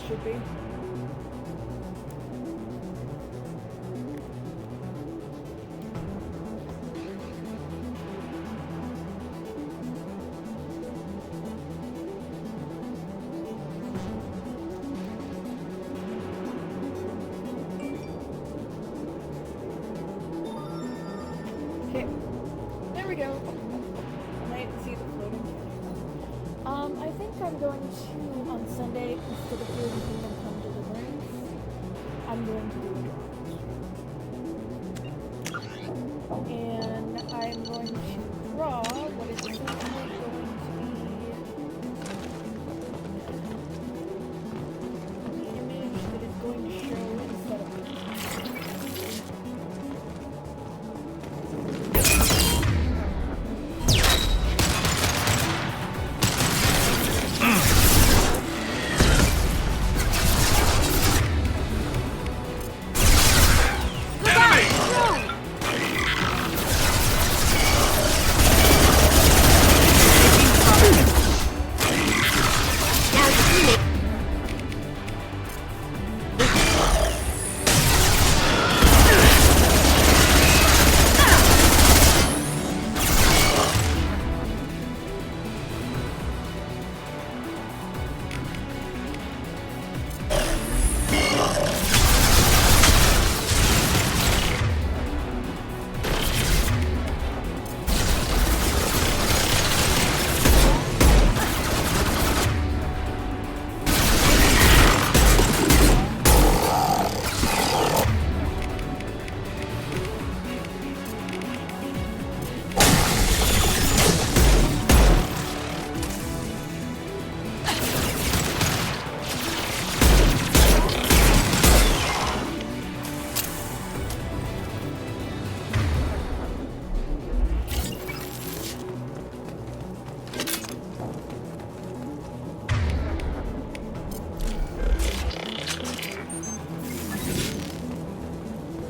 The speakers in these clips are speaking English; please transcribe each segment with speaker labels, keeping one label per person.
Speaker 1: should be. Okay, there we go. I might see the floating. I think I'm going to, on Sunday, instead of doing Kingdom Come Deliverance, I'm going to do it. And I'm going to draw what is essentially going to be the image that is going to show instead of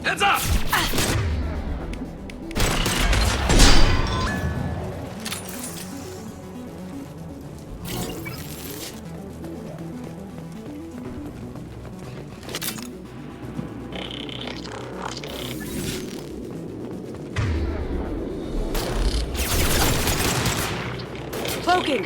Speaker 2: Heads up!
Speaker 3: Cloaking!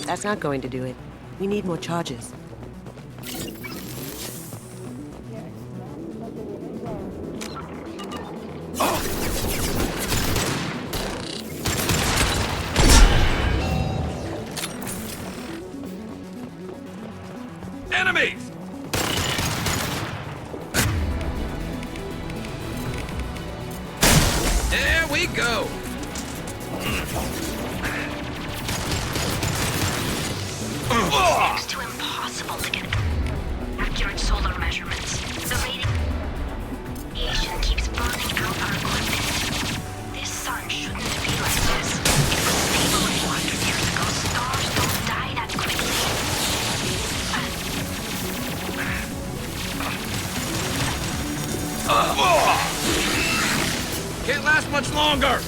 Speaker 3: That's not going to do it. We need more charges.
Speaker 2: Enemies! There we go!
Speaker 4: It's next to impossible to get accurate solar measurements. The radiation keeps burning out our equipment. This sun shouldn't be like this. It was stable a few hundred years ago. Stars don't die that quickly.
Speaker 2: Can't last much longer!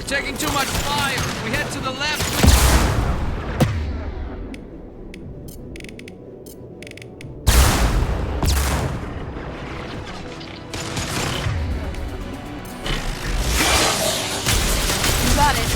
Speaker 2: We're taking too much fire. If we head to the left,
Speaker 3: You got it.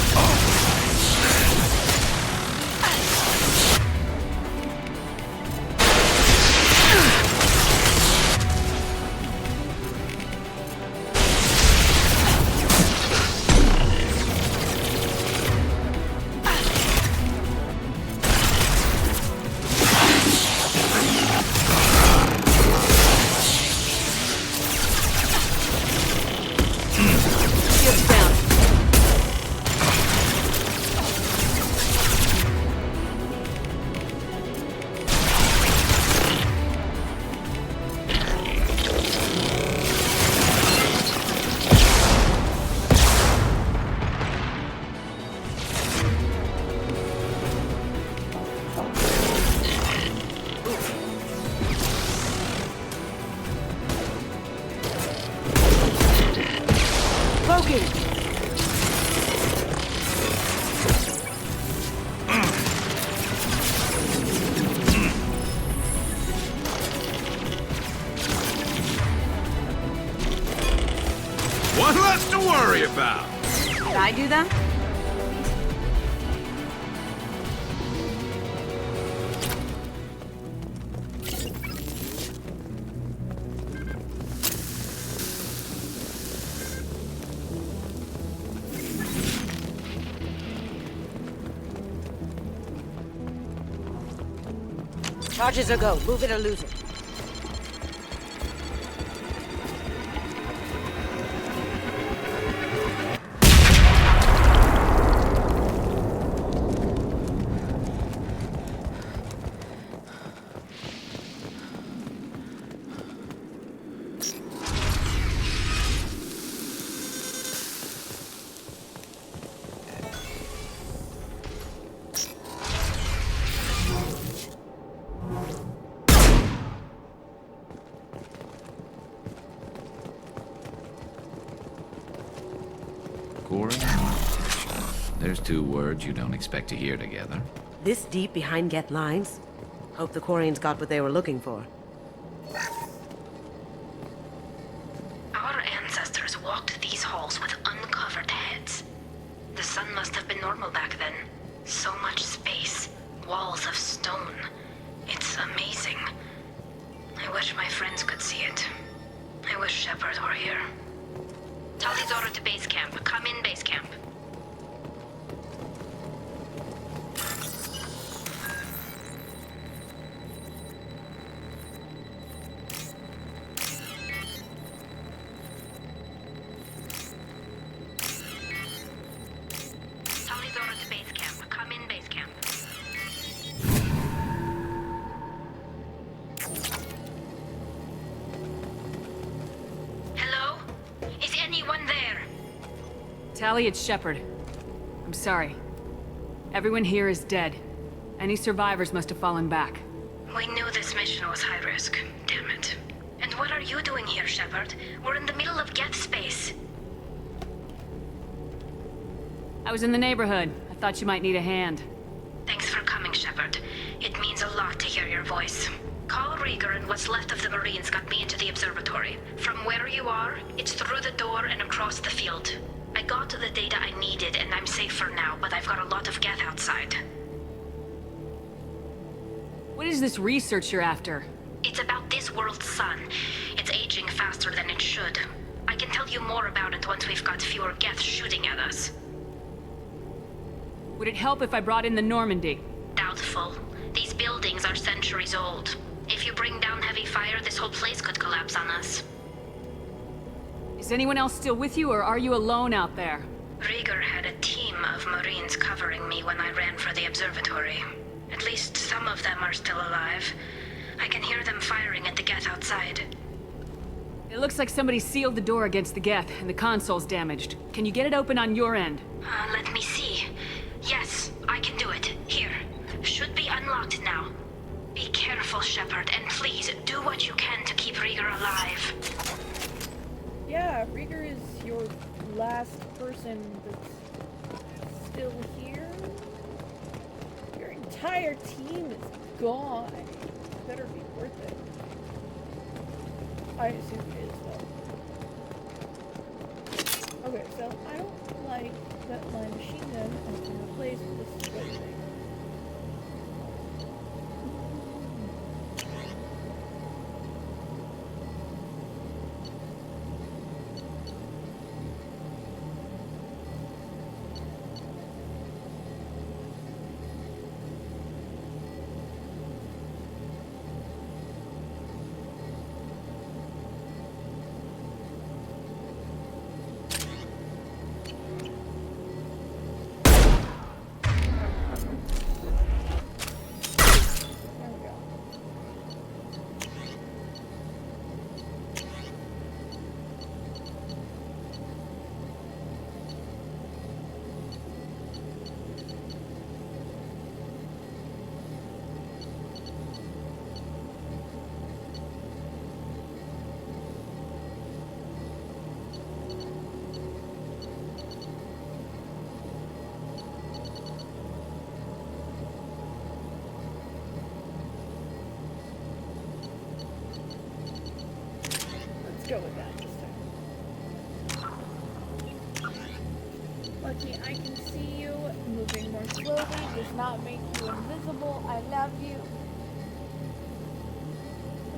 Speaker 3: Shield's down. Cloaking!
Speaker 2: one less to worry about.
Speaker 3: Did I do that? Charges are go. Move it or lose it.
Speaker 2: Corey? There's two words you don't expect to hear together.
Speaker 3: This deep behind Geth lines? Hope the Quarians got what they were looking for.
Speaker 4: Our ancestors walked these halls with uncovered heads. The sun must have been normal back then. So much space, walls of stone. It's amazing. I wish my friends could see it. I wish Shepard were here. Tully's order to base camp. Come in, base camp. Tully's order to base camp. Come in, base camp. Hello? Is anyone there?
Speaker 5: Tally, it's Shepard. I'm sorry. Everyone here is dead. Any survivors must have fallen back.
Speaker 4: We knew this mission was high risk. Damn it. And what are you doing here, Shepard? We're in the middle of Geth space.
Speaker 5: I was in the neighborhood. I thought you might need a hand.
Speaker 4: Thanks for coming, Shepard. It means a lot to hear your voice. Call Rieger and what's left of the Marines got me into the observatory. From where you are, it's through the door and across the field. I got to the data I needed and I'm safe for now, but I've got a lot of Geth outside.
Speaker 5: What is this research you're after?
Speaker 4: It's about this world's sun. It's aging faster than it should. I can tell you more about it once we've got fewer Geth shooting at us.
Speaker 5: Would it help if I brought in the Normandy?
Speaker 4: Doubtful. These buildings are centuries old. If you bring down heavy fire, this whole place could collapse on us.
Speaker 5: Is anyone else still with you, or are you alone out there?
Speaker 4: Rieger had a team of Marines covering me when I ran for the observatory. At least some of them are still alive. I can hear them firing at the Geth outside.
Speaker 5: It looks like somebody sealed the door against the Geth, and the console's damaged. Can you get it open on your end?
Speaker 4: Let me see. Yes, I can do it. Here. Should be unlocked now. Be careful, Shepard, and please do what you can to keep Rieger alive.
Speaker 1: Yeah, Rieger is your last person that's still here? Your entire team is gone. Better be worth it. I assume it is, though. Okay, so I don't like that my machine gun has been replaced with this split thing. Go with that this time. Lucky, I can see you moving more slowly. Does not make you invisible. I love you.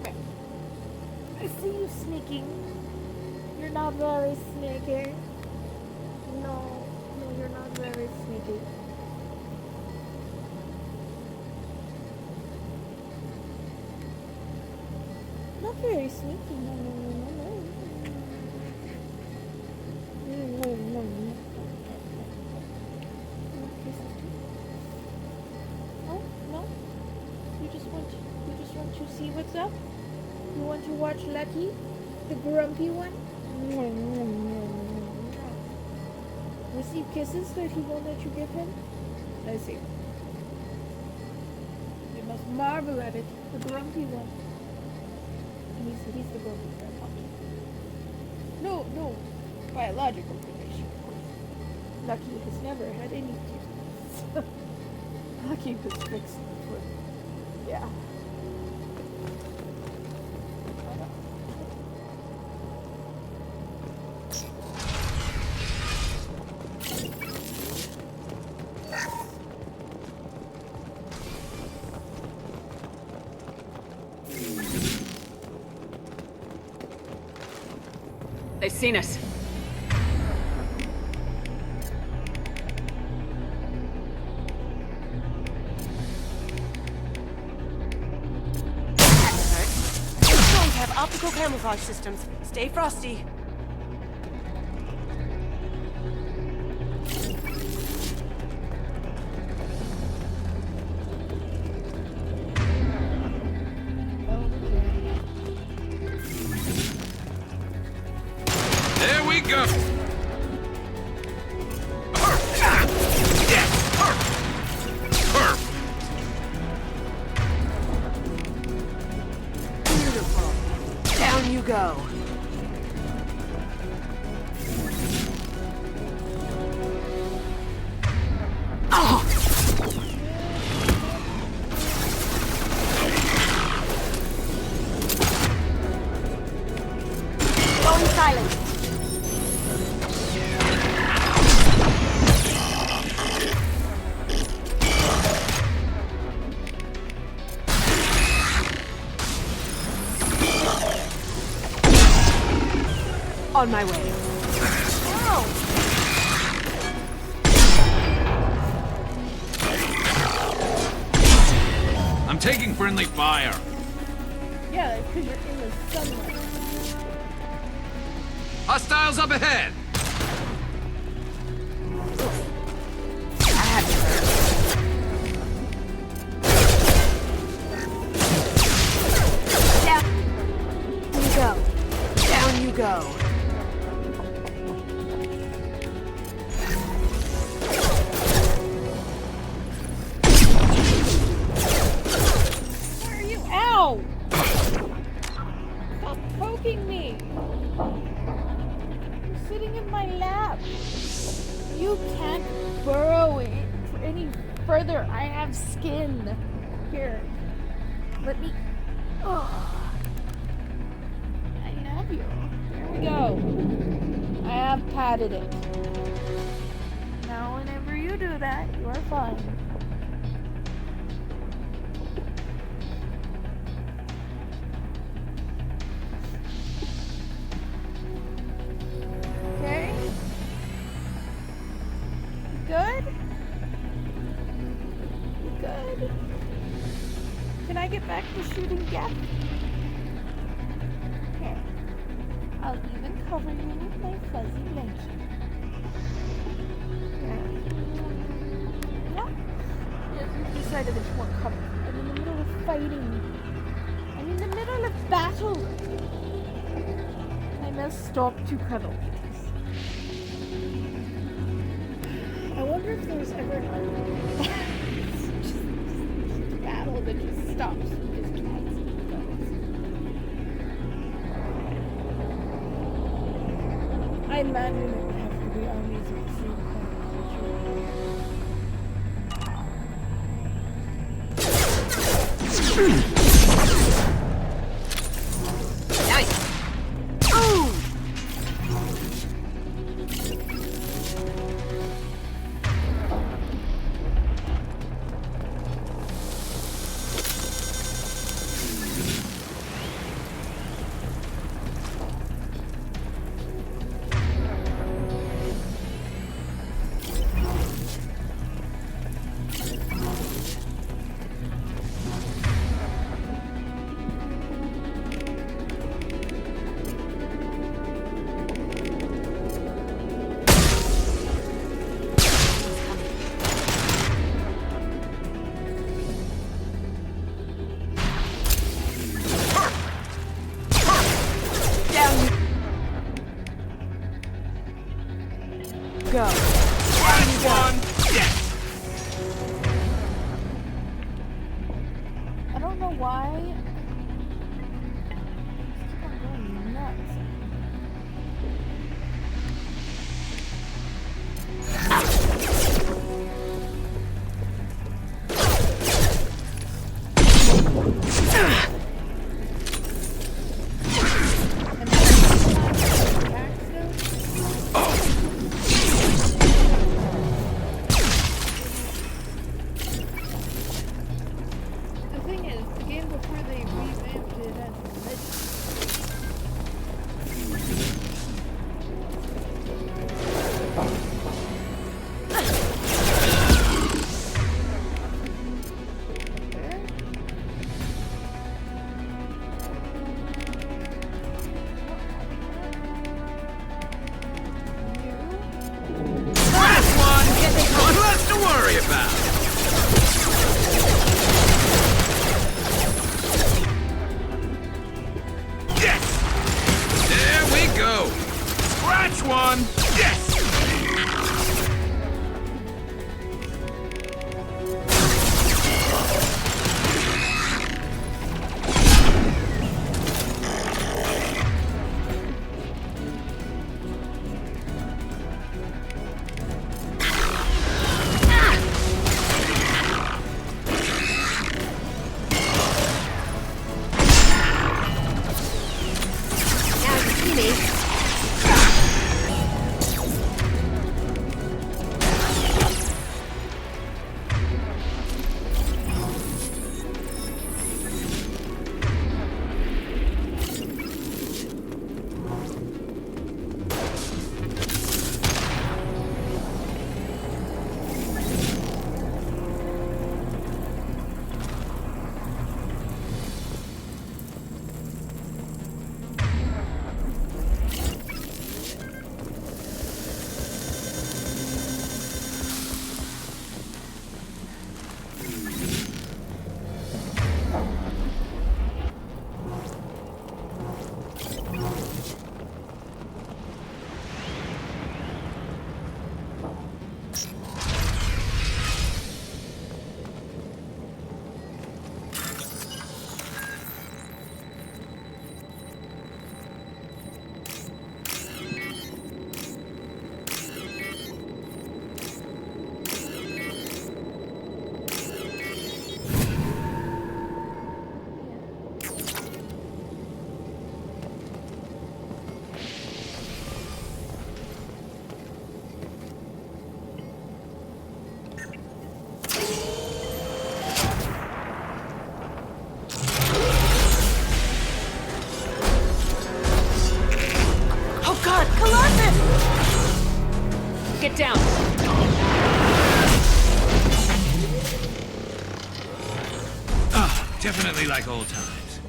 Speaker 1: Okay. I see you sneaking. You're not very sneaky. No, you're not very sneaky. Not very sneaky. No. Oh, no? You just want to see what's up? You want to watch Lucky, the grumpy one? Receive kisses that he won't let you give him? I see. You must marvel at it, the grumpy one. He's the grumpy one. No. Biological relation, of course. Lucky has never had any kids. Lucky was fixed for... Yeah.
Speaker 5: They've seen us.
Speaker 3: Optical camouflage systems. Stay frosty.
Speaker 2: There we go!
Speaker 3: Down you go. Going silent. On my way. Ow!
Speaker 2: I'm taking friendly fire.
Speaker 1: Yeah, because you're in the sunlight.
Speaker 2: Hostiles up ahead!
Speaker 3: I have you heard. Down you go.
Speaker 1: Where are you? Ow! Stop poking me! You're sitting in my lap. You can't burrow it any further. I have skin. Here. Let me. Oh. I have you. Here we go. I have patted it. Now, whenever you do that, you are fine. Okay. Good? Good. Can I get back to shooting Geth? Here. I'll even cover you with my fuzzy blanket. Yeah. Yes, you decided that you weren't coming. I'm in the middle of fighting. I'm in the middle of battle. I must stop to cuddle. I wonder if there's ever an just battle that just stops and just cats and goes. I imagine it would have to be armies of the same kind of culture. Go. I don't know why. I just keep on going nuts. The thing is, the game before they revamped it as Legend.
Speaker 2: One less to worry about. Yes! There we go. Scratch one. Yes!
Speaker 3: Now you see me.
Speaker 1: God! Colossus!
Speaker 5: Get down.
Speaker 6: Definitely like old times.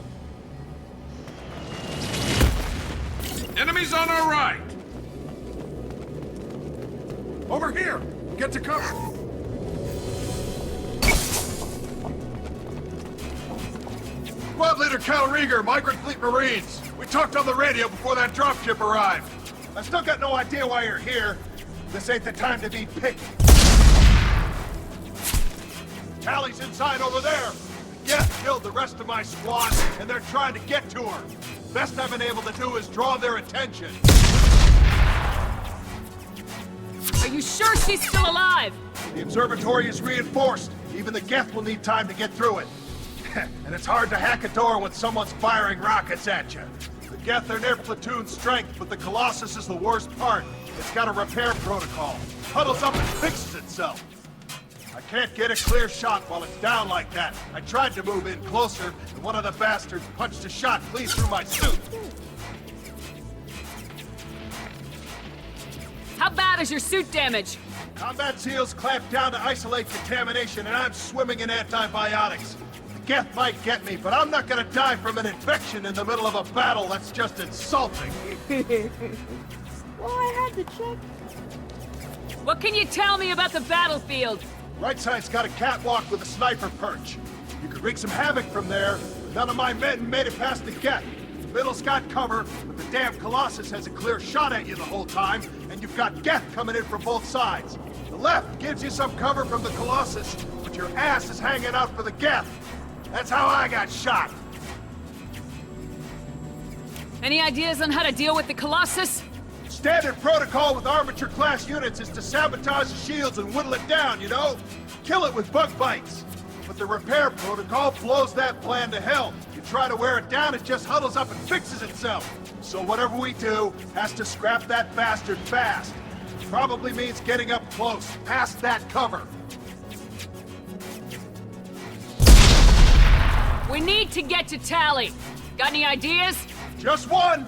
Speaker 6: Enemies on our right! Over here! Get to cover! Squad Leader Cal Rieger, Migrant Fleet Marines. We talked on the radio before that dropship arrived. I still got no idea why you're here. This ain't the time to be picky. Tally's inside over there. Geth killed the rest of my squad, and they're trying to get to her. Best I've been able to do is draw their attention.
Speaker 5: Are you sure she's still alive?
Speaker 6: The observatory is reinforced. Even the Geth will need time to get through it. And it's hard to hack a door when someone's firing rockets at you. The Geth are near platoon strength, but the Colossus is the worst part. It's got a repair protocol. Huddles up and fixes itself. I can't get a clear shot while it's down like that. I tried to move in closer, and one of the bastards punched a shot clean through my suit.
Speaker 5: How bad is your suit damage?
Speaker 6: Combat SEALs clamped down to isolate contamination, and I'm swimming in antibiotics. The Geth might get me, but I'm not gonna die from an infection in the middle of a battle. That's just insulting.
Speaker 1: Well, I had to check.
Speaker 5: What can you tell me about the battlefield?
Speaker 6: Right side's got a catwalk with a sniper perch. You could wreak some havoc from there, but none of my men made it past the Geth. The middle's got cover, but the damn Colossus has a clear shot at you the whole time, and you've got Geth coming in from both sides. The left gives you some cover from the Colossus, but your ass is hanging out for the Geth. That's how I got shot.
Speaker 5: Any ideas on how to deal with the Colossus?
Speaker 6: Standard protocol with armature-class units is to sabotage the shields and whittle it down, you know? Kill it with bug bites. But the repair protocol blows that plan to hell. You try to wear it down, it just huddles up and fixes itself. So whatever we do has to scrap that bastard fast. Probably means getting up close, past that cover.
Speaker 5: We need to get to Tally. Got any ideas?
Speaker 6: Just one!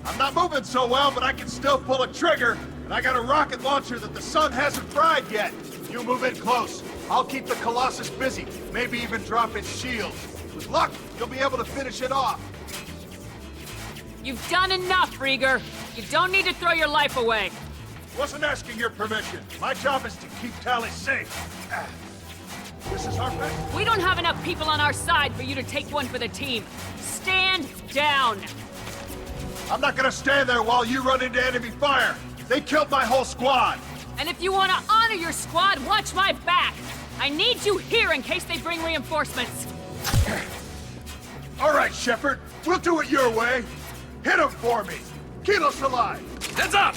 Speaker 6: I'm not moving so well, but I can still pull a trigger, and I got a rocket launcher that the sun hasn't fried yet. You move in close. I'll keep the Colossus busy, maybe even drop its shields. With luck, you'll be able to finish it off.
Speaker 5: You've done enough, Rieger. You don't need to throw your life away.
Speaker 6: Wasn't asking your permission. My job is to keep Tally safe. This is our best.
Speaker 5: We don't have enough people on our side for you to take one for the team. Stand down.
Speaker 6: I'm not gonna stand there while you run into enemy fire. They killed my whole squad.
Speaker 5: And if you want to honor your squad, watch my back. I need you here in case they bring reinforcements.
Speaker 6: All right, Shepard. We'll do it your way. Hit him for me. Kilos alive. Heads up!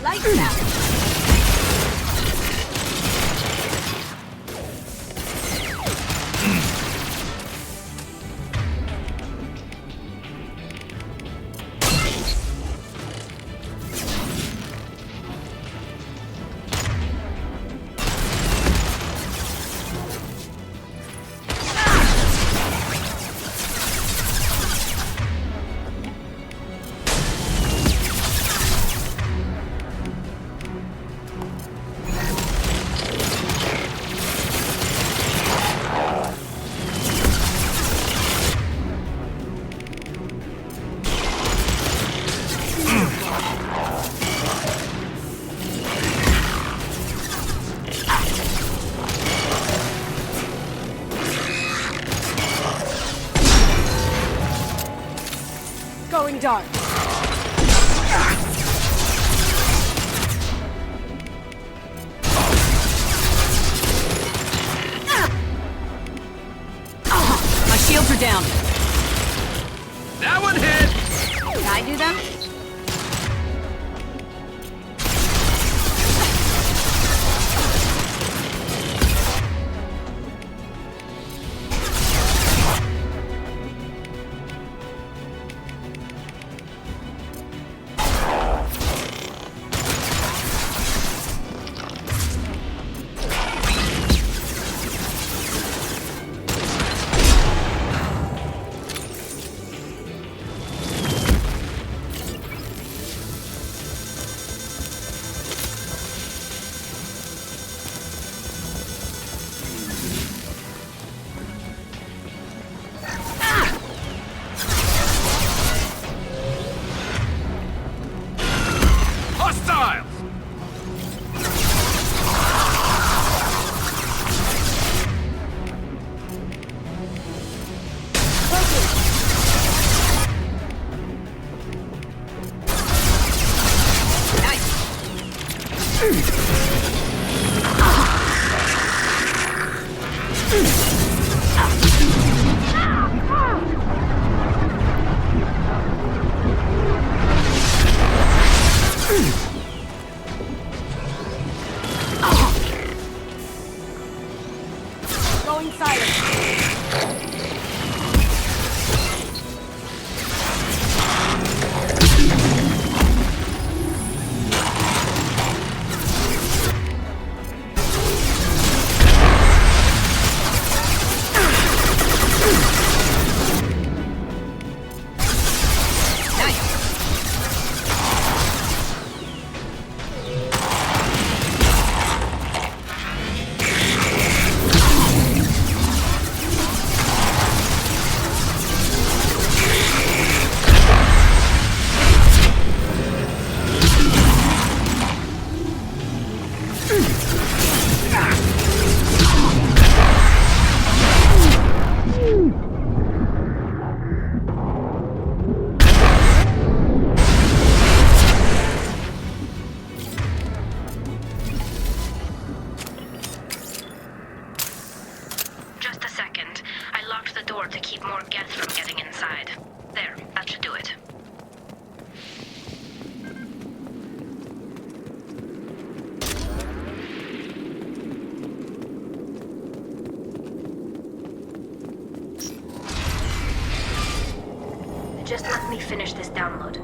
Speaker 1: Lights out.
Speaker 3: Going dark.
Speaker 5: Armor down.
Speaker 2: That one hit!
Speaker 5: Did I do that?
Speaker 2: Hostiles!
Speaker 5: Going silent.
Speaker 4: Just a second. I locked the door to keep more Geth from getting inside. There, that should do it. Just let me finish this download.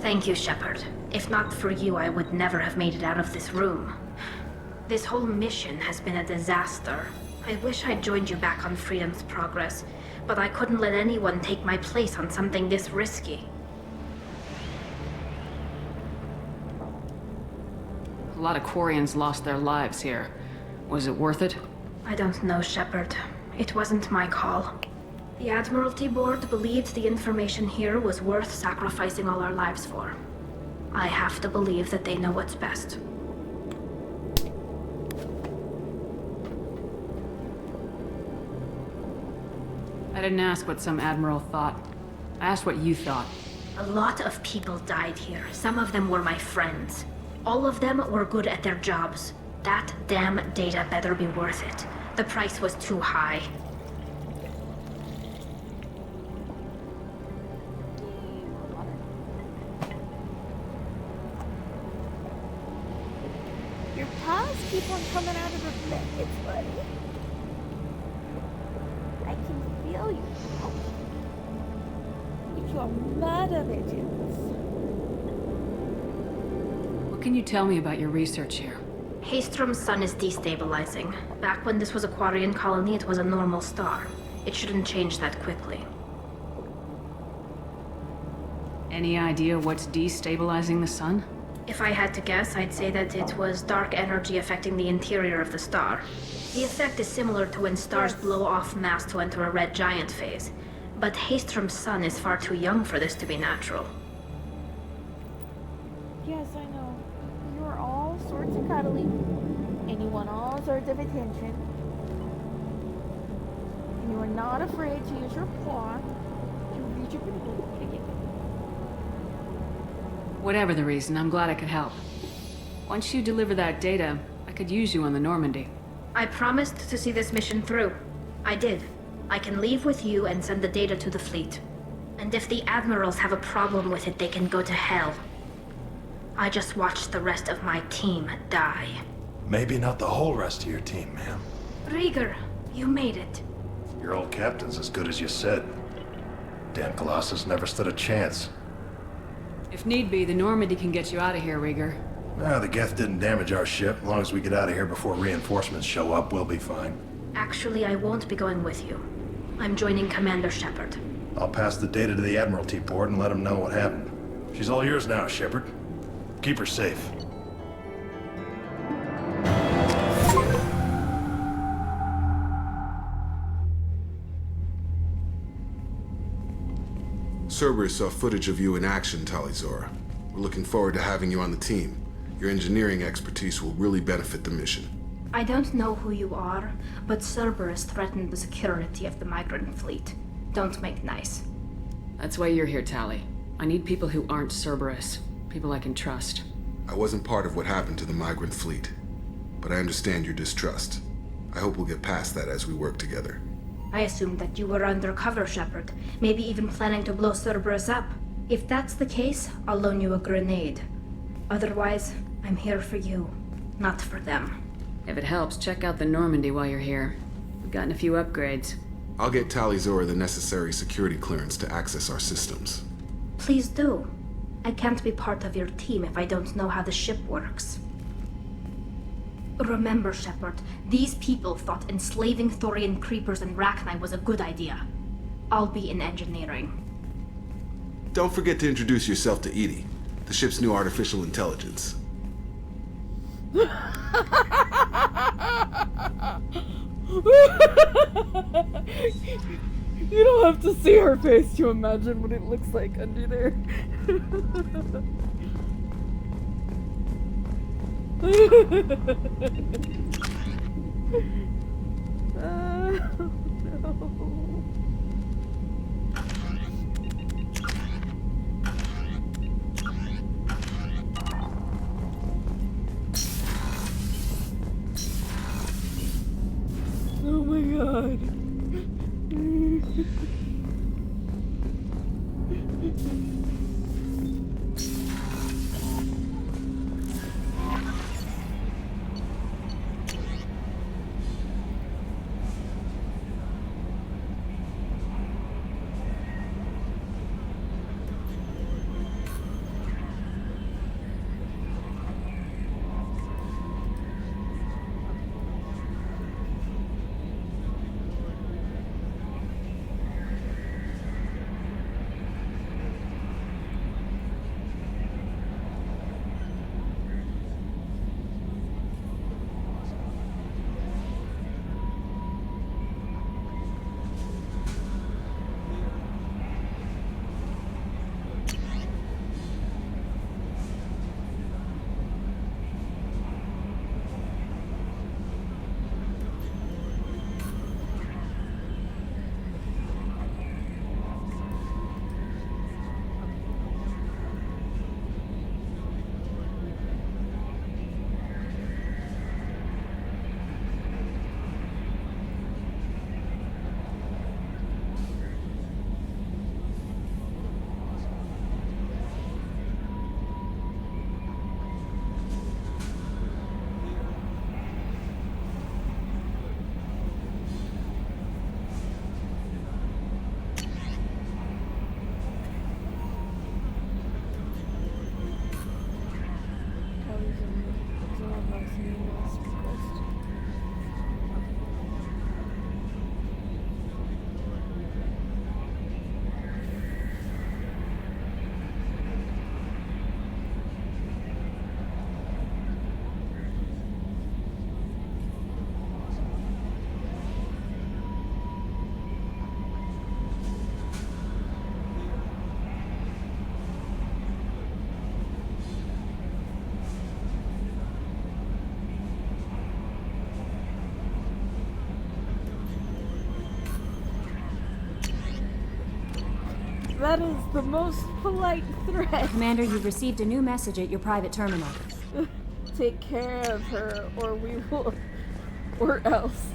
Speaker 4: Thank you, Shepard. If not for you, I would never have made it out of this room. This whole mission has been a disaster. I wish I'd joined you back on Freedom's Progress, but I couldn't let anyone take my place on something this risky.
Speaker 5: A lot of Quarians lost their lives here. Was it worth it?
Speaker 4: I don't know, Shepard. It wasn't my call. The Admiralty Board believed the information here was worth sacrificing all our lives for. I have to believe that they know what's best.
Speaker 5: I didn't ask what some admiral thought. I asked what you thought.
Speaker 4: A lot of people died here. Some of them were my friends. All of them were good at their jobs. That damn data better be worth it. The price was too high.
Speaker 1: Your paws keep on coming out of her blankets, buddy. I can feel you. You are murder bitches.
Speaker 5: What can you tell me about your research here?
Speaker 4: Haystrom's sun is destabilizing. Back when this was a Quarian colony, it was a normal star. It shouldn't change that quickly.
Speaker 5: Any idea what's destabilizing the sun?
Speaker 4: If I had to guess, I'd say that it was dark energy affecting the interior of the star. The effect is similar to when stars blow off mass to enter a red giant phase. But Haystrom's sun is far too young for this to be natural.
Speaker 1: Yes, I know. You are all sorts of cuddly, and you want all sorts of attention. And you are not afraid to use your paw to reach up and hold it again.
Speaker 5: Whatever the reason, I'm glad I could help. Once you deliver that data, I could use you on the Normandy.
Speaker 4: I promised to see this mission through. I did. I can leave with you and send the data to the fleet. And if the admirals have a problem with it, they can go to hell. I just watched the rest of my team die.
Speaker 7: Maybe not the whole rest of your team, ma'am.
Speaker 4: Rieger, you made it.
Speaker 7: Your old captain's as good as you said. Damn Colossus never stood a chance.
Speaker 5: If need be, the Normandy can get you out of here, Rieger.
Speaker 7: Nah, the Geth didn't damage our ship. As long as we get out of here before reinforcements show up, we'll be fine.
Speaker 4: Actually, I won't be going with you. I'm joining Commander Shepard.
Speaker 7: I'll pass the data to the Admiralty Board and let them know what happened. She's all yours now, Shepard. Keep her safe.
Speaker 8: Cerberus saw footage of you in action, Tali'Zorah. We're looking forward to having you on the team. Your engineering expertise will really benefit the mission.
Speaker 4: I don't know who you are, but Cerberus threatened the security of the migrant fleet. Don't make nice.
Speaker 5: That's why you're here, Tali. I need people who aren't Cerberus. People I can trust.
Speaker 8: I wasn't part of what happened to the migrant fleet, but I understand your distrust. I hope we'll get past that as we work together.
Speaker 4: I assumed that you were undercover, Shepard. Maybe even planning to blow Cerberus up. If that's the case, I'll loan you a grenade. Otherwise, I'm here for you, not for them.
Speaker 5: If it helps, check out the Normandy while you're here. We've gotten a few upgrades.
Speaker 8: I'll get Tali'Zorah the necessary security clearance to access our systems.
Speaker 4: Please do. I can't be part of your team if I don't know how the ship works. Remember, Shepard, these people thought enslaving Thorian creepers and Rachni was a good idea. I'll be in engineering.
Speaker 8: Don't forget to introduce yourself to EDI, the ship's new artificial intelligence.
Speaker 1: You don't have to see her face to imagine what it looks like under there. No. Oh my god. That is the most polite threat.
Speaker 9: Commander, you've received a new message at your private terminal.
Speaker 1: Take care of her, or we will... or else.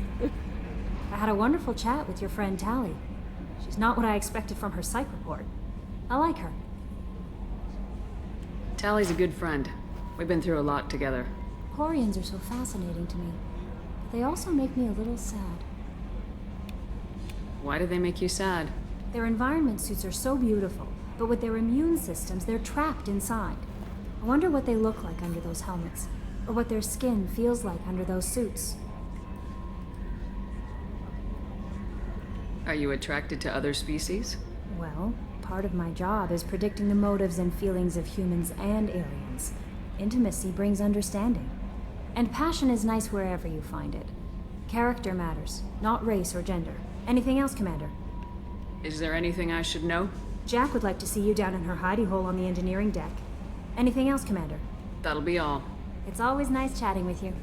Speaker 9: I had a wonderful chat with your friend Tally. She's not what I expected from her psych report. I like her.
Speaker 5: Tally's a good friend. We've been through a lot together.
Speaker 9: Quarians are so fascinating to me, but they also make me a little sad.
Speaker 5: Why do they make you sad?
Speaker 9: Their environment suits are so beautiful, but with their immune systems, they're trapped inside. I wonder what they look like under those helmets, or what their skin feels like under those suits.
Speaker 5: Are you attracted to other species?
Speaker 9: Well, part of my job is predicting the motives and feelings of humans and aliens. Intimacy brings understanding. And passion is nice wherever you find it. Character matters, not race or gender. Anything else, Commander?
Speaker 5: Is there anything I should know?
Speaker 9: Jack would like to see you down in her hidey hole on the engineering deck. Anything else, Commander?
Speaker 5: That'll be all.
Speaker 9: It's always nice chatting with you.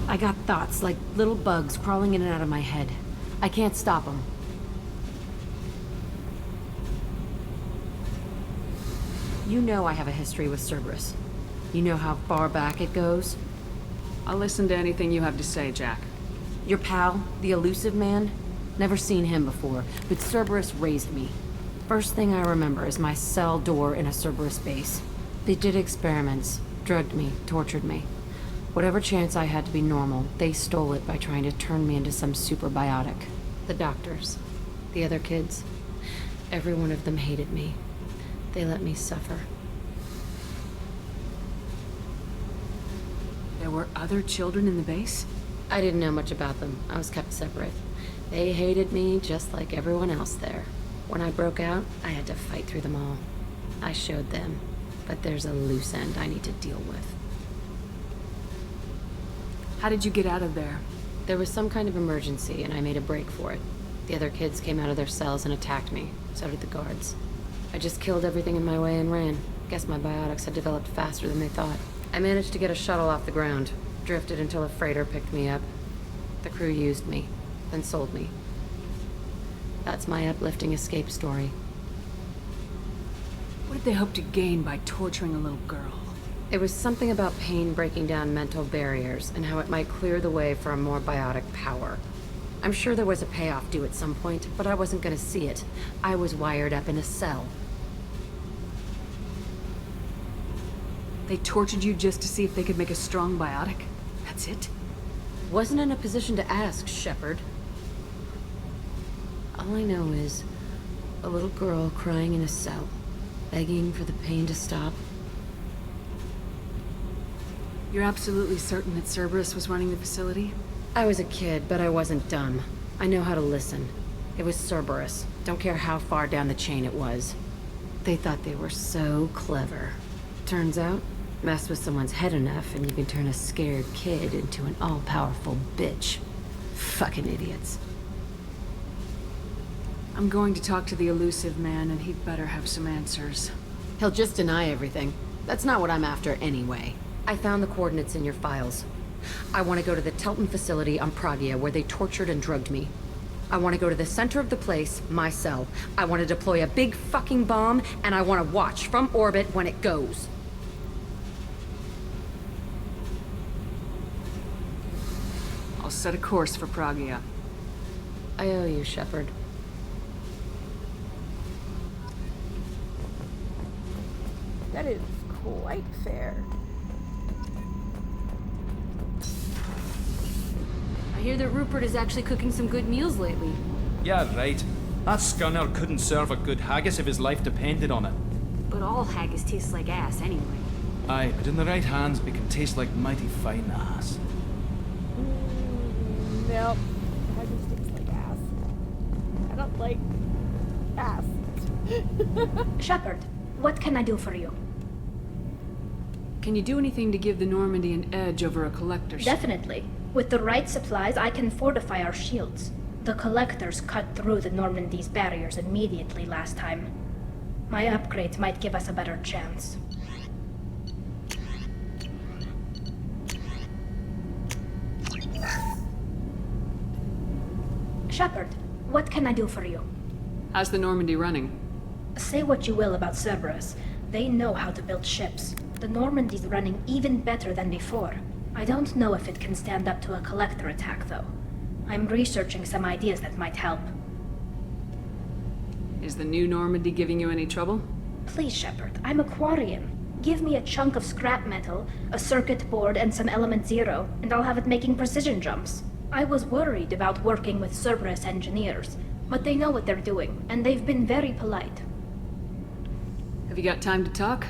Speaker 10: I got thoughts like little bugs crawling in and out of my head. I can't stop them. You know I have a history with Cerberus. You know how far back it goes?
Speaker 5: I'll listen to anything you have to say, Jack.
Speaker 10: Your pal, the elusive man? Never seen him before, but Cerberus raised me. First thing I remember is my cell door in a Cerberus base. They did experiments, drugged me, tortured me. Whatever chance I had to be normal, they stole it by trying to turn me into some superbiotic. The doctors, the other kids, every one of them hated me. They let me suffer.
Speaker 5: There were other children in the base?
Speaker 10: I didn't know much about them. I was kept separate. They hated me just like everyone else there. When I broke out, I had to fight through them all. I showed them, but there's a loose end I need to deal with.
Speaker 5: How did you get out of there?
Speaker 10: There was some kind of emergency, and I made a break for it. The other kids came out of their cells and attacked me. So did the guards. I just killed everything in my way and ran. Guess my biotics had developed faster than they thought. I managed to get a shuttle off the ground. Drifted until a freighter picked me up. The crew used me, then sold me. That's my uplifting escape story.
Speaker 5: What did they hope to gain by torturing a little girl?
Speaker 10: It was something about pain breaking down mental barriers and how it might clear the way for a more biotic power. I'm sure there was a payoff due at some point, but I wasn't gonna see it. I was wired up in a cell.
Speaker 5: They tortured you just to see if they could make a strong biotic? That's it?
Speaker 10: Wasn't in a position to ask, Shepard. All I know is a little girl crying in a cell, begging for the pain to stop.
Speaker 5: You're absolutely certain that Cerberus was running the facility?
Speaker 10: I was a kid, but I wasn't dumb. I know how to listen. It was Cerberus. Don't care how far down the chain it was. They thought they were so clever. Turns out, mess with someone's head enough and you can turn a scared kid into an all-powerful bitch. Fucking idiots.
Speaker 5: I'm going to talk to the elusive man, and he'd better have some answers.
Speaker 10: He'll just deny everything. That's not what I'm after anyway. I found the coordinates in your files. I want to go to the Telton facility on Pragia where they tortured and drugged me. I want to go to the center of the place, my cell. I want to deploy a big fucking bomb, and I want to watch from orbit when it goes.
Speaker 5: I'll set a course for Pragia.
Speaker 10: I owe you, Shepard.
Speaker 1: That is quite fair.
Speaker 10: I hear that Rupert is actually cooking some good meals lately.
Speaker 11: Yeah, right. That scunner couldn't serve a good haggis if his life depended on it.
Speaker 10: But all haggis tastes like ass anyway.
Speaker 11: Aye, but in the right hands, it can taste like mighty fine ass.
Speaker 1: Nope. I just tastes like ass. I don't like ass.
Speaker 4: Shepard, what can I do for you?
Speaker 5: Can you do anything to give the Normandy an edge over a collector ship?
Speaker 4: Definitely. With the right supplies, I can fortify our shields. The Collectors cut through the Normandy's barriers immediately last time. My upgrades might give us a better chance. Shepard, what can I do for you?
Speaker 5: How's the Normandy running?
Speaker 4: Say what you will about Cerberus. They know how to build ships. The Normandy's running even better than before. I don't know if it can stand up to a Collector attack, though. I'm researching some ideas that might help.
Speaker 5: Is the new Normandy giving you any trouble?
Speaker 4: Please, Shepard, I'm a Quarian. Give me a chunk of scrap metal, a circuit board, and some Element Zero, and I'll have it making precision jumps. I was worried about working with Cerberus engineers, but they know what they're doing, and they've been very polite.
Speaker 5: Have you got time to talk?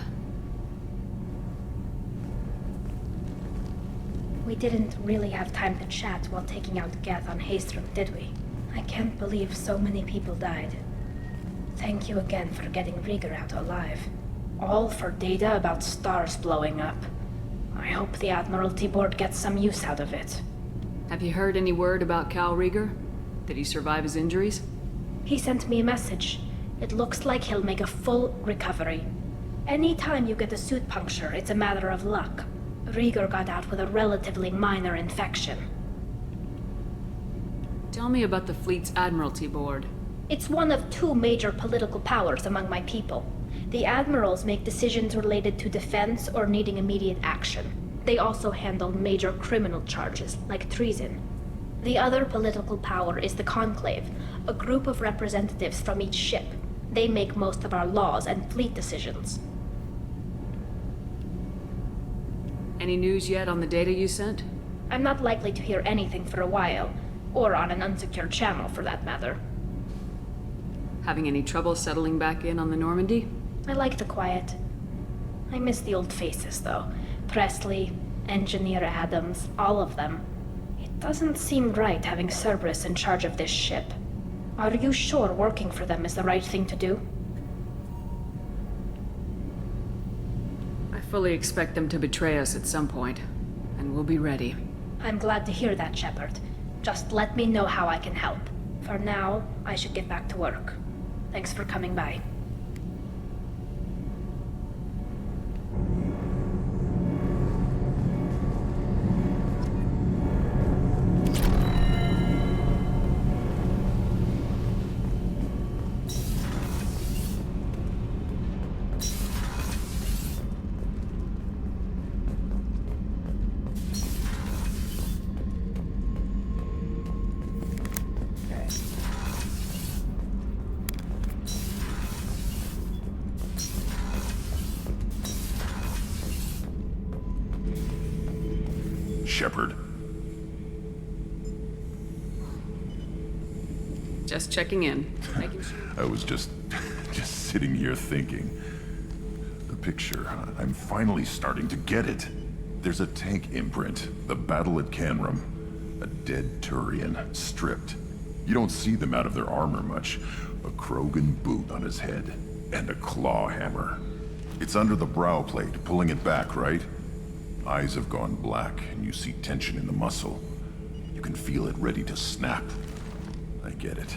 Speaker 4: We didn't really have time to chat while taking out Geth on Haestrom, did we? I can't believe so many people died. Thank you again for getting Rieger out alive. All for data about stars blowing up. I hope the Admiralty Board gets some use out of it.
Speaker 5: Have you heard any word about Cal Rieger? Did he survive his injuries?
Speaker 4: He sent me a message. It looks like he'll make a full recovery. Anytime you get a suit puncture, it's a matter of luck. Rieger got out with a relatively minor infection.
Speaker 5: Tell me about the fleet's Admiralty Board.
Speaker 4: It's one of two major political powers among my people. The admirals make decisions related to defense or needing immediate action. They also handle major criminal charges, like treason. The other political power is the Conclave, a group of representatives from each ship. They make most of our laws and fleet decisions.
Speaker 5: Any news yet on the data you sent?
Speaker 4: I'm not likely to hear anything for a while, or on an unsecured channel for that matter.
Speaker 5: Having any trouble settling back in on the Normandy?
Speaker 4: I like the quiet. I miss the old faces, though. Presley, Engineer Adams, all of them. It doesn't seem right having Cerberus in charge of this ship. Are you sure working for them is the right thing to do?
Speaker 5: I fully expect them to betray us at some point, and we'll be ready.
Speaker 4: I'm glad to hear that, Shepard. Just let me know how I can help. For now, I should get back to work. Thanks for coming by.
Speaker 6: Shepard.
Speaker 5: Just checking in. Making sure.
Speaker 12: I was just sitting here thinking. The picture, I'm finally starting to get it. There's a tank imprint, the battle at Canrum. A dead Turian, stripped. You don't see them out of their armor much. A Krogan boot on his head, and a claw hammer. It's under the brow plate, pulling it back, right? Eyes have gone black, and you see tension in the muscle. You can feel it ready to snap. I get it.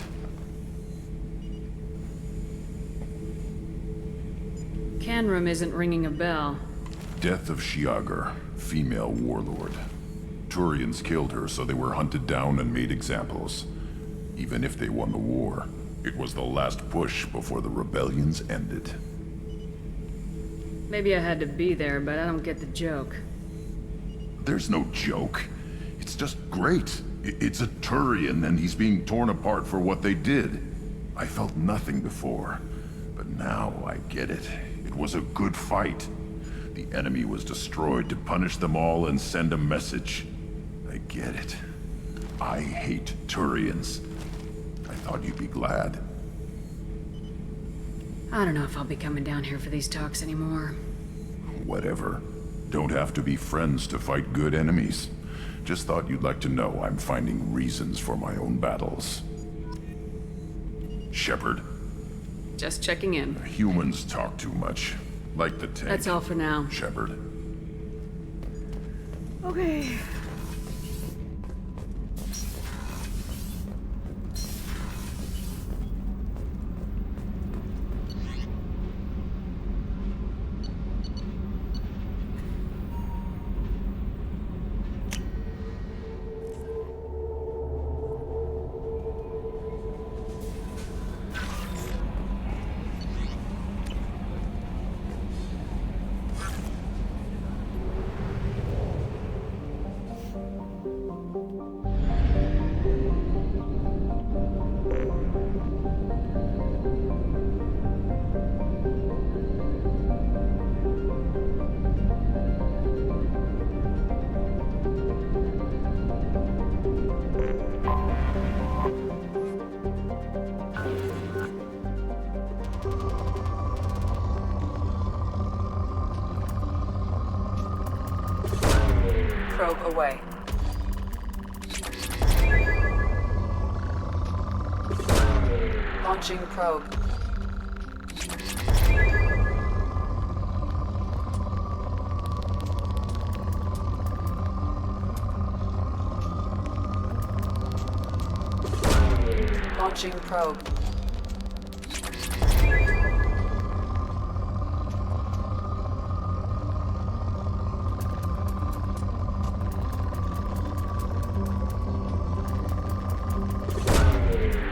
Speaker 5: Canrum isn't ringing a bell.
Speaker 12: Death of Shiagar, female warlord. Turians killed her, so they were hunted down and made examples. Even if they won the war, it was the last push before the rebellions ended.
Speaker 5: Maybe I had to be there, but I don't get the joke.
Speaker 12: There's no joke. It's just great. It's a Turian, and he's being torn apart for what they did. I felt nothing before, but now I get it. It It was a good fight. The enemy was destroyed to punish them all and send a message. I get it. I hate Turians. I thought you'd be glad.
Speaker 5: I don't know if I'll be coming down here for these talks anymore.
Speaker 12: Whatever. Don't have to be friends to fight good enemies. Just thought you'd like to know I'm finding reasons for my own battles. Shepard.
Speaker 5: Just checking in.
Speaker 12: Humans talk too much. Like the tank.
Speaker 5: That's all for now.
Speaker 12: Shepard.
Speaker 1: Okay.
Speaker 5: Probe away. Launching probe. Launching probe.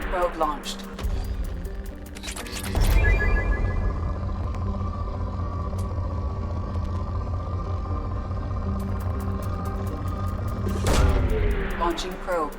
Speaker 5: Probe launched. Launching probe.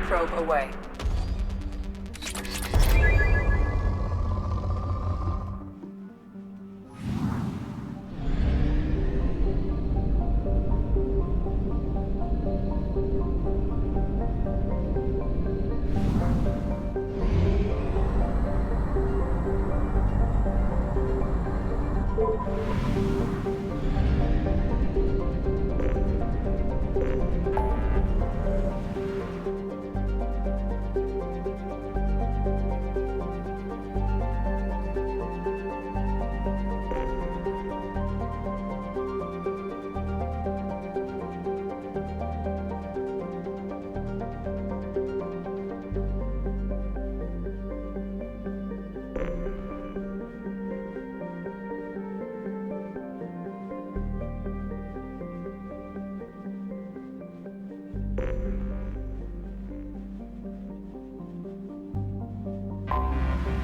Speaker 5: Probe away.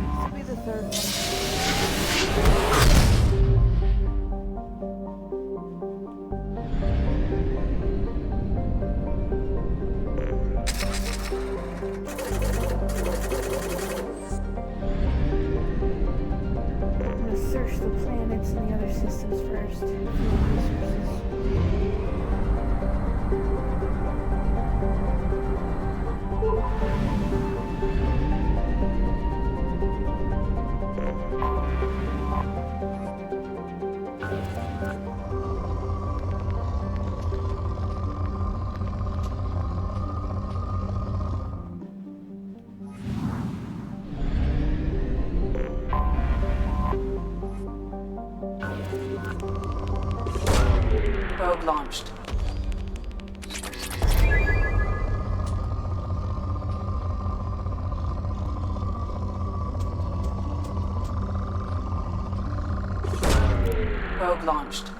Speaker 5: This will be the third one. I'm gonna search the planets and the other systems first. For resources.
Speaker 10: Probe launched. Probe launched.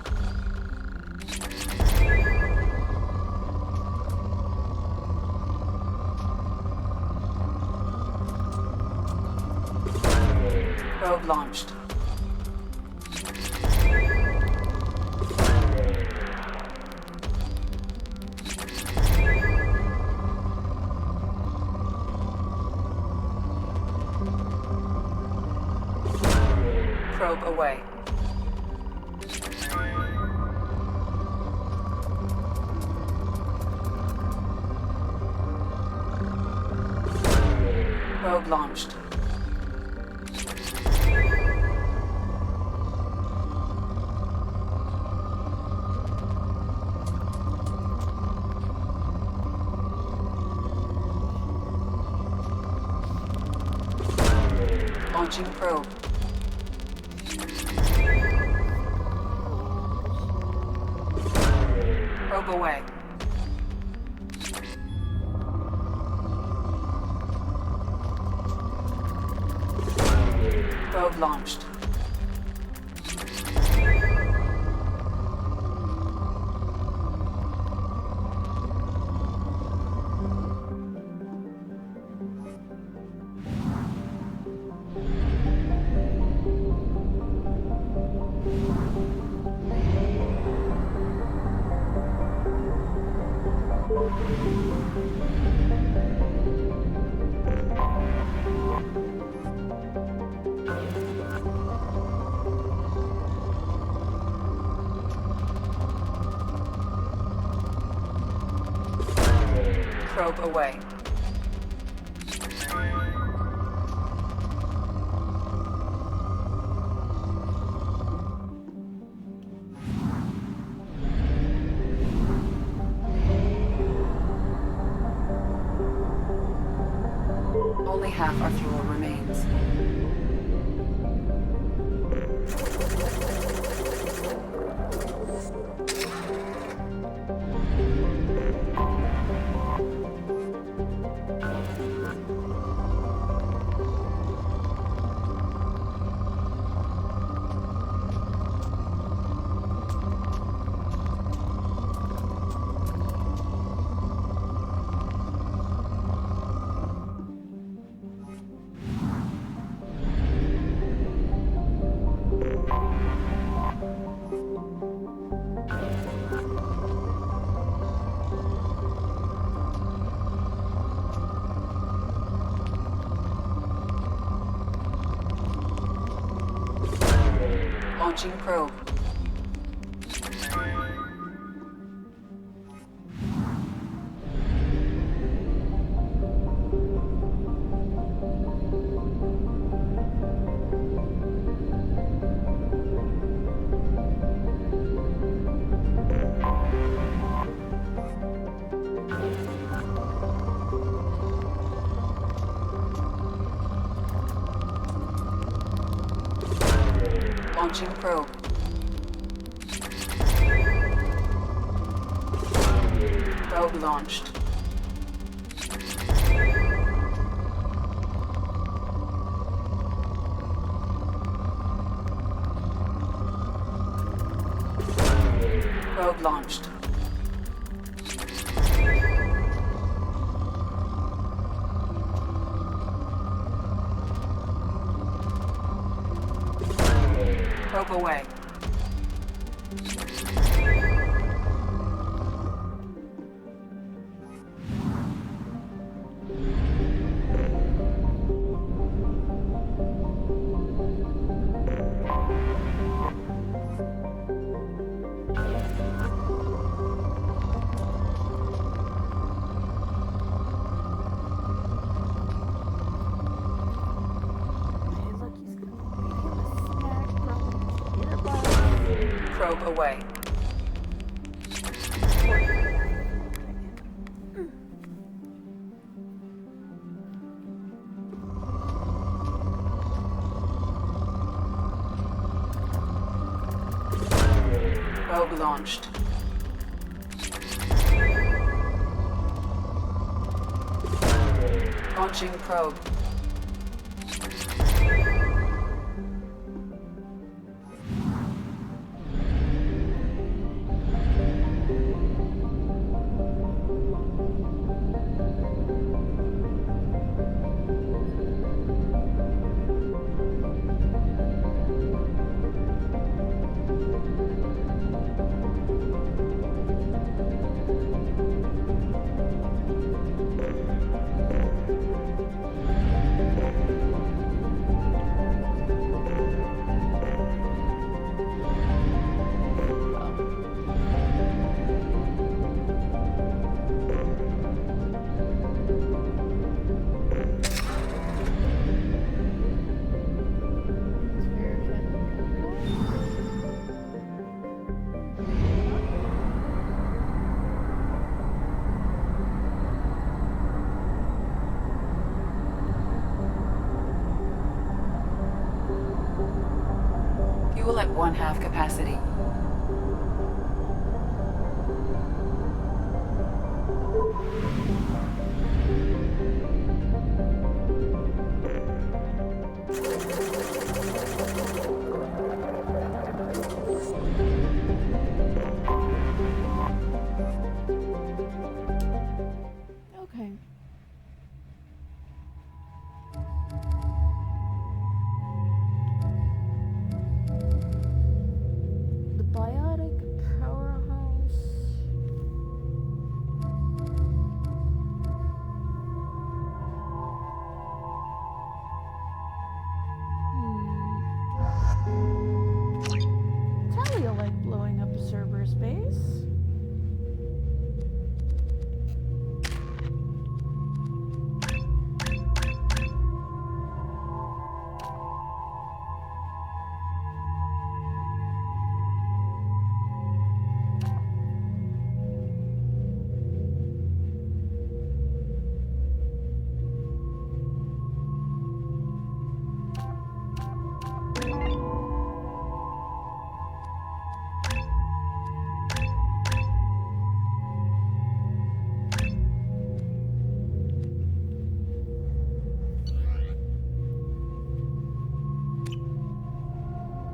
Speaker 10: Probe launched. Probe away. Probe launched. Launching probe. Probe away. Probe launched. Probe away. Only half our fuel remains. Launching probe. Launching probe. Probe launched. Probe launched. Probe away. Probe away. Probe launched.
Speaker 5: Launching probe. Fuel at 1/2 capacity.
Speaker 1: Okay. The biotic powerhouse. Talia like blowing up a Cerberus base.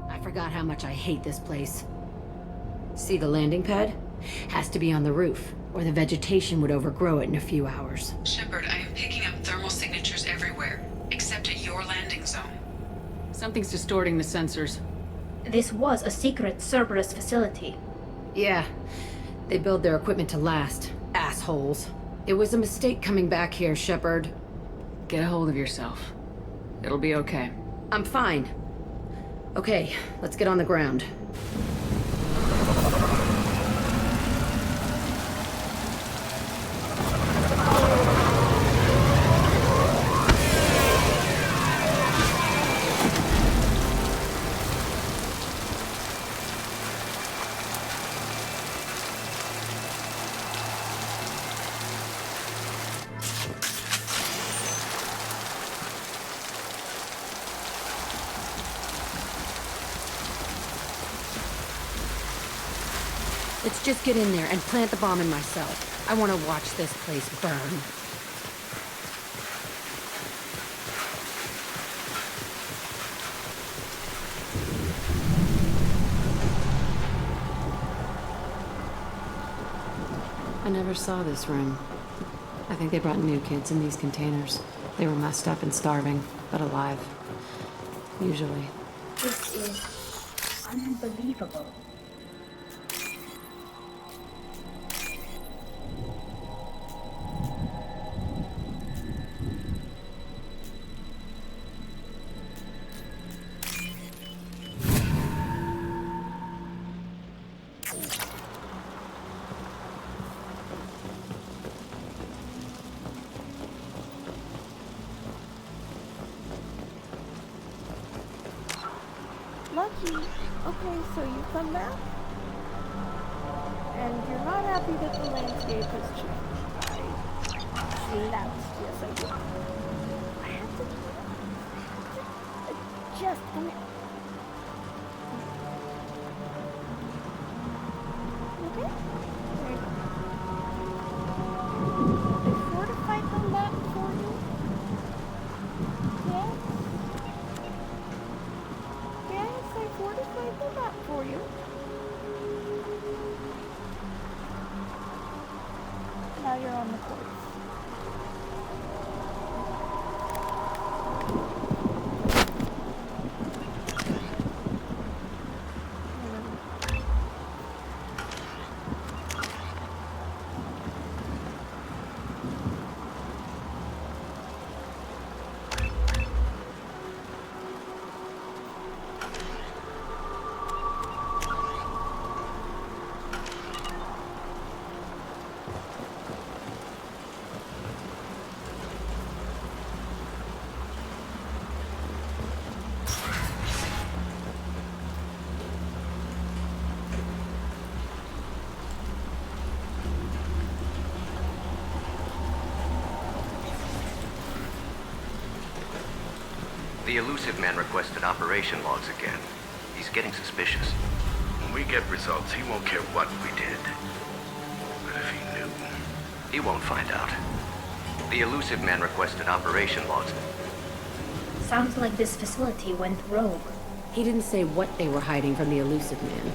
Speaker 10: I forgot how much I hate this place. See the landing pad? Has to be on the roof, or the vegetation would overgrow it in a few hours.
Speaker 5: Shepard, I am picking up thermal signatures everywhere, except at your landing zone. Something's distorting the sensors.
Speaker 13: This was a secret Cerberus facility.
Speaker 10: Yeah, they build their equipment to last. Assholes. It was a mistake coming back here, Shepard.
Speaker 5: Get a hold of yourself. It'll be okay.
Speaker 10: I'm fine. Okay, let's get on the ground. Let's just get in there and plant the bomb in myself. I want to watch this place burn. I never saw this room. I think they brought new kids in these containers. They were messed up and starving, but alive. Usually.
Speaker 13: This is unbelievable.
Speaker 1: Lucky. Okay, so you come back, and you're not happy that the landscape has changed. I slouched, yes I did. I have to adjust. Come here. Okay? There you go. They fortified the lot for you. for you. Now you're on the course.
Speaker 14: The elusive man requested operation logs again. He's getting suspicious.
Speaker 15: When we get results, he won't care what we did. But if he knew...
Speaker 14: He won't find out. The elusive man requested operation logs.
Speaker 13: Sounds like this facility went rogue.
Speaker 10: He didn't say what they were hiding from the elusive man.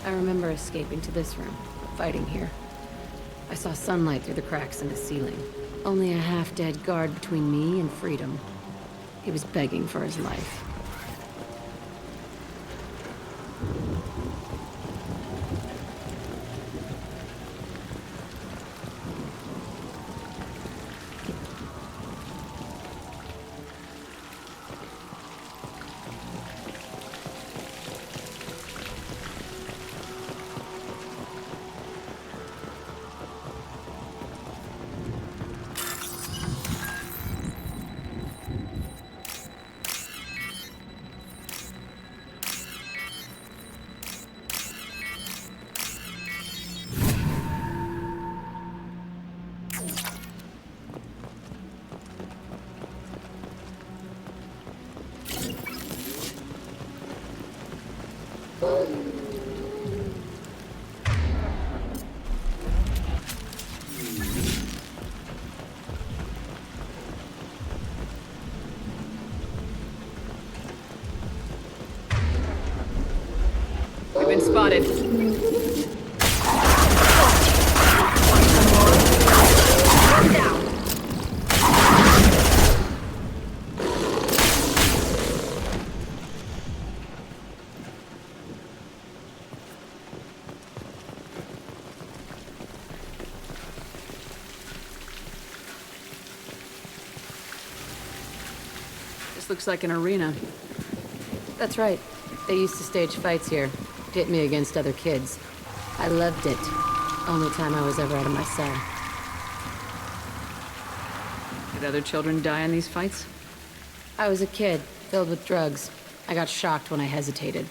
Speaker 10: I remember escaping to this room, fighting here. I saw sunlight through the cracks in the ceiling. Only a half-dead guard between me and freedom. He was begging for his life.
Speaker 5: We've been spotted. This looks like an arena.
Speaker 10: That's right. They used to stage fights here. Pit me against other kids. I loved it. Only time I was ever out of my cell.
Speaker 5: Did other children die in these fights?
Speaker 10: I was a kid, filled with drugs. I got shocked when I hesitated.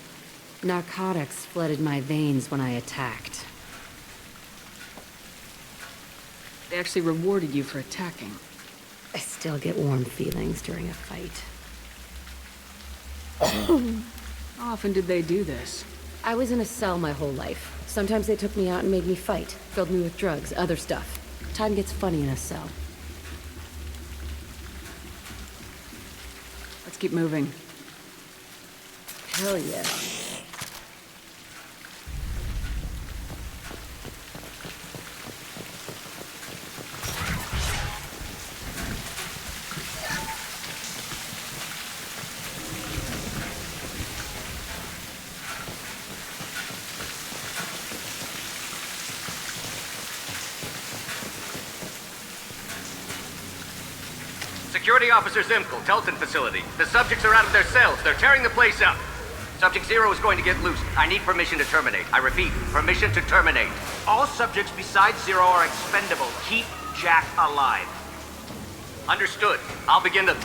Speaker 10: Narcotics flooded my veins when I attacked.
Speaker 5: They actually rewarded you for attacking.
Speaker 10: I still get warm feelings during a fight.
Speaker 5: How often did they do this?
Speaker 10: I was in a cell my whole life. Sometimes they took me out and made me fight. Filled me with drugs, other stuff. Time gets funny in a cell.
Speaker 5: Let's keep moving.
Speaker 10: Hell yeah.
Speaker 14: Security Officer Zimkel, Telton facility. The subjects are out of their cells. They're tearing the place up. Subject Zero is going to get loose. I need permission to terminate. I repeat, permission to terminate.
Speaker 16: All subjects besides Zero are expendable. Keep Jack alive.
Speaker 14: Understood. I'll begin the...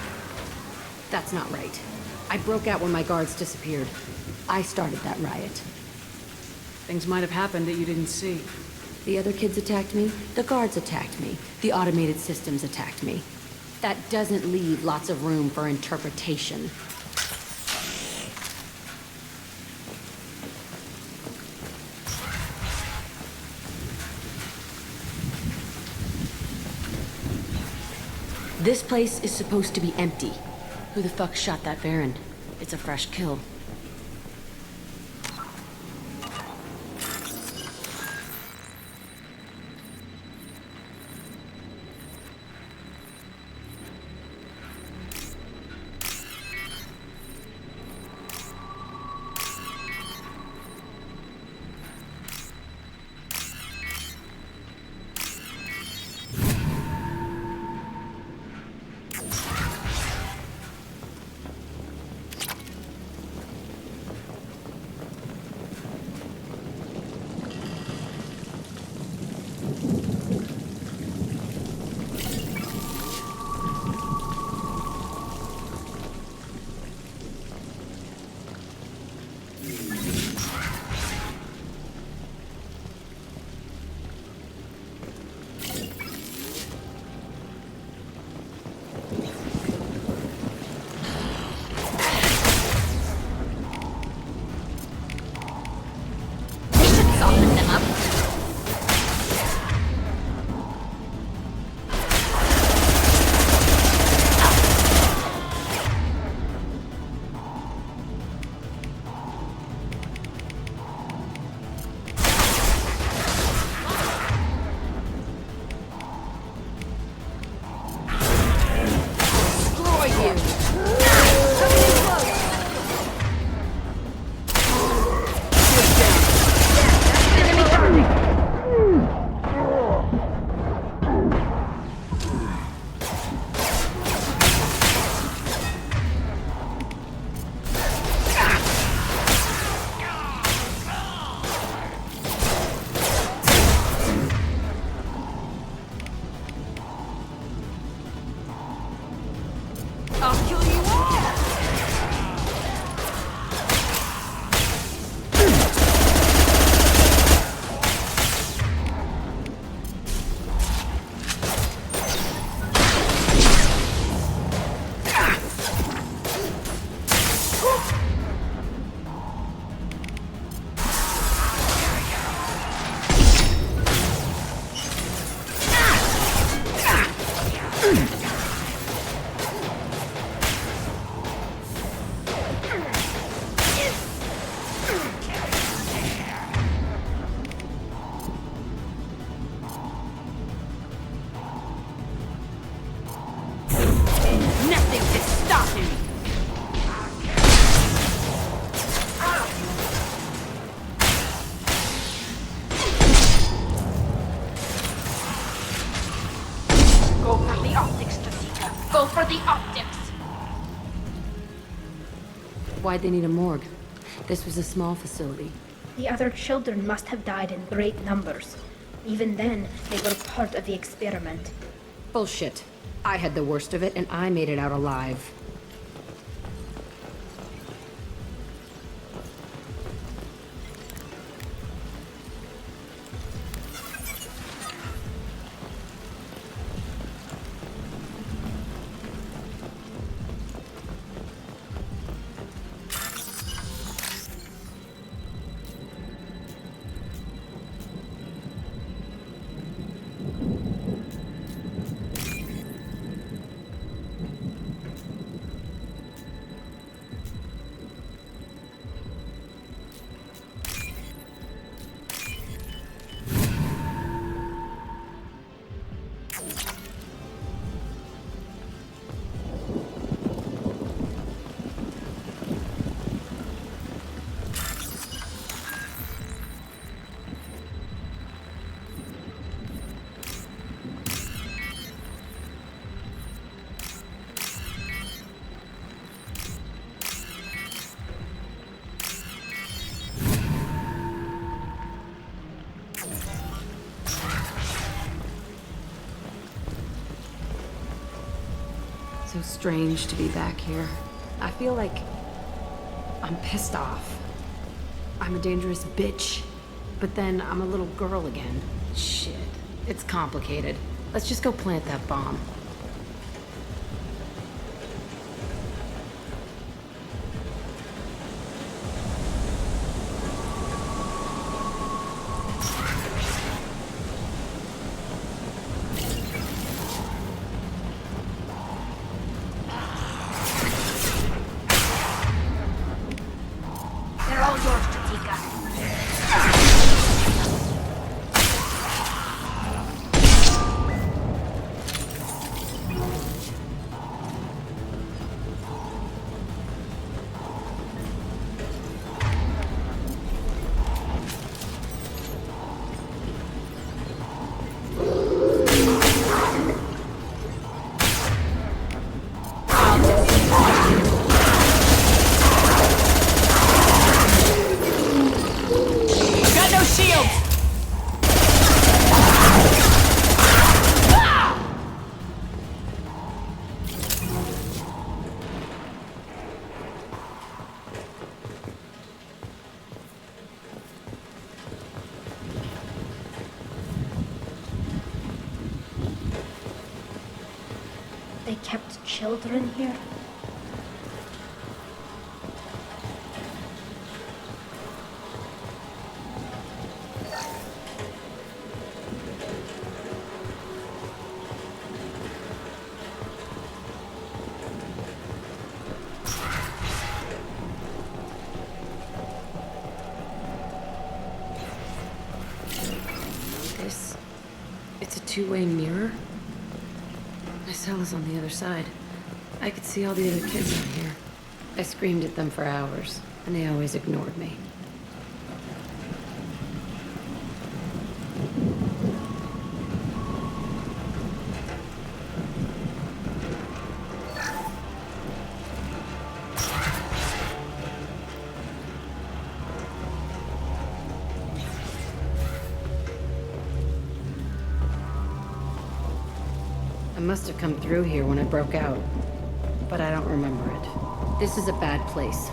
Speaker 10: That's not right. I broke out when my guards disappeared. I started that riot.
Speaker 5: Things might have happened that you didn't see.
Speaker 10: The other kids attacked me. The guards attacked me. The automated systems attacked me. That doesn't leave lots of room for interpretation. This place is supposed to be empty. Who the fuck shot that Baron? It's a fresh kill. Why'd they need a morgue? This was a small facility.
Speaker 13: The other children must have died in great numbers. Even then, they were part of the experiment.
Speaker 10: Bullshit. I had the worst of it, and I made it out alive. So strange to be back here. I feel like I'm pissed off. I'm a dangerous bitch, but then I'm a little girl again. Shit, it's complicated. Let's just go plant that bomb.
Speaker 13: they kept children here?
Speaker 10: It's a two-way mirror? My cell is on the other side. I could see all the other kids out here. I screamed at them for hours, and they always ignored me. I must have come through here when it broke out, but I don't remember it. This is a bad place.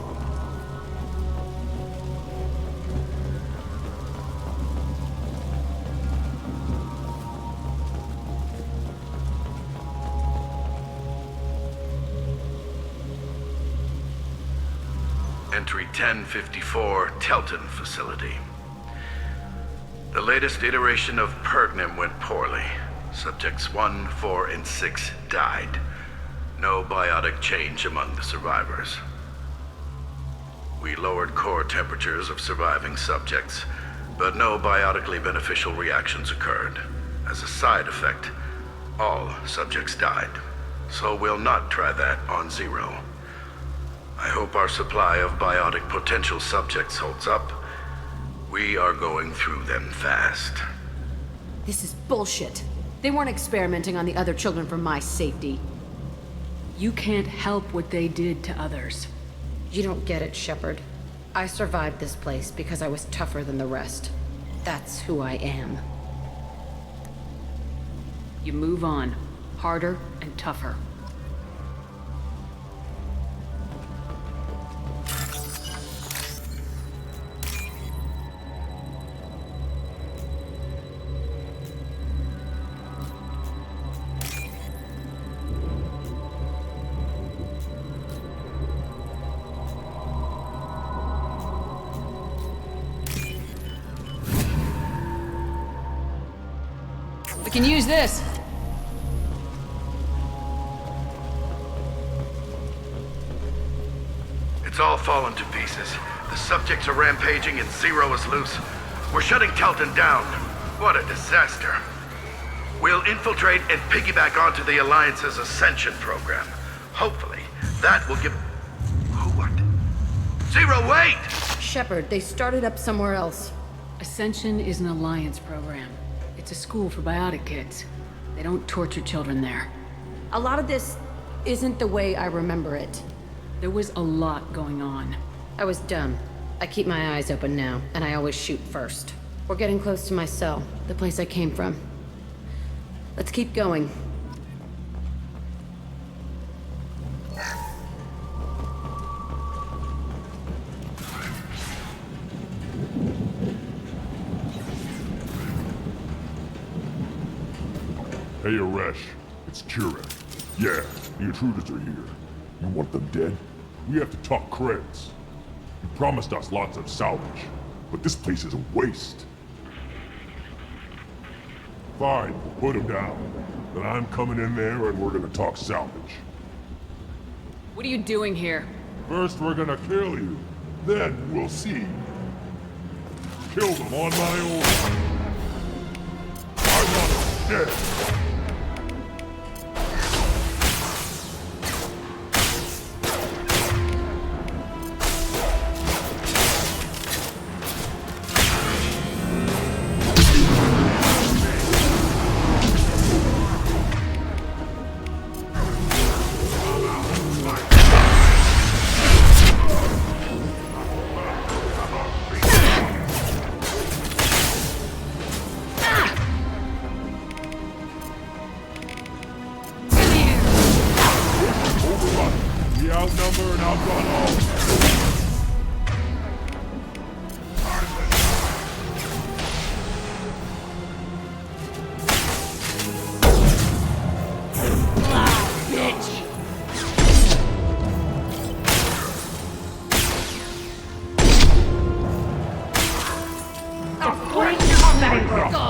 Speaker 15: Entry 1054, Telton facility. The latest iteration of Pergnim went poorly. Subjects 1, 4, and 6 died. No biotic change among the survivors. We lowered core temperatures of surviving subjects, but no biotically beneficial reactions occurred. As a side effect, all subjects died. So we'll not try that on Zero. I hope our supply of biotic potential subjects holds up. We are going through them fast.
Speaker 10: This is bullshit. They weren't experimenting on the other children for my safety.
Speaker 5: You can't help what they did to others.
Speaker 10: You don't get it, Shepard. I survived this place because I was tougher than the rest. That's who I am.
Speaker 5: You move on. Harder and tougher. We can use this.
Speaker 15: It's all fallen to pieces. The subjects are rampaging and Zero is loose. We're shutting Telton down. What a disaster. We'll infiltrate and piggyback onto the Alliance's Ascension program. Hopefully, that will give... What? Zero, wait!
Speaker 10: Shepard, they started up somewhere else.
Speaker 5: Ascension is an Alliance program. It's a school for biotic kids. They don't torture children there.
Speaker 10: A lot of this isn't the way I remember it.
Speaker 5: There was a lot going on.
Speaker 10: I was dumb. I keep my eyes open now, and I always shoot first. We're getting close to my cell, the place I came from. Let's keep going.
Speaker 12: Hey, Aresh. It's Kira. Yeah, the intruders are here. You want them dead? We have to talk creds. You promised us lots of salvage, but this place is a waste. Fine, we'll put them down. Then I'm coming in there and we're gonna talk salvage.
Speaker 5: What are you doing here?
Speaker 12: First we're gonna kill you. Then we'll see. Kill them on my order. I want them dead.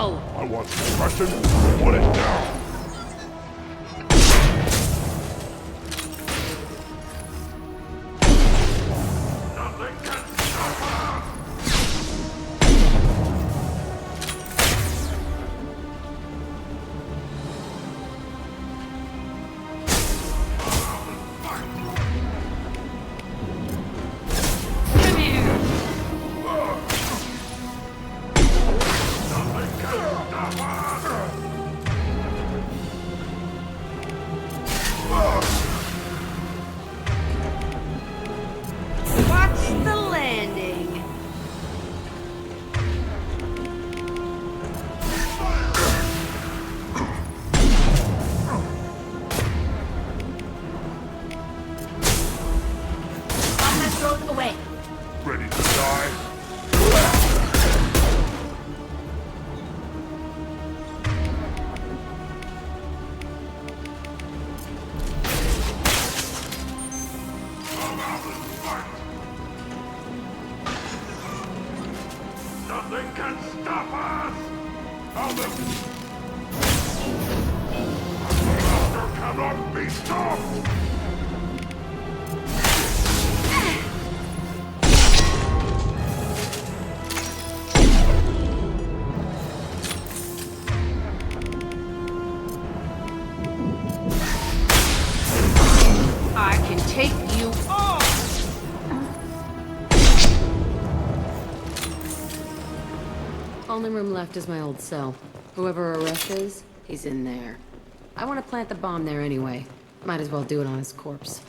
Speaker 10: go!
Speaker 12: I want suppression. I want it now.
Speaker 10: Watch the landing.
Speaker 13: Bomb has thrown away.
Speaker 12: Ready to die? Nothing can stop us! Albus! The master cannot be stopped!
Speaker 10: I can take you on! Only room left is my old cell. Whoever Arash is, he's in there. I want to plant the bomb there anyway. Might as well do it on his corpse.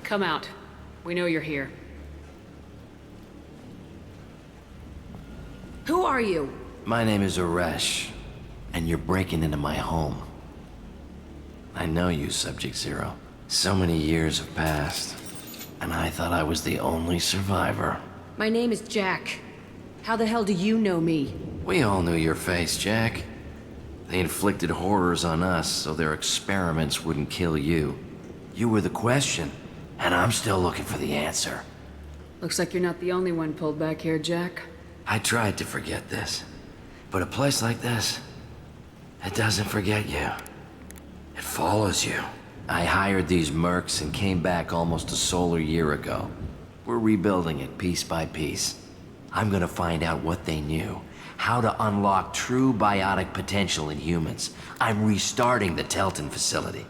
Speaker 5: Come out. We know you're here.
Speaker 10: Who are you?
Speaker 17: My name is Arash, and you're breaking into my home. I know you, Subject-Zero. So many years have passed, and I thought I was the only survivor.
Speaker 10: My name is Jack. How the hell do you know me?
Speaker 17: We all knew your face, Jack. They inflicted horrors on us so their experiments wouldn't kill you. You were the question, and I'm still looking for the answer.
Speaker 5: Looks like you're not the only one pulled back here, Jack.
Speaker 17: I tried to forget this, but a place like this, it doesn't forget you. It follows you. I hired these mercs and came back almost a solar year ago. We're rebuilding it piece by piece. I'm gonna find out what they knew, how to unlock true biotic potential in humans. I'm restarting the Telton facility.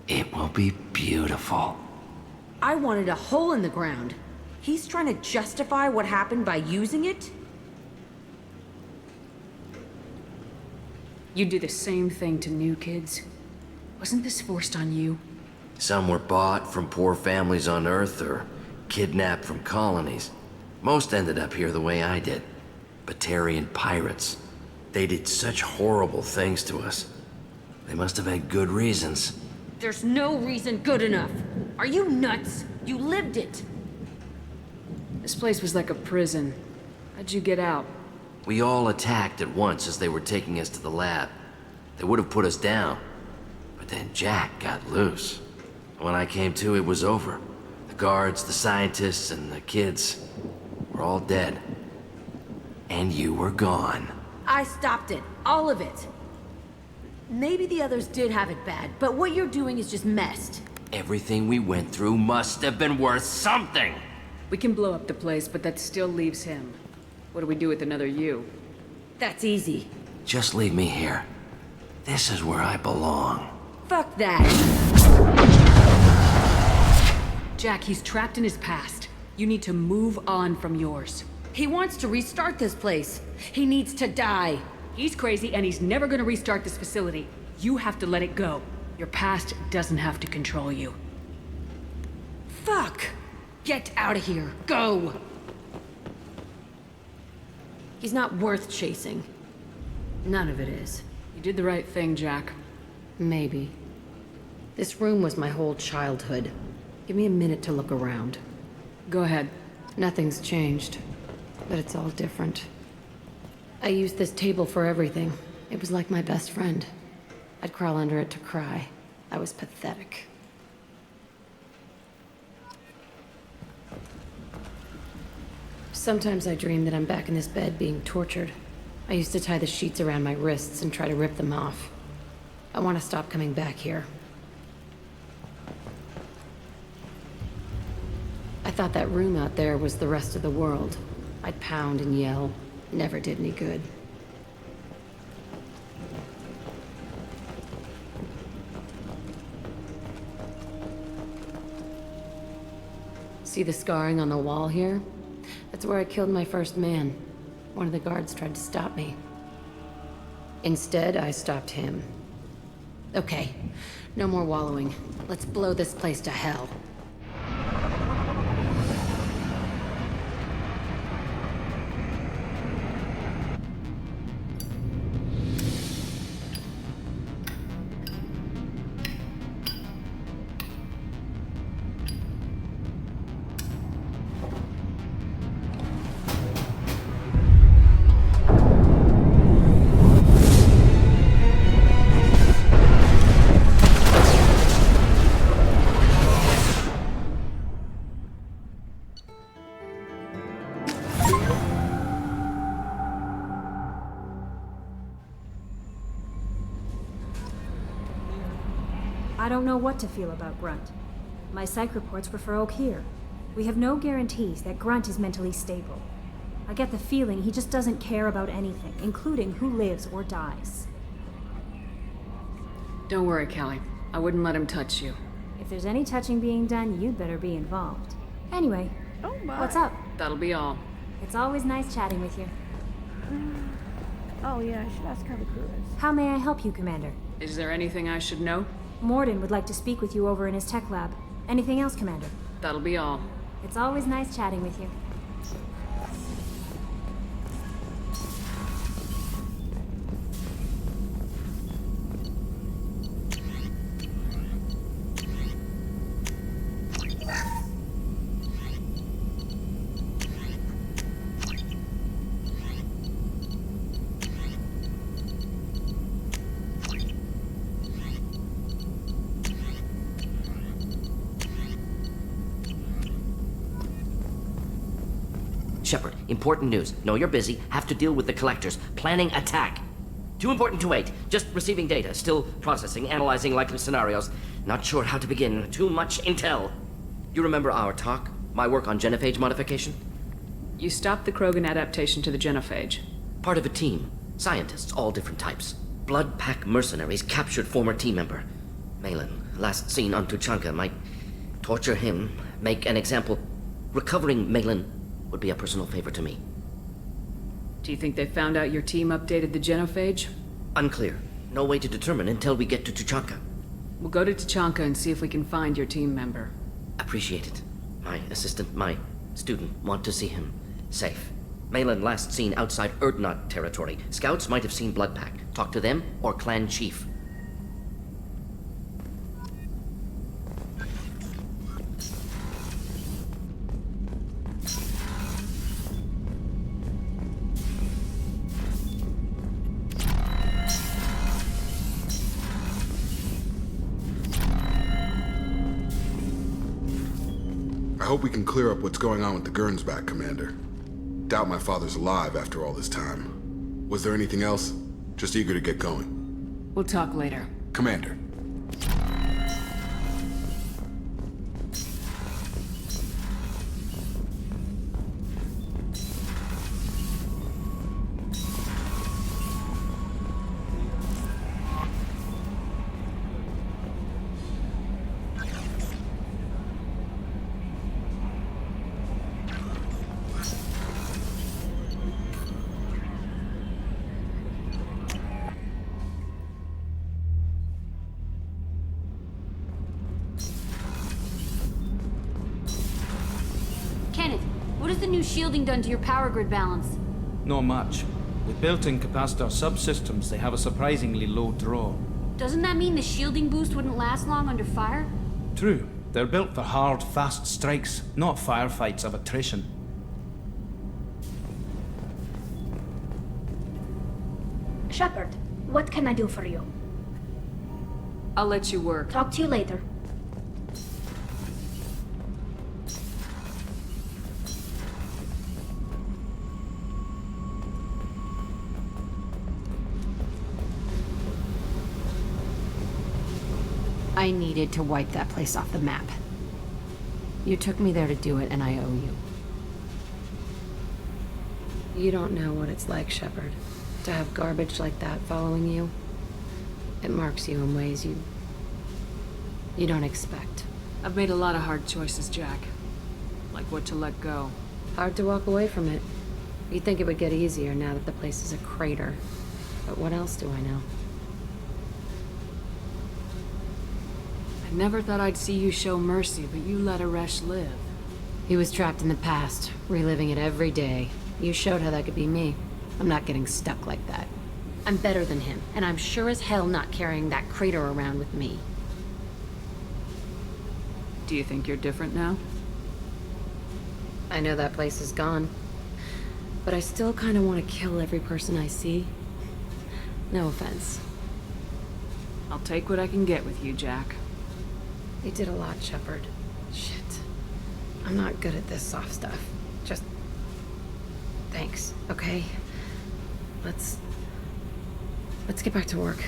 Speaker 17: It will be beautiful.
Speaker 10: I wanted a hole in the ground. He's trying to justify what happened by using it?
Speaker 5: You do the same thing to new kids. Wasn't this forced on you?
Speaker 17: Some were bought from poor families on Earth or kidnapped from colonies. Most ended up here the way I did. Batarian pirates. They did such horrible things to us. They must have had good reasons.
Speaker 10: There's no reason good enough. Are you nuts? You lived it.
Speaker 5: This place was like a prison. How'd you get out?
Speaker 17: We all attacked at once as they were taking us to the lab. They would have put us down. But then Jack got loose. When I came to, it was over. The guards, the scientists, and the kids were all dead. And you were gone.
Speaker 10: I stopped it. All of it. Maybe the others did have it bad, but what you're doing is just messed.
Speaker 17: Everything we went through must have been worth something!
Speaker 5: We can blow up the place, but that still leaves him. What do we do with another you?
Speaker 10: That's easy.
Speaker 17: Just leave me here. This is where I belong.
Speaker 10: Fuck that.
Speaker 5: Jack, he's trapped in his past. You need to move on from yours.
Speaker 10: He wants to restart this place. He needs to die.
Speaker 5: He's crazy and he's never gonna restart this facility. You have to let it go. Your past doesn't have to control you.
Speaker 10: Fuck! Get out of here. Go! He's not worth chasing. None of it is.
Speaker 5: You did the right thing, Jack.
Speaker 10: Maybe. This room was my whole childhood. Give me a minute to look around.
Speaker 5: Go ahead.
Speaker 10: Nothing's changed, but it's all different. I used this table for everything. It was like my best friend. I'd crawl under it to cry. I was pathetic. Sometimes I dream that I'm back in this bed being tortured. I used to tie the sheets around my wrists and try to rip them off. I want to stop coming back here. I thought that room out there was the rest of the world. I'd pound and yell. Never did any good. See the scarring on the wall here? That's where I killed my first man. One of the guards tried to stop me. Instead, I stopped him. Okay, no more wallowing. Let's blow this place to hell.
Speaker 9: I don't know what to feel about Grunt. My psych reports were for Okeer. We have no guarantees that Grunt is mentally stable. I get the feeling he just doesn't care about anything, including who lives or dies.
Speaker 5: Don't worry, Callie. I wouldn't let him touch you.
Speaker 9: If there's any touching being done, you'd better be involved. Anyway, what's up?
Speaker 5: That'll be all.
Speaker 9: It's always nice chatting with you.
Speaker 1: Oh yeah, I should ask how the crew is.
Speaker 9: How may I help you, Commander?
Speaker 5: Is there anything I should know?
Speaker 9: Morden would like to speak with you over in his tech lab. Anything else, Commander?
Speaker 5: That'll be all.
Speaker 9: It's always nice chatting with you.
Speaker 17: Shepard, important news. Know you're busy. Have to deal with the collectors. Planning attack. Too important to wait. Just receiving data. Still processing, analyzing likely scenarios. Not sure how to begin. Too much intel. You remember our talk? My work on genophage modification?
Speaker 5: You stopped the Krogan adaptation to the genophage.
Speaker 17: Part of a team. Scientists, all different types. Blood Pack mercenaries captured former team member. Malin, last seen on Tuchanka, might torture him, make an example. Recovering Malin would be a personal favor to me.
Speaker 5: Do you think they found out your team updated the genophage?
Speaker 17: Unclear. No way to determine until we get to Tuchanka.
Speaker 5: We'll go to Tuchanka and see if we can find your team member.
Speaker 17: Appreciate it. My assistant, my student, want to see him safe. Malin last seen outside Urdnot territory. Scouts might have seen Bloodpack. Talk to them or clan chief.
Speaker 8: I hope we can clear up what's going on with the Gernsback, Commander. Doubt my father's alive after all this time. Was there anything else? Just eager to get going.
Speaker 5: We'll talk later.
Speaker 8: Commander.
Speaker 10: Kenneth, what has the new shielding done to your power grid balance?
Speaker 11: Not much. With built-in capacitor subsystems, they have a surprisingly low draw.
Speaker 10: Doesn't that mean the shielding boost wouldn't last long under fire?
Speaker 11: True. They're built for hard, fast strikes, not firefights of attrition.
Speaker 13: Shepard, what can I do for you?
Speaker 5: I'll let you work.
Speaker 13: Talk to you later.
Speaker 10: I needed to wipe that place off the map. You took me there to do it, and I owe you. You don't know what it's like, Shepard, to have garbage like that following you. It marks you in ways you don't expect.
Speaker 5: I've made a lot of hard choices, Jack. Like what to let go.
Speaker 10: Hard to walk away from it. You'd think it would get easier now that the place is a crater. But what else do I know?
Speaker 5: I never thought I'd see you show mercy, but you let Aresh live.
Speaker 10: He was trapped in the past, reliving it every day. You showed how that could be me. I'm not getting stuck like that. I'm better than him, and I'm sure as hell not carrying that crater around with me.
Speaker 5: Do you think you're different now?
Speaker 10: I know that place is gone, but I still kind of want to kill every person I see. No offense.
Speaker 5: I'll take what I can get with you, Jack.
Speaker 10: You did a lot, Shepard. Shit. I'm not good at this soft stuff. Just... thanks, okay? Let's get back to work.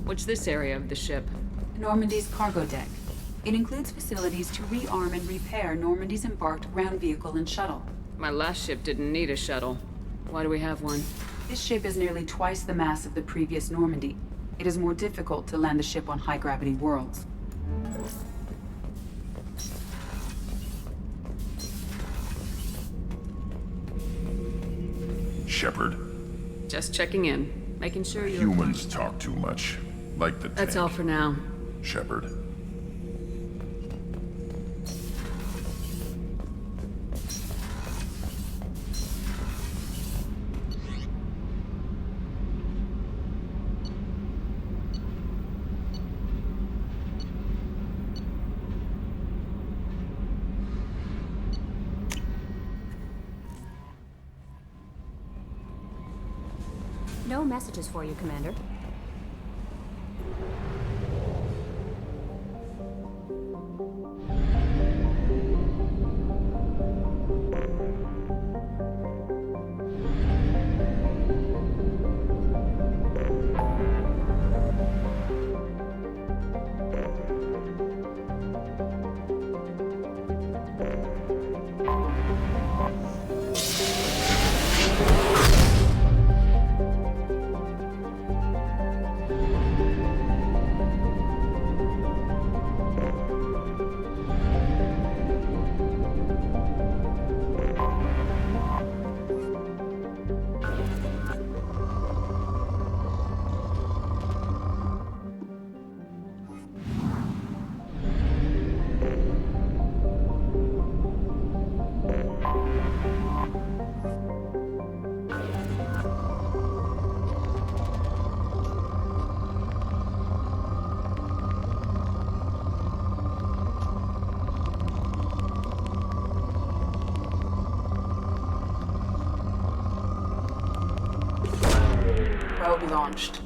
Speaker 5: What's this area of the ship?
Speaker 18: Normandy's cargo deck. It includes facilities to rearm and repair Normandy's embarked ground vehicle and shuttle.
Speaker 5: My last ship didn't need a shuttle. Why do we have one?
Speaker 18: This ship is nearly twice the mass of the previous Normandy. It is more difficult to land the ship on high-gravity worlds.
Speaker 12: Shepard.
Speaker 5: Just checking in. Making sure you're...
Speaker 12: Humans talk too much. Like the
Speaker 5: That's
Speaker 12: tank.
Speaker 5: all for now.
Speaker 12: Shepard.
Speaker 9: No messages for you, Commander.
Speaker 18: Probe launched.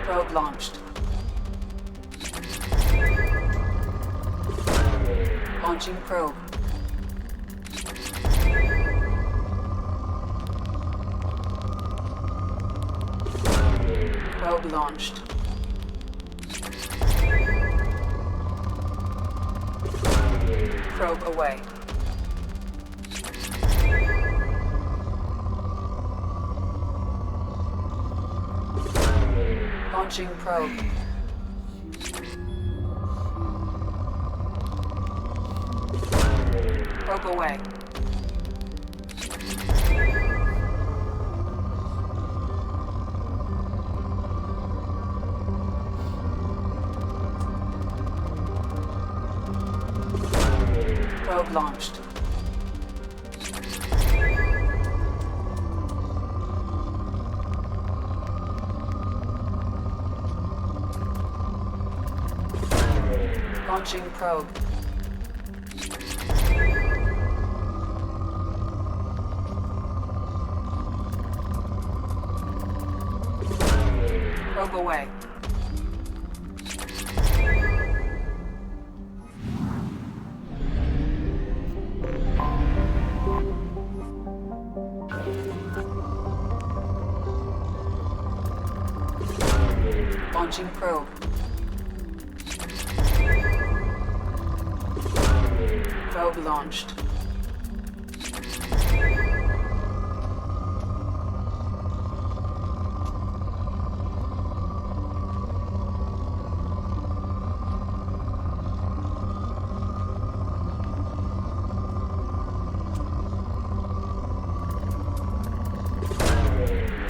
Speaker 18: Probe launched. Launching probe. Probe launched. Probe away. Launching probe. Probe away. Probe launched. Launching probe. Probe away. Launching probe. Probe launched.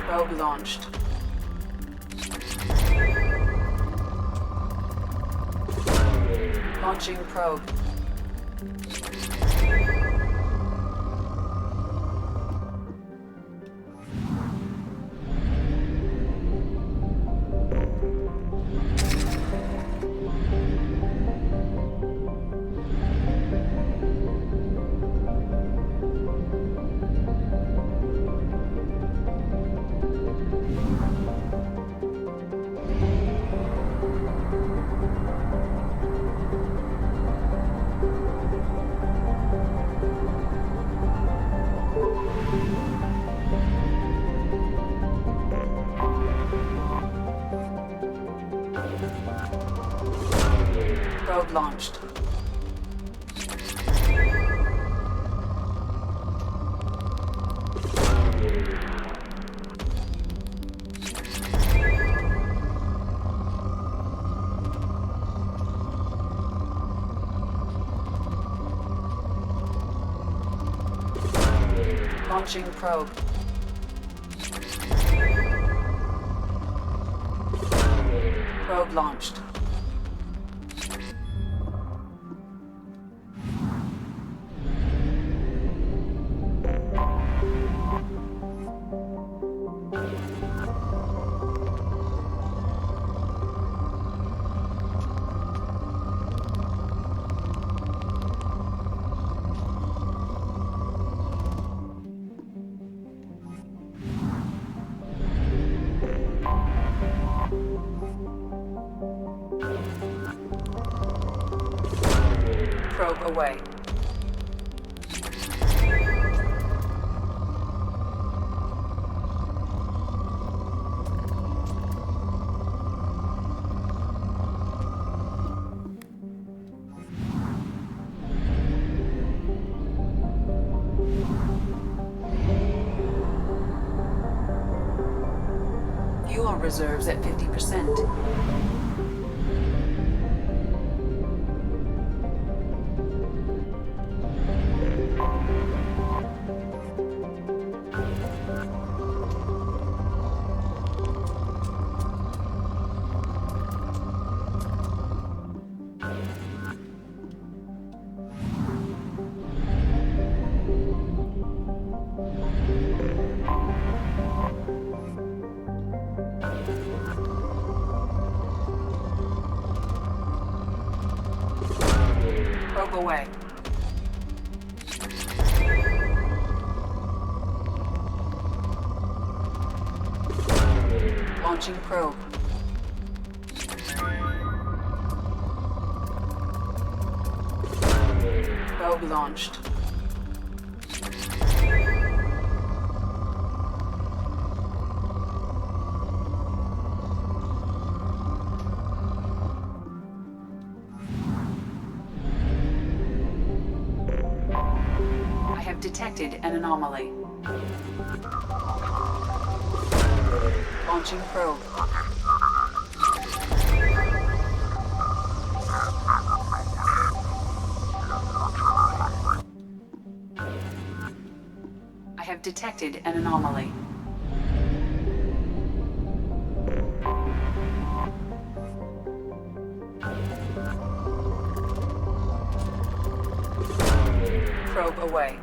Speaker 18: Probe launched. Launching probe. Probe launched. Launching probe. Probe launched. Probe away. Fuel reserves at 50%. Probe away. Launching probe. Probe launched. I have detected an anomaly. Launching probe. I have detected an anomaly. Probe away.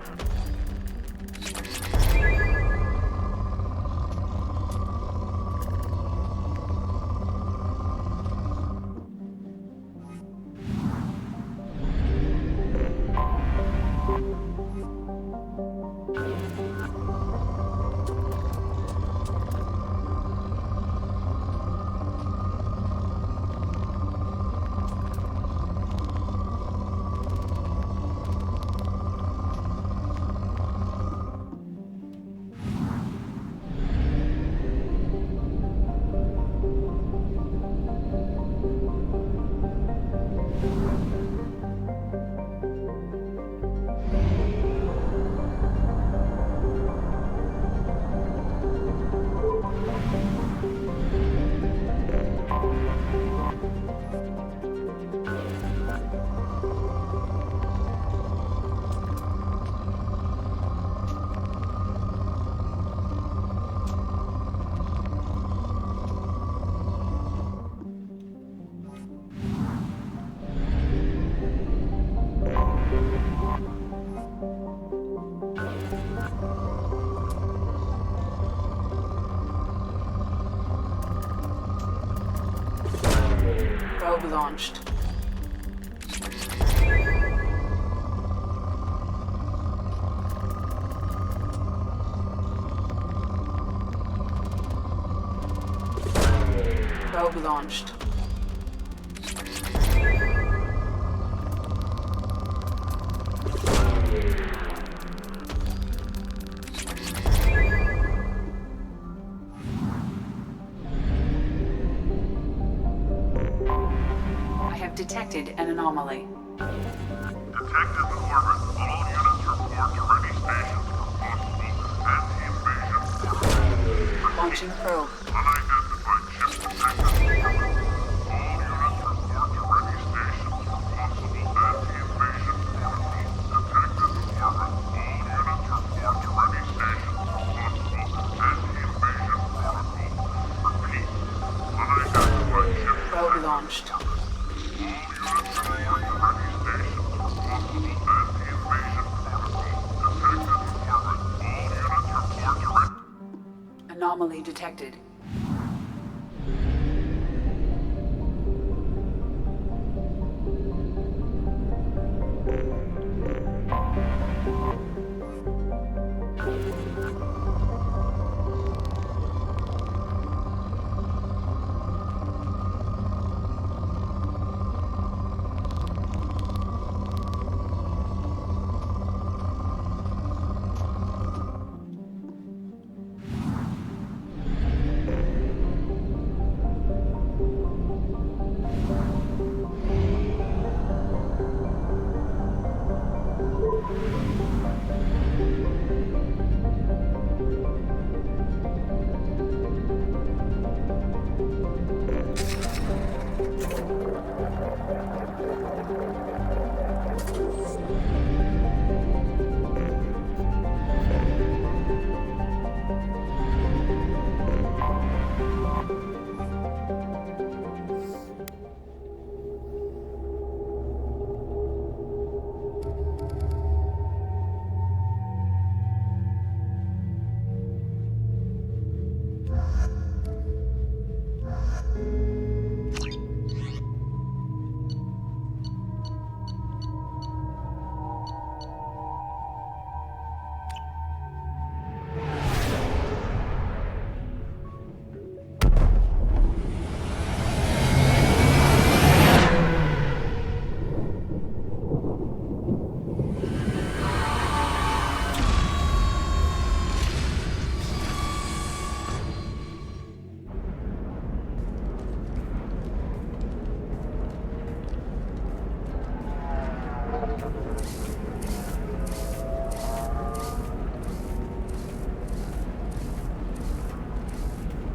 Speaker 18: Probe launched. Probe launched. I have detected an anomaly.
Speaker 12: Detected in orbit. All units report to ready stations for possible anti-invasion.
Speaker 18: Launching probe.
Speaker 12: Unidentified ship detected in orbit. All units report to ready stations for possible anti-invasion protocol. Detected in orbit. All units report to ready stations for possible anti-invasion protocol. Repeat. Unidentified ship
Speaker 18: Probe launched. Anomaly detected.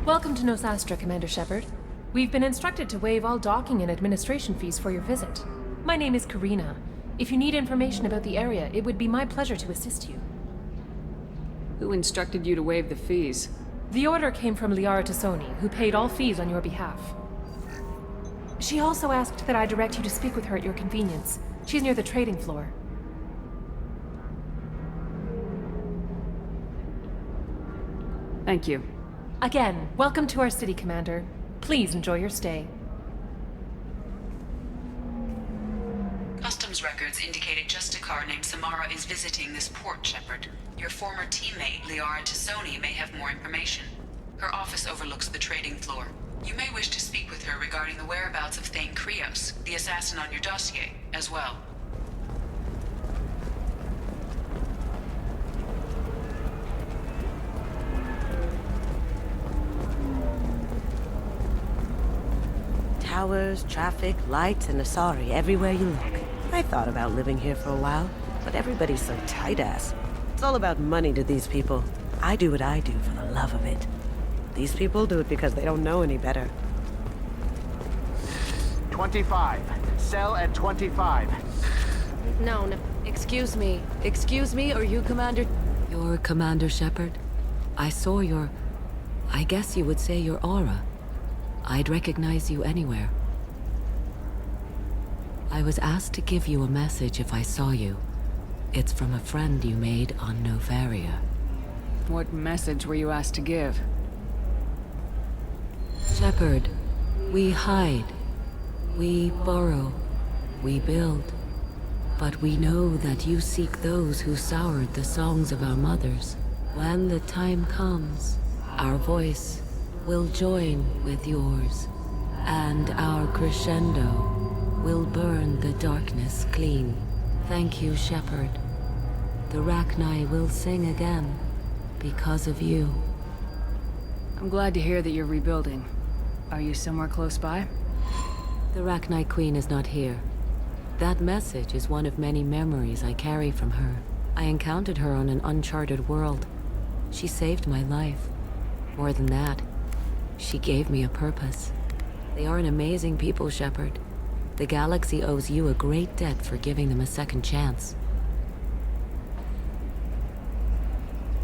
Speaker 19: Welcome to Nosastra, Commander Shepard. We've been instructed to waive all docking and administration fees for your visit. My name is Karina. If you need information about the area, it would be my pleasure to assist you.
Speaker 5: Who instructed you to waive the fees?
Speaker 19: The order came from Liara Tassoni, who paid all fees on your behalf. She also asked that I direct you to speak with her at your convenience. She's near the trading floor.
Speaker 5: Thank you.
Speaker 19: Again, welcome to our city, Commander. Please enjoy your stay.
Speaker 18: Customs records indicate a Justicar named Samara is visiting this port, Shepard. Your former teammate, Liara Tassoni, may have more information. Her office overlooks the trading floor. You may wish to speak with her regarding the whereabouts of Thane Krios, the assassin on your dossier, as well.
Speaker 3: Towers, traffic, lights, and Asari everywhere you look. I thought about living here for a while, but everybody's so tight-ass. It's all about money to these people. I do what I do for the love of it. These people do it because they don't know any better.
Speaker 16: 25. Sell at 25.
Speaker 10: No. Excuse me. Excuse me, are you Commander... You're Commander Shepard? I saw your... I guess you would say your aura. I'd recognize you anywhere. I was asked to give you a message if I saw you. It's from a friend you made on Novaria.
Speaker 5: What message were you asked to give?
Speaker 10: Shepard, we hide. We borrow. We build. But we know that you seek those who soured the songs of our mothers. When the time comes, our voice will join with yours, and our crescendo will burn the darkness clean. Thank you, Shepard. The Rachni will sing again because of you.
Speaker 5: I'm glad to hear that you're rebuilding. Are you somewhere close by?
Speaker 10: The Rachni Queen is not here. That message is one of many memories I carry from her. I encountered her on an uncharted world. She saved my life. More than that, she gave me a purpose. They are an amazing people, Shepard. The galaxy owes you a great debt for giving them a second chance.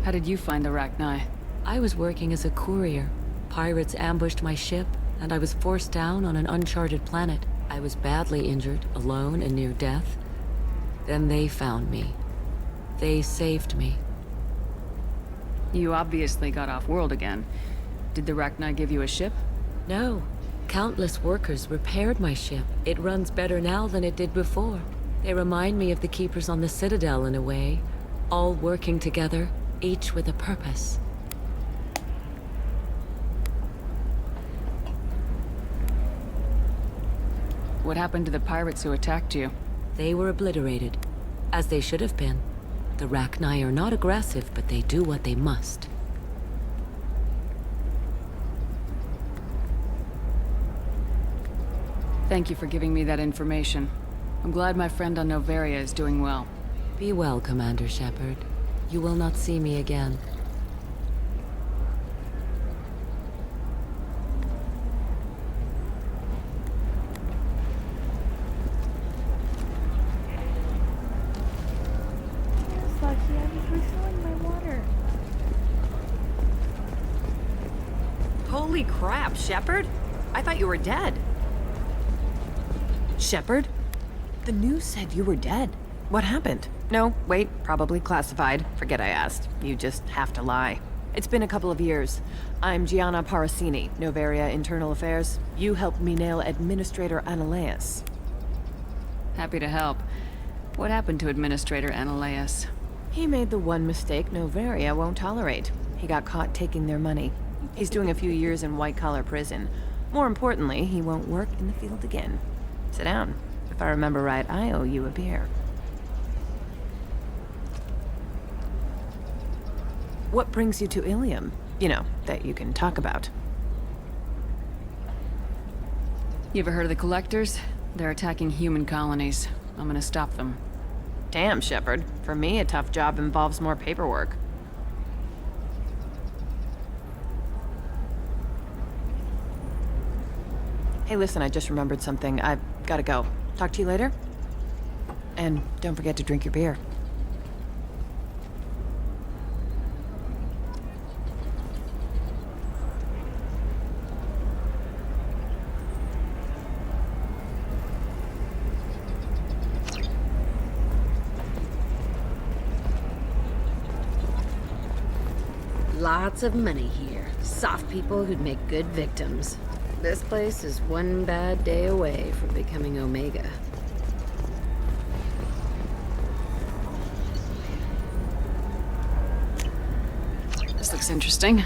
Speaker 5: How did you find the Rachni?
Speaker 10: I was working as a courier. Pirates ambushed my ship, and I was forced down on an uncharted planet. I was badly injured, alone and near death. Then they found me. They saved me.
Speaker 5: You obviously got off-world again. Did the Rachni give you a ship?
Speaker 10: No. Countless workers repaired my ship. It runs better now than it did before. They remind me of the Keepers on the Citadel in a way. All working together, each with a purpose.
Speaker 5: What happened to the pirates who attacked you?
Speaker 10: They were obliterated, as they should have been. The Rachni are not aggressive, but they do what they must.
Speaker 5: Thank you for giving me that information. I'm glad my friend on Novaria is doing well.
Speaker 10: Be well, Commander Shepard. You will not see me again.
Speaker 1: Yes, Lucky, I was refilling my water.
Speaker 20: Holy crap, Shepard? I thought you were dead. Shepard? The news said you were dead. What happened? No, wait, probably classified. Forget I asked. You just have to lie. It's been a couple of years. I'm Gianna Parasini, Novaria Internal Affairs. You helped me nail Administrator Analaeus.
Speaker 5: Happy to help. What happened to Administrator Analaeus?
Speaker 20: He made the one mistake Novaria won't tolerate. He got caught taking their money. He's doing a few years in white-collar prison. More importantly, he won't work in the field again. Sit down. If I remember right, I owe you a beer. What brings you to Ilium? You know, that you can talk about.
Speaker 5: You ever heard of the Collectors? They're attacking human colonies. I'm gonna stop them.
Speaker 20: Damn, Shepard. For me, a tough job involves more paperwork. Hey, listen, I just remembered something. I've gotta go. Talk to you later? And don't forget to drink your beer.
Speaker 10: Lots of money here. Soft people who'd make good victims. This place is one bad day away from becoming Omega.
Speaker 5: This looks interesting.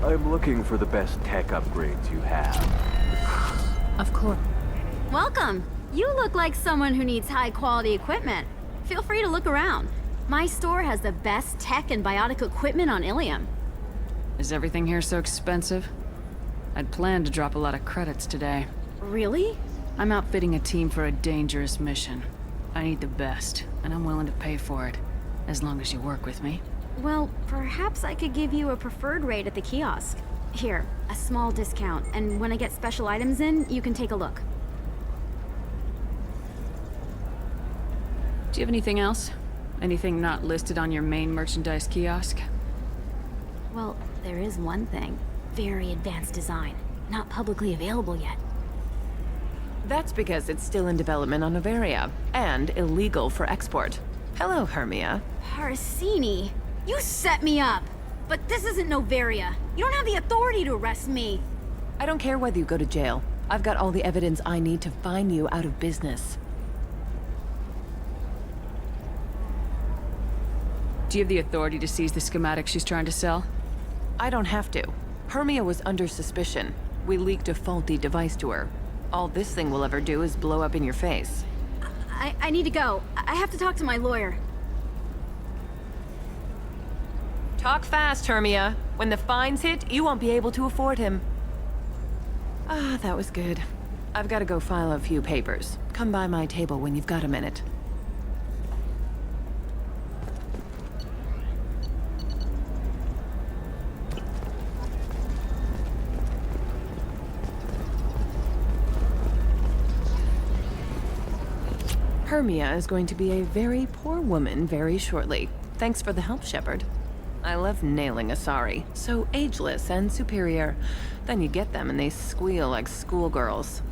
Speaker 21: I'm looking for the best tech upgrades you have.
Speaker 20: Of course.
Speaker 22: Welcome. You look like someone who needs high-quality equipment. Feel free to look around. My store has the best tech and biotic equipment on Ilium.
Speaker 5: Is everything here so expensive? I'd planned to drop a lot of credits today.
Speaker 22: Really?
Speaker 5: I'm outfitting a team for a dangerous mission. I need the best, and I'm willing to pay for it, as long as you work with me.
Speaker 22: Well, perhaps I could give you a preferred rate at the kiosk. Here, a small discount, and when I get special items in, you can take a look.
Speaker 5: Do you have anything else? Anything not listed on your main merchandise kiosk?
Speaker 22: Well, there is one thing. Very advanced design. Not publicly available yet.
Speaker 20: That's because it's still in development on Noveria, and illegal for export. Hello, Hermia.
Speaker 22: Parsini, you set me up! But this isn't Noveria. You don't have the authority to arrest me.
Speaker 20: I don't care whether you go to jail. I've got all the evidence I need to fine you out of business.
Speaker 5: Do you have the authority to seize the schematic she's trying to sell?
Speaker 20: I don't have to. Hermia was under suspicion. We leaked a faulty device to her. All this thing will ever do is blow up in your face.
Speaker 22: I need to go. I have to talk to my lawyer.
Speaker 20: Talk fast, Hermia. When the fines hit, you won't be able to afford him. Ah, that was good. I've got to go file a few papers. Come by my table when you've got a minute. Hermia is going to be a very poor woman very shortly. Thanks for the help, Shepard. I love nailing Asari. So ageless and superior. Then you get them and they squeal like schoolgirls.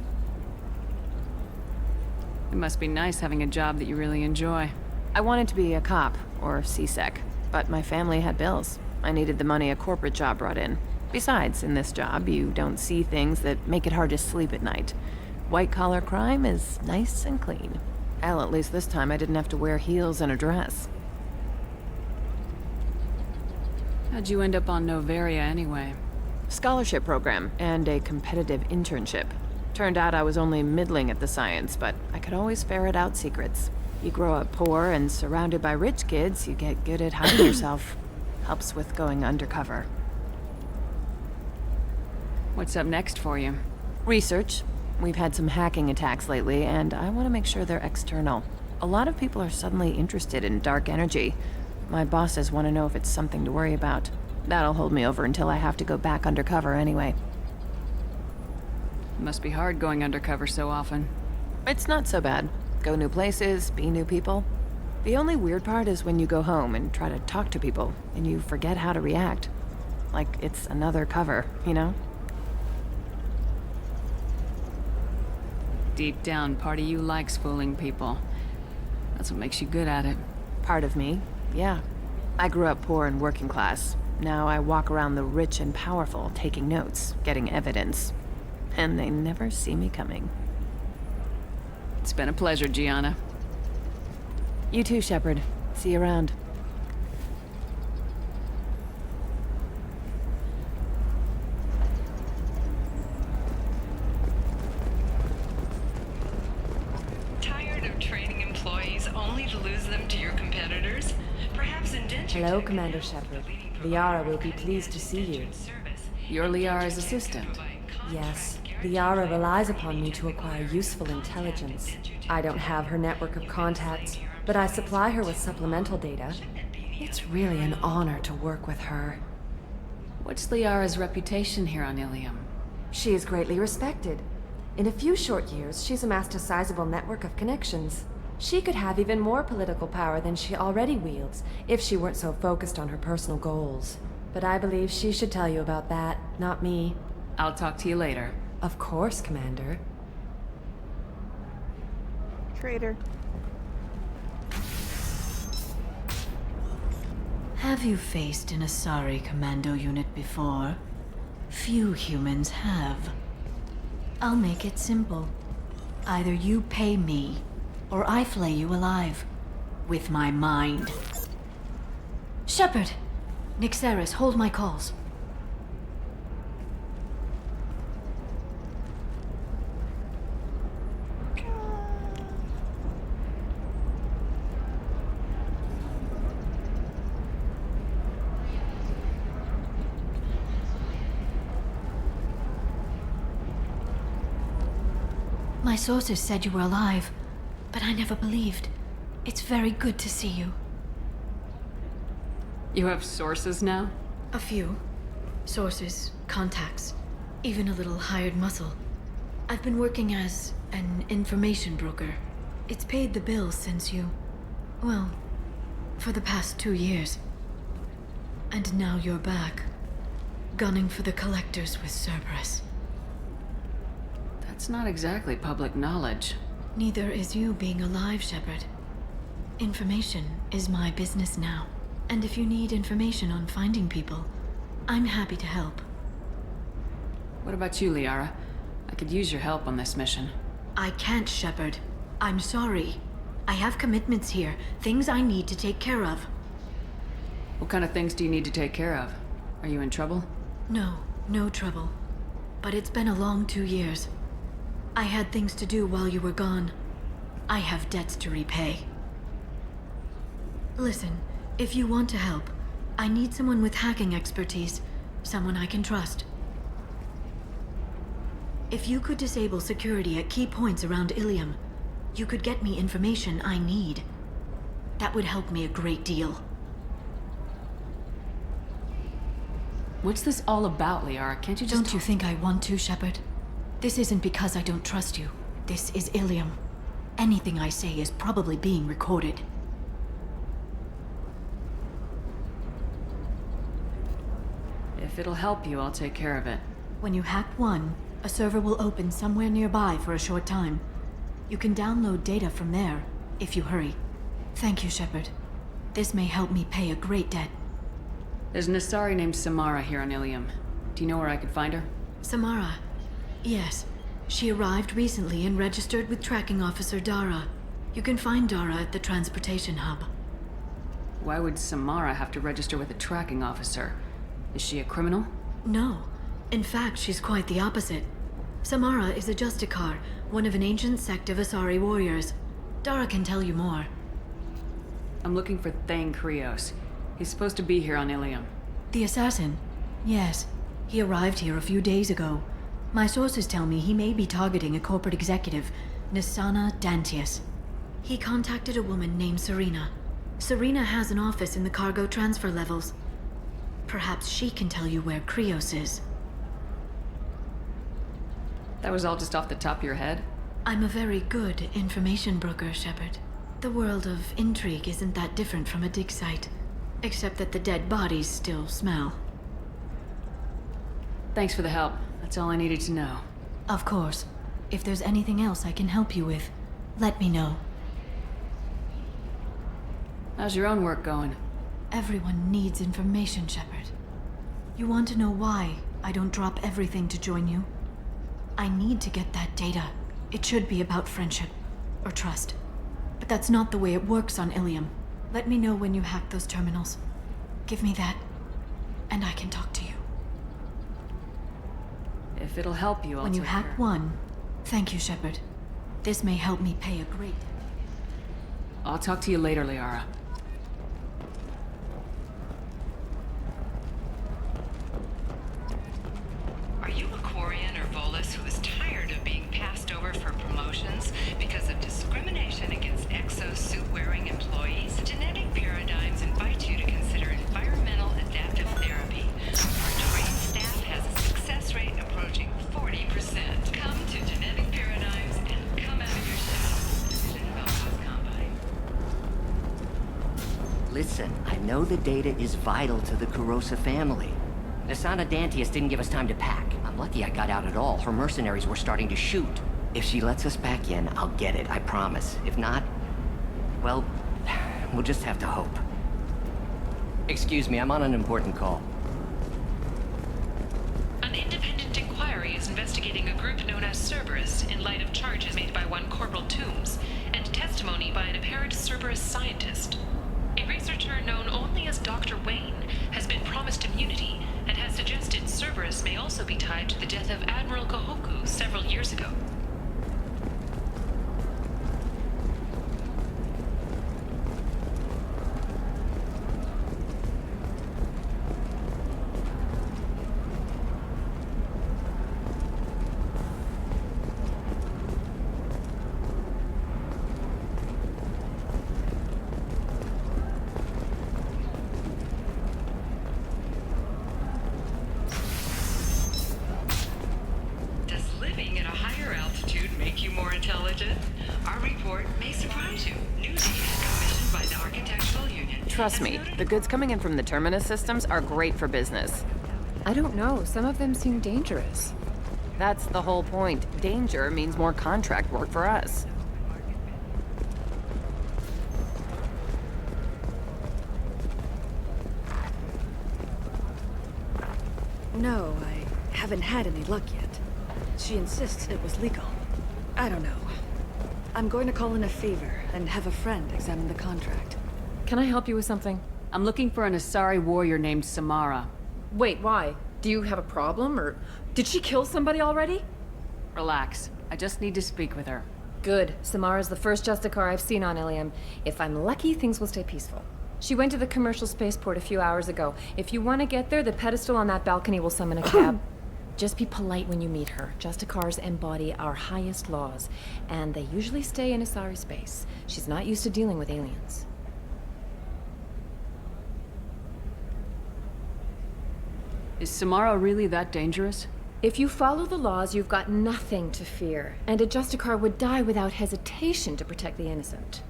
Speaker 5: It must be nice having a job that you really enjoy.
Speaker 20: I wanted to be a cop, or CSEC, but my family had bills. I needed the money a corporate job brought in. Besides, in this job, you don't see things that make it hard to sleep at night. White-collar crime is nice and clean. Hell, at least this time I didn't have to wear heels and a dress.
Speaker 5: How'd you end up on Noveria anyway?
Speaker 20: Scholarship program and a competitive internship. Turned out I was only middling at the science, but I could always ferret out secrets. You grow up poor and surrounded by rich kids, you get good at hiding yourself. Helps with going undercover.
Speaker 5: What's up next for you?
Speaker 20: Research. We've had some hacking attacks lately, and I want to make sure they're external. A lot of people are suddenly interested in dark energy. My bosses want to know if it's something to worry about. That'll hold me over until I have to go back undercover anyway.
Speaker 5: It must be hard going undercover so often.
Speaker 20: It's not so bad. Go new places, be new people. The only weird part is when you go home and try to talk to people, and you forget how to react. Like it's another cover, you know?
Speaker 5: Deep down, part of you likes fooling people. That's what makes you good at it.
Speaker 20: Part of me, yeah. I grew up poor and working class. Now I walk around the rich and powerful, taking notes, getting evidence. And they never see me coming.
Speaker 5: It's been a pleasure, Gianna.
Speaker 20: You too, Shepard. See you around.
Speaker 18: Tired of training employees only to lose them to your competitors? Perhaps Indenture
Speaker 9: Hello, Commander Shepard. Liara will be pleased to see you.
Speaker 5: You're Liara's assistant.
Speaker 2: Yes. Liara relies upon me to acquire useful intelligence. I don't have her network of contacts, but I supply her with supplemental data. It's really an honor to work with her.
Speaker 5: What's Liara's reputation here on Ilium?
Speaker 2: She is greatly respected. In a few short years, she's amassed a sizable network of connections. She could have even more political power than she already wields, if she weren't so focused on her personal goals. But I believe she should tell you about that, not me.
Speaker 5: I'll talk to you later.
Speaker 2: Of course, Commander.
Speaker 1: Traitor.
Speaker 7: Have you faced an Asari commando unit before? Few humans have. I'll make it simple. Either you pay me, or I flay you alive. With my mind. Shepard! Nixeris, hold my calls. My sources said you were alive, but I never believed. It's very good to see you.
Speaker 5: You have sources now?
Speaker 7: A few. Sources, contacts, even a little hired muscle. I've been working as an information broker. It's paid the bills since you... well, for the past 2 years. And now you're back, gunning for the Collectors with Cerberus.
Speaker 5: That's not exactly public knowledge.
Speaker 7: Neither is you being alive, Shepard. Information is my business now. And if you need information on finding people, I'm happy to help.
Speaker 5: What about you, Liara? I could use your help on this mission.
Speaker 7: I can't, Shepard. I'm sorry. I have commitments here, things I need to take care of.
Speaker 5: What kind of things do you need to take care of? Are you in trouble?
Speaker 7: No, no trouble. But it's been a long 2 years. I had things to do while you were gone. I have debts to repay. Listen, if you want to help, I need someone with hacking expertise. Someone I can trust. If you could disable security at key points around Ilium, you could get me information I need. That would help me a great deal.
Speaker 5: What's this all about, Liara? Can't you just...
Speaker 7: Don't you think I want to, Shepard? This isn't because I don't trust you. This is Ilium. Anything I say is probably being recorded.
Speaker 5: If it'll help you, I'll take care of it.
Speaker 7: When you hack one, a server will open somewhere nearby for a short time. You can download data from there, if you hurry. Thank you, Shepard. This may help me pay a great debt.
Speaker 5: There's an Asari named Samara here on Ilium. Do you know where I could find her?
Speaker 7: Samara? Yes. She arrived recently and registered with Tracking Officer Dara. You can find Dara at the transportation hub.
Speaker 5: Why would Samara have to register with a tracking officer? Is she a criminal?
Speaker 7: No. In fact, she's quite the opposite. Samara is a Justicar, one of an ancient sect of Asari warriors. Dara can tell you more.
Speaker 5: I'm looking for Thane Krios. He's supposed to be here on Ilium.
Speaker 7: The assassin? Yes. He arrived here a few days ago. My sources tell me he may be targeting a corporate executive, Nisana Dantius. He contacted a woman named Serena. Serena has an office in the cargo transfer levels. Perhaps she can tell you where Krios is.
Speaker 5: That was all just off the top of your head?
Speaker 7: I'm a very good information broker, Shepard. The world of intrigue isn't that different from a dig site, except that the dead bodies still smell.
Speaker 5: Thanks for the help. That's all I needed to know.
Speaker 7: Of course. If there's anything else I can help you with, let me know.
Speaker 5: How's your own work going?
Speaker 7: Everyone needs information, Shepard. You want to know why I don't drop everything to join you? I need to get that data. It should be about friendship, or trust. But that's not the way it works on Ilium. Let me know when you hack those terminals. Give me that, and I can talk to you.
Speaker 5: If it'll help you, I'll
Speaker 7: When you
Speaker 5: take
Speaker 7: hack
Speaker 5: care.
Speaker 7: one, thank you, Shepard. This may help me pay a great debt.
Speaker 5: I'll talk to you later, Liara.
Speaker 18: those suit-wearing employees, Genetic Paradigms invites you to consider environmental adaptive therapy. Our trained staff has a success rate approaching 40%. Come to Genetic Paradigms and come out of your shell. Decision about those combine.
Speaker 4: Listen, I know the data is vital to the Kurosa family. Asana Dantius didn't give us time to pack. I'm lucky I got out at all. Her mercenaries were starting to shoot. If she lets us back in, I'll get it, I promise. If not, well, we'll just have to hope. Excuse me, I'm on an important call.
Speaker 18: An independent inquiry is investigating a group known as Cerberus in light of charges made by one Corporal Toombs and testimony by an apparent Cerberus scientist. A researcher known only as Dr. Wayne has been promised immunity and has suggested Cerberus may also be tied to the death of Admiral Kohoku several years ago.
Speaker 20: Trust me, the goods coming in from the Terminus systems are great for business.
Speaker 19: I don't know. Some of them seem dangerous.
Speaker 20: That's the whole point. Danger means more contract work for us.
Speaker 6: No, I haven't had any luck yet. She insists it was legal. I don't know. I'm going to call in a favor and have a friend examine the contract.
Speaker 19: Can I help you with something?
Speaker 5: I'm looking for an Asari warrior named Samara.
Speaker 19: Wait, why? Do you have a problem, or did she kill somebody already?
Speaker 5: Relax. I just need to speak with her.
Speaker 19: Good. Samara's the first Justicar I've seen on Ilium. If I'm lucky, things will stay peaceful. She went to the commercial spaceport a few hours ago. If you want to get there, the pedestal on that balcony will summon a cab. Just be polite when you meet her. Justicars embody our highest laws, and they usually stay in Asari space. She's not used to dealing with aliens.
Speaker 5: Is Samara really that dangerous?
Speaker 19: If you follow the laws, you've got nothing to fear, and a Justicar would die without hesitation to protect the innocent.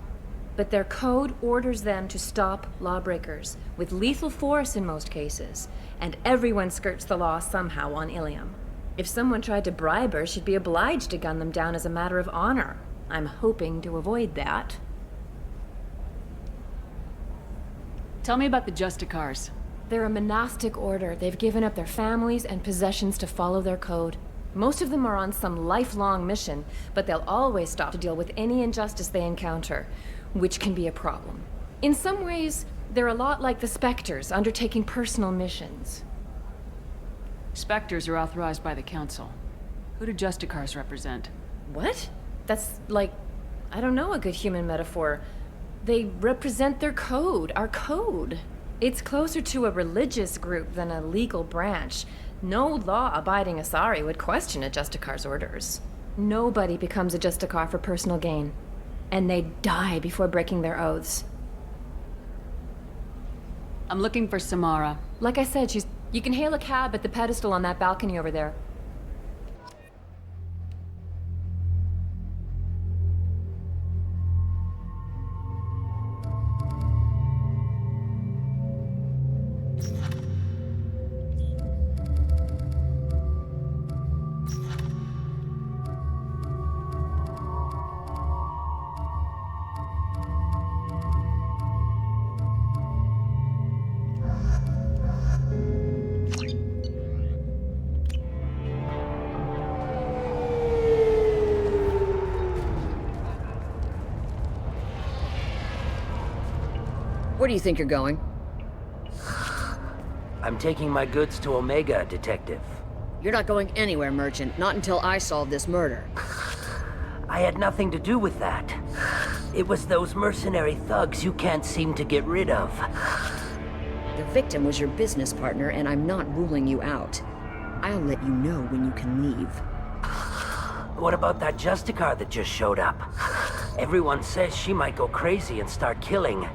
Speaker 19: But their code orders them to stop lawbreakers, with lethal force in most cases, and everyone skirts the law somehow on Ilium. If someone tried to bribe her, she'd be obliged to gun them down as a matter of honor. I'm hoping to avoid that.
Speaker 5: Tell me about the Justicars.
Speaker 19: They're a monastic order. They've given up their families and possessions to follow their code. Most of them are on some lifelong mission, but they'll always stop to deal with any injustice they encounter, which can be a problem. In some ways, they're a lot like the Spectres, undertaking personal missions.
Speaker 5: Spectres are authorized by the Council. Who do Justicars represent?
Speaker 19: What? That's like, I don't know, a good human metaphor. They represent their code, our code. It's closer to a religious group than a legal branch. No law-abiding Asari would question a Justicar's orders. Nobody becomes a Justicar for personal gain. And they die before breaking their oaths.
Speaker 5: I'm looking for Samara.
Speaker 19: Like I said, you can hail a cab at the pedestal on that balcony over there.
Speaker 23: Where do you think you're going?
Speaker 24: I'm taking my goods to Omega, Detective.
Speaker 23: You're not going anywhere, Merchant. Not until I solve this murder.
Speaker 24: I had nothing to do with that. It was those mercenary thugs you can't seem to get rid of.
Speaker 23: The victim was your business partner, and I'm not ruling you out. I'll let you know when you can leave.
Speaker 24: What about that Justicar that just showed up? Everyone says she might go crazy and start killing.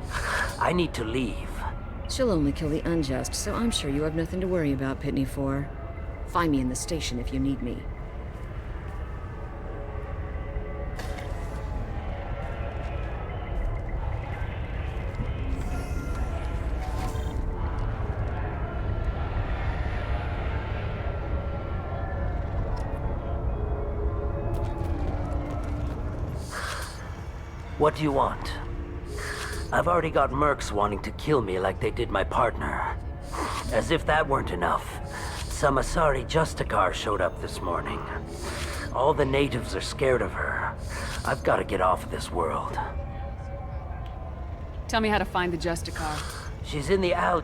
Speaker 24: I need to leave.
Speaker 23: She'll only kill the unjust, so I'm sure you have nothing to worry about, Pitney 4. Find me in the station if you need me.
Speaker 24: What do you want? I've already got mercs wanting to kill me like they did my partner. As if that weren't enough, some Asari Justicar showed up this morning. All the natives are scared of her. I've got to get off of this world.
Speaker 5: Tell me how to find the Justicar.
Speaker 24: She's in the alley.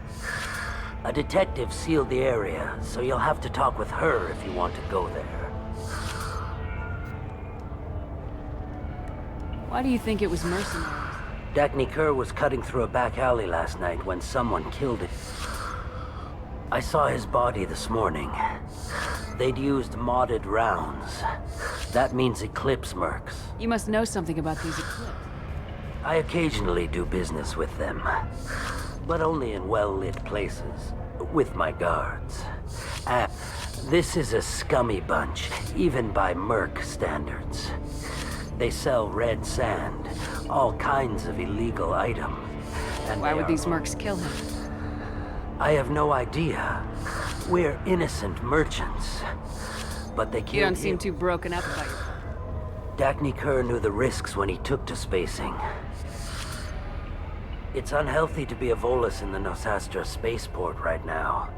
Speaker 24: A detective sealed the area, so you'll have to talk with her if you want to go there.
Speaker 5: Why do you think it was mercenaries?
Speaker 24: Dagny Kerr was cutting through a back alley last night when someone killed it. I saw his body this morning. They'd used modded rounds. That means Eclipse mercs.
Speaker 5: You must know something about these Eclipse.
Speaker 24: I occasionally do business with them, but only in well-lit places, with my guards. This is a scummy bunch, even by merc standards. They sell red sand, all kinds of illegal items. And
Speaker 5: why would these mercs kill him?
Speaker 24: I have no idea. We're innocent merchants. But they killed him.
Speaker 5: You don't seem too broken up about your...
Speaker 24: Dagny Kerr knew the risks when he took to spacing. It's unhealthy to be a Volus in the Nosastra spaceport right now.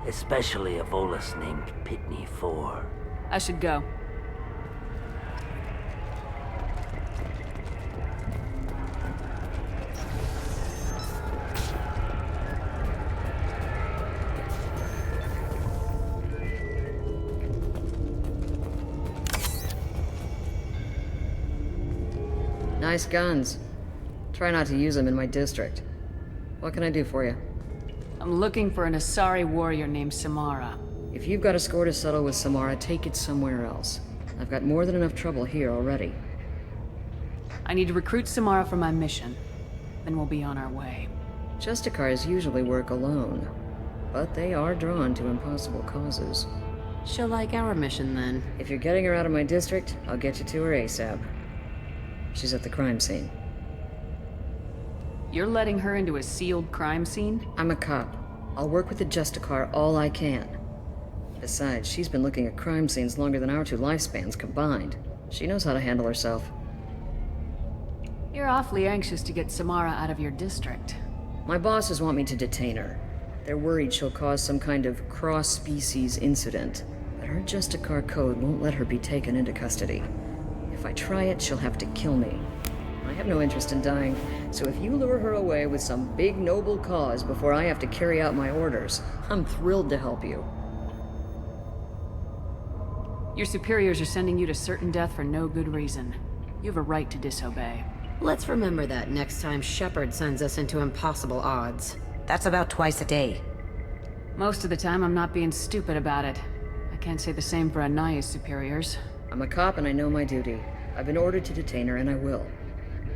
Speaker 24: Especially a Volus named Pitney 4.
Speaker 5: I should go.
Speaker 23: Nice guns. Try not to use them in my district. What can I do for you?
Speaker 5: I'm looking for an Asari warrior named Samara.
Speaker 23: If you've got a score to settle with Samara, take it somewhere else. I've got more than enough trouble here already.
Speaker 5: I need to recruit Samara for my mission. Then we'll be on our way.
Speaker 23: Justicars usually work alone, but they are drawn to impossible causes.
Speaker 10: She'll like our mission, then.
Speaker 23: If you're getting her out of my district, I'll get you to her ASAP. She's at the crime scene.
Speaker 5: You're letting her into a sealed crime scene?
Speaker 23: I'm a cop. I'll work with the Justicar all I can. Besides, she's been looking at crime scenes longer than our 2 lifespans combined. She knows how to handle herself.
Speaker 5: You're awfully anxious to get Samara out of your district.
Speaker 23: My bosses want me to detain her. They're worried she'll cause some kind of cross-species incident, but her Justicar code won't let her be taken into custody. If I try it, she'll have to kill me. I have no interest in dying, so if you lure her away with some big noble cause before I have to carry out my orders, I'm thrilled to help you.
Speaker 5: Your superiors are sending you to certain death for no good reason. You have a right to disobey.
Speaker 10: Let's remember that next time Shepard sends us into impossible odds.
Speaker 3: That's about twice a day.
Speaker 5: Most of the time, I'm not being stupid about it. I can't say the same for Anaya's superiors.
Speaker 23: I'm a cop and I know my duty. I've been ordered to detain her and I will.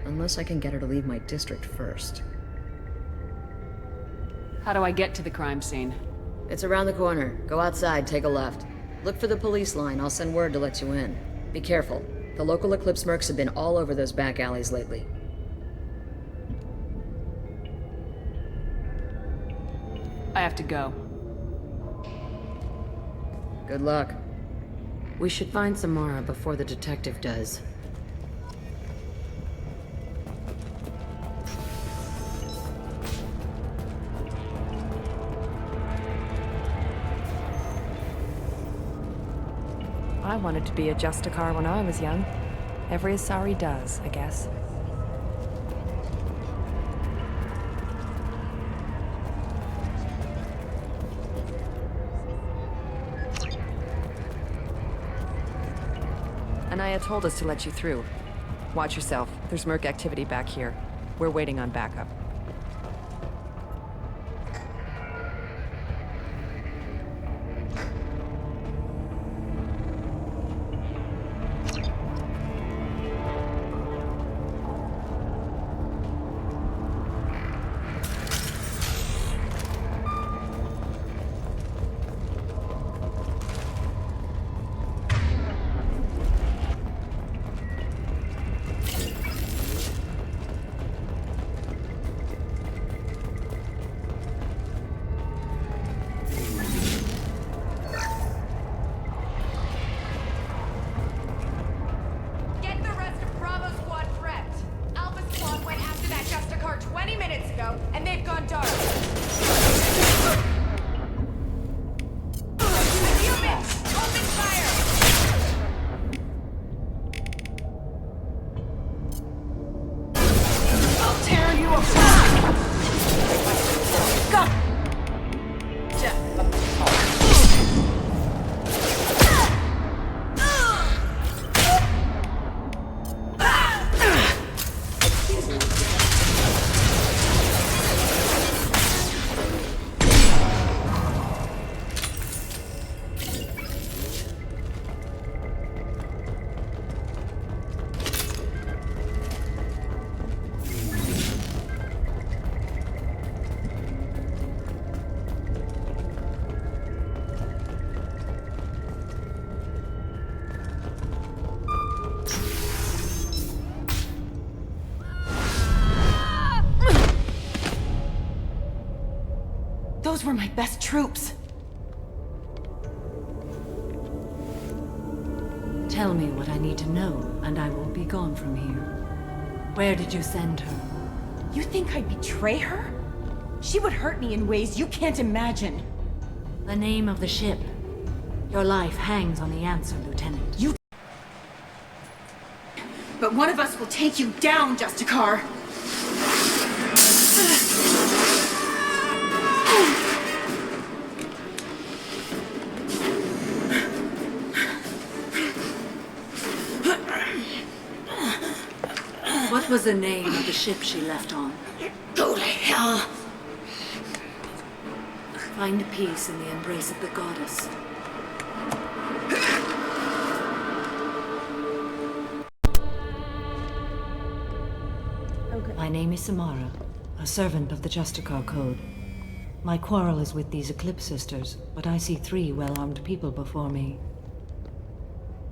Speaker 23: Unless I can get her to leave my district first.
Speaker 5: How do I get to the crime scene?
Speaker 23: It's around the corner. Go outside, take a left. Look for the police line. I'll send word to let you in. Be careful. The local Eclipse mercs have been all over those back alleys lately.
Speaker 5: I have to go.
Speaker 23: Good luck.
Speaker 10: We should find Samara before the detective does.
Speaker 2: I wanted to be a Justicar when I was young. Every Asari does, I guess. Anaya told us to let you through. Watch yourself. There's merc activity back here. We're waiting on backup.
Speaker 8: Those were my best troops.
Speaker 14: Tell me what I need to know, and I will be gone from here. Where did you send her?
Speaker 8: You think I'd betray her? She would hurt me in ways you can't imagine.
Speaker 14: The name of the ship. Your life hangs on the answer, Lieutenant.
Speaker 8: But one of us will take you down, Justicar!
Speaker 14: What was the name of the ship she left on?
Speaker 8: Go to hell!
Speaker 14: Find peace in the embrace of the goddess. My name is Samara, a servant of the Justicar Code. My quarrel is with these Eclipse Sisters, but I see 3 well-armed people before me.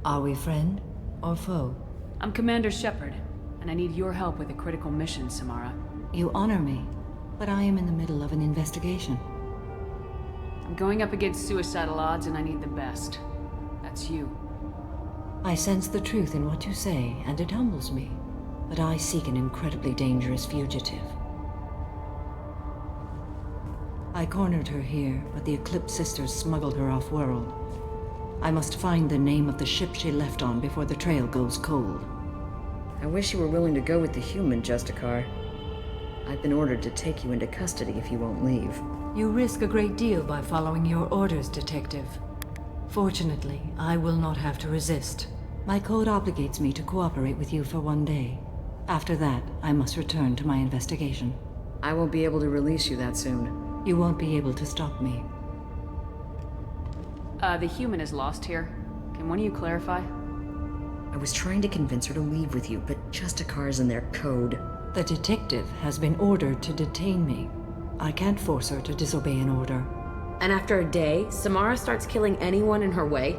Speaker 14: Are we friend or foe?
Speaker 5: I'm Commander Shepard, and I need your help with a critical mission, Samara.
Speaker 14: You honor me, but I am in the middle of an investigation.
Speaker 5: I'm going up against suicidal odds, and I need the best. That's you.
Speaker 14: I sense the truth in what you say, and it humbles me. But I seek an incredibly dangerous fugitive. I cornered her here, but the Eclipse Sisters smuggled her off-world. I must find the name of the ship she left on before the trail goes cold.
Speaker 23: I wish you were willing to go with the human, Justicar. I've been ordered to take you into custody if you won't leave.
Speaker 14: You risk a great deal by following your orders, Detective. Fortunately, I will not have to resist. My code obligates me to cooperate with you for 1 day. After that, I must return to my investigation.
Speaker 23: I won't be able to release you that soon.
Speaker 14: You won't be able to stop me.
Speaker 5: The human is lost here. Can one of you clarify?
Speaker 23: I was trying to convince her to leave with you, but Justicar's in their code.
Speaker 14: The detective has been ordered to detain me. I can't force her to disobey an order.
Speaker 10: And after a day, Samara starts killing anyone in her way?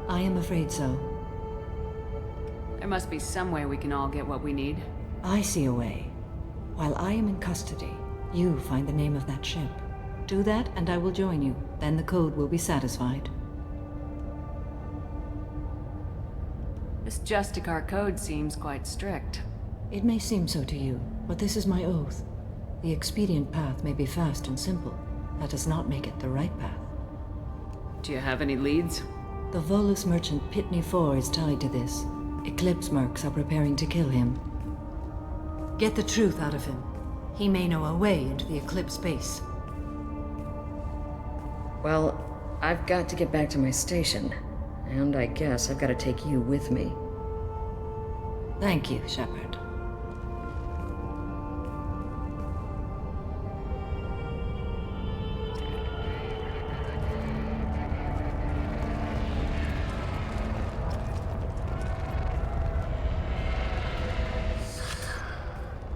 Speaker 14: I am afraid so.
Speaker 5: There must be some way we can all get what we need.
Speaker 14: I see a way. While I am in custody, you find the name of that ship. Do that and I will join you. Then the code will be satisfied.
Speaker 5: This Justicar code seems quite strict.
Speaker 14: It may seem so to you, but this is my oath. The expedient path may be fast and simple. That does not make it the right path.
Speaker 5: Do you have any leads?
Speaker 14: The Volus merchant Pitney 4 is tied to this. Eclipse mercs are preparing to kill him. Get the truth out of him. He may know a way into the Eclipse base.
Speaker 23: Well, I've got to get back to my station. And I guess I've got to take you with me.
Speaker 14: Thank you, Shepard.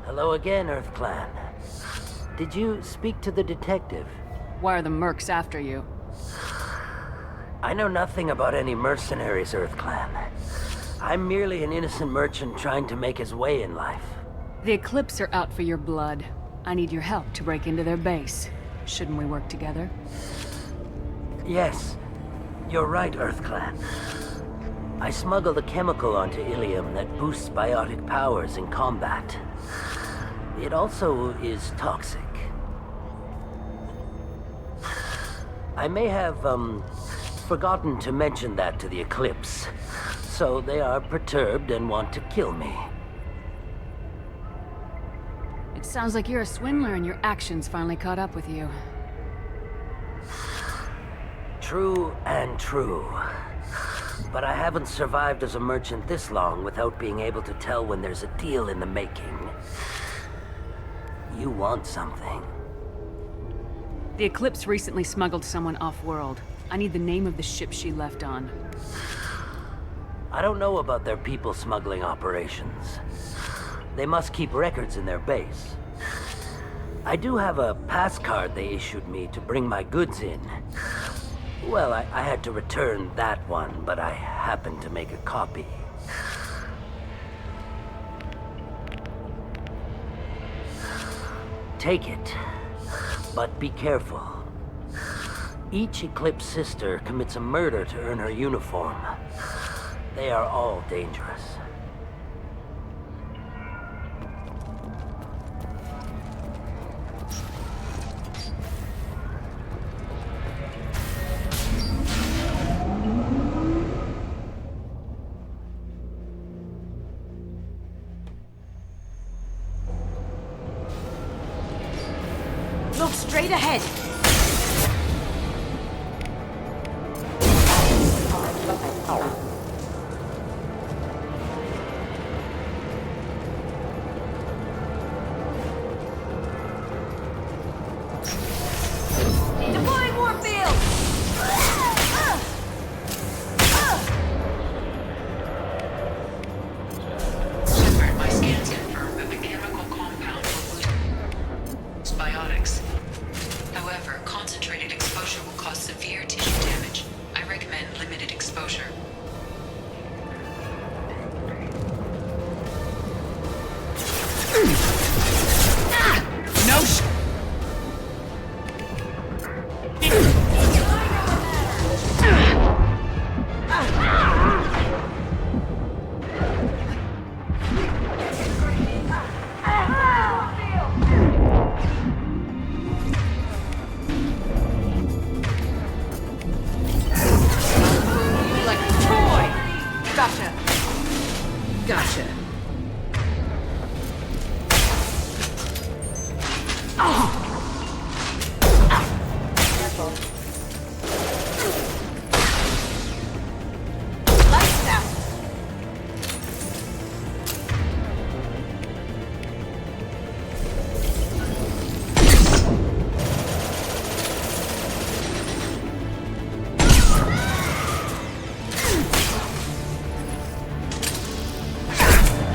Speaker 24: Hello again, Earth Clan. Did you speak to the detective?
Speaker 5: Why are the mercs after you?
Speaker 24: I know nothing about any mercenaries, Earth Clan. I'm merely an innocent merchant trying to make his way in life.
Speaker 5: The Eclipse are out for your blood. I need your help to break into their base. Shouldn't we work together?
Speaker 24: Yes, you're right, Earth Clan. I smuggled a chemical onto Ilium that boosts biotic powers in combat. It also is toxic. I may have, forgotten to mention that to the Eclipse. So they are perturbed and want to kill me.
Speaker 5: It sounds like you're a swindler and your actions finally caught up with you.
Speaker 24: True and true. But I haven't survived as a merchant this long without being able to tell when there's a deal in the making. You want something.
Speaker 5: The Eclipse recently smuggled someone off-world. I need the name of the ship she left on.
Speaker 24: I don't know about their people smuggling operations. They must keep records in their base. I do have a pass card they issued me to bring my goods in. Well, I had to return that one, but I happened to make a copy. Take it, but be careful. Each Eclipse sister commits a murder to earn her uniform. They are all dangerous.
Speaker 8: Look straight ahead.
Speaker 22: Deploying Warfield!
Speaker 18: Shepard, my scans confirm that the chemical compound will boost biotics. However, concentrated exposure will cause severe tissue damage. I recommend limited exposure.
Speaker 5: No
Speaker 20: Like a toy! Gotcha. Gotcha.
Speaker 8: Lights out.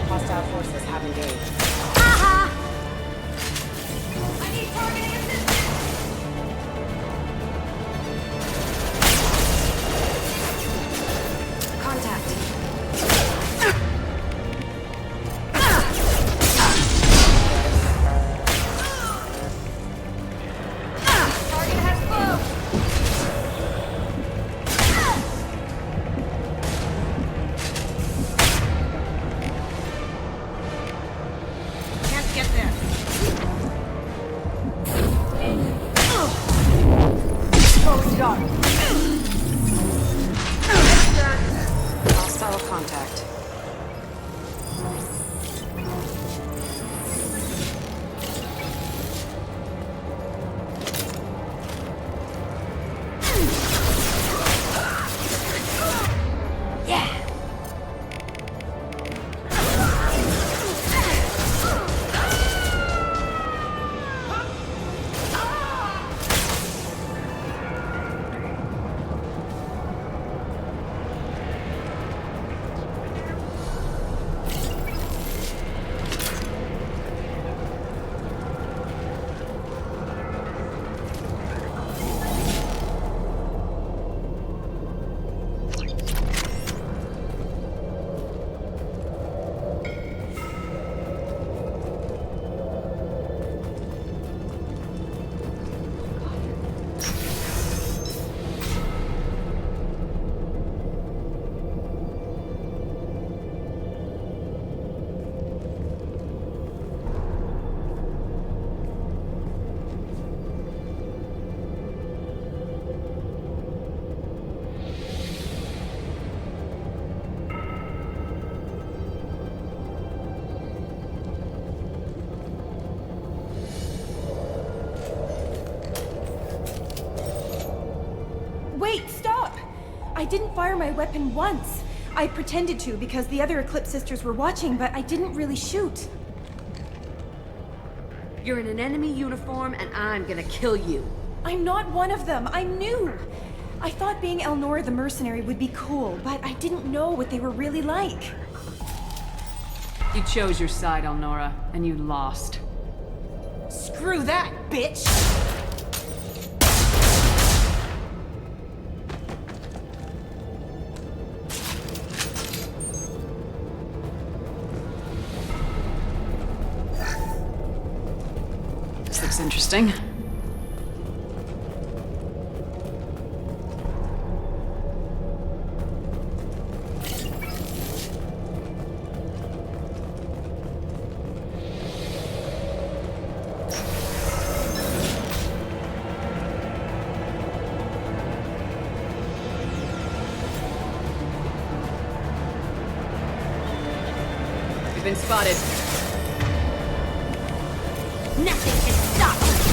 Speaker 3: Hostile forces have engaged.
Speaker 22: I need targeting assistance!
Speaker 2: Contact.
Speaker 22: Target has closed!
Speaker 8: Can't get there.
Speaker 20: Exposed dark.
Speaker 2: Hostile contact.
Speaker 8: Wait, stop! I didn't fire my weapon once. I pretended to because the other Eclipse sisters were watching, but I didn't really shoot.
Speaker 10: You're in an enemy uniform, and I'm gonna kill you.
Speaker 8: I'm not one of them. I'm new. I thought being Elnora the mercenary would be cool, but I didn't know what they were really like.
Speaker 5: You chose your side, Elnora, and you lost.
Speaker 8: Screw that, bitch!
Speaker 5: This looks interesting. You've been spotted.
Speaker 22: Nothing can stop us!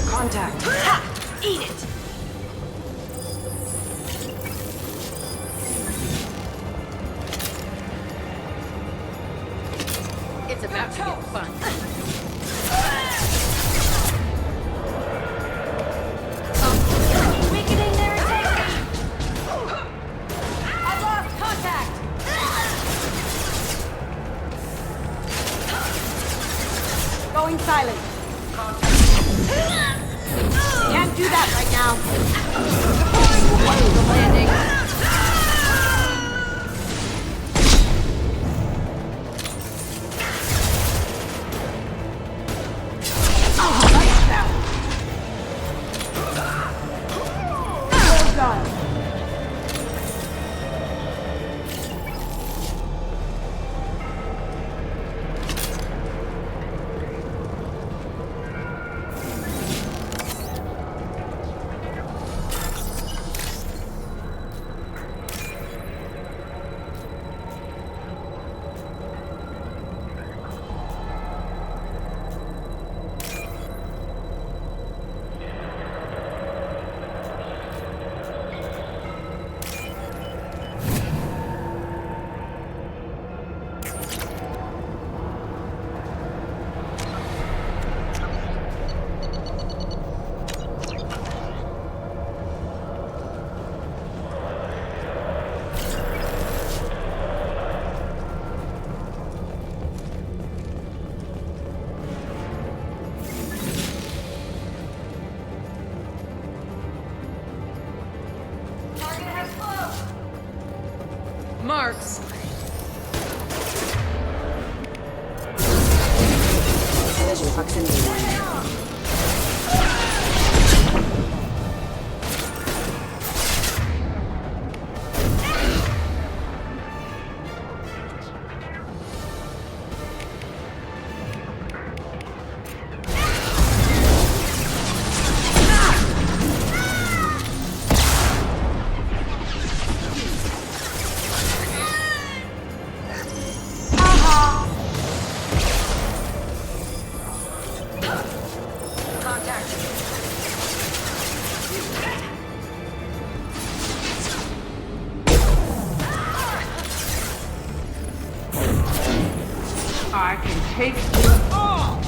Speaker 3: Contact.
Speaker 22: Ha! Eat it! It's about to get fun. Weakening their integrity! I've lost contact!
Speaker 3: Going silent. Can't do that right now.
Speaker 22: The landing.
Speaker 5: Marks.
Speaker 3: Visual proximity.
Speaker 5: I can take you all!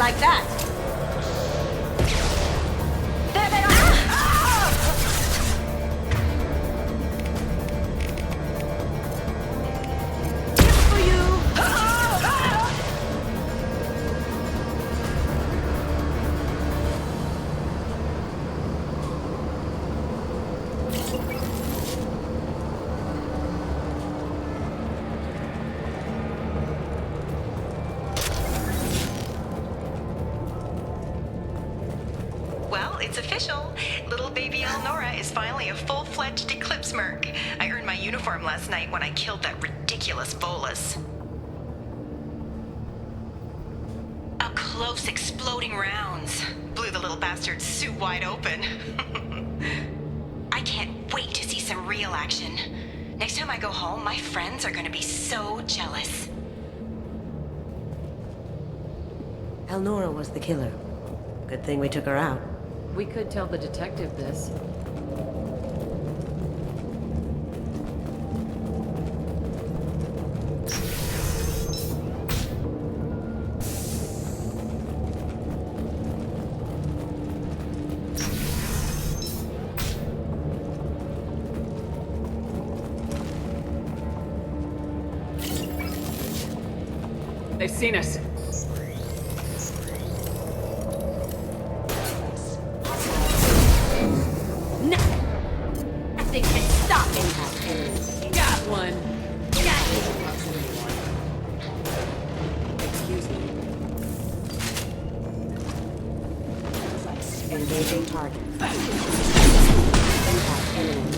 Speaker 8: like that. There they are! It's for you!
Speaker 11: Well, it's official. Little baby Elnora is finally a full-fledged Eclipse Merc. I earned my uniform last night when I killed that ridiculous Volus. Up close, exploding rounds. Blew the little bastard's suit wide open. I can't wait to see some real action. Next time I go home, my friends are gonna be so jealous.
Speaker 3: Elnora was the killer. Good thing we took her out.
Speaker 10: We could tell the detective this.
Speaker 5: They've seen us.
Speaker 22: Nothing can stop me.
Speaker 5: Got one.
Speaker 13: Excuse me. Engaging target. Impact imminent.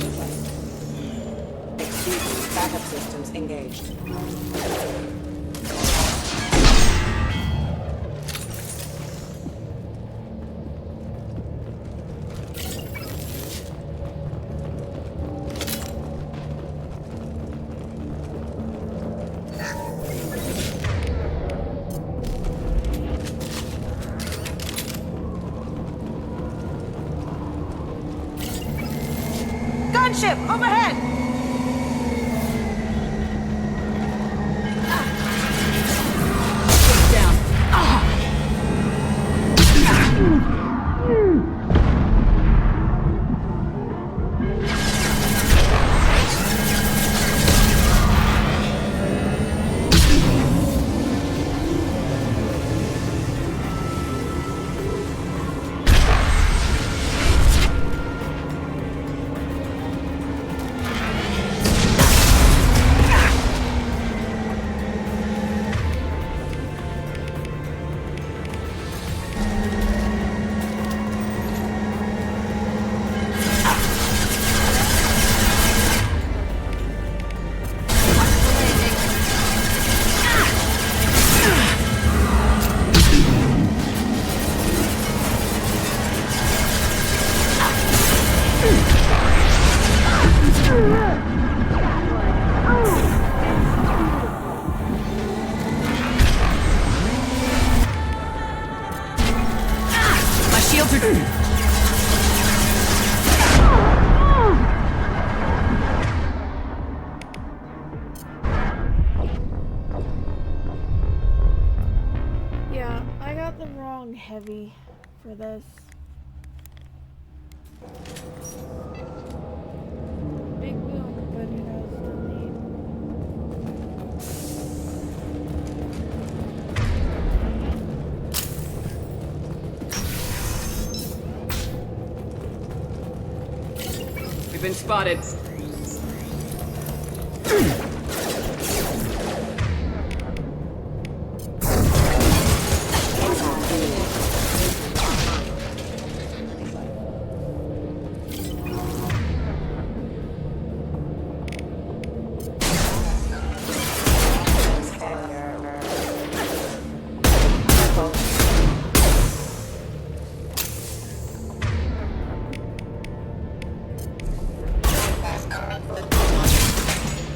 Speaker 13: Excuse me. Backup systems engaged.
Speaker 8: Gunship overhead!
Speaker 5: Down. My shields are...
Speaker 1: Yeah, I got the wrong heavy for this. Big boom, but who knows, still neat.
Speaker 5: We've been spotted.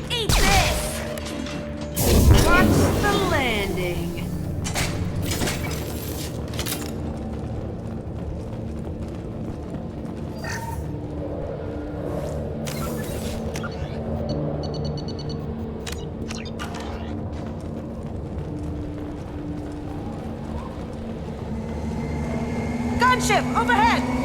Speaker 22: Eat
Speaker 3: ship, overhead!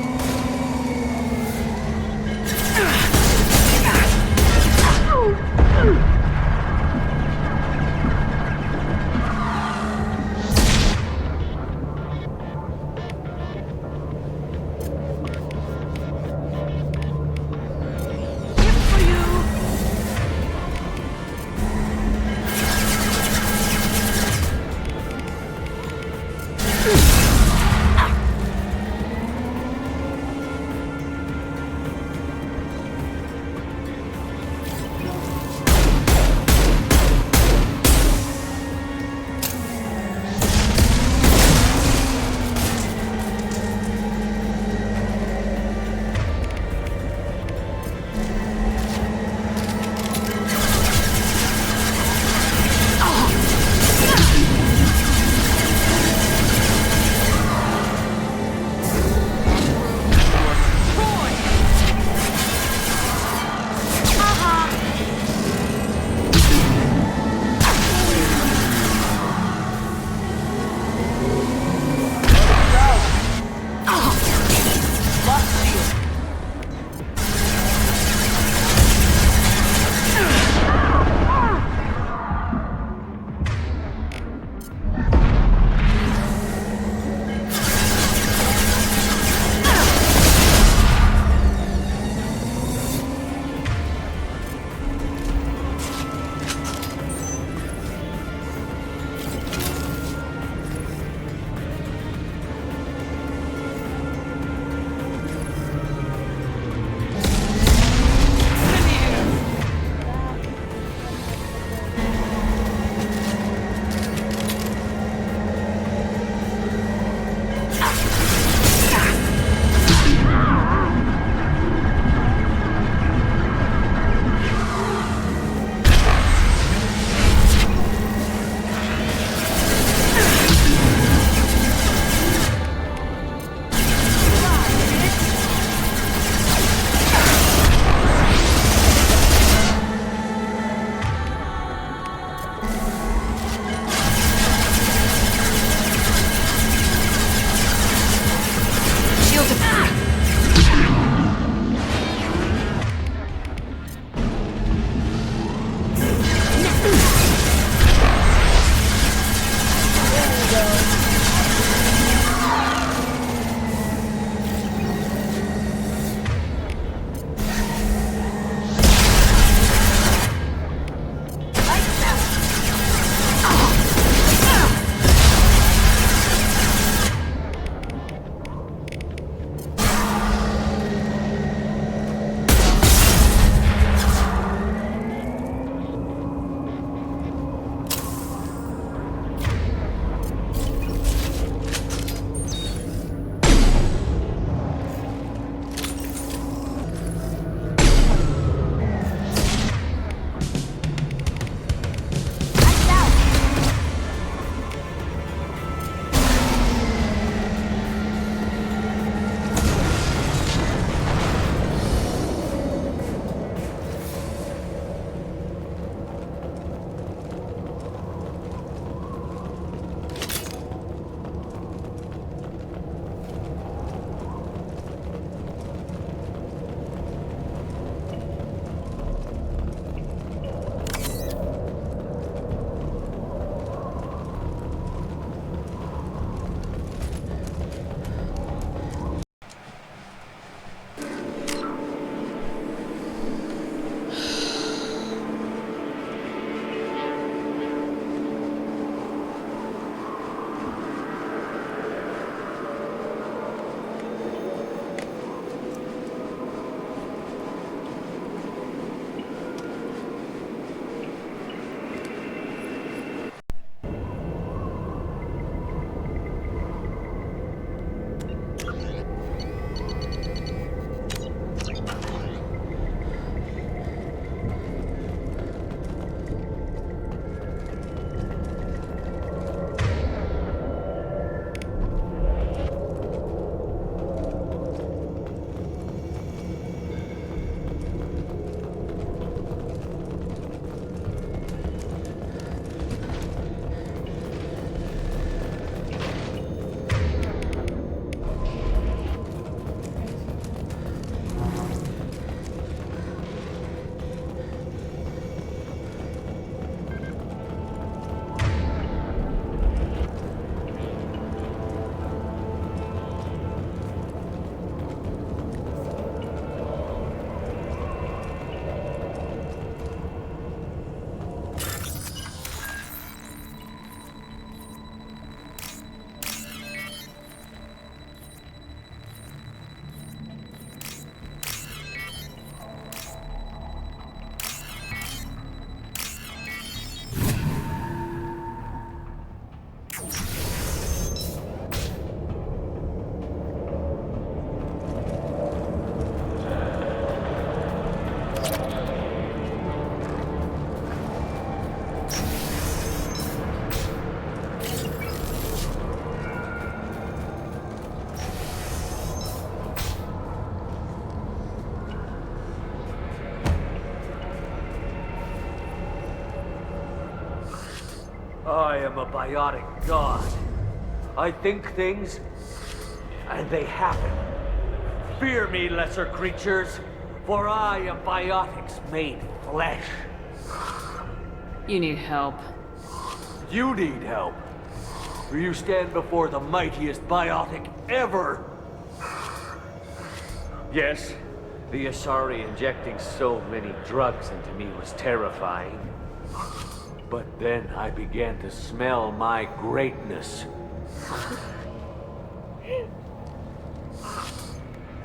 Speaker 12: I am a biotic god. I think things, and they happen. Fear me, lesser creatures, for I am biotics made flesh.
Speaker 5: You need help.
Speaker 12: You need help. For you stand before the mightiest biotic ever. Yes, the Asari injecting so many drugs into me was terrifying. But then I began to smell my greatness.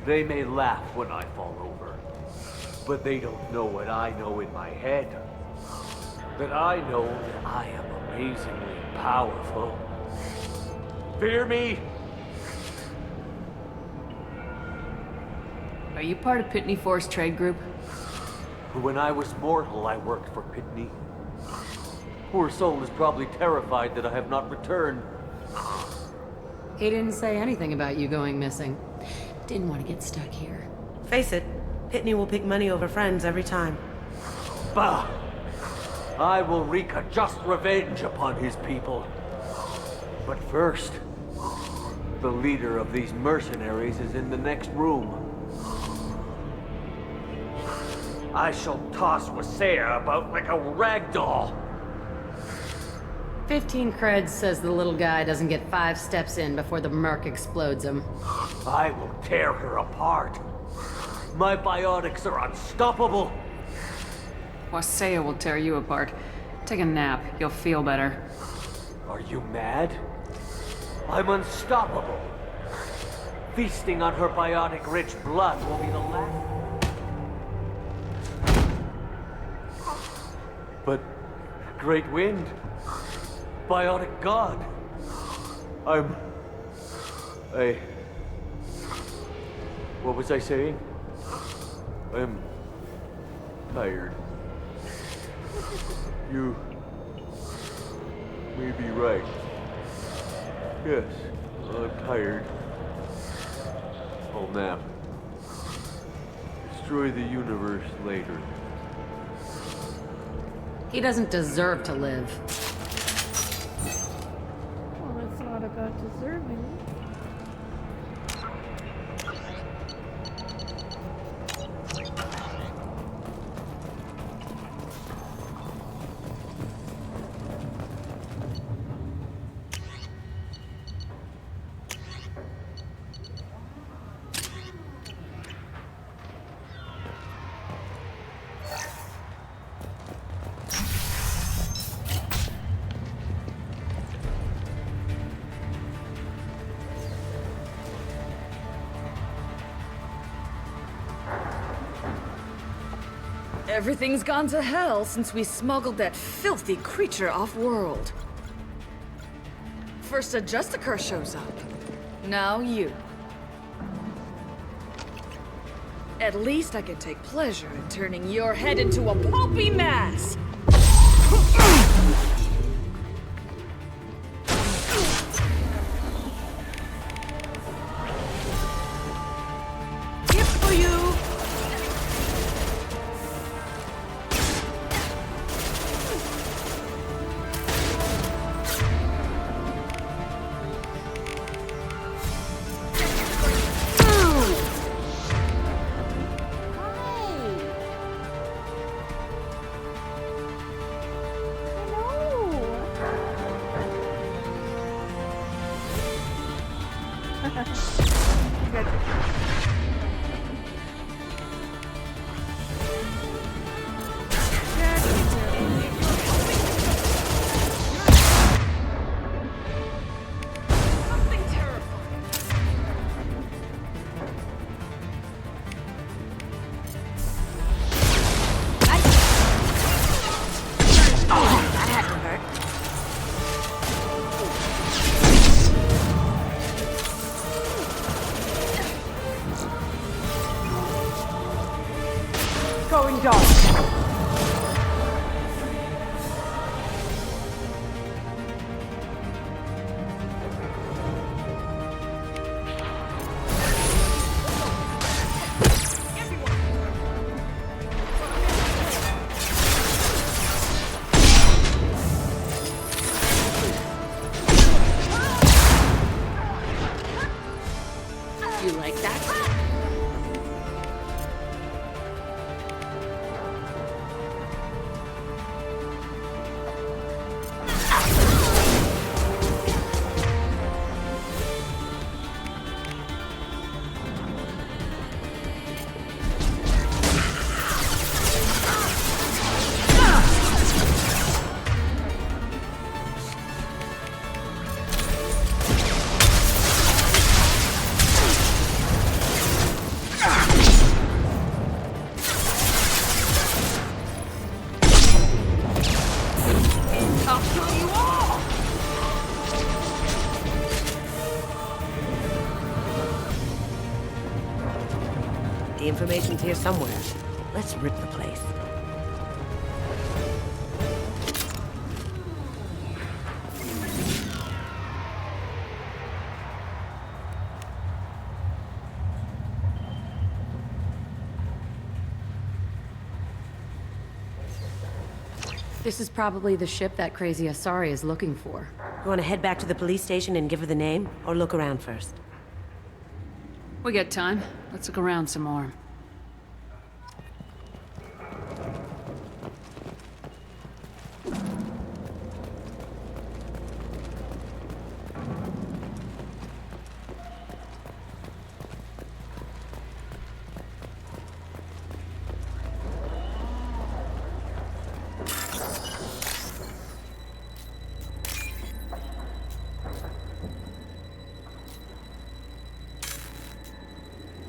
Speaker 12: They may laugh when I fall over, but they don't know what I know in my head. That I know that I am amazingly powerful. Fear me?
Speaker 5: Are you part of Pitney Force Trade Group?
Speaker 12: When I was mortal, I worked for Pitney. Poor soul is probably terrified that I have not returned.
Speaker 10: He didn't say anything about you going missing. Didn't want to get stuck here.
Speaker 3: Face it, Pitney will pick money over friends every time.
Speaker 12: Bah! I will wreak a just revenge upon his people. But first, the leader of these mercenaries is in the next room. I shall toss Wasea about like a rag doll.
Speaker 10: 15 creds says the little guy doesn't get 5 steps in before the merc explodes him.
Speaker 12: I will tear her apart. My biotics are unstoppable.
Speaker 5: Wasea will tear you apart. Take a nap. You'll feel better.
Speaker 12: Are you mad? I'm unstoppable. Feasting on her biotic-rich blood will be the last. But Great Wind, biotic god. What was I saying? I'm tired. You may be right. Yes, I'm tired. I'll nap. Destroy the universe later.
Speaker 10: He doesn't deserve to live.
Speaker 1: Well, it's not about deserving.
Speaker 6: Everything's gone to hell since we smuggled that filthy creature off-world. First a Justicar shows up. Now you. At least I can take pleasure in turning your head into a pulpy mass! Gift for you!
Speaker 3: here somewhere. Let's rip the place.
Speaker 10: This is probably the ship that crazy Asari is looking for.
Speaker 3: You want to head back to the police station and give her the name, or look around first?
Speaker 5: We got time. Let's look around some more.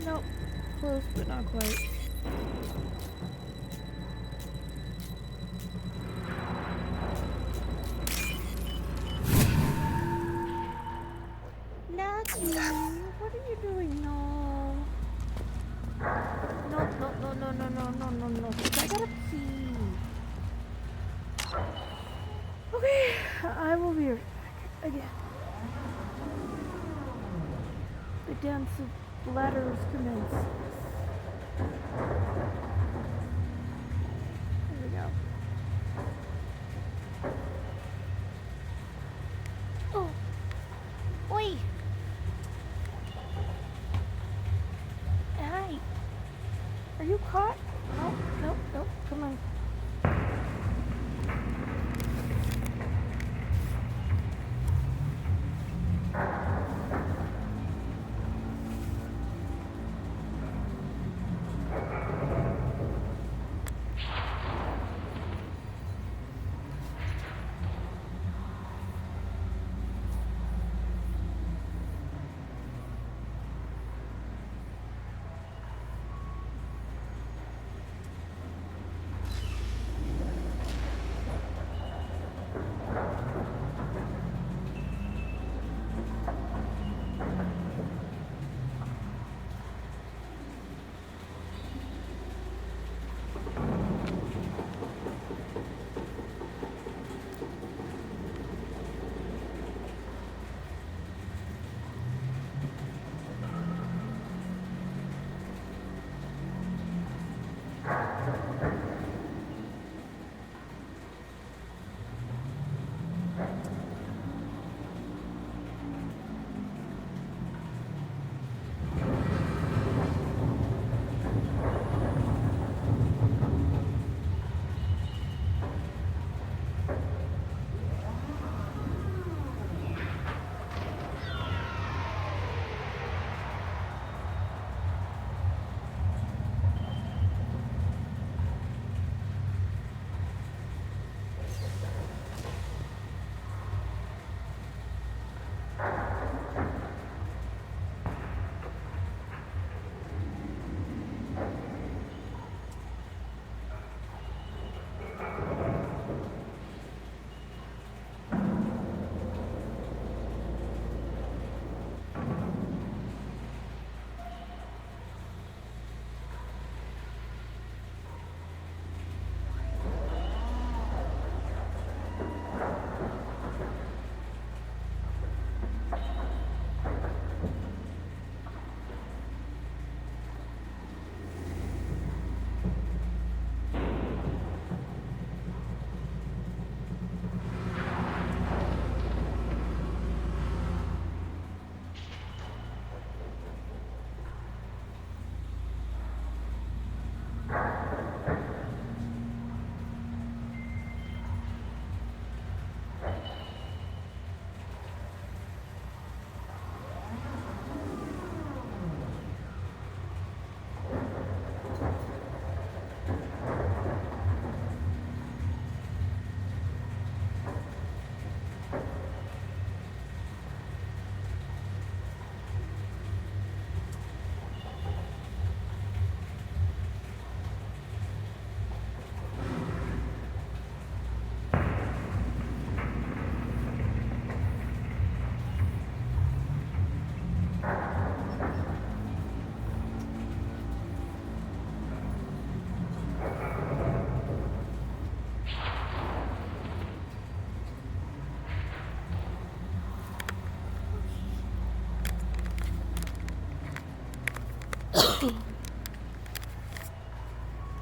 Speaker 1: Nope. Close, but not quite. Lucky, what are you doing? No. No, no, no, no, no, no, no, no, no. I gotta pee. Okay, I will be right back again. The dance of ladders commence. Here we go. Oh! Oi! Hi! Are you caught? Nope, nope, nope, come on.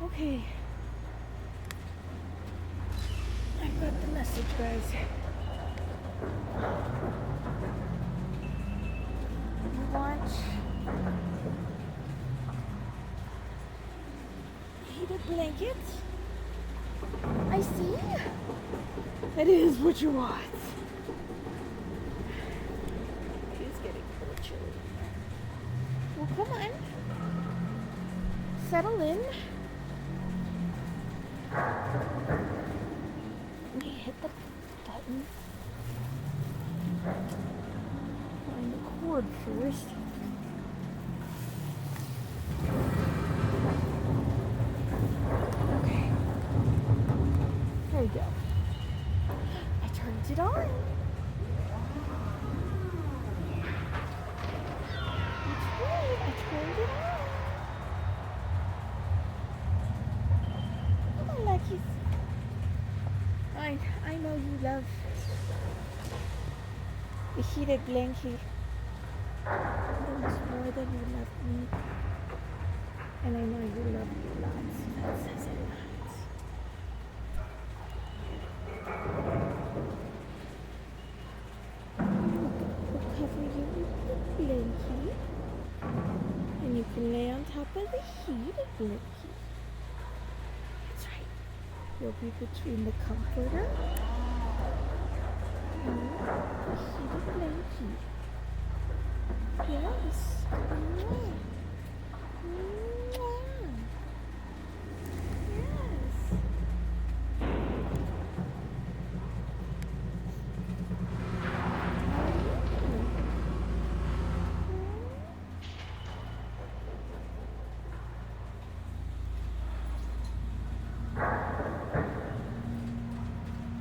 Speaker 1: Okay. I've got the message, guys. You want heated blankets? I see. That is what you want. It is getting pretty chilly. Well, come on. Settle in. Let me hit the button. Find the cord first. Okay. There we go. I turned it on. That's right, I turned it on. Come on, Luckies. I know you love the heated blanket almost more than you love me. And I know you love me lots. That says a lot. We'll cover you with the blanket. And you can lay on top of the heated blanket. That's right. You'll be between the comforter and the heated blanket. Yes. Mwah. Mwah. Yes.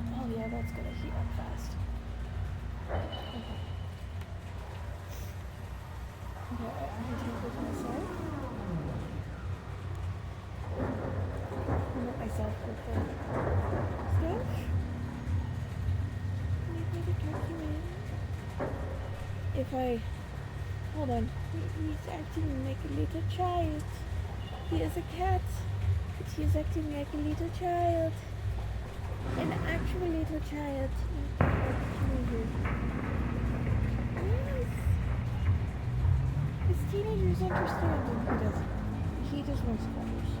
Speaker 1: Oh yeah, that's gonna heat up fast. Okay. Okay, I can take it myself. Let myself with the stuff. Need me to tuck you in. If I... Hold on. He's acting like a little child. He is a cat, but he is acting like a little child. An actual little child. Like a teenager. Yes. His teenagers understand when he doesn't. He just wants cuddles.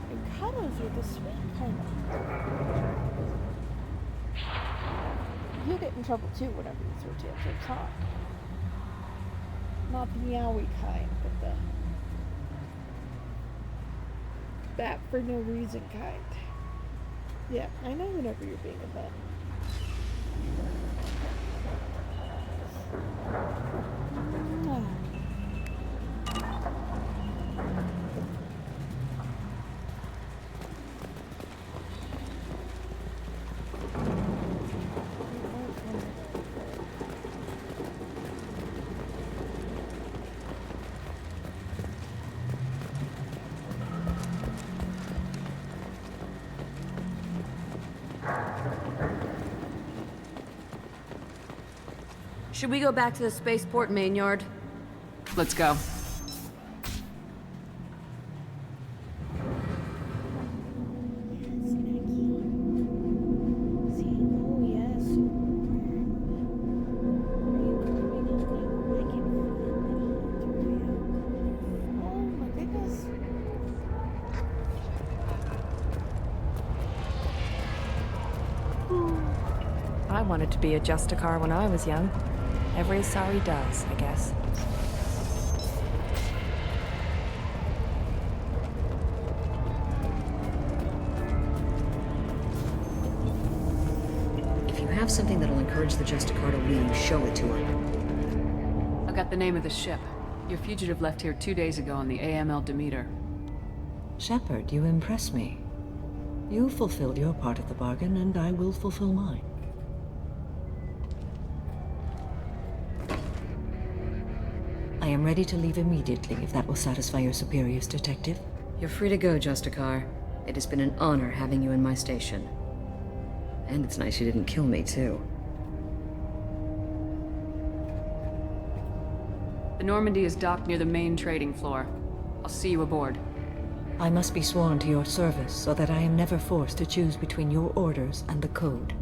Speaker 1: And cuddles are the sweet kind of. He'll get in trouble too whenever you throw tantrums, huh? Not the meowy kind, but the bat for no reason kind. Yeah, I know whenever you're being a butt.
Speaker 2: Should we go back to the spaceport main yard?
Speaker 5: Let's go.
Speaker 2: I wanted to be a Justicar when I was young. Every Asari does, I guess.
Speaker 23: If you have something that'll encourage the Justicar to leave, show it to her.
Speaker 5: I got the name of the ship. Your fugitive left here 2 days ago on the AML Demeter.
Speaker 14: Shepard, you impress me. You fulfilled your part of the bargain, and I will fulfill mine. I am ready to leave immediately, if that will satisfy your superiors, Detective.
Speaker 23: You're free to go, Justicar. It has been an honor having you in my station. And it's nice you didn't kill me, too.
Speaker 5: The Normandy is docked near the main trading floor. I'll see you aboard.
Speaker 14: I must be sworn to your service so that I am never forced to choose between your orders and the Code.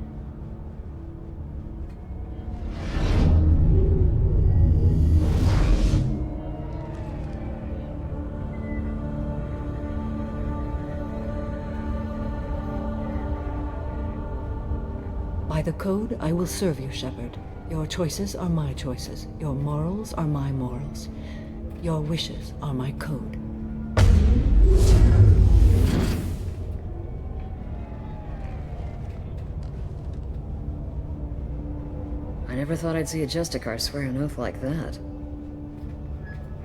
Speaker 14: By the Code, I will serve you, Shepard. Your choices are my choices. Your morals are my morals. Your wishes are my code.
Speaker 23: I never thought I'd see a Justicar swear an oath like that.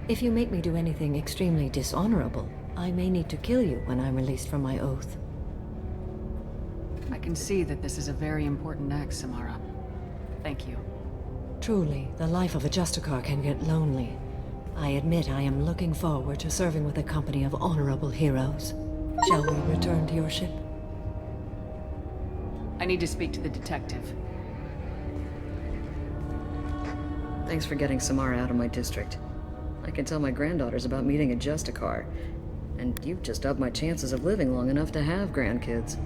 Speaker 14: If you make me do anything extremely dishonorable, I may need to kill you when I'm released from my oath.
Speaker 5: I can see that this is a very important act, Samara. Thank you.
Speaker 14: Truly, the life of a Justicar can get lonely. I admit I am looking forward to serving with a company of honorable heroes. Shall we return to your ship?
Speaker 5: I need to speak to the detective.
Speaker 23: Thanks for getting Samara out of my district. I can tell my granddaughters about meeting a Justicar, and you've just upped my chances of living long enough to have grandkids.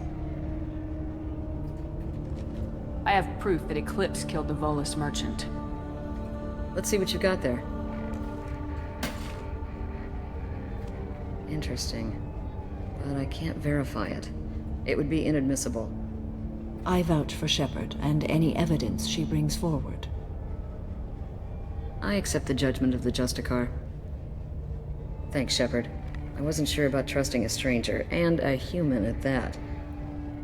Speaker 5: I have proof that Eclipse killed the Volus merchant.
Speaker 23: Let's see what you got there. Interesting. But I can't verify it. It would be inadmissible.
Speaker 14: I vouch for Shepard and any evidence she brings forward.
Speaker 23: I accept the judgment of the Justicar. Thanks, Shepard. I wasn't sure about trusting a stranger, and a human at that.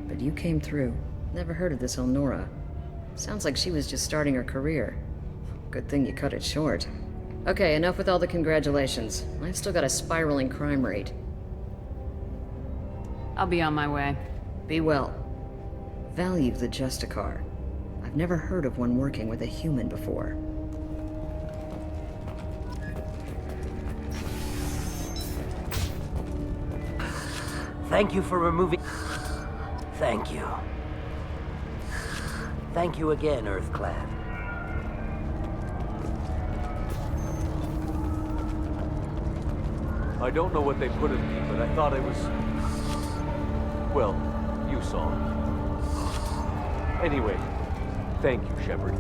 Speaker 23: But you came through. Never heard of this Elnora. Sounds like she was just starting her career. Good thing you cut it short. Okay, enough with all the congratulations. I've still got a spiraling crime rate.
Speaker 5: I'll be on my way.
Speaker 23: Be well. Value the Justicar. I've never heard of one working with a human before.
Speaker 24: Thank you for removing... Thank you. Thank you again, EarthClan.
Speaker 12: I don't know what they put in me, but I thought I was... Well, you saw. Anyway, thank you, Shepard.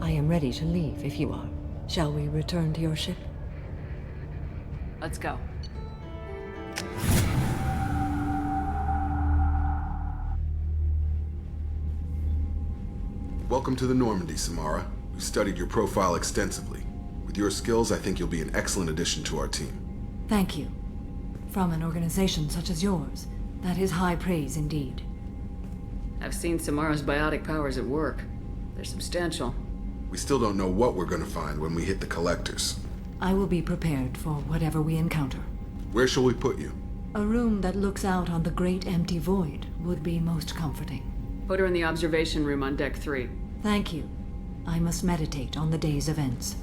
Speaker 14: I am ready to leave if you are. Shall we return to your ship?
Speaker 5: Let's go.
Speaker 15: Welcome to the Normandy, Samara. We've studied your profile extensively. With your skills, I think you'll be an excellent addition to our team.
Speaker 14: Thank you. From an organization such as yours, that is high praise indeed.
Speaker 5: I've seen Samara's biotic powers at work. They're substantial.
Speaker 15: We still don't know what we're gonna find when we hit the collectors.
Speaker 14: I will be prepared for whatever we encounter.
Speaker 15: Where shall we put you?
Speaker 14: A room that looks out on the great empty void would be most comforting.
Speaker 5: Put her in the observation room on Deck 3.
Speaker 14: Thank you. I must meditate on the day's events.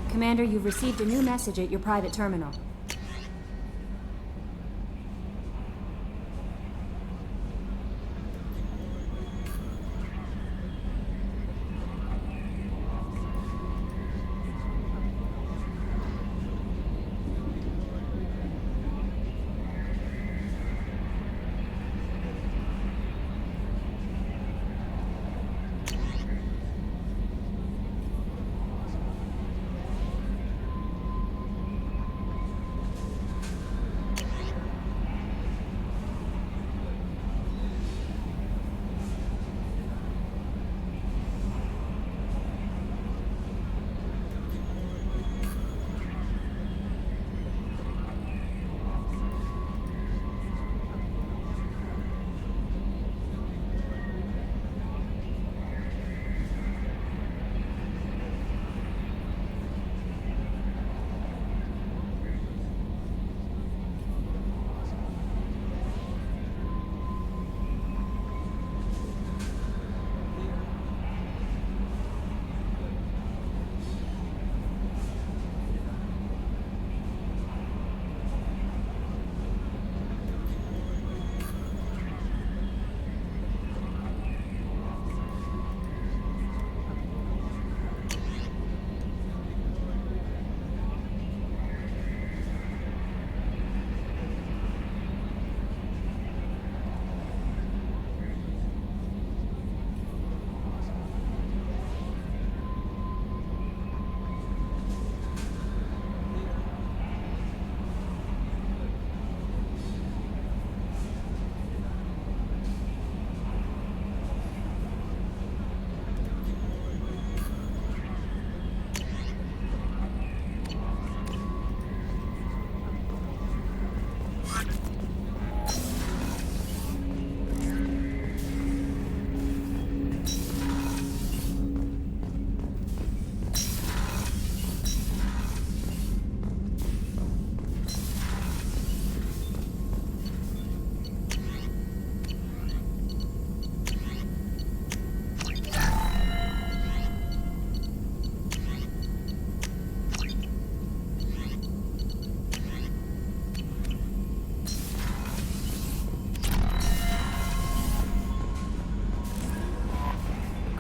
Speaker 9: Commander, you've received a new message at your private terminal.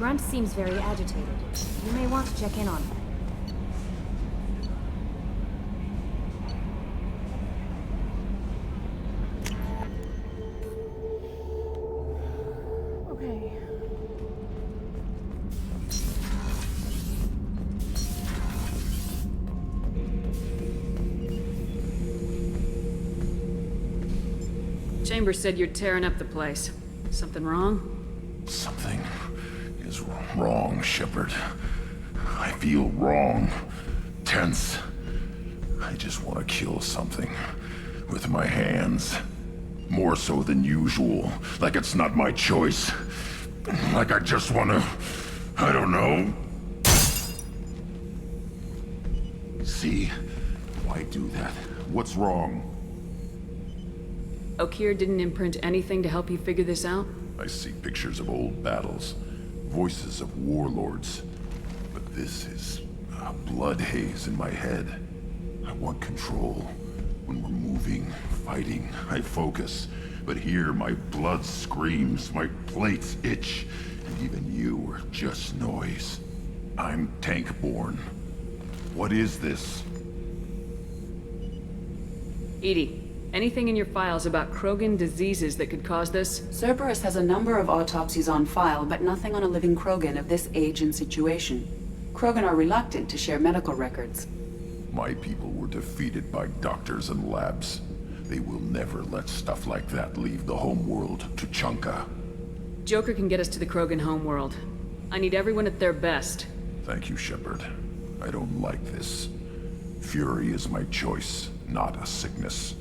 Speaker 9: Grunt seems very agitated. You may want to check in on him.
Speaker 1: Okay.
Speaker 5: Chambers said you're tearing up the place. Something wrong?
Speaker 7: Something is wrong, Shepard. I feel wrong. Tense. I just want to kill something. With my hands. More so than usual. Like it's not my choice. Like I just want to... I don't know. See? Why do that? What's wrong?
Speaker 5: Okeer didn't imprint anything to help you figure this out?
Speaker 7: I see pictures of old battles, voices of warlords. But this is a blood haze in my head. I want control. When we're moving, fighting, I focus. But here my blood screams, my plates itch, and even you are just noise. I'm tank-born. What is this?
Speaker 5: Edie. Anything in your files about Krogan diseases that could cause this?
Speaker 13: Cerberus has a number of autopsies on file, but nothing on a living Krogan of this age and situation. Krogan are reluctant to share medical records.
Speaker 7: My people were defeated by doctors and labs. They will never let stuff like that leave the homeworld to Chunka.
Speaker 5: Joker can get us to the Krogan homeworld. I need everyone at their best.
Speaker 7: Thank you, Shepard. I don't like this. Fury is my choice, not a sickness.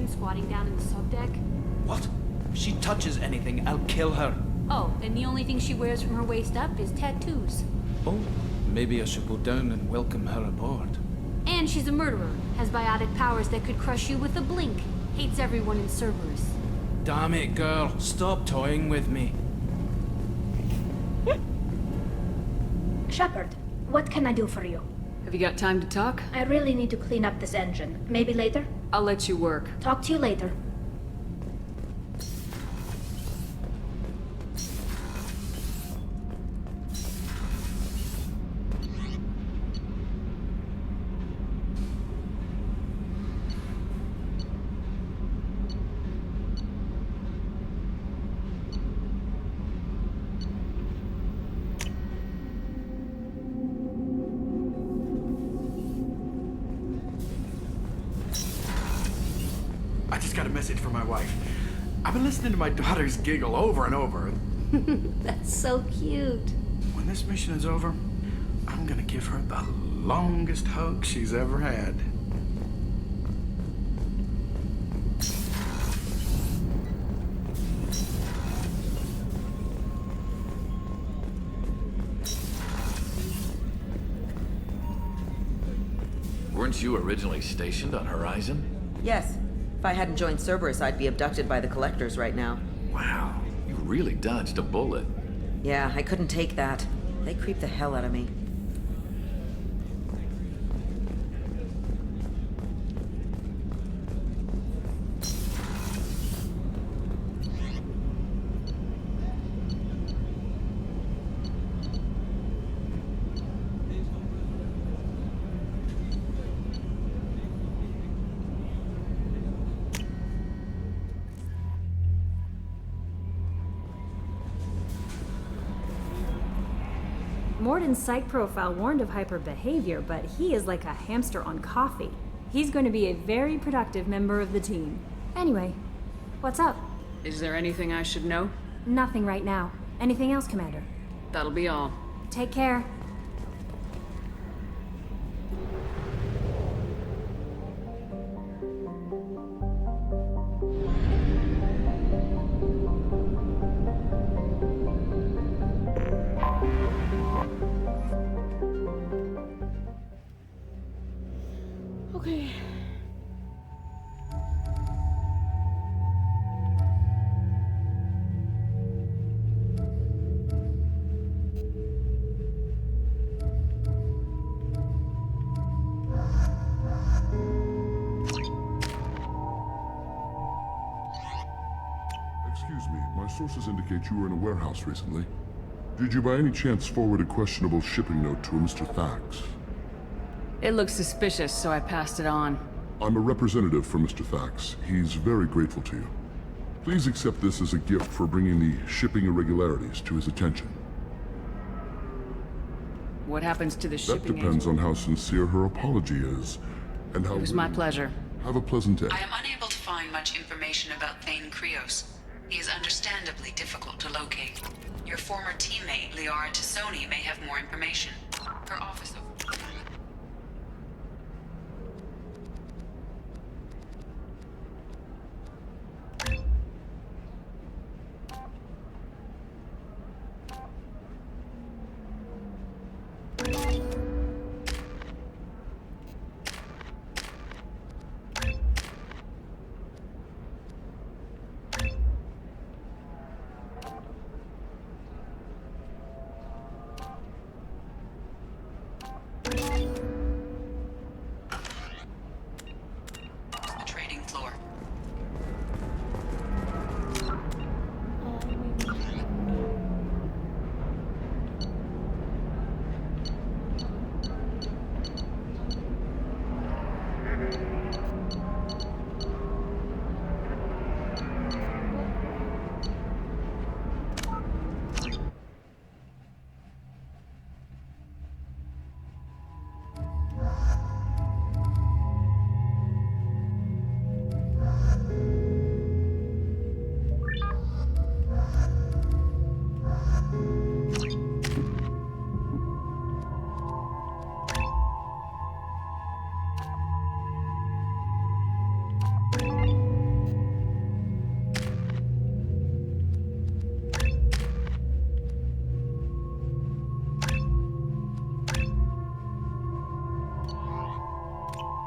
Speaker 16: Squatting down in the subdeck?
Speaker 17: What? If she touches anything, I'll kill her.
Speaker 16: Oh, and the only thing she wears from her waist up is tattoos.
Speaker 17: Oh, maybe I should go down and welcome her aboard.
Speaker 16: And she's a murderer, has biotic powers that could crush you with a blink, hates everyone in Cerberus.
Speaker 17: Damn it, girl. Stop toying with me.
Speaker 21: Shepard, what can I do for you?
Speaker 5: Have you got time to talk?
Speaker 21: I really need to clean up this engine. Maybe later?
Speaker 5: I'll let you work.
Speaker 21: Talk to you later.
Speaker 25: I just got a message from my wife. I've been listening to my daughters giggle over and over.
Speaker 16: That's so cute.
Speaker 25: When this mission is over, I'm gonna give her the longest hug she's ever had.
Speaker 26: Weren't you originally stationed on Horizon?
Speaker 27: Yes. If I hadn't joined Cerberus, I'd be abducted by the Collectors right now.
Speaker 26: Wow, you really dodged a bullet.
Speaker 27: Yeah, I couldn't take that. They creep the hell out of me.
Speaker 9: Morden's psych profile warned of hyper behavior, but he is like a hamster on coffee. He's going to be a very productive member of the team. Anyway, what's up?
Speaker 5: Is there anything I should know?
Speaker 9: Nothing right now. Anything else, Commander?
Speaker 5: That'll be all.
Speaker 9: Take care.
Speaker 7: sources indicate you were in a warehouse recently. Did you by any chance forward a questionable shipping note to a Mr. Thax?
Speaker 5: It looked suspicious, so I passed it on.
Speaker 7: I'm a representative for Mr. Thax. He's very grateful to you. Please accept this as a gift for bringing the shipping irregularities to his attention.
Speaker 5: What happens to the shipping
Speaker 7: That depends
Speaker 5: agent?
Speaker 7: on how sincere her apology is, and how...
Speaker 5: It was my pleasure.
Speaker 7: Have a pleasant day.
Speaker 13: I am unable to find much information about Thane Krios. He is understandably difficult to locate. Your former teammate, Liara Tassoni, may have more information. Her office... the trading floor.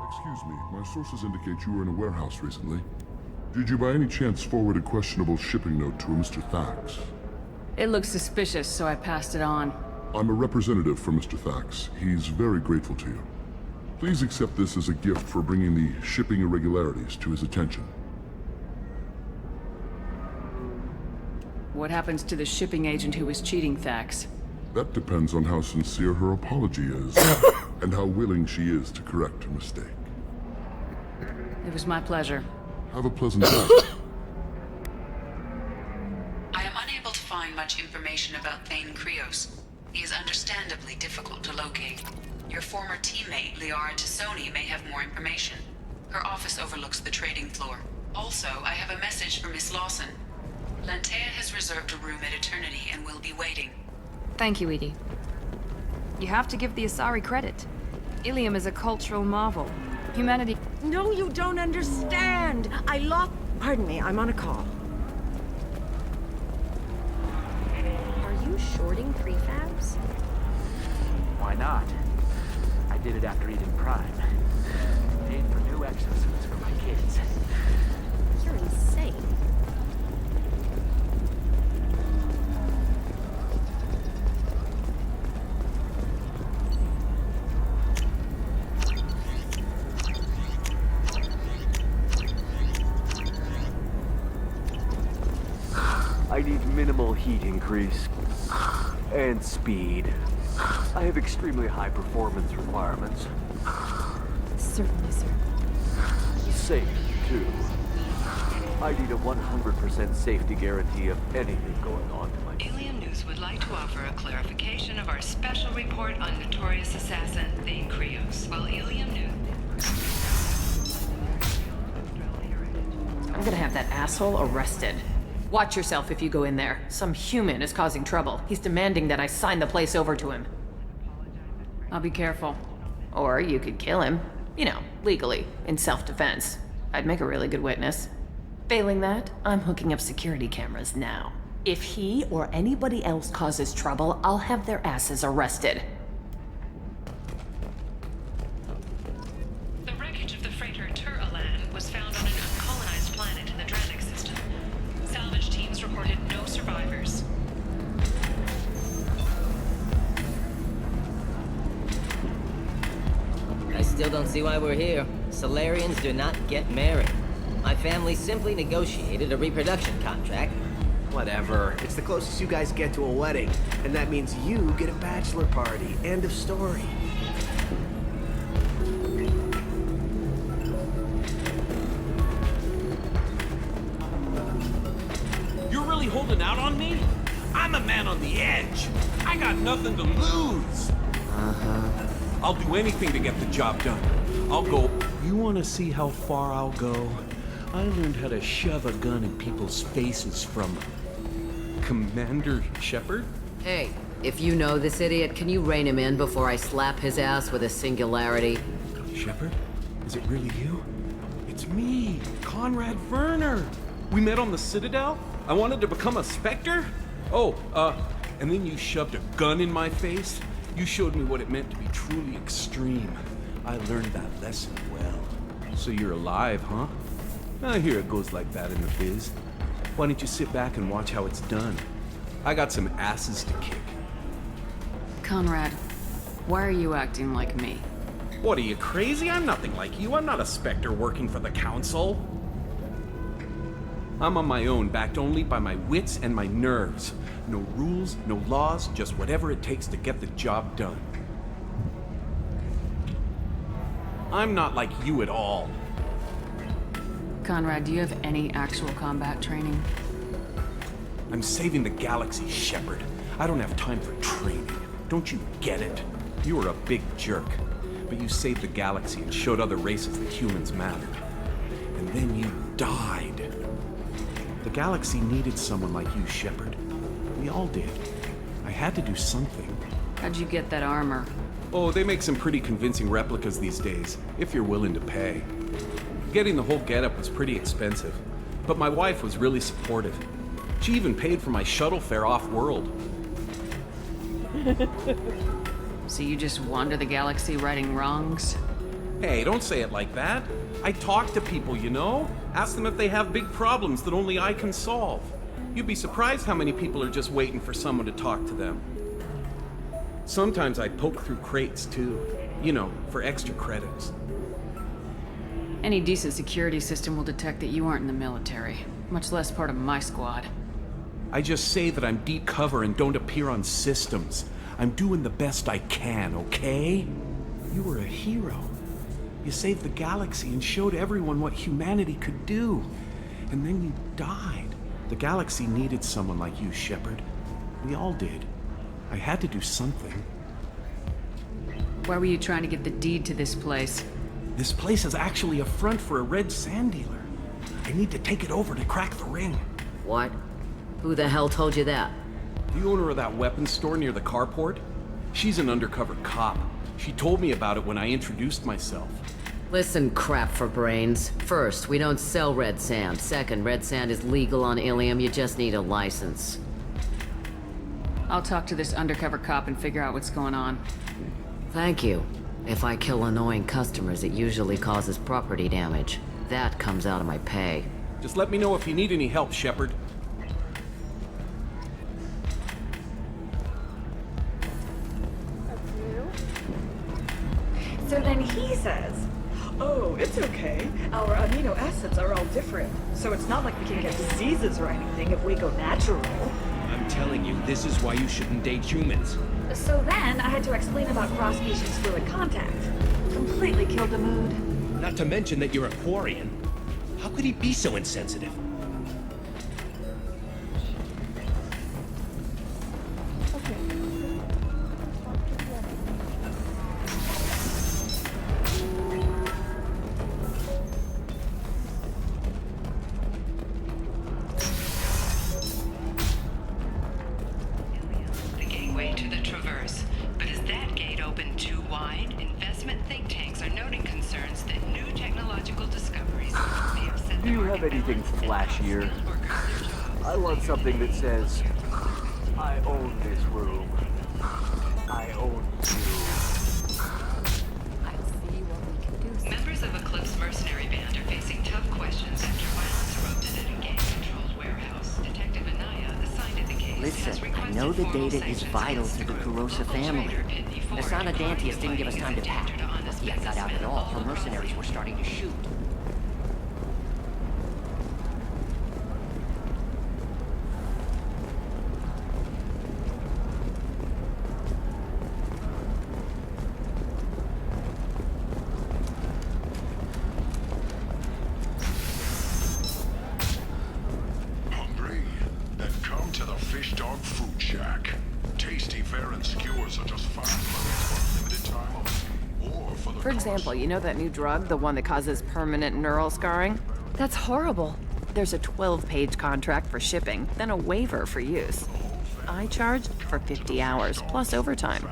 Speaker 7: Excuse me, my sources indicate you were in a warehouse recently. Did you by any chance forward a questionable shipping note to a Mr. Thax?
Speaker 5: It looked suspicious, so I passed it on.
Speaker 7: I'm a representative for Mr. Thax. He's very grateful to you. Please accept this as a gift for bringing the shipping irregularities to his attention.
Speaker 5: What happens to the shipping agent who was cheating Thax?
Speaker 7: That depends on how sincere her apology is, and how willing she is to correct her mistake.
Speaker 5: It was my pleasure.
Speaker 7: Have a pleasant day.
Speaker 13: I am unable to find much information about Thane Krios. He is understandably difficult to locate. Your former teammate, Liara Tassoni, may have more information. Her office overlooks the trading floor. Also, I have a message for Miss Lawson. Lantea has reserved a room at Eternity and will be waiting.
Speaker 5: Thank you, Edie. You have to give the Asari credit. Ilium is a cultural marvel. Humanity...
Speaker 4: No, you don't understand! I lost... Pardon me, I'm on a call.
Speaker 8: Are you shorting prefabs?
Speaker 12: Why not? I did it after Eden Prime. Paid for new exosuits for my kids.
Speaker 8: You're insane.
Speaker 12: I need minimal heat increase and speed. I have extremely high performance requirements.
Speaker 8: Certainly, sir.
Speaker 12: Safe, too. I need a 100% safety guarantee of anything going on to my...
Speaker 11: Alien News would like to offer a clarification of our special report on notorious assassin Thane Krios. While Alien News...
Speaker 10: I'm gonna have that asshole arrested. Watch yourself if you go in there. Some human is causing trouble. He's demanding that I sign the place over to him.
Speaker 5: I'll be careful.
Speaker 10: Or you could kill him. You know, legally, in self-defense. I'd make a really good witness. Failing that, I'm hooking up security cameras now. If he or anybody else causes trouble, I'll have their asses arrested.
Speaker 11: The wreckage of the freighter Tur-Alan was found on an uncolonized planet in the Draenei system. Salvage teams reported no survivors.
Speaker 18: I still don't see why we're here. Solarians do not get married. My family simply negotiated a reproduction contract.
Speaker 2: Whatever. It's the closest you guys get to a wedding. And that means you get a bachelor party. End of story.
Speaker 3: You're really holding out on me? I'm a man on the edge. I got nothing to lose. I'll do anything to get the job done. I'll go. You want to see how far I'll go? I learned how to shove a gun in people's faces from Commander Shepard.
Speaker 10: Hey, if you know this idiot, can you rein him in before I slap his ass with a singularity?
Speaker 3: Shepard? Is it really you? It's me, Conrad Werner. We met on the Citadel. I wanted to become a Spectre. Oh, and then you shoved a gun in my face. You showed me what it meant to be truly extreme. I learned that lesson well. So you're alive, huh? I hear it goes like that in the biz. Why don't you sit back and watch how it's done? I got some asses to kick.
Speaker 5: Conrad, why are you acting like me?
Speaker 3: What, are you crazy? I'm nothing like you. I'm not a Spectre working for the Council. I'm on my own, backed only by my wits and my nerves. No rules, no laws, just whatever it takes to get the job done. I'm not like you at all.
Speaker 5: Conrad, do you have any actual combat training?
Speaker 3: I'm saving the galaxy, Shepard. I don't have time for training. Don't you get it? You were a big jerk, but you saved the galaxy and showed other races that humans mattered. And then you died. The galaxy needed someone like you, Shepard. We all did. I had to do something.
Speaker 5: How'd you get that armor?
Speaker 3: Oh, they make some pretty convincing replicas these days, if you're willing to pay. Getting the whole getup was pretty expensive, but my wife was really supportive. She even paid for my shuttle fare off-world.
Speaker 5: So you just wander the galaxy righting wrongs?
Speaker 3: Hey, don't say it like that. I talk to people, you know? Ask them if they have big problems that only I can solve. You'd be surprised how many people are just waiting for someone to talk to them. Sometimes I poke through crates, too. You know, for extra credits.
Speaker 5: Any decent security system will detect that you aren't in the military, much less part of my squad.
Speaker 3: I just say that I'm deep cover and don't appear on systems. I'm doing the best I can, okay? You were a hero. You saved the galaxy and showed everyone what humanity could do. And then you died. The galaxy needed someone like you, Shepard. We all did. I had to do something.
Speaker 5: Why were you trying to get the deed to this place?
Speaker 3: This place is actually a front for a red sand dealer. I need to take it over to crack the ring.
Speaker 10: What? Who the hell told you that?
Speaker 3: The owner of that weapons store near the carport. She's an undercover cop. She told me about it when I introduced myself.
Speaker 10: Listen, crap for brains. First, we don't sell red sand. Second, red sand is legal on Ilium. You just need a license.
Speaker 5: I'll talk to this undercover cop and figure out what's going on.
Speaker 10: Thank you. If I kill annoying customers, it usually causes property damage. That comes out of my pay.
Speaker 3: Just let me know if you need any help, Shepard.
Speaker 6: So then he says, oh, it's okay. Our amino acids are all different. So it's not like we can get diseases or anything if we go natural.
Speaker 19: I'm telling you, this is why you shouldn't date humans.
Speaker 6: So then I had to explain about cross-species fluid contact. Completely killed the mood.
Speaker 19: Not to mention that you're a Quarian. How could he be so insensitive?
Speaker 12: Anything flashier. I want something that says, I own this room. I own you.
Speaker 11: Members of Eclipse mercenary band are facing tough questions after violence erupted at a gang-controlled warehouse. Detective Anaya, assigned to the case,
Speaker 20: Listen, I know the data is vital to the Kurosa family. Asana Dantius didn't give us time to pack. If he had got out at all, her mercenaries were starting to shoot.
Speaker 1: For example, you know that new drug, the one that causes permanent neural scarring? That's horrible. There's a 12-page contract for shipping, then a waiver for use. I charged for 50 hours, plus overtime.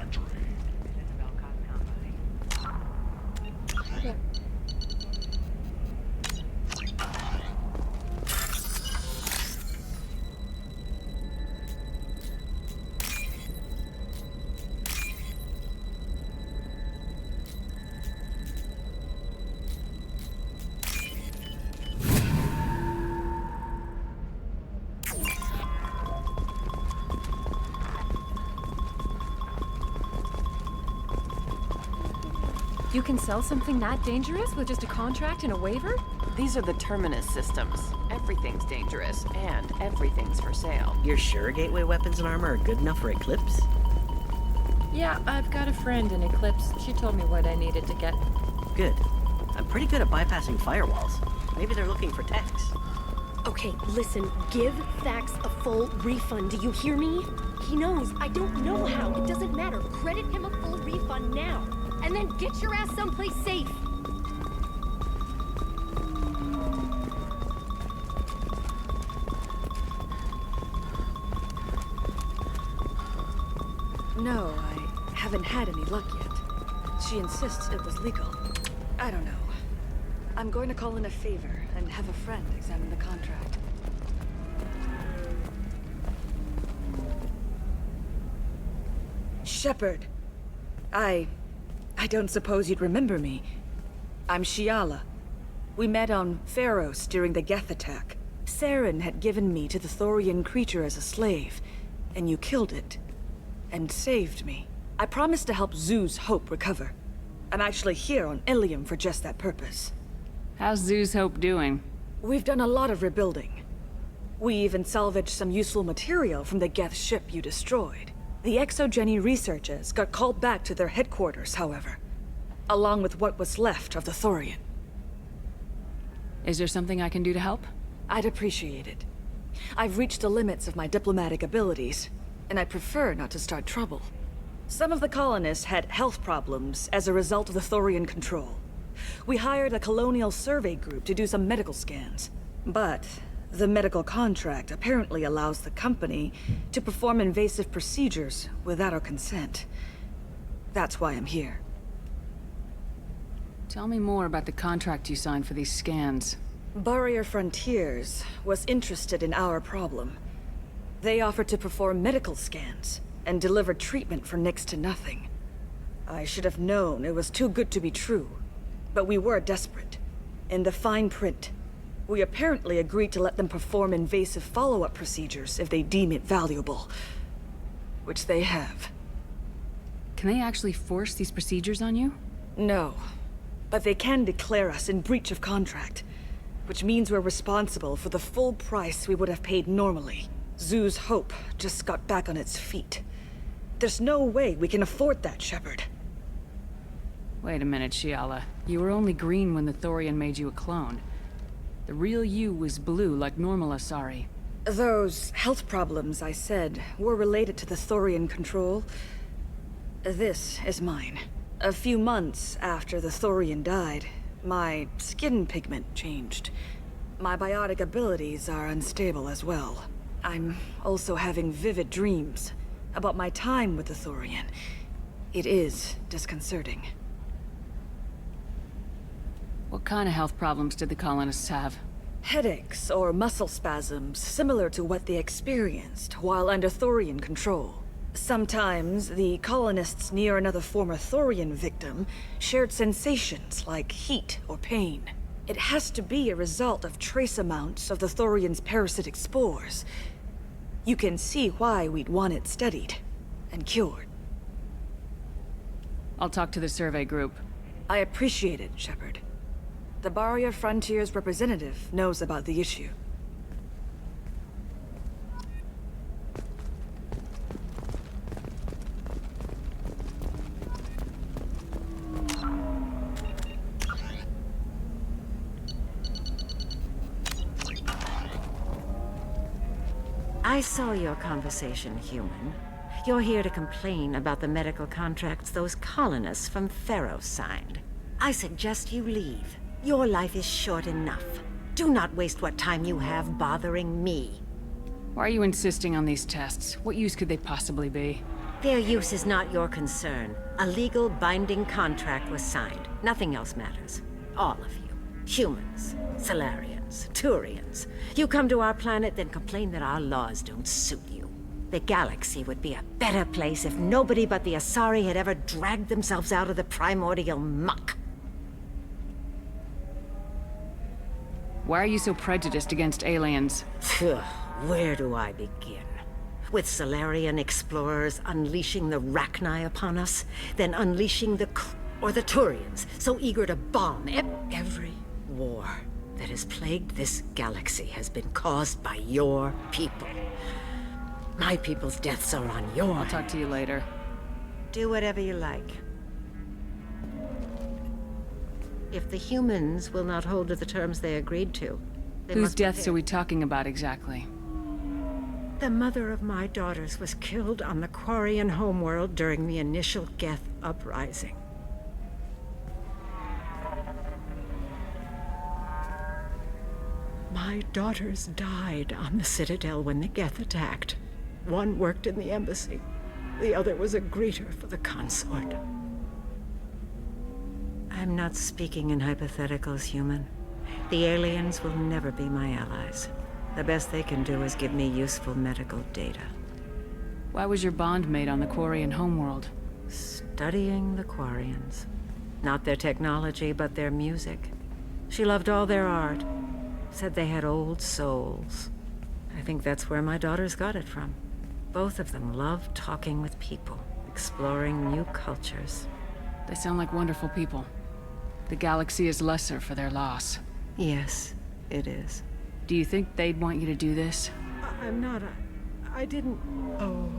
Speaker 14: You can sell something that dangerous with just a contract and a waiver?
Speaker 1: These are the Terminus systems. Everything's dangerous, and everything's for sale.
Speaker 20: You're sure gateway weapons and armor are good enough for Eclipse?
Speaker 14: Yeah, I've got a friend in Eclipse. She told me what I needed to get.
Speaker 20: Good. I'm pretty good at bypassing firewalls. Maybe they're looking for techs.
Speaker 21: Okay, listen, give Thax a full refund, do you hear me? He knows, I don't know how, it doesn't matter. Credit him a full refund now, and then get your ass someplace safe.
Speaker 6: No, I haven't had any luck yet. She insists it was legal. I don't know. I'm going to call in a favor and have a friend examine the contract. Shepard. I don't suppose you'd remember me. I'm Shiala. We met on Pharos during the Geth attack. Saren had given me to the Thorian creature as a slave, and you killed it. And saved me. I promised to help Zeus Hope recover. I'm actually here on Ilium for just that purpose.
Speaker 5: How's Zeus Hope doing?
Speaker 6: We've done a lot of rebuilding. We even salvaged some useful material from the Geth ship you destroyed. The Exogeny researchers got called back to their headquarters, however, along with what was left of the Thorian.
Speaker 5: Is there something I can do to help?
Speaker 6: I'd appreciate it. I've reached the limits of my diplomatic abilities, and I prefer not to start trouble. Some of the colonists had health problems as a result of the Thorian control. We hired a colonial survey group to do some medical scans, but the medical contract apparently allows the company to perform invasive procedures without our consent. That's why I'm here.
Speaker 5: Tell me more about the contract you signed for these scans.
Speaker 6: Barrier Frontiers was interested in our problem. They offered to perform medical scans and deliver treatment for next to nothing. I should have known it was too good to be true, but we were desperate. In the fine print, we apparently agreed to let them perform invasive follow-up procedures if they deem it valuable. Which they have.
Speaker 5: Can they actually force these procedures on you?
Speaker 6: No. But they can declare us in breach of contract, which means we're responsible for the full price we would have paid normally. Zeus Hope just got back on its feet. There's no way we can afford that, Shepard.
Speaker 5: Wait a minute, Shiala. You were only green when the Thorian made you a clone. The real you was blue like normal Asari.
Speaker 6: Those health problems I said were related to the Thorian control. This is mine. A few months after the Thorian died, my skin pigment changed. My biotic abilities are unstable as well. I'm also having vivid dreams about my time with the Thorian. It is disconcerting.
Speaker 5: What kind of health problems did the colonists have?
Speaker 6: Headaches or muscle spasms similar to what they experienced while under Thorian control. Sometimes the colonists near another former Thorian victim shared sensations like heat or pain. It has to be a result of trace amounts of the Thorian's parasitic spores. You can see why we'd want it studied and cured.
Speaker 5: I'll talk to the survey group.
Speaker 6: I appreciate it, Shepard. The Barrier Frontiers representative knows about the issue.
Speaker 4: I saw your conversation, human.
Speaker 15: You're here to complain about the medical contracts those colonists from Theros signed. I suggest you leave. Your life is short enough. Do not waste what time you have bothering me.
Speaker 5: Why are you insisting on these tests? What use could they possibly be?
Speaker 15: Their use is not your concern. A legal binding contract was signed. Nothing else matters. All of you. Humans, Salarians, Turians. You come to our planet, then complain that our laws don't suit you. The galaxy would be a better place if nobody but the Asari had ever dragged themselves out of the primordial muck.
Speaker 5: Why are you so prejudiced against aliens?
Speaker 15: Where do I begin? With Salarian explorers unleashing the Rachni upon us, then unleashing the Turians, so eager to bomb every war that has plagued this galaxy has been caused by your people. My people's deaths are on your...
Speaker 5: I'll talk to you later.
Speaker 15: Do whatever you like. If the humans will not hold to the terms they agreed to, they
Speaker 5: Whose
Speaker 15: must
Speaker 5: deaths are we talking about exactly?
Speaker 15: The mother of my daughters was killed on the Quarian homeworld during the initial Geth uprising. My daughters died on the Citadel when the Geth attacked. One worked in the embassy. The other was a greeter for the consort. I'm not speaking in hypotheticals, human. The aliens will never be my allies. The best they can do is give me useful medical data.
Speaker 5: Why was your bond made on the Quarian homeworld?
Speaker 15: Studying the Quarians. Not their technology, but their music. She loved all their art. Said they had old souls. I think that's where my daughters got it from. Both of them loved talking with people, exploring new cultures.
Speaker 5: They sound like wonderful people. The galaxy is lesser for their loss.
Speaker 15: Yes, it is.
Speaker 5: Do you think they'd want you to do this?
Speaker 15: I'm not. I didn't. Oh.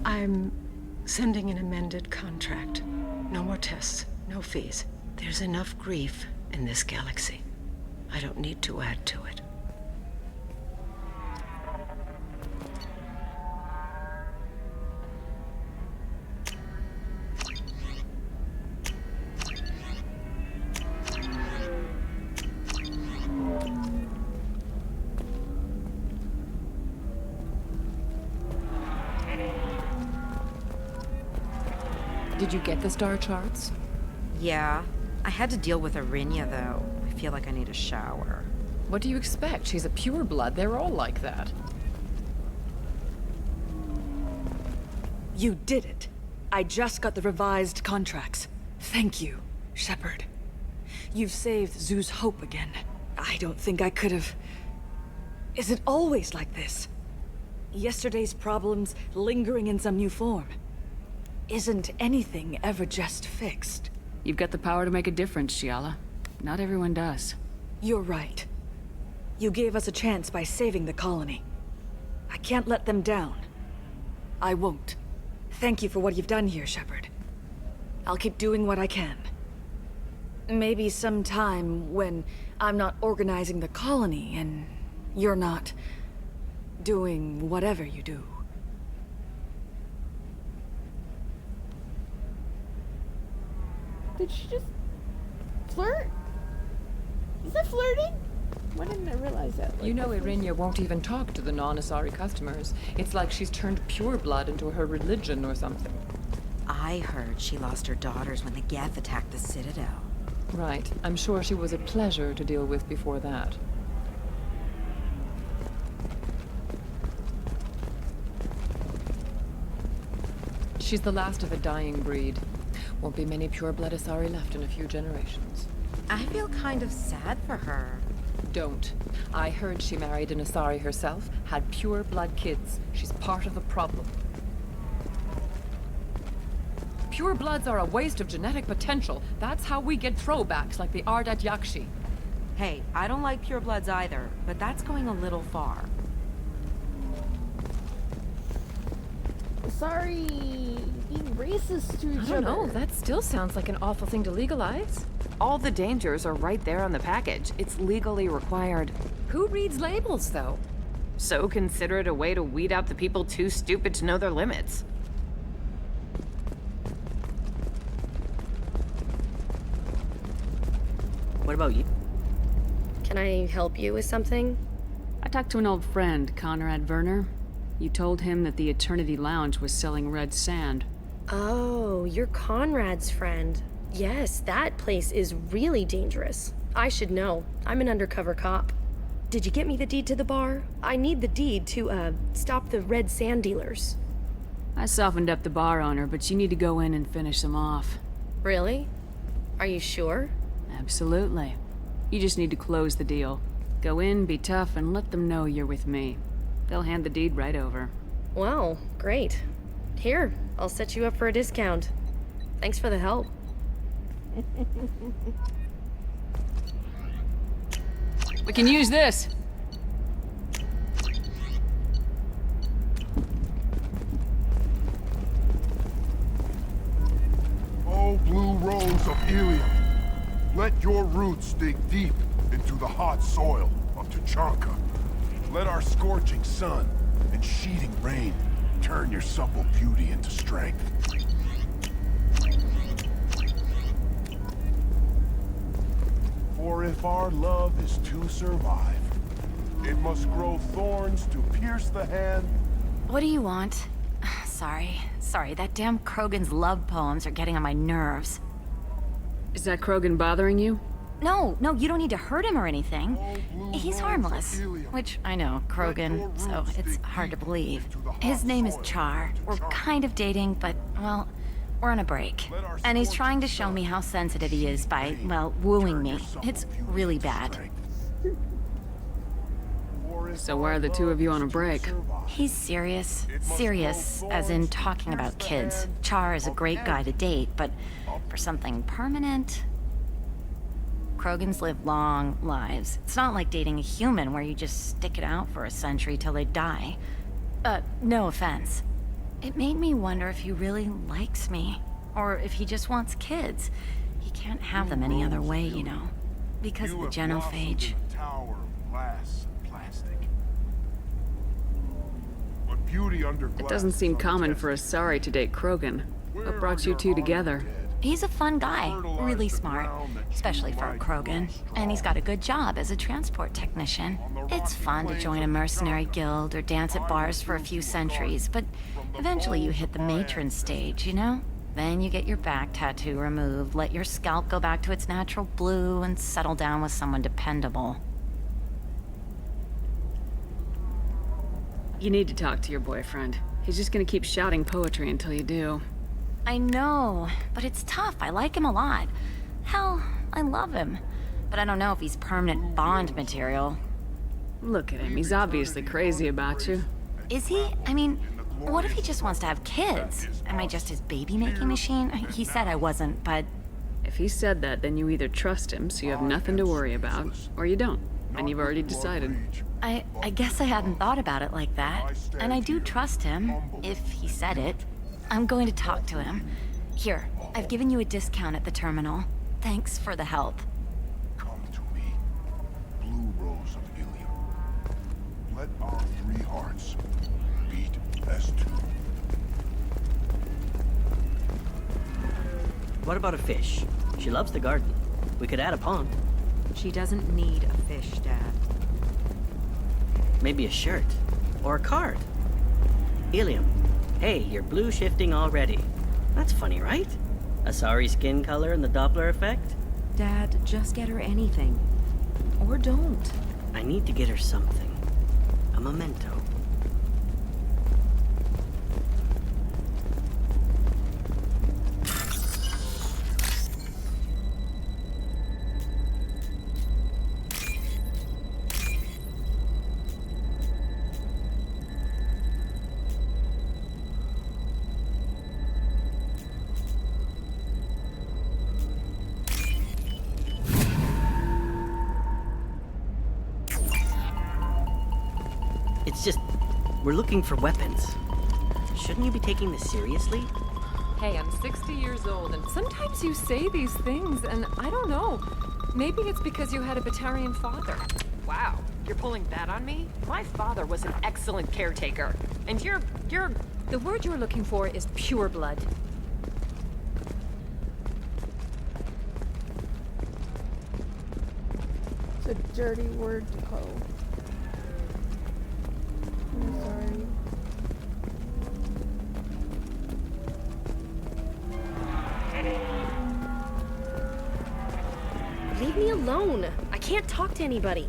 Speaker 15: I'm sending an amended contract. No more tests, no fees. There's enough grief in this galaxy. I don't need to add to it.
Speaker 14: Did you get the star charts?
Speaker 16: Yeah. I had to deal with Arinya, though. I feel like I need a shower.
Speaker 14: What do you expect? She's a pureblood. They're all like that.
Speaker 6: You did it. I just got the revised contracts. Thank you, Shepard. You've saved Zoo's hope again. I don't think I could have... Is it always like this? Yesterday's problems lingering in some new form. Isn't anything ever just fixed?
Speaker 5: You've got the power to make a difference, Shiala. Not everyone does.
Speaker 6: You're right. You gave us a chance by saving the colony. I can't let them down. I won't. Thank you for what you've done here, Shepard. I'll keep doing what I can. Maybe sometime when I'm not organizing the colony and you're not doing whatever you do.
Speaker 17: Did she just flirt? Is that flirting? Why didn't I realize that?
Speaker 14: You know Arinya won't even talk to the non-Asari customers. It's like she's turned pureblood into her religion or something.
Speaker 16: I heard she lost her daughters when the Geth attacked the Citadel.
Speaker 14: Right. I'm sure she was a pleasure to deal with before that. She's the last of a dying breed. Won't be many pure-blood Asari left in a few generations.
Speaker 16: I feel kind of sad for her.
Speaker 14: Don't. I heard she married an Asari herself, had pure-blood kids. She's part of the problem. Pure-bloods are a waste of genetic potential. That's how we get throwbacks like the Ardat Yakshi.
Speaker 16: Hey, I don't like purebloods either, but that's going a little far.
Speaker 17: Asari being racist to each
Speaker 14: I don't
Speaker 17: other?
Speaker 14: know. That still sounds like an awful thing to legalize.
Speaker 1: All the dangers are right there on the package. It's legally required.
Speaker 14: Who reads labels, though?
Speaker 1: So consider it a way to weed out the people too stupid to know their limits.
Speaker 20: What about you?
Speaker 21: Can I help you with something?
Speaker 5: I talked to an old friend, Conrad Werner. You told him that the Eternity Lounge was selling red sand.
Speaker 21: Oh, you're Conrad's friend. Yes, that place is really dangerous. I should know. I'm an undercover cop. Did you get me the deed to the bar? I need the deed to, stop the red sand dealers.
Speaker 5: I softened up the bar owner, but you need to go in and finish them off.
Speaker 21: Really? Are you sure?
Speaker 5: Absolutely. You just need to close the deal. Go in, be tough, and let them know you're with me. They'll hand the deed right over.
Speaker 21: Wow, great. Here, I'll set you up for a discount. Thanks for the help.
Speaker 5: We can use this!
Speaker 7: Oh, blue rose of Ilium, let your roots dig deep into the hot soil of Tuchanka. Let our scorching sun and sheeting rain turn your supple beauty into strength. For if our love is to survive, it must grow thorns to pierce the hand.
Speaker 16: What do you want? Sorry, that damn Krogan's love poems are getting on my nerves.
Speaker 5: Is that Krogan bothering you?
Speaker 16: No, you don't need to hurt him or anything. He's harmless. Which, I know, Krogan, so it's hard to believe. His name is Char. We're kind of dating, but, well, we're on a break. And he's trying to show me how sensitive he is by, well, wooing me. It's really bad.
Speaker 5: So why are the two of you on a break?
Speaker 16: He's serious. Serious, as in talking about kids. Char is a great guy to date, but for something permanent... Krogans live long lives. It's not like dating a human where you just stick it out for a century till they die. No offense. It made me wonder if he really likes me. Or if he just wants kids. He can't have them any other way, you know. Because of the genophage.
Speaker 5: It doesn't seem common for Asari to date Krogan. What brought you two together?
Speaker 16: He's a fun guy, really smart, especially for a Krogan. And he's got a good job as a transport technician. It's fun to join a mercenary guild or dance at bars for a few centuries, but eventually you hit the matron stage, you know? Then you get your back tattoo removed, let your scalp go back to its natural blue, and settle down with someone dependable.
Speaker 5: You need to talk to your boyfriend. He's just gonna keep shouting poetry until you do.
Speaker 16: I know, but it's tough. I like him a lot. Hell, I love him. But I don't know if he's permanent Bond material.
Speaker 5: Look at him. He's obviously crazy about you.
Speaker 16: Is he? I mean, what if he just wants to have kids? Am I just his baby-making machine? He said I wasn't, but...
Speaker 5: If he said that, then you either trust him, so you have nothing to worry about, or you don't, and you've already decided.
Speaker 16: I guess I hadn't thought about it like that. And I do trust him, if he said it. I'm going to talk to him. Here, I've given you a discount at the terminal. Thanks for the help.
Speaker 7: Come to me, blue rose of Ilium. Let our three hearts beat as two.
Speaker 20: What about a fish? She loves the garden. We could add a pond.
Speaker 16: She doesn't need a fish, Dad.
Speaker 20: Maybe a shirt. Or a card. Ilium. Hey, you're blue shifting already. That's funny, right? Asari skin color and the Doppler effect?
Speaker 6: Dad, just get her anything. Or don't.
Speaker 20: I need to get her something. A memento. It's just, we're looking for weapons. Shouldn't you be taking this seriously?
Speaker 14: Hey, I'm 60 years old, and sometimes you say these things, and I don't know. Maybe it's because you had a Batarian father.
Speaker 1: Wow, you're pulling that on me? My father was an excellent caretaker. And you're...
Speaker 21: The word you're looking for is pure blood.
Speaker 17: It's a dirty word to code. I'm sorry.
Speaker 21: Leave me alone. I can't talk to anybody.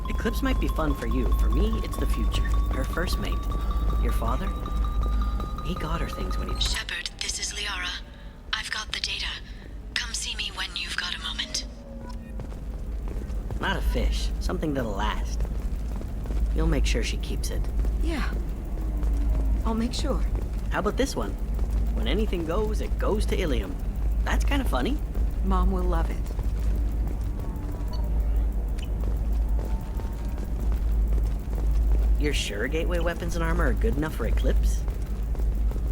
Speaker 20: Eclipse might be fun for you. For me, it's the future. Her first mate. Your father? He got her things when he...
Speaker 13: Shepard, this is Liara. I've got the data. Come see me when you've got a moment.
Speaker 20: Not a fish. Something that'll last. You'll make sure she keeps it.
Speaker 6: Yeah. I'll make sure.
Speaker 20: How about this one? When anything goes, it goes to Ilium. That's kind of funny.
Speaker 6: Mom will love it.
Speaker 20: You're sure gateway weapons and armor are good enough for Eclipse?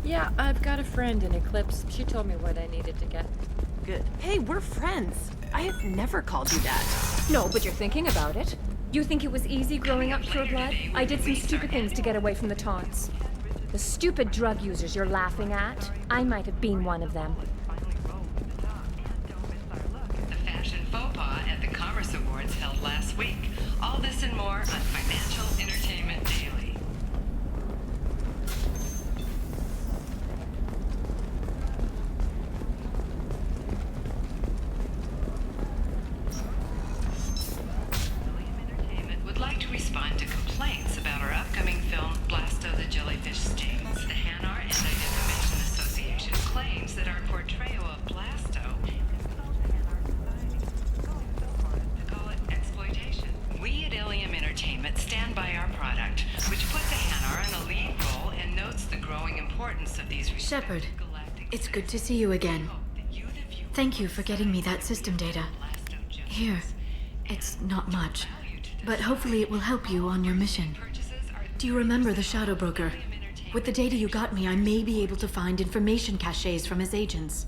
Speaker 14: Yeah, I've got a friend in Eclipse. She told me what I needed to get.
Speaker 20: Good.
Speaker 1: Hey, we're friends. I have never called you that.
Speaker 21: No, but you're thinking about it. You think it was easy growing up pure blood? I did some stupid things to get away from the taunts. The stupid drug users you're laughing at, I might have been one of them.
Speaker 11: The fashion faux pas at the Commerce Awards held last week. All this and more on Financial Entertainment Daily. Entertainment would like to respond to complaints about our upcoming film, Blasto the Jellyfish Stings. The Hanar Anti-Defamation Association claims that our portrayal of Blasto We at Ilium Entertainment stand by our product, which puts the Hanar in a lead role and notes the growing importance of these
Speaker 9: Shepard, it's good to see you again. Thank you for getting me that system data. Here, it's not much, but hopefully it will help you on your mission. Do you remember the Shadow Broker? With the data you got me, I may be able to find information caches from his agents.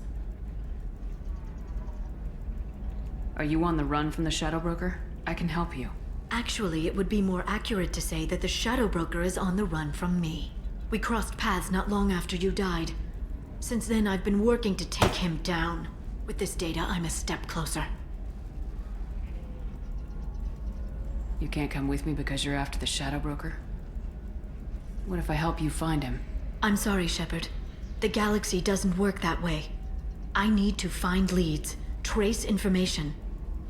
Speaker 5: Are you on the run from the Shadow Broker? I can help you.
Speaker 9: Actually, it would be more accurate to say that the Shadow Broker is on the run from me. We crossed paths not long after you died. Since then, I've been working to take him down. With this data, I'm a step closer.
Speaker 5: You can't come with me because you're after the Shadow Broker? What if I help you find him?
Speaker 9: I'm sorry, Shepard. The galaxy doesn't work that way. I need to find leads, trace information.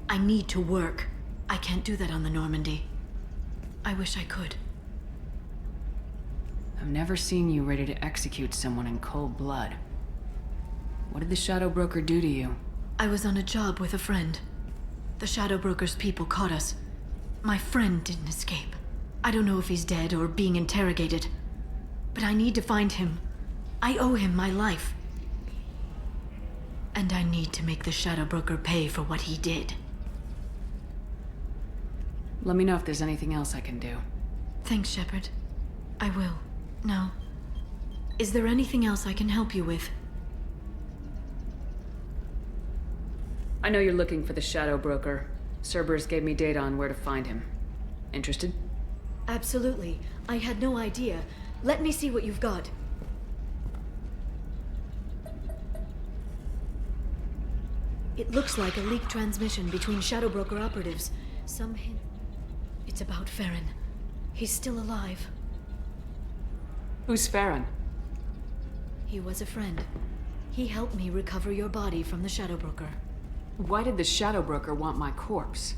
Speaker 9: I need to work. I can't do that on the Normandy. I wish I could.
Speaker 5: I've never seen you ready to execute someone in cold blood. What did the Shadow Broker do to you?
Speaker 9: I was on a job with a friend. The Shadow Broker's people caught us. My friend didn't escape. I don't know if he's dead or being interrogated. But I need to find him. I owe him my life. And I need to make the Shadow Broker pay for what he did.
Speaker 5: Let me know if there's anything else I can do.
Speaker 9: Thanks, Shepard. I will. Now, is there anything else I can help you with?
Speaker 5: I know you're looking for the Shadow Broker. Cerberus gave me data on where to find him. Interested?
Speaker 9: Absolutely. I had no idea. Let me see what you've got. It looks like a leaked transmission between Shadow Broker operatives. Some hint. It's about Farron. He's still alive.
Speaker 5: Who's Farron?
Speaker 9: He was a friend. He helped me recover your body from the Shadow Broker.
Speaker 5: Why did the Shadow Broker want my corpse?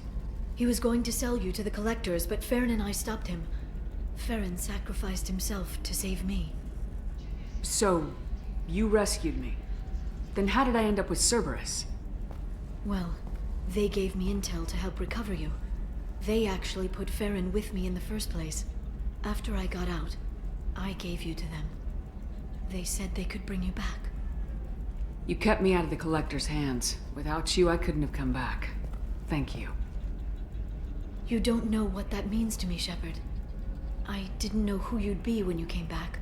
Speaker 9: He was going to sell you to the Collectors, but Farron and I stopped him. Farron sacrificed himself to save me.
Speaker 5: So, you rescued me. Then how did I end up with Cerberus?
Speaker 9: Well, they gave me intel to help recover you. They actually put Farron with me in the first place. After I got out, I gave you to them. They said they could bring you back.
Speaker 5: You kept me out of the Collector's hands. Without you, I couldn't have come back. Thank you.
Speaker 9: You don't know what that means to me, Shepard. I didn't know who you'd be when you came back.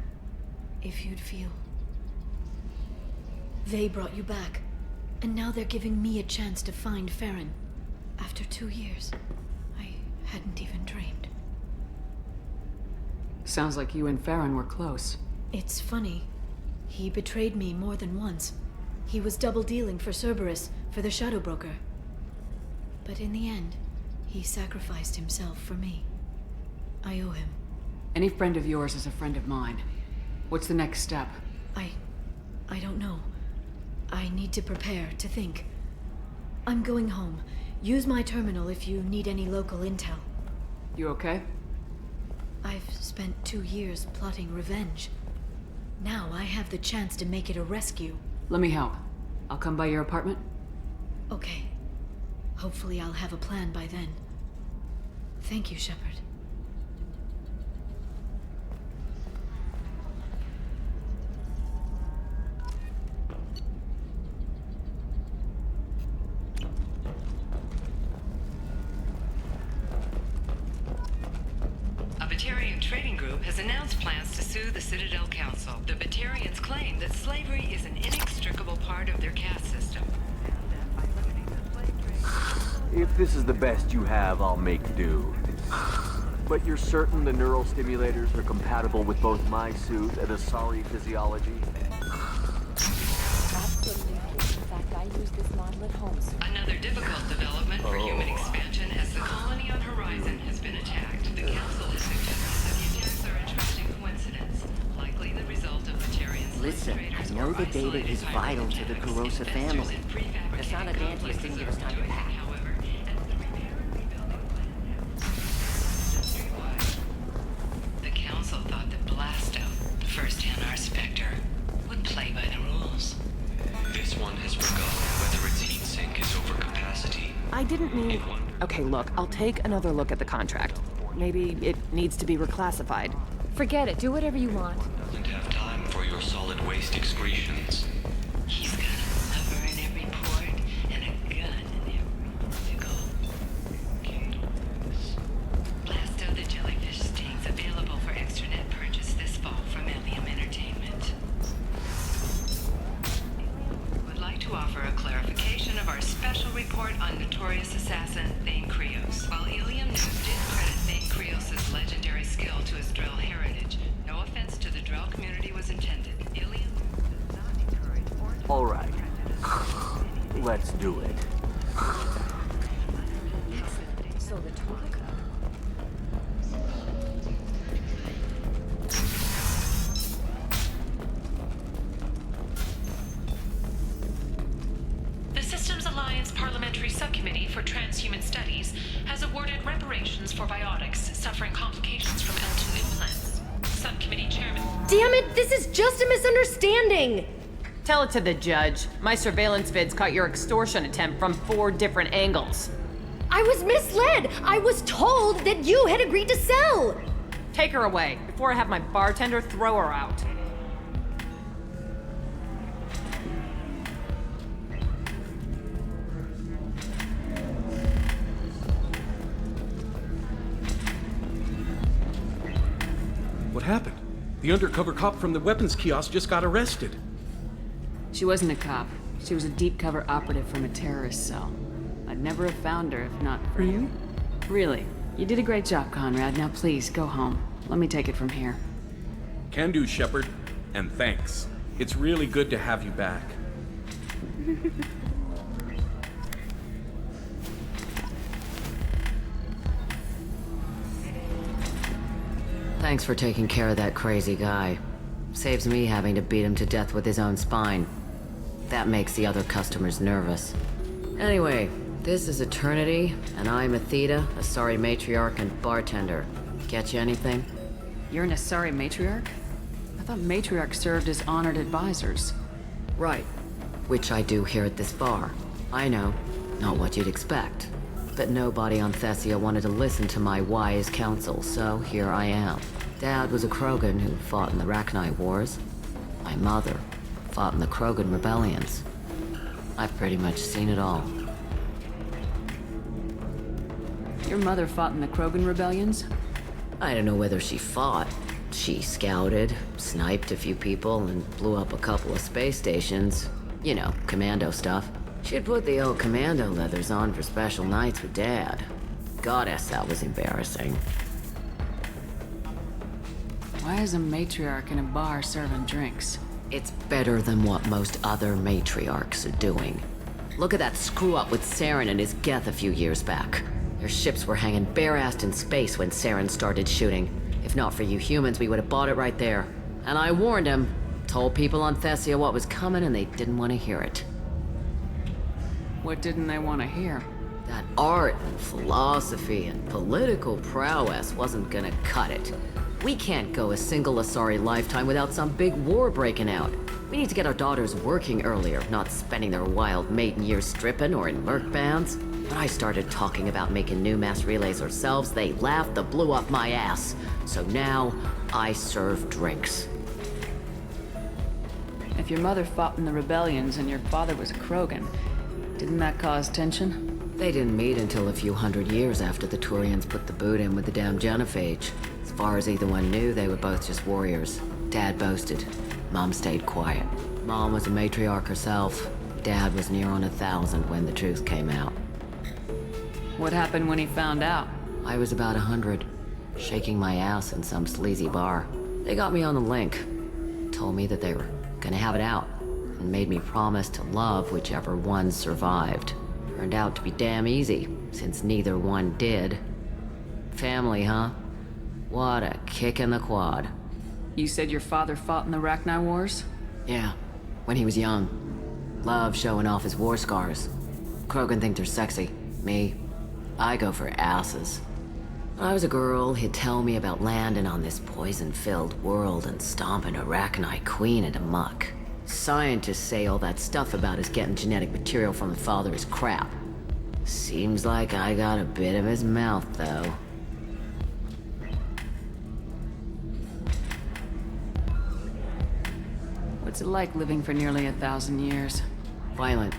Speaker 9: If you'd feel. They brought you back, and now they're giving me a chance to find Farron. After 2 years, I hadn't even dreamed.
Speaker 5: Sounds like you and Farron were close.
Speaker 9: It's funny. He betrayed me more than once. He was double-dealing for Cerberus, for the Shadow Broker. But in the end, he sacrificed himself for me. I owe him.
Speaker 5: Any friend of yours is a friend of mine. What's the next step?
Speaker 9: I don't know. I need to prepare, to think. I'm going home. Use my terminal if you need any local intel.
Speaker 5: You okay?
Speaker 9: I've spent 2 years plotting revenge. Now I have the chance to make it a rescue.
Speaker 5: Let me help. I'll come by your apartment.
Speaker 9: Okay. Hopefully I'll have a plan by then. Thank you, Shepard.
Speaker 11: A Batarian trading group has announced plans to sue the Citadel Council. The Batarians claim that slavery is an inextricable part of their caste system.
Speaker 12: If this is the best you have, I'll make do. But you're certain the neural stimulators are compatible with both my suit and Asari physiology?
Speaker 8: Absolutely. In fact, I use this model at home, sir.
Speaker 11: Another difficult development for human expansion as the colony on Horizon has been attacked. The Council has suggested that the attacks are a tragic coincidence, likely the result of Batarian
Speaker 18: Listen, I know the data is vital to the Kurosa family. Kasana Dantius didn't give us time to pack.
Speaker 11: The Council thought that Blasto, the first Hanar Spectre, would play by the rules.
Speaker 22: This one has forgotten whether its heat sink is over capacity.
Speaker 1: I didn't mean... Okay, look, I'll take another look at the contract. Maybe it needs to be reclassified.
Speaker 14: Forget it. Do whatever you want.
Speaker 22: Doesn't have time for your solid waste excretions.
Speaker 11: He's got a lever in every port and a gun in every tickle. Blasto the Jellyfish Stings available for extranet purchase this fall from Ilium Entertainment. Would like to offer a clarification of our special report on notorious assassin Thane Krios. While Ilium News did credit Thane Krios' legendary skill to his Drell heritage, no offense to the Drell community was intended. Ilium does not encourage or...
Speaker 12: All right. Let's do it.
Speaker 8: So the talk.
Speaker 11: The Systems Alliance Parliamentary Subcommittee for Transhuman Studies has awarded reparations for biotics suffering complications from L2 implants. Subcommittee Chairman...
Speaker 21: Damn it, this is just a misunderstanding!
Speaker 1: Tell it to the judge. My surveillance vids caught your extortion attempt from 4 different angles.
Speaker 21: I was misled! I was told that you had agreed to sell!
Speaker 1: Take her away, before I have my bartender throw her out.
Speaker 3: What happened? The undercover cop from the weapons kiosk just got arrested.
Speaker 5: She wasn't a cop. She was a deep cover operative from a terrorist cell. I'd never have found her if not for you. Really. You did a great job, Conrad. Now please, go home. Let me take it from here.
Speaker 3: Can do, Shepard. And thanks. It's really good to have you back.
Speaker 10: Thanks for taking care of that crazy guy. Saves me having to beat him to death with his own spine. That makes the other customers nervous. Anyway, this is Eternity, and I'm Athena, Asari matriarch and bartender. Get you anything?
Speaker 5: You're an Asari matriarch? I thought matriarchs served as honored advisors.
Speaker 2: Right. Which I do here at this bar. I know, not what you'd expect. But nobody on Thessia wanted to listen to my wise counsel, so here I am. Dad was a Krogan who fought in the Rachni Wars. My mother fought in the Krogan rebellions. I've pretty much seen it all.
Speaker 5: Your mother fought in the Krogan rebellions?
Speaker 2: I don't know whether she fought. She scouted, sniped a few people, and blew up a couple of space stations. You know, commando stuff. She'd put the old commando leathers on for special nights with Dad. Goddess, that was embarrassing.
Speaker 5: Why is a matriarch in a bar serving drinks?
Speaker 2: It's better than what most other matriarchs are doing. Look at that screw-up with Saren and his Geth a few years back. Their ships were hanging bare-assed in space when Saren started shooting. If not for you humans, we would have bought it right there. And I warned him. Told people on Thessia what was coming, and they didn't want to hear it.
Speaker 5: What didn't they want to hear?
Speaker 2: That art and philosophy and political prowess wasn't gonna cut it. We can't go a single Asari lifetime without some big war breaking out. We need to get our daughters working earlier, not spending their wild maiden years stripping or in merc bands. When I started talking about making new mass relays ourselves, they laughed the blue off my ass. So now, I serve drinks.
Speaker 5: If your mother fought in the rebellions and your father was a Krogan, didn't that cause tension?
Speaker 2: They didn't meet until a few hundred years after the Turians put the boot in with the damn Genophage. As far as either one knew, they were both just warriors. Dad boasted. Mom stayed quiet. Mom was a matriarch herself. Dad was near on 1,000 when the truth came out.
Speaker 5: What happened when he found out?
Speaker 2: I was about 100, shaking my ass in some sleazy bar. They got me on the link. Told me that they were gonna have it out, and made me promise to love whichever one survived. Turned out to be damn easy, since neither one did. Family, huh? What a kick in the quad.
Speaker 5: You said your father fought in the Rachni Wars?
Speaker 2: Yeah, when he was young. Loved showing off his war scars. Krogan think they're sexy. Me, I go for asses. When I was a girl, he'd tell me about landing on this poison-filled world and stomping a Rachni queen into muck. Scientists say all that stuff about us getting genetic material from the father is crap. Seems like I got a bit of his mouth, though.
Speaker 5: What's it like living for nearly 1,000 years?
Speaker 2: Violent.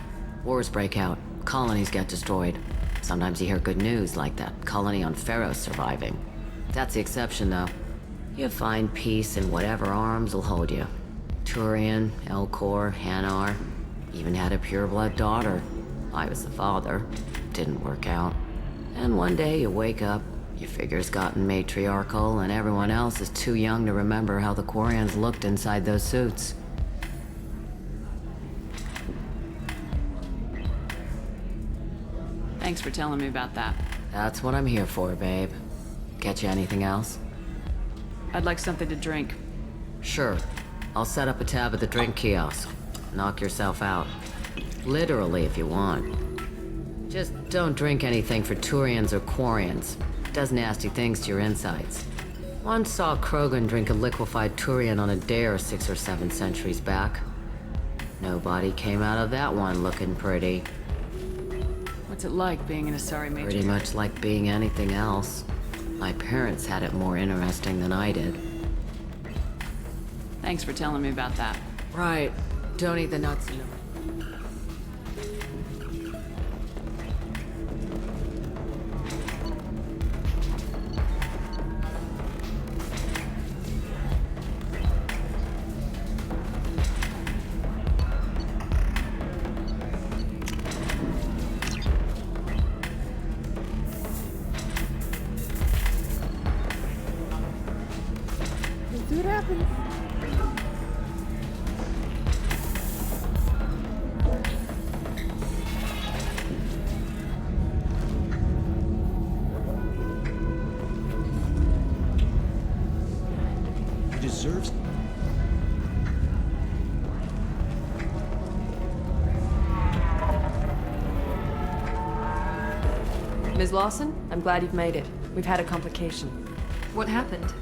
Speaker 2: Wars break out. Colonies get destroyed. Sometimes you hear good news, like that colony on Pharaoh surviving. That's the exception, though. You find peace in whatever arms will hold you. Turian, Elcor, Hanar. Even had a pureblood daughter. I was the father. Didn't work out. And one day you wake up, your figure's gotten matriarchal, and everyone else is too young to remember how the Quarians looked inside those suits.
Speaker 5: Thanks for telling me about that.
Speaker 2: That's what I'm here for, babe. Get you anything else?
Speaker 5: I'd like something to drink.
Speaker 2: Sure. I'll set up a tab at the drink kiosk. Knock yourself out. Literally, if you want. Just don't drink anything for Turians or Quarians. Does nasty things to your insides. Once saw Krogan drink a liquefied Turian on a dare 6 or 7 centuries back. Nobody came out of that one looking pretty.
Speaker 5: What's it like being an Asari matriarch?
Speaker 2: Pretty much like being anything else. My parents had it more interesting than I did.
Speaker 5: Thanks for telling me about that.
Speaker 2: Right. Don't eat the nuts.
Speaker 17: Let's see what happens.
Speaker 3: He deserves.
Speaker 19: Ms. Lawson, I'm glad you've made it. We've had a complication.
Speaker 23: What happened?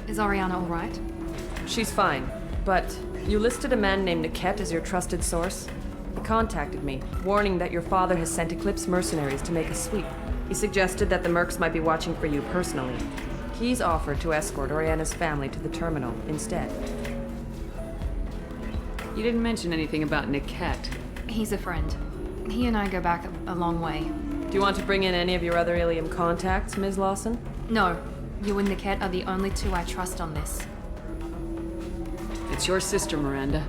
Speaker 23: Is Ariana all right?
Speaker 19: She's fine, but you listed a man named Niket as your trusted source. He contacted me, warning that your father has sent Eclipse mercenaries to make a sweep. He suggested that the Mercs might be watching for you personally. He's offered to escort Oriana's family to the terminal instead. You didn't mention anything about Niket.
Speaker 10: He's a friend. He and I go back a long way.
Speaker 19: Do you want to bring in any of your other Ilium contacts, Ms. Lawson?
Speaker 10: No. You and Niket are the only two I trust on this.
Speaker 5: It's your sister, Miranda.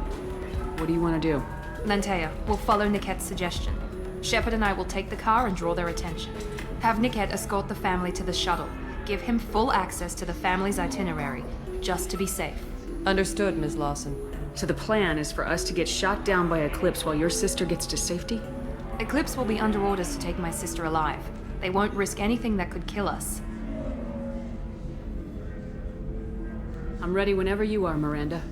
Speaker 5: What do you want to do?
Speaker 10: Lantea, we'll follow Niket's suggestion. Shepard and I will take the car and draw their attention. Have Niket escort the family to the shuttle. Give him full access to the family's itinerary, just to be safe.
Speaker 19: Understood, Ms. Lawson. So the plan is for us to get shot down by Eclipse while your sister gets to safety?
Speaker 10: Eclipse will be under orders to take my sister alive. They won't risk anything that could kill us.
Speaker 5: I'm ready whenever you are, Miranda.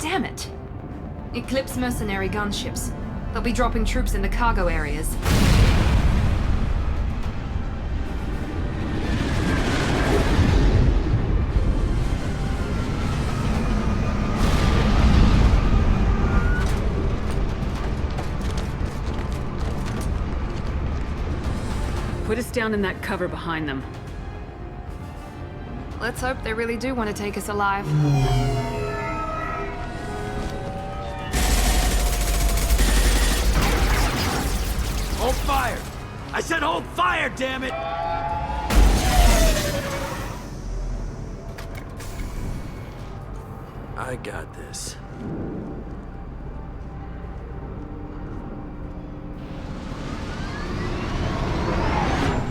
Speaker 10: Damn it! Eclipse mercenary gunships. They'll be dropping troops in the cargo areas.
Speaker 5: Put us down in that cover behind them.
Speaker 10: Let's hope they really do want to take us alive.
Speaker 12: Hold fire! I said hold fire, damn it! I got this.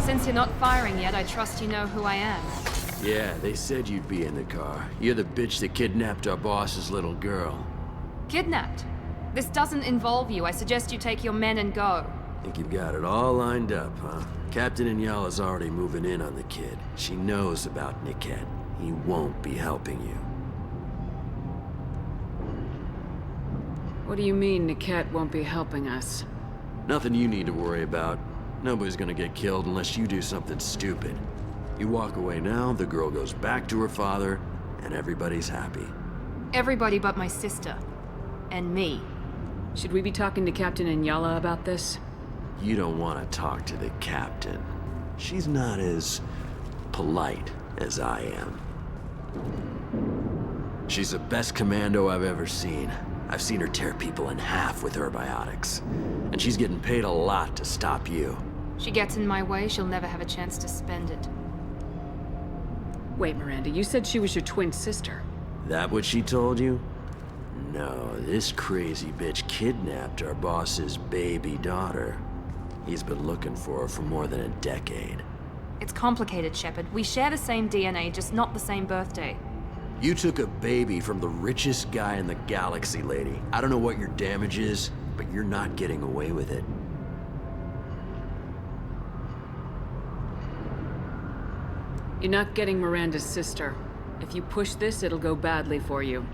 Speaker 10: Since you're not firing yet, I trust you know who I am.
Speaker 12: Yeah, they said you'd be in the car. You're the bitch that kidnapped our boss's little girl.
Speaker 10: Kidnapped? This doesn't involve you. I suggest you take your men and go.
Speaker 12: Think you've got it all lined up, huh? Captain Inyala's already moving in on the kid. She knows about Niket. He won't be helping you.
Speaker 5: What do you mean Niket won't be helping us?
Speaker 12: Nothing you need to worry about. Nobody's gonna get killed unless you do something stupid. You walk away now, the girl goes back to her father, and everybody's happy.
Speaker 10: Everybody but my sister. And me.
Speaker 5: Should we be talking to Captain Inyala about this?
Speaker 12: You don't want to talk to the captain. She's not as polite as I am. She's the best commando I've ever seen. I've seen her tear people in half with her biotics. And she's getting paid a lot to stop you.
Speaker 10: She gets in my way, she'll never have a chance to spend it.
Speaker 5: Wait, Miranda, you said she was your twin sister.
Speaker 12: That what she told you? No, this crazy bitch kidnapped our boss's baby daughter. He's been looking for her for more than a decade.
Speaker 10: It's complicated, Shepard. We share the same DNA, just not the same birthday.
Speaker 12: You took a baby from the richest guy in the galaxy, lady. I don't know what your damage is, but you're not getting away with it.
Speaker 5: You're not getting Miranda's sister. If you push this, it'll go badly for you.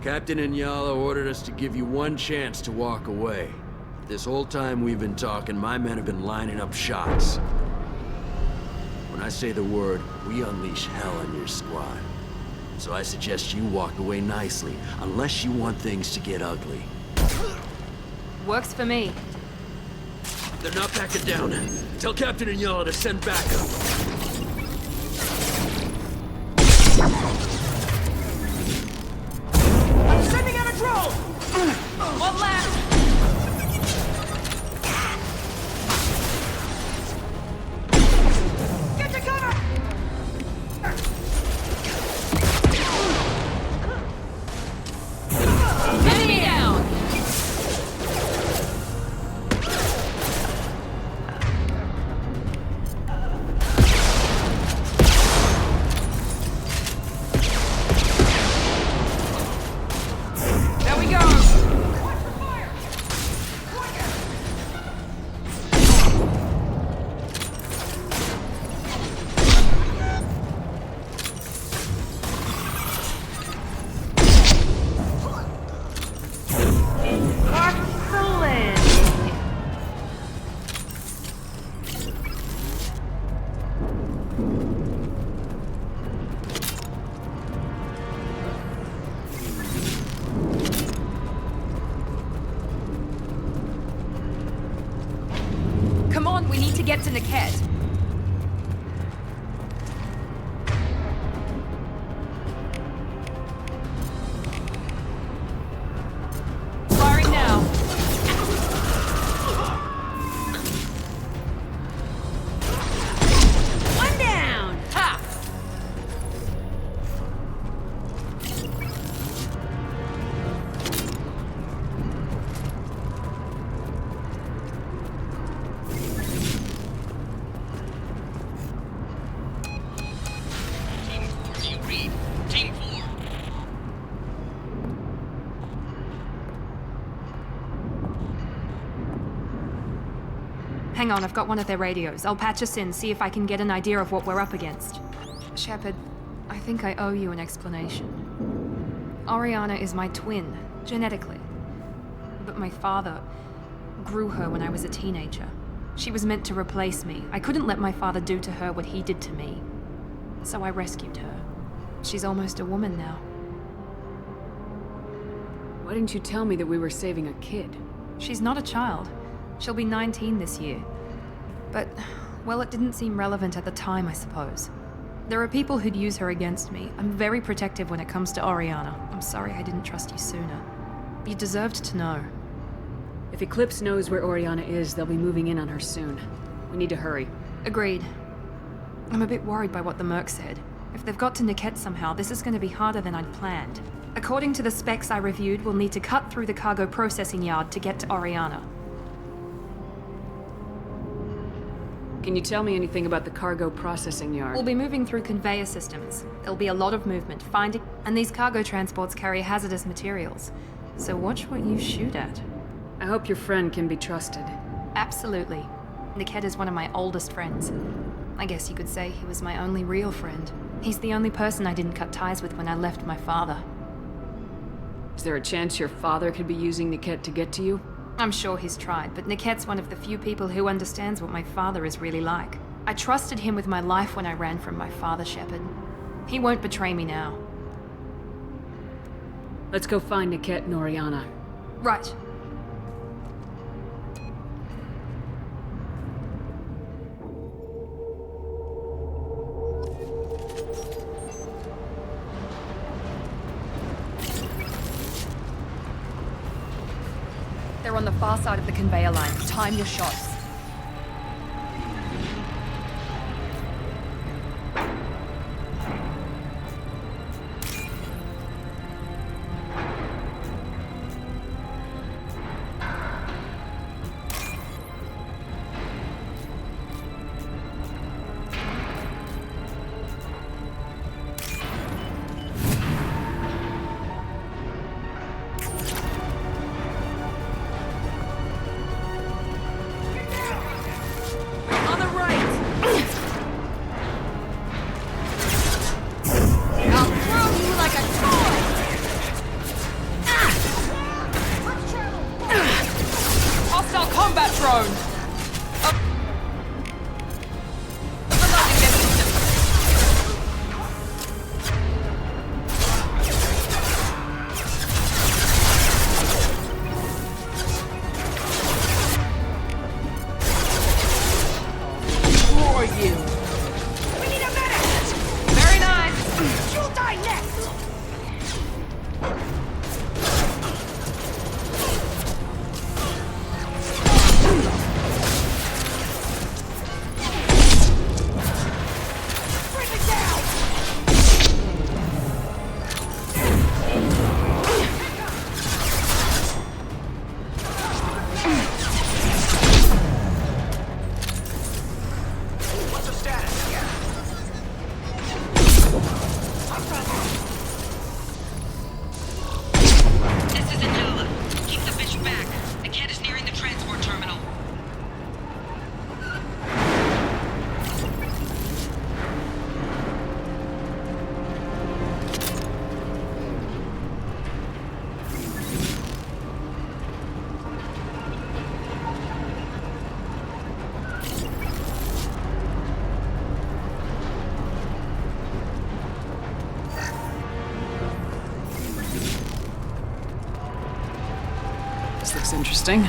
Speaker 12: Captain Inyala ordered us to give you one chance to walk away. This whole time we've been talking, my men have been lining up shots. When I say the word, we unleash hell on your squad. So I suggest you walk away nicely, unless you want things to get ugly.
Speaker 10: Works for me.
Speaker 12: They're not backing down. Tell Captain Inyala to send backup.
Speaker 4: I'm sending out a drone!
Speaker 10: One left!
Speaker 4: Get to cover!
Speaker 10: Enemy down!
Speaker 7: need to get to Niket. Firing now. One down! Ha!
Speaker 18: Team 4.
Speaker 7: Hang on, I've got one of their radios. I'll patch us in, see if I can get an idea of what we're up against. Shepard, I think I owe you an explanation. Oriana is my twin, genetically. But my father grew her when I was a teenager. She was meant to replace me. I couldn't let my father do to her what he did to me. So I rescued her. She's almost a woman now.
Speaker 5: Why didn't you tell me that we were saving a kid?
Speaker 7: She's not a child. She'll be 19 this year. But, well, it didn't seem relevant at the time, I suppose. There are people who'd use her against me. I'm very protective when it comes to Oriana. I'm sorry I didn't trust you sooner. You deserved to know.
Speaker 5: If Eclipse knows where Oriana is, they'll be moving in on her soon. We need to hurry.
Speaker 7: Agreed. I'm a bit worried by what the Merc said. If they've got to Niket somehow, this is going to be harder than I'd planned. According to the specs I reviewed, we'll need to cut through the cargo processing yard to get to Oriana.
Speaker 5: Can you tell me anything about the cargo processing yard?
Speaker 7: We'll be moving through conveyor systems. There'll be a lot of movement, finding... And these cargo transports carry hazardous materials. So watch what you shoot at.
Speaker 5: I hope your friend can be trusted.
Speaker 7: Absolutely. Niket is one of my oldest friends. I guess you could say he was my only real friend. He's the only person I didn't cut ties with when I left my father.
Speaker 5: Is there a chance your father could be using Niket to get to you?
Speaker 7: I'm sure he's tried, but Niket's one of the few people who understands what my father is really like. I trusted him with my life when I ran from my father, Shepard. He won't betray me now.
Speaker 5: Let's go find Niket and Oriana.
Speaker 7: Right. They're on the far side of the conveyor line. Time your shots.
Speaker 5: This looks interesting.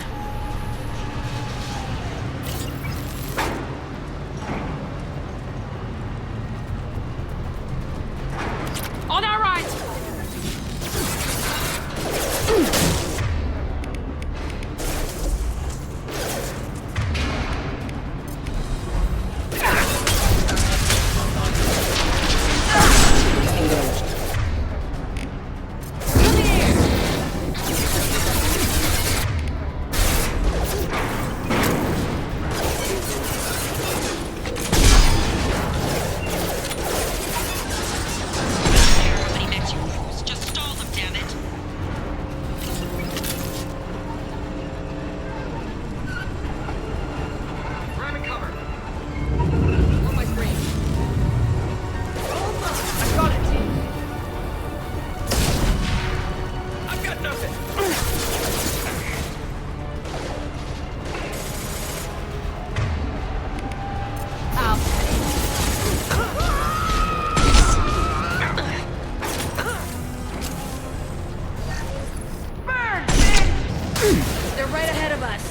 Speaker 6: They're right ahead of us.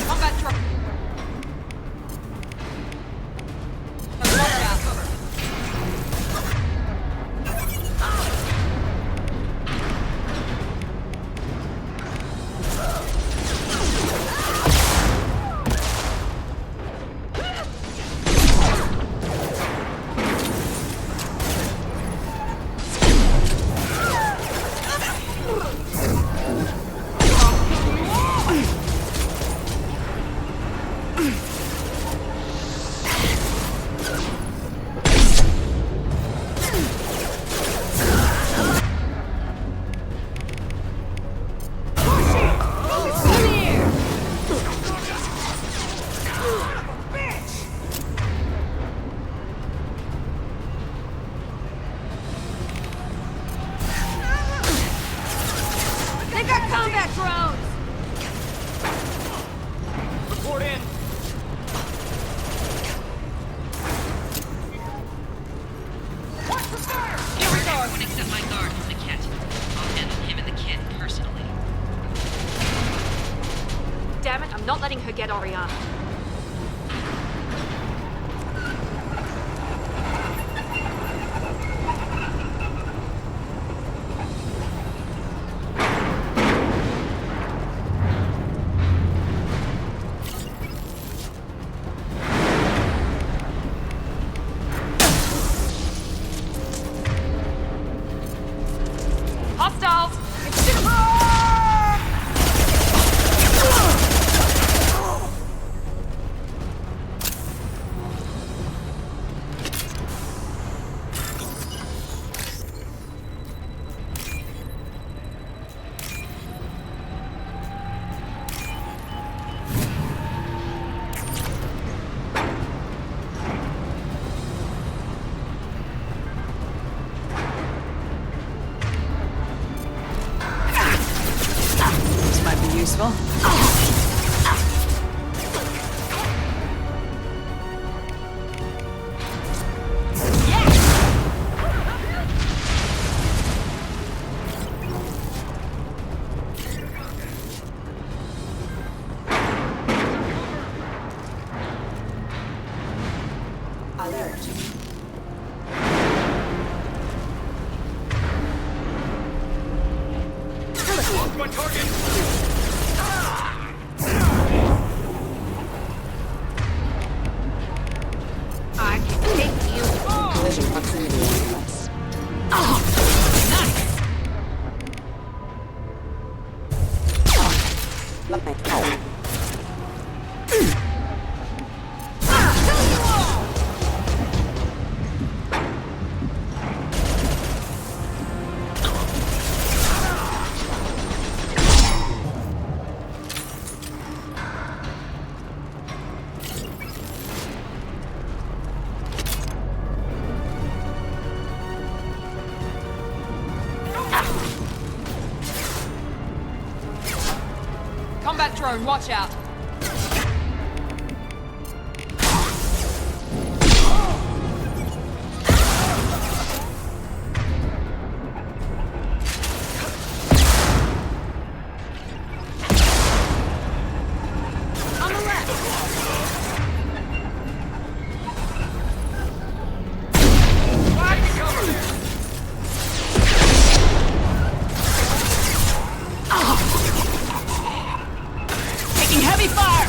Speaker 7: Combat drone. Damn it, I'm not letting her get Oriana. Hostiles!
Speaker 6: Useful.
Speaker 4: My target!
Speaker 1: I can take you. Collision proximity less. Oh, nice. Let me go.
Speaker 7: Combat drone, watch out.
Speaker 6: On the left. Taking heavy fire!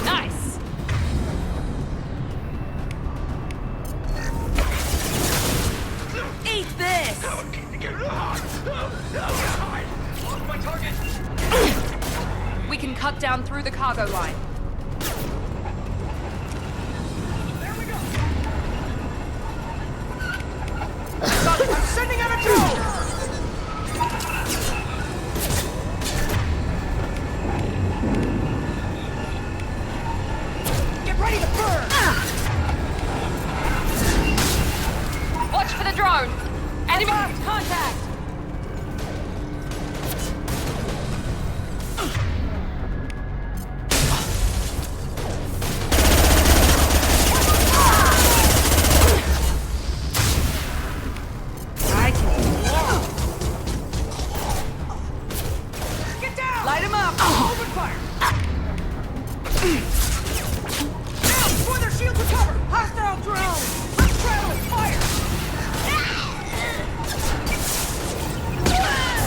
Speaker 7: Nice.
Speaker 6: Eat this!
Speaker 4: My target!
Speaker 7: We can cut down through the cargo line.
Speaker 4: I'm sending out a drone! Get ready to burn!
Speaker 7: Watch for the drone. Enemy contact.
Speaker 4: Now, before their shields recover! Hostile drone! Let's travel with fire!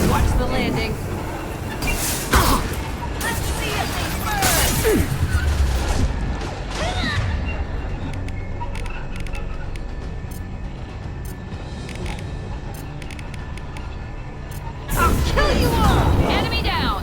Speaker 5: Watch the landing.
Speaker 4: Let's see if they burn! I'll kill you all!
Speaker 7: Enemy down!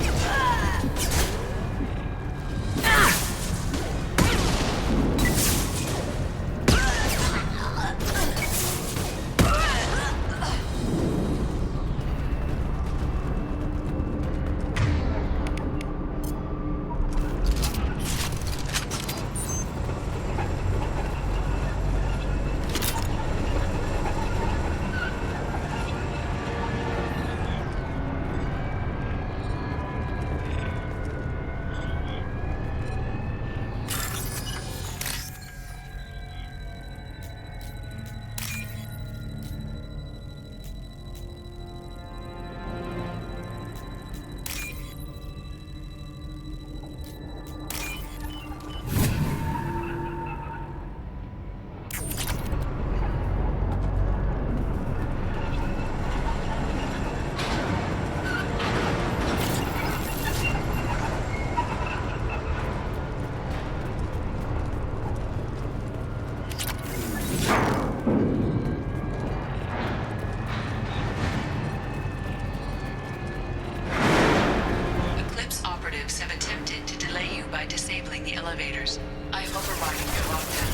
Speaker 13: Eclipse operatives have attempted to delay you by disabling the elevators. I am overriding your lockdown.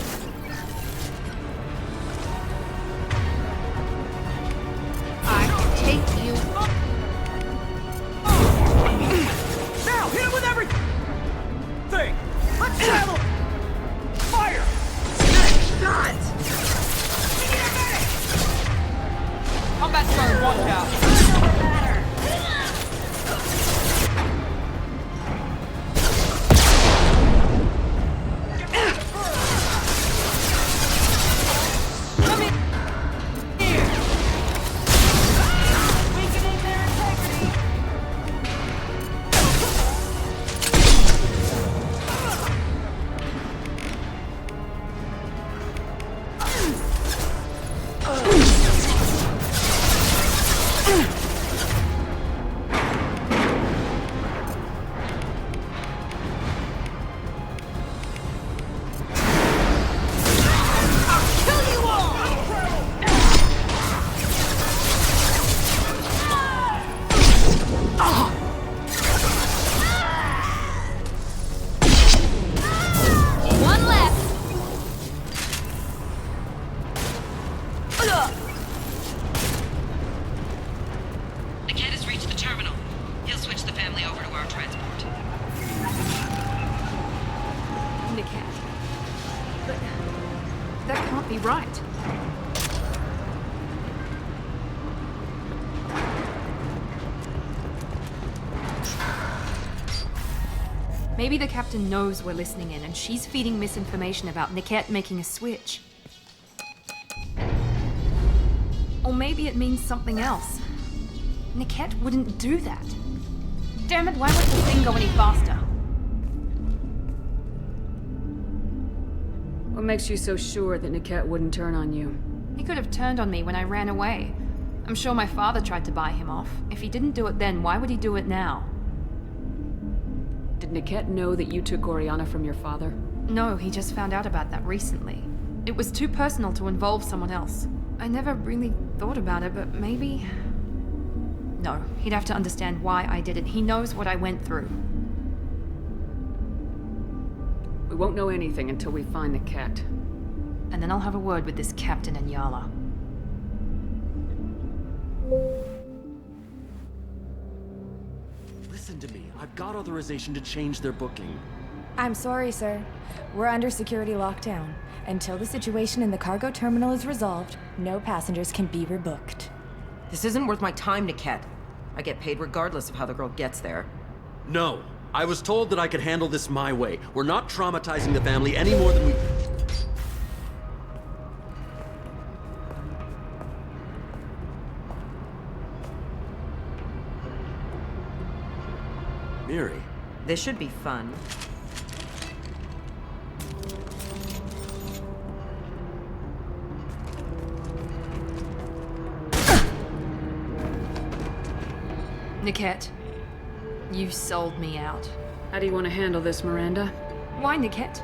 Speaker 4: I take you. Now, hit him with everything! Let's travel! Fire! Shot! We need a medic!
Speaker 14: Combat zone, watch out.
Speaker 7: be right. Maybe the captain knows we're listening in, and she's feeding misinformation about Niket making a switch. Or maybe it means something else. Niket wouldn't do that. Damn it, why won't the thing go any faster?
Speaker 5: What makes you so sure that Niket wouldn't turn on you?
Speaker 7: He could have turned on me when I ran away. I'm sure my father tried to buy him off. If he didn't do it then, why would he do it now?
Speaker 5: Did Niket know that you took Oriana from your father?
Speaker 7: No, he just found out about that recently. It was too personal to involve someone else. I never really thought about it, but maybe... No, he'd have to understand why I did it. He knows what I went through.
Speaker 5: We won't know anything until we find Niket.
Speaker 7: And then I'll have a word with this captain and Yala.
Speaker 15: Listen to me. I've got authorization to change their booking.
Speaker 16: I'm sorry, sir. We're under security lockdown. Until the situation in the cargo terminal is resolved, no passengers can be rebooked.
Speaker 23: This isn't worth my time, Niket. I get paid regardless of how the girl gets there.
Speaker 15: No. I was told that I could handle this my way. We're not traumatizing the family any more than we... Miri.
Speaker 23: This should be fun.
Speaker 7: Niket, you sold me out.
Speaker 5: How do you want to handle this, Miranda?
Speaker 7: Why, Niket?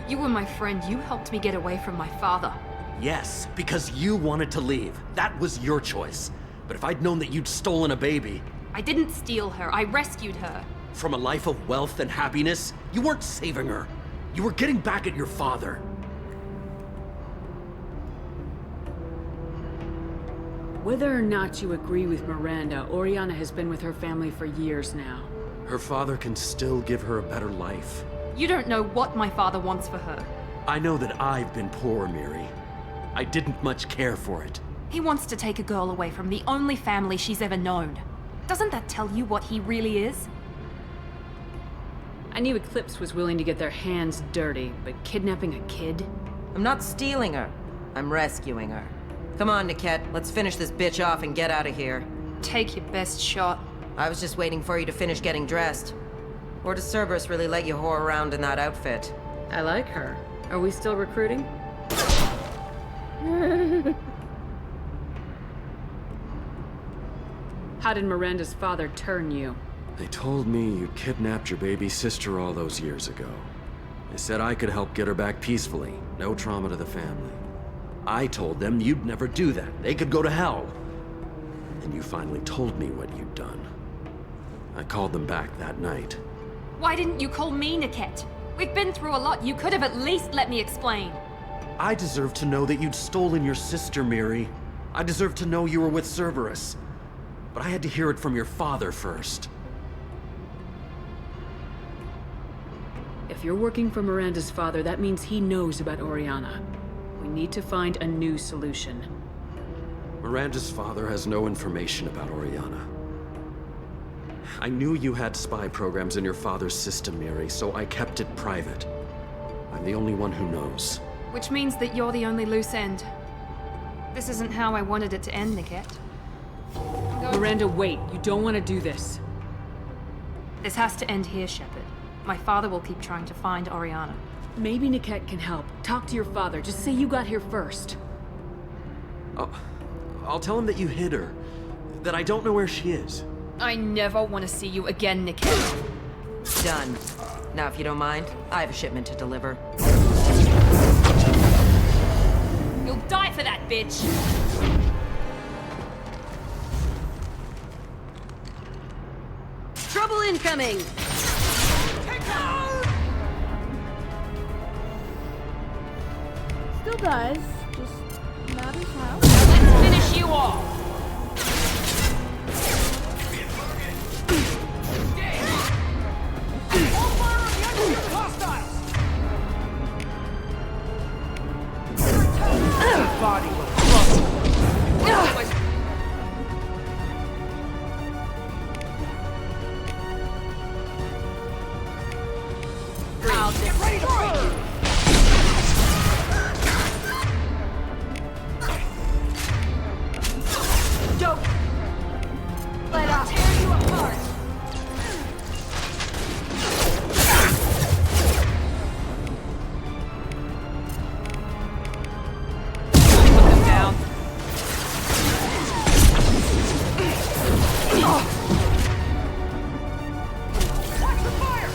Speaker 7: You were my friend. You helped me get away from my father.
Speaker 15: Yes, because you wanted to leave. That was your choice. But if I'd known that you'd stolen a baby...
Speaker 7: I didn't steal her. I rescued her.
Speaker 15: From a life of wealth and happiness, you weren't saving her. You were getting back at your father.
Speaker 5: Whether or not you agree with Miranda, Oriana has been with her family for years now.
Speaker 15: Her father can still give her a better life.
Speaker 7: You don't know what my father wants for her.
Speaker 15: I know that I've been poor, Miri. I didn't much care for it.
Speaker 7: He wants to take a girl away from the only family she's ever known. Doesn't that tell you what he really is?
Speaker 5: I knew Eclipse was willing to get their hands dirty, but kidnapping a kid?
Speaker 23: I'm not stealing her. I'm rescuing her. Come on, Niket. Let's finish this bitch off and get out of here.
Speaker 7: Take your best shot.
Speaker 23: I was just waiting for you to finish getting dressed. Or does Cerberus really let you whore around in that outfit?
Speaker 5: I like her. Are we still recruiting? How did Miranda's father turn you?
Speaker 15: They told me you kidnapped your baby sister all those years ago. They said I could help get her back peacefully. No trauma to the family. I told them you'd never do that. They could go to hell. And you finally told me what you'd done. I called them back that night.
Speaker 7: Why didn't you call me, Niket? We've been through a lot. You could have at least let me explain.
Speaker 15: I deserve to know that you'd stolen your sister, Miri. I deserve to know you were with Cerberus. But I had to hear it from your father first.
Speaker 5: If you're working for Miranda's father, that means he knows about Oriana. We need to find a new solution.
Speaker 15: Miranda's father has no information about Oriana. I knew you had spy programs in your father's system, Miri, so I kept it private. I'm the only one who knows.
Speaker 7: Which means that you're the only loose end. This isn't how I wanted it to end, Niket.
Speaker 5: Miranda, wait. You don't want to do this.
Speaker 7: This has to end here, Shepard. My father will keep trying to find Oriana.
Speaker 5: Maybe Niket can help. Talk to your father. Just say you got here first.
Speaker 15: I'll tell him that you hid her. That I don't know where she is.
Speaker 7: I never want to see you again, Niket.
Speaker 23: Done. Now, if you don't mind, I have a shipment to deliver.
Speaker 7: You'll die for that, bitch!
Speaker 10: Trouble incoming!
Speaker 17: Still does. Just matters how.
Speaker 7: Let's finish you off!
Speaker 4: Body will crumble.
Speaker 7: I'll
Speaker 4: Get ready to burn!
Speaker 7: Don't let us tear you apart! Put them down.
Speaker 4: Watch the fire!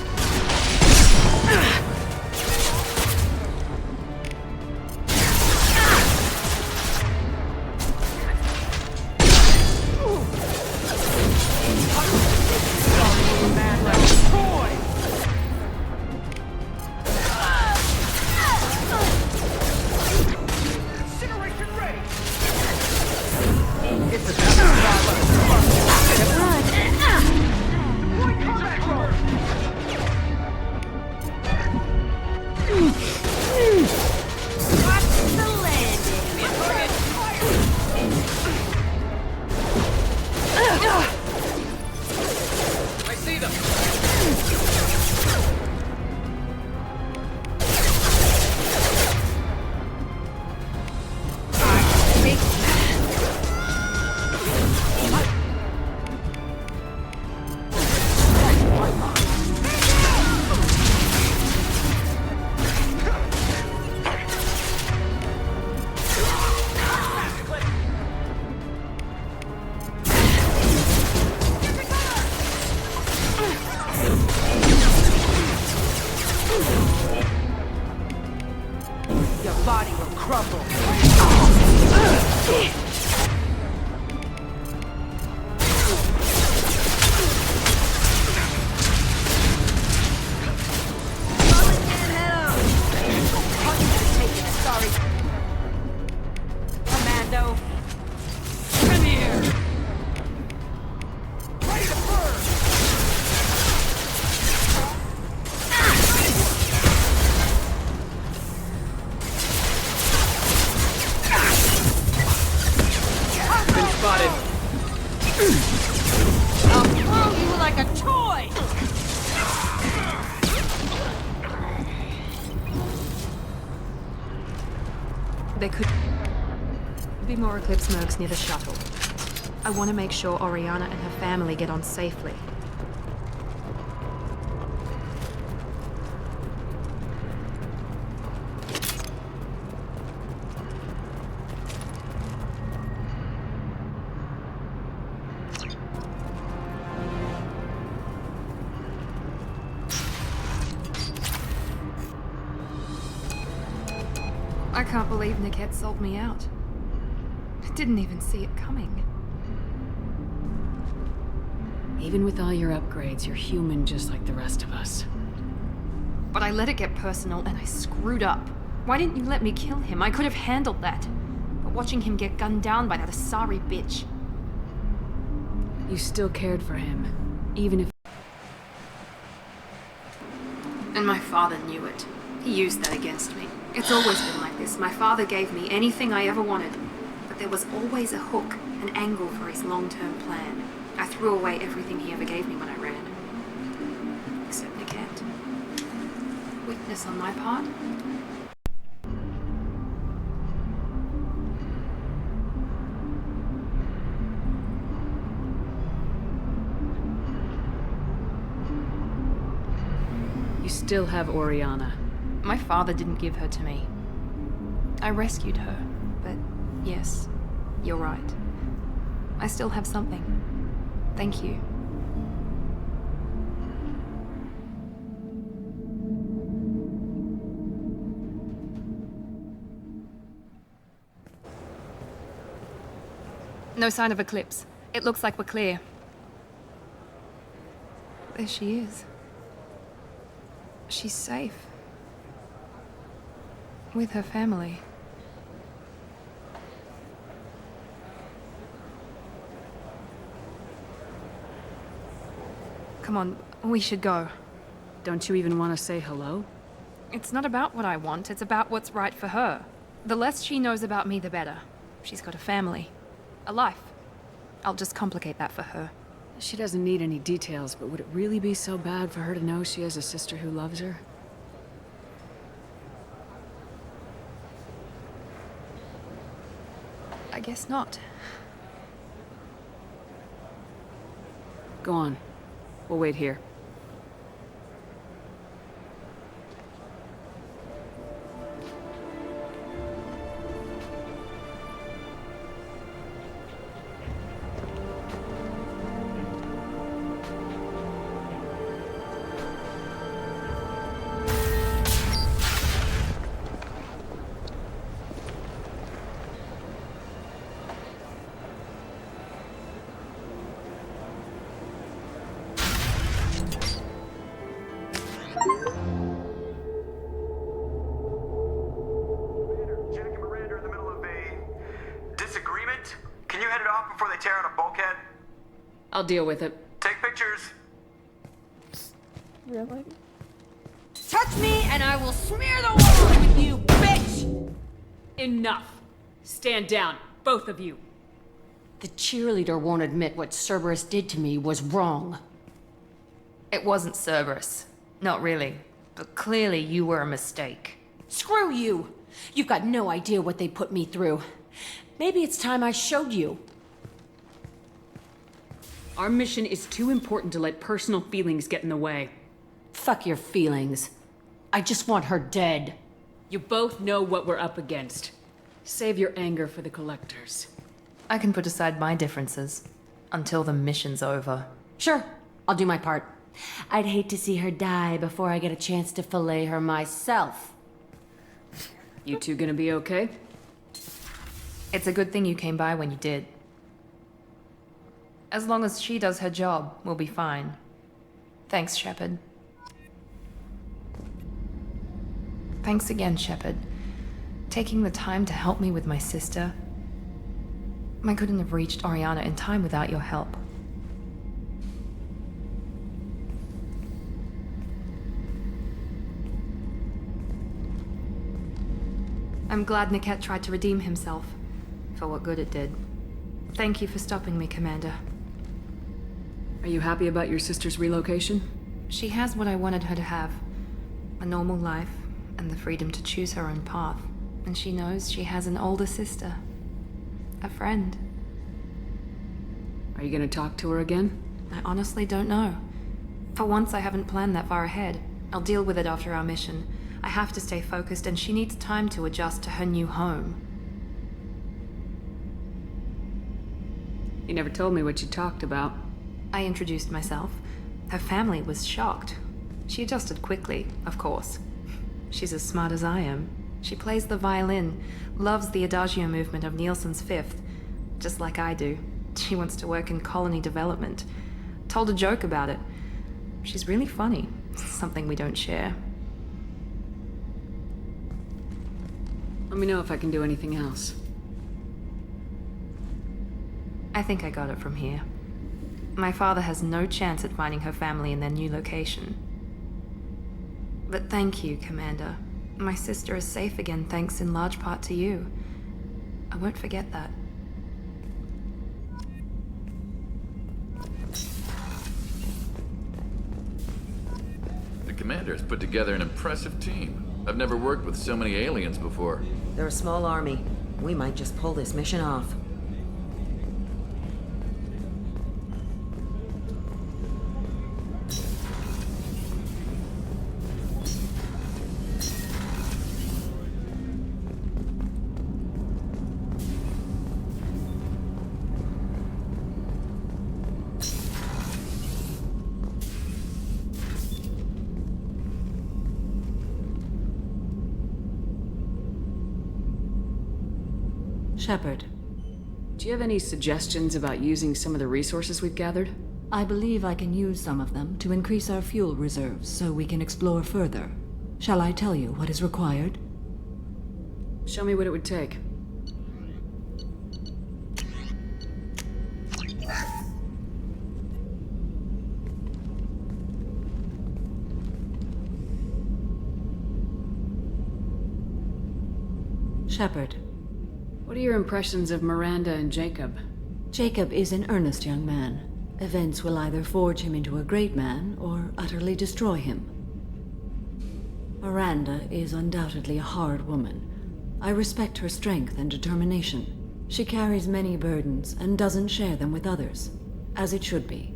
Speaker 4: body will crumble. Commando. Come here. Ready to burn.
Speaker 3: Been spotted.
Speaker 4: I'll throw you like a toy.
Speaker 7: There could be more Eclipse mercs near the shuttle. I want to make sure Oriana and her family get on safely. I can't believe Niket sold me out. I didn't even see it coming.
Speaker 5: Even with all your upgrades, you're human just like the rest of us.
Speaker 7: But I let it get personal and I screwed up. Why didn't you let me kill him? I could have handled that. But watching him get gunned down by that Asari bitch.
Speaker 5: You still cared for him, even if...
Speaker 7: And my father knew it. He used that against me. It's always been like this. My father gave me anything I ever wanted. But there was always a hook, an angle for his long-term plan. I threw away everything he ever gave me when I ran. Except Niket. Weakness on my part.
Speaker 5: You still have Oriana.
Speaker 7: My father didn't give her to me. I rescued her, but yes, you're right. I still have something. Thank you. No sign of Eclipse. It looks like we're clear. There she is. She's safe. With her family. Come on, we should go.
Speaker 5: Don't you even want to say hello?
Speaker 7: It's not about what I want, it's about what's right for her. The less she knows about me, the better. She's got a family. A life. I'll just complicate that for her.
Speaker 5: She doesn't need any details, but would it really be so bad for her to know she has a sister who loves her?
Speaker 7: I guess not.
Speaker 5: Go on. We'll wait here. I'll deal with it.
Speaker 9: Take pictures.
Speaker 17: Really?
Speaker 4: Touch me and I will smear the world with you, bitch!
Speaker 5: Enough. Stand down, both of you.
Speaker 10: The cheerleader won't admit what Cerberus did to me was wrong.
Speaker 7: It wasn't Cerberus. Not really. But clearly you were a mistake.
Speaker 10: Screw you! You've got no idea what they put me through. Maybe it's time I showed you.
Speaker 5: Our mission is too important to let personal feelings get in the way.
Speaker 10: Fuck your feelings. I just want her dead.
Speaker 5: You both know what we're up against. Save your anger for the collectors.
Speaker 7: I can put aside my differences. Until the mission's over.
Speaker 10: Sure, I'll do my part. I'd hate to see her die before I get a chance to fillet her myself.
Speaker 5: You two gonna be okay?
Speaker 7: It's a good thing you came by when you did. As long as she does her job, we'll be fine. Thanks, Shepard. Thanks again, Shepard. Taking the time to help me with my sister. I couldn't have reached Oriana in time without your help. I'm glad Niket tried to redeem himself, for what good it did. Thank you for stopping me, Commander.
Speaker 5: Are you happy about your sister's relocation?
Speaker 7: She has what I wanted her to have. A normal life, and the freedom to choose her own path. And she knows she has an older sister. A friend.
Speaker 5: Are you gonna talk to her again?
Speaker 7: I honestly don't know. For once, I haven't planned that far ahead. I'll deal with it after our mission. I have to stay focused, and she needs time to adjust to her new home.
Speaker 5: You never told me what you talked about.
Speaker 7: I introduced myself. Her family was shocked. She adjusted quickly, of course. She's as smart as I am. She plays the violin, loves the Adagio movement of Nielsen's Fifth, just like I do. She wants to work in colony development. Told a joke about it. She's really funny, something we don't share.
Speaker 5: Let me know if I can do anything else.
Speaker 7: I think I got it from here. My father has no chance at finding her family in their new location. But thank you, Commander. My sister is safe again thanks in large part to you. I won't forget that.
Speaker 9: The Commander's put together an impressive team. I've never worked with so many aliens before.
Speaker 23: They're a small army. We might just pull this mission off.
Speaker 10: Shepard,
Speaker 5: do you have any suggestions about using some of the resources we've gathered?
Speaker 20: I believe I can use some of them to increase our fuel reserves so we can explore further. Shall I tell you what is required?
Speaker 5: Show me what it would take.
Speaker 20: Shepard.
Speaker 5: What are your impressions of Miranda and Jacob?
Speaker 20: Jacob is an earnest young man. Events will either forge him into a great man or utterly destroy him. Miranda is undoubtedly a hard woman. I respect her strength and determination. She carries many burdens and doesn't share them with others, as it should be.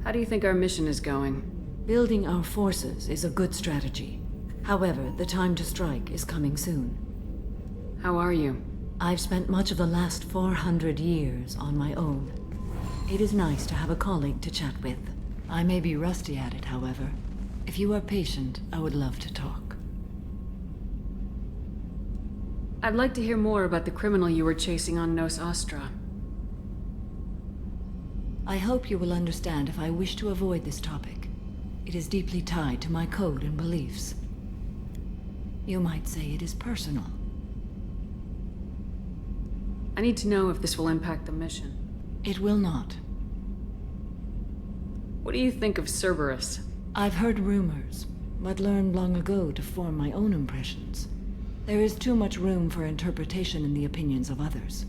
Speaker 5: How do you think our mission is going?
Speaker 20: Building our forces is a good strategy. However, the time to strike is coming soon.
Speaker 5: How are you?
Speaker 20: I've spent much of the last 400 years on my own. It is nice to have a colleague to chat with. I may be rusty at it, however. If you are patient, I would love to talk.
Speaker 5: I'd like to hear more about the criminal you were chasing on Nos Astra.
Speaker 20: I hope you will understand if I wish to avoid this topic. It is deeply tied to my code and beliefs. You might say it is personal.
Speaker 5: I need to know if this will impact the mission.
Speaker 20: It will not.
Speaker 5: What do you think of Cerberus?
Speaker 20: I've heard rumors, but learned long ago to form my own impressions. There is too much room for interpretation in the opinions of others.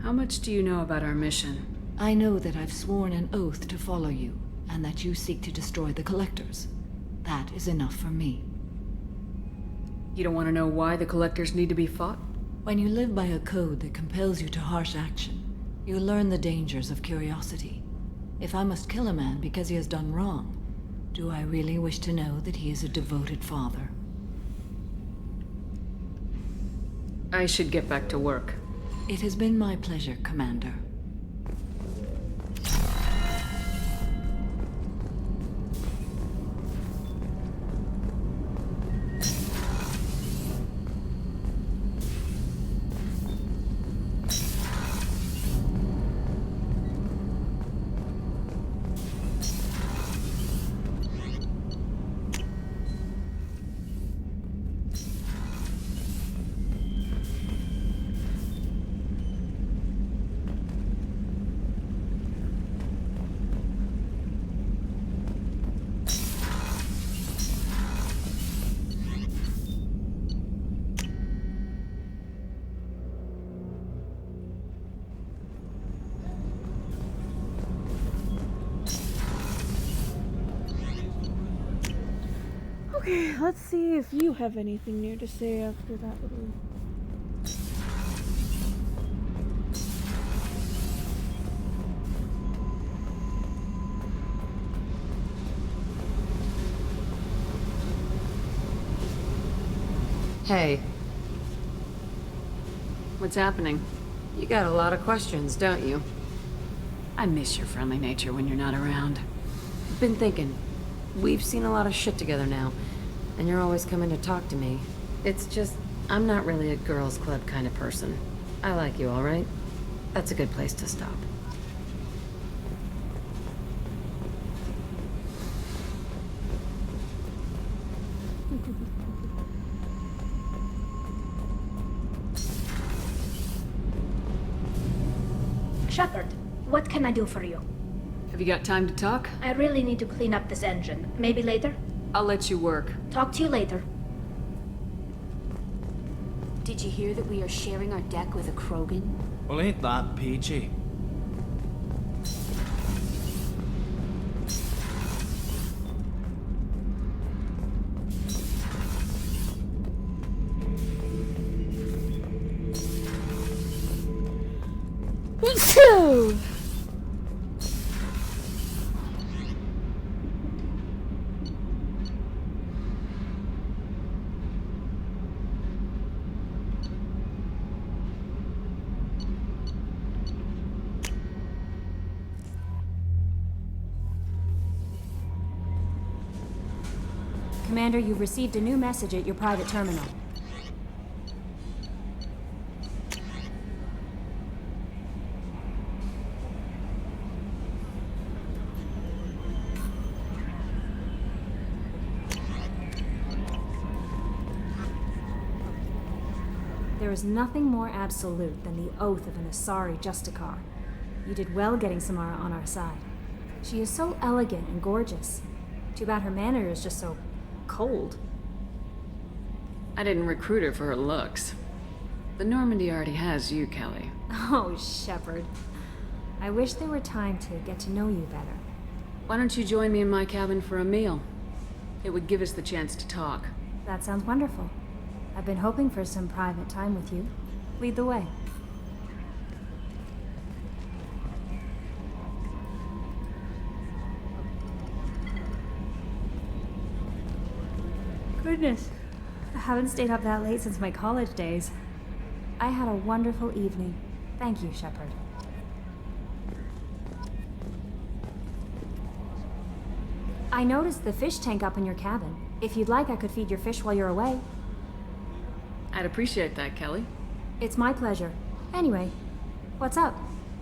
Speaker 5: How much do you know about our mission?
Speaker 20: I know that I've sworn an oath to follow you, and that you seek to destroy the Collectors. That is enough for me.
Speaker 5: You don't want to know why the Collectors need to be fought?
Speaker 20: When you live by a code that compels you to harsh action, you learn the dangers of curiosity. If I must kill a man because he has done wrong, do I really wish to know that he is a devoted father?
Speaker 5: I should get back to work.
Speaker 20: It has been my pleasure, Commander.
Speaker 17: Okay, let's see if you have anything new to say after that little...
Speaker 10: Hey,
Speaker 5: What's happening?
Speaker 10: you got a lot of questions, don't you?
Speaker 5: I miss your friendly nature when you're not around.
Speaker 10: Been thinking. We've seen a lot of shit together now, and you're always coming to talk to me. It's just, I'm not really a girls' club kind of person. I like you, alright? That's a good place to stop.
Speaker 8: Shepard, what can I do for you?
Speaker 5: Have you got time to talk?
Speaker 8: I really need to clean up this engine. Maybe later?
Speaker 5: I'll let you work.
Speaker 8: Talk to you later.
Speaker 21: Did you hear that we are sharing our deck with a Krogan?
Speaker 11: Well, ain't that peachy?
Speaker 21: Commander, you've received a new message at your private terminal. There is nothing more absolute than the oath of an Asari Justicar. You did well getting Samara on our side. She is so elegant and gorgeous. Too bad her manner is just so cold.
Speaker 5: I didn't recruit her for her looks. The Normandy already has you, Kelly.
Speaker 21: Oh, Shepard. I wish there were time to get to know you better.
Speaker 5: Why don't you join me in my cabin for a meal? It would give us the chance to talk.
Speaker 21: That sounds wonderful. I've been hoping for some private time with you. Lead the way. Goodness. I haven't stayed up that late since my college days. I had a wonderful evening. Thank you, Shepard. I noticed the fish tank up in your cabin. If you'd like, I could feed your fish while you're away.
Speaker 5: I'd appreciate that, Kelly.
Speaker 21: It's my pleasure. Anyway, what's up?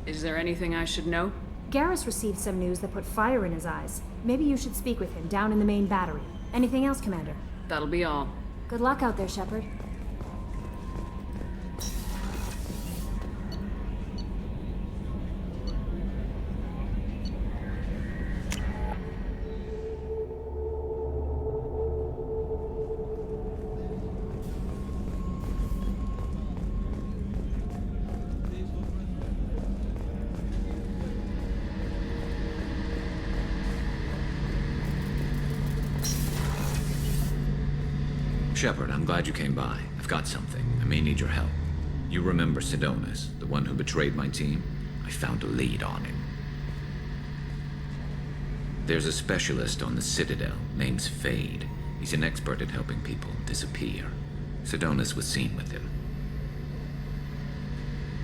Speaker 5: Is there anything I should know?
Speaker 21: Garrus received some news that put fire in his eyes. Maybe you should speak with him down in the main battery. Anything else, Commander?
Speaker 5: That'll be all.
Speaker 21: Good luck out there, Shepard.
Speaker 22: Shepard, I'm glad you came by. I've got something. I may need your help. You remember Sidonus, the one who betrayed my team? I found a lead on him. There's a specialist on the Citadel, name's Fade. He's an expert at helping people disappear. Sidonus was seen with him.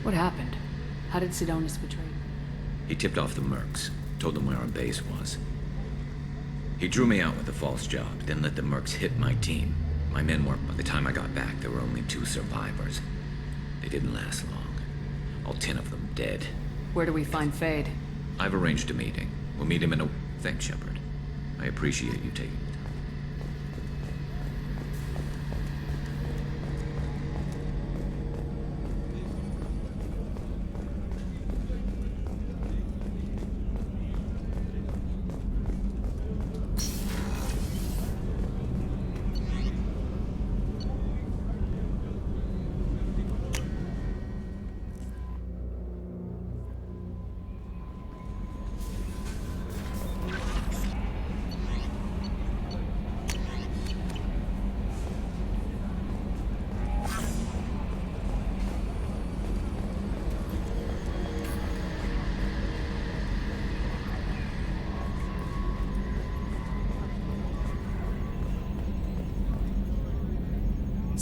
Speaker 5: What happened? How did Sidonus betray you?
Speaker 22: He tipped off the Mercs, told them where our base was. He drew me out with a false job, then let the Mercs hit my team. My men were, by the time I got back, there were only 2 survivors. They didn't last long. All 10 of them dead.
Speaker 5: Where do we find Fade?
Speaker 22: I've arranged a meeting. We'll meet him in a... Thanks, Shepard. I appreciate you taking the time.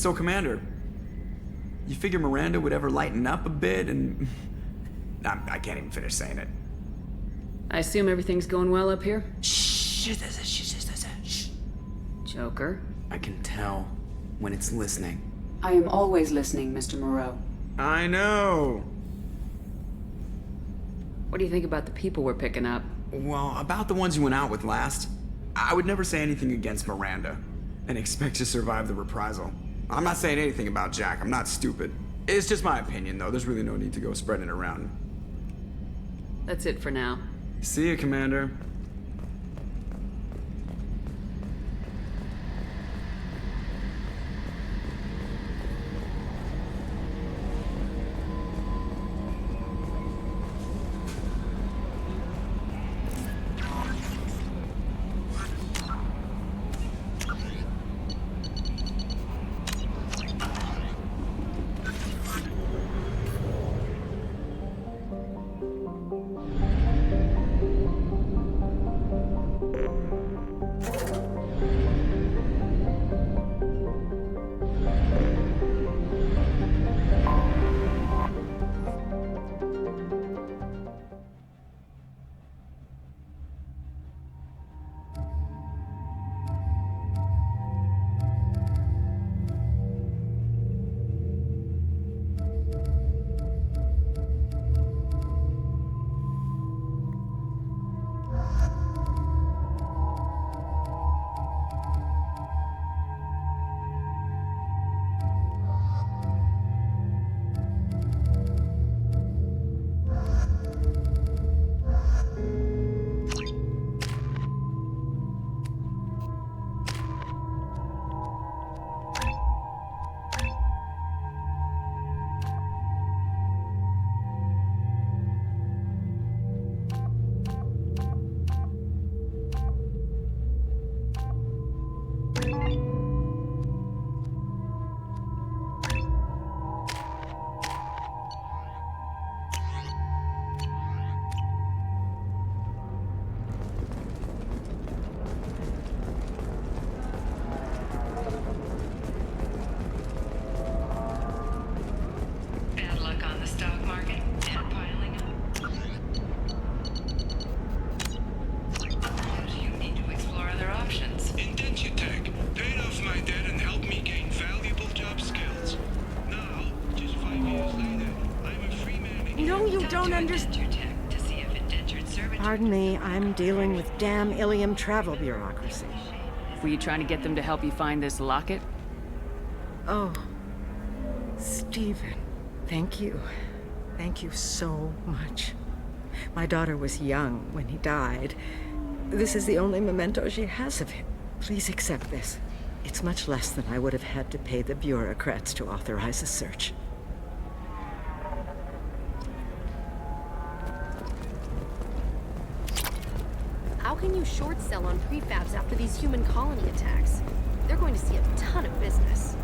Speaker 2: So, Commander, you figure Miranda would ever lighten up a bit and... I can't even finish saying it.
Speaker 5: I assume everything's going well up here?
Speaker 2: Shh.
Speaker 5: Joker?
Speaker 2: I can tell when it's listening.
Speaker 5: I am always listening, Mr. Moreau.
Speaker 2: I know.
Speaker 5: What do you think about the people we're picking up?
Speaker 2: Well, about the ones you went out with last, I would never say anything against Miranda and expect to survive the reprisal. I'm not saying anything about Jack. I'm not stupid. It's just my opinion, though. There's really no need to go spreading it around.
Speaker 5: That's it for now.
Speaker 2: See you, Commander.
Speaker 12: Pardon me, I'm dealing with damn Ilium travel bureaucracy.
Speaker 5: Were you trying to get them to help you find this locket?
Speaker 12: Oh, Stephen, thank you. Thank you so much. My daughter was young when he died. This is the only memento she has of him. Please accept this. It's much less than I would have had to pay the bureaucrats to authorize a search.
Speaker 21: How can you short sell on prefabs after these human colony attacks? They're going to see a ton of business.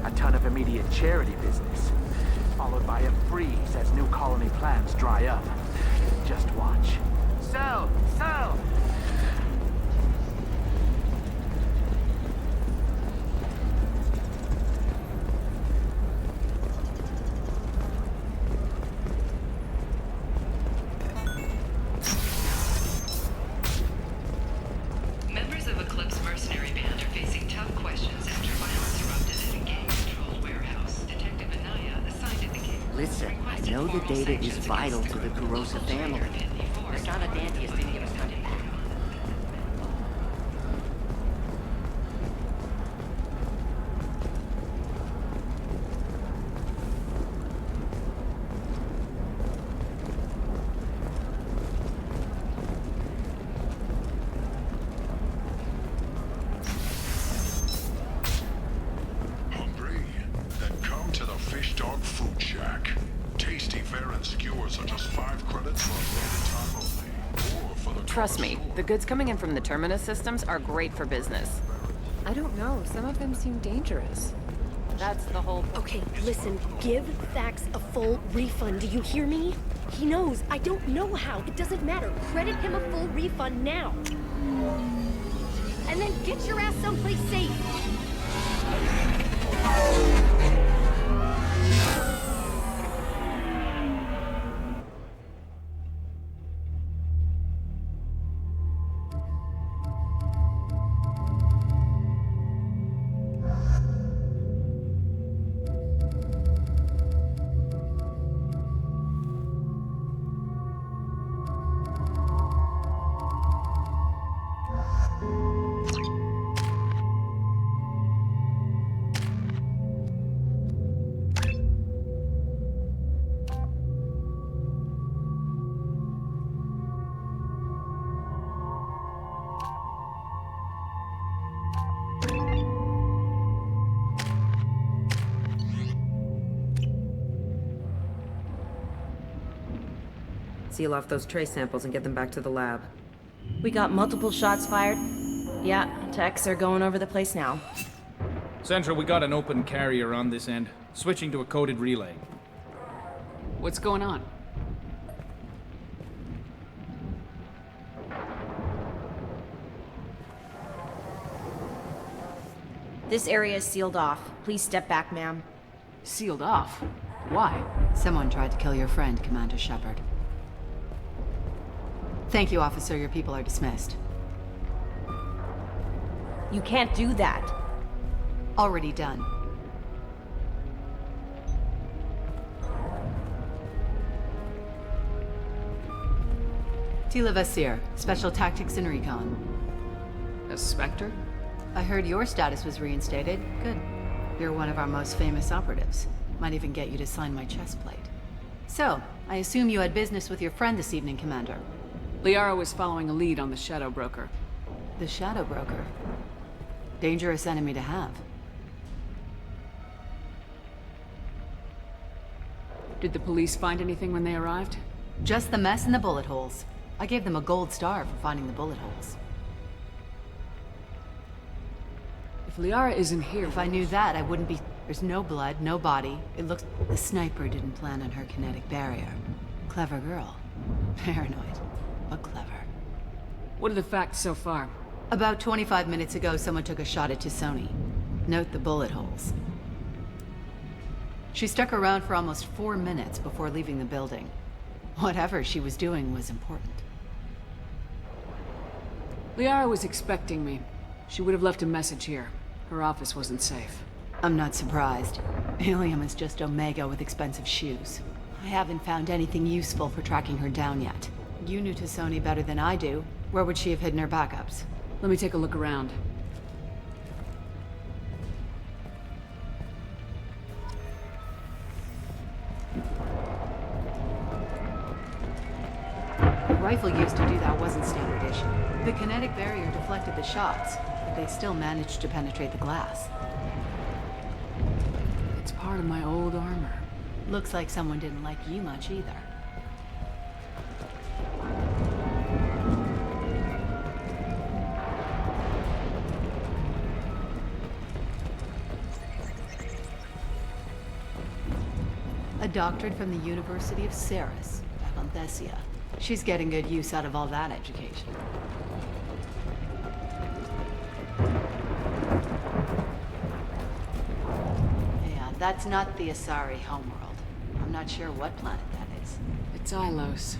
Speaker 19: A ton of immediate charity business, followed by a freeze as new colony plans dry up. Just watch. Sell! Sell!
Speaker 18: Listen, I know the data is vital to the Kurosa family. Asana Dantius didn't give us time to pack.
Speaker 1: Trust me, the goods coming in from the Terminus systems are great for business.
Speaker 14: I don't know. Some of them seem dangerous.
Speaker 1: That's the whole...
Speaker 21: Okay, listen. Give Thax a full refund. Do you hear me? He knows. I don't know how. It doesn't matter. Credit him a full refund now. And then get your ass someplace safe.
Speaker 23: Seal off those trace samples and get them back to the lab.
Speaker 21: We got multiple shots fired. Yeah, techs are going over the place now.
Speaker 11: Central, we got an open carrier on this end. Switching to a coded relay.
Speaker 5: What's going on?
Speaker 21: This area is sealed off. Please step back, ma'am.
Speaker 5: Sealed off? Why?
Speaker 10: Someone tried to kill your friend, Commander Shepard. Thank you, officer. Your people are dismissed.
Speaker 21: You can't do that.
Speaker 10: Already done. Tila Vasir, Special Tactics and Recon.
Speaker 5: A Spectre?
Speaker 10: I heard your status was reinstated. Good. You're one of our most famous operatives. Might even get you to sign my chest plate. So, I assume you had business with your friend this evening, Commander.
Speaker 5: Liara was following a lead on the Shadow Broker.
Speaker 10: The Shadow Broker? Dangerous enemy to have.
Speaker 5: Did the police find anything when they arrived?
Speaker 10: Just the mess and the bullet holes. I gave them a gold star for finding the bullet holes.
Speaker 5: If Liara isn't here...
Speaker 10: If I knew that, I wouldn't be... There's no blood, no body. It looks... The sniper didn't plan on her kinetic barrier. Clever girl. Paranoid, but clever.
Speaker 5: What are the facts so far?
Speaker 10: About 25 minutes ago, someone took a shot at T'Soni. Note the bullet holes. She stuck around for almost 4 minutes before leaving the building. Whatever she was doing was important.
Speaker 5: Liara was expecting me. She would have left a message here. Her office wasn't safe.
Speaker 10: I'm not surprised. Ilium is just Omega with expensive shoes. I haven't found anything useful for tracking her down yet. You knew T'Soni better than I do. Where would she have hidden her backups?
Speaker 5: Let me take a look around.
Speaker 10: The rifle used to do that wasn't standard issue. The kinetic barrier deflected the shots, but they still managed to penetrate the glass.
Speaker 5: It's part of my old armor.
Speaker 10: Looks like someone didn't like you much either. A doctorate from the University of Ceres, Avanthesia. She's getting good use out of all that education. Yeah, that's not the Asari homeworld. I'm not sure what planet that is.
Speaker 5: It's Ilos.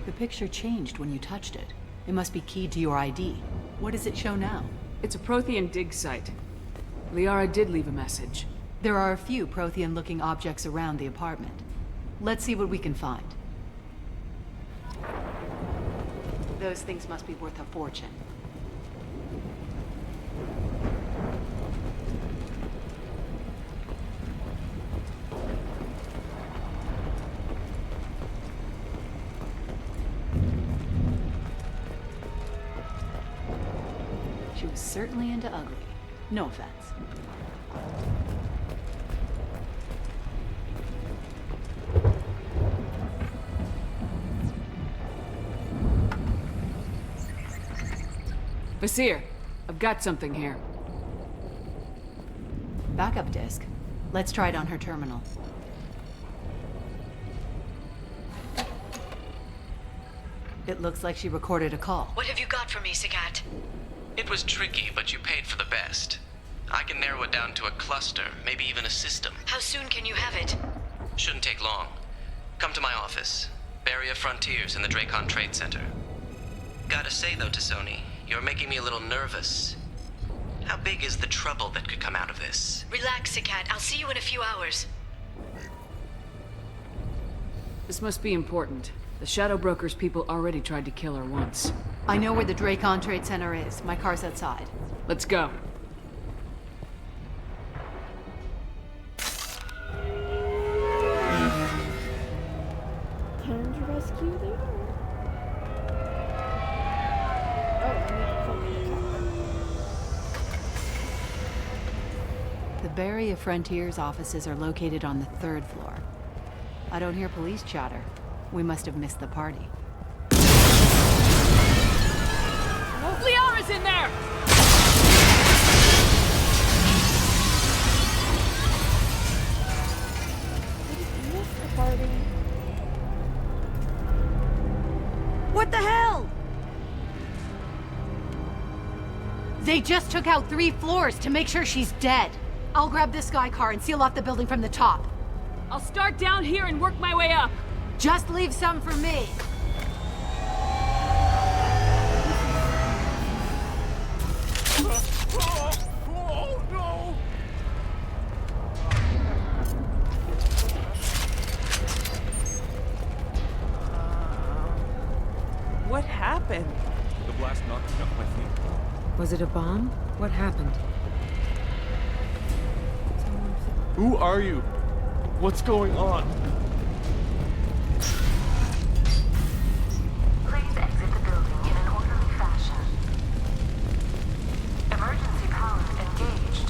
Speaker 10: The picture changed when you touched it. It must be keyed to your ID. What does it show now?
Speaker 5: It's a Prothean dig site. Liara did leave a message.
Speaker 10: There are a few Prothean-looking objects around the apartment. Let's see what we can find. Those things must be worth a fortune. She was certainly into ugly. No offense.
Speaker 5: Vasir, I've got something here.
Speaker 6: Backup disk. Let's try it on her terminal. It looks like she recorded a call.
Speaker 10: What have you got for me, Sagat?
Speaker 13: It was tricky, but you paid for the best. I can narrow it down to a cluster, maybe even a system.
Speaker 10: How soon can you have it?
Speaker 13: Shouldn't take long. Come to my office. Barrier Frontiers in the Dracon Trade Center. Gotta say though to Sony, you're making me a little nervous. How big is the trouble that could come out of this?
Speaker 10: Relax, Sagat. I'll see you in a few hours.
Speaker 5: This must be important. The Shadow Broker's people already tried to kill her once.
Speaker 6: I know where the Dracon Trade Center is. My car's outside.
Speaker 5: Let's go.
Speaker 17: Time to rescue the Earth. Oh, I need to
Speaker 6: The Barrier Frontiers offices are located on the 3rd floor. I don't hear police chatter. We must have missed the party.
Speaker 5: Liara's in there!
Speaker 6: What the hell? They just took out 3 floors to make sure she's dead. I'll grab this Sky car and seal off the building from the top.
Speaker 5: I'll start down here and work my way up.
Speaker 6: Just leave some for me.
Speaker 3: Oh, no!
Speaker 4: What happened?
Speaker 3: The blast knocked me off my feet.
Speaker 12: Was it a bomb? What happened?
Speaker 3: Who are you? What's going on?
Speaker 16: Please exit the building in an orderly fashion. Emergency power engaged.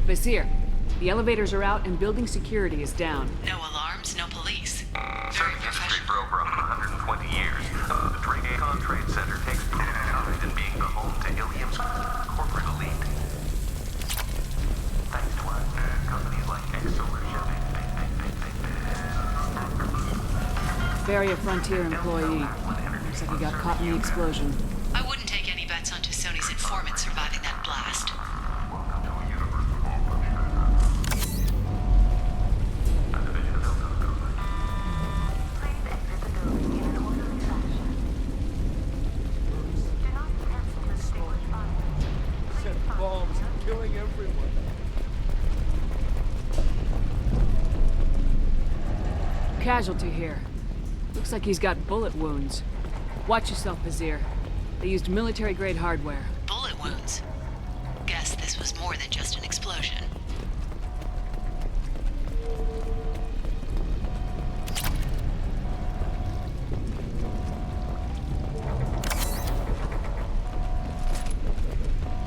Speaker 5: Vasir, the elevators are out and building security is down.
Speaker 10: No alarms, no police.
Speaker 24: Very professional. For over 120 years, the Dracon Trade Center takes pride in being the home to Ilium's corporate elite. Thanks to us, companies like Exolar Shipping.
Speaker 5: Barrier Frontier employee. Looks like he got caught in the explosion.
Speaker 10: I wouldn't take any bets onto Sony's informant surviving that blast.
Speaker 3: Bombs killing everyone.
Speaker 5: Casualty here. Looks like he's got bullet wounds. Watch yourself, Vasir. They used military-grade hardware.
Speaker 10: Bullet wounds? Guess this was more than just an explosion.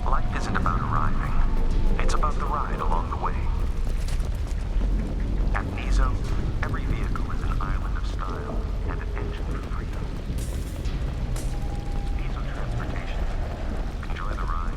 Speaker 24: Life isn't about arriving. It's about the ride along the way. At Nizo, every vehicle is an island of style and an engine for freedom. Nizo Transportation. Enjoy the ride.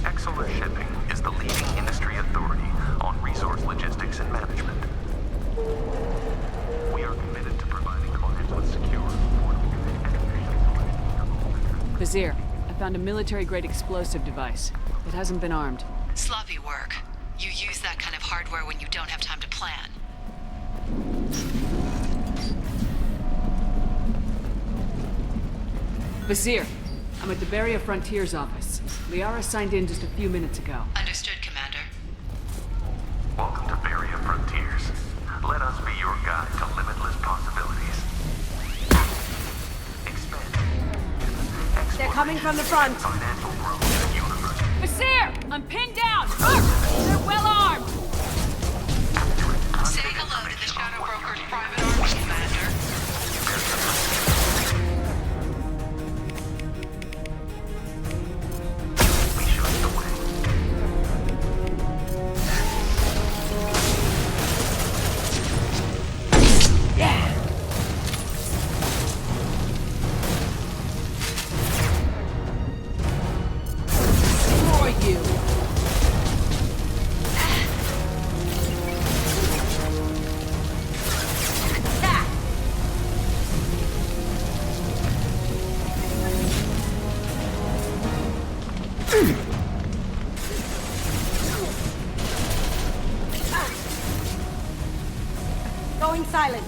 Speaker 24: Exolar Shipping is the leading industry authority on resource logistics and management. We are committed to providing clients with secure, affordable, and efficient.
Speaker 5: Vasir, I found a military-grade explosive device. It hasn't been armed.
Speaker 10: Sloppy work. You use that kind of hardware when you don't have time to plan.
Speaker 5: Vasir, I'm at the Barrier Frontiers office. Liara signed in just a few minutes ago.
Speaker 10: Understood, Commander.
Speaker 24: Welcome to Barrier Frontier.
Speaker 4: Coming from the front.
Speaker 5: Basir! I'm pinned down! They're well armed!
Speaker 16: Say hello to the Shadow Broker's private arms, Commander.
Speaker 4: Going silent.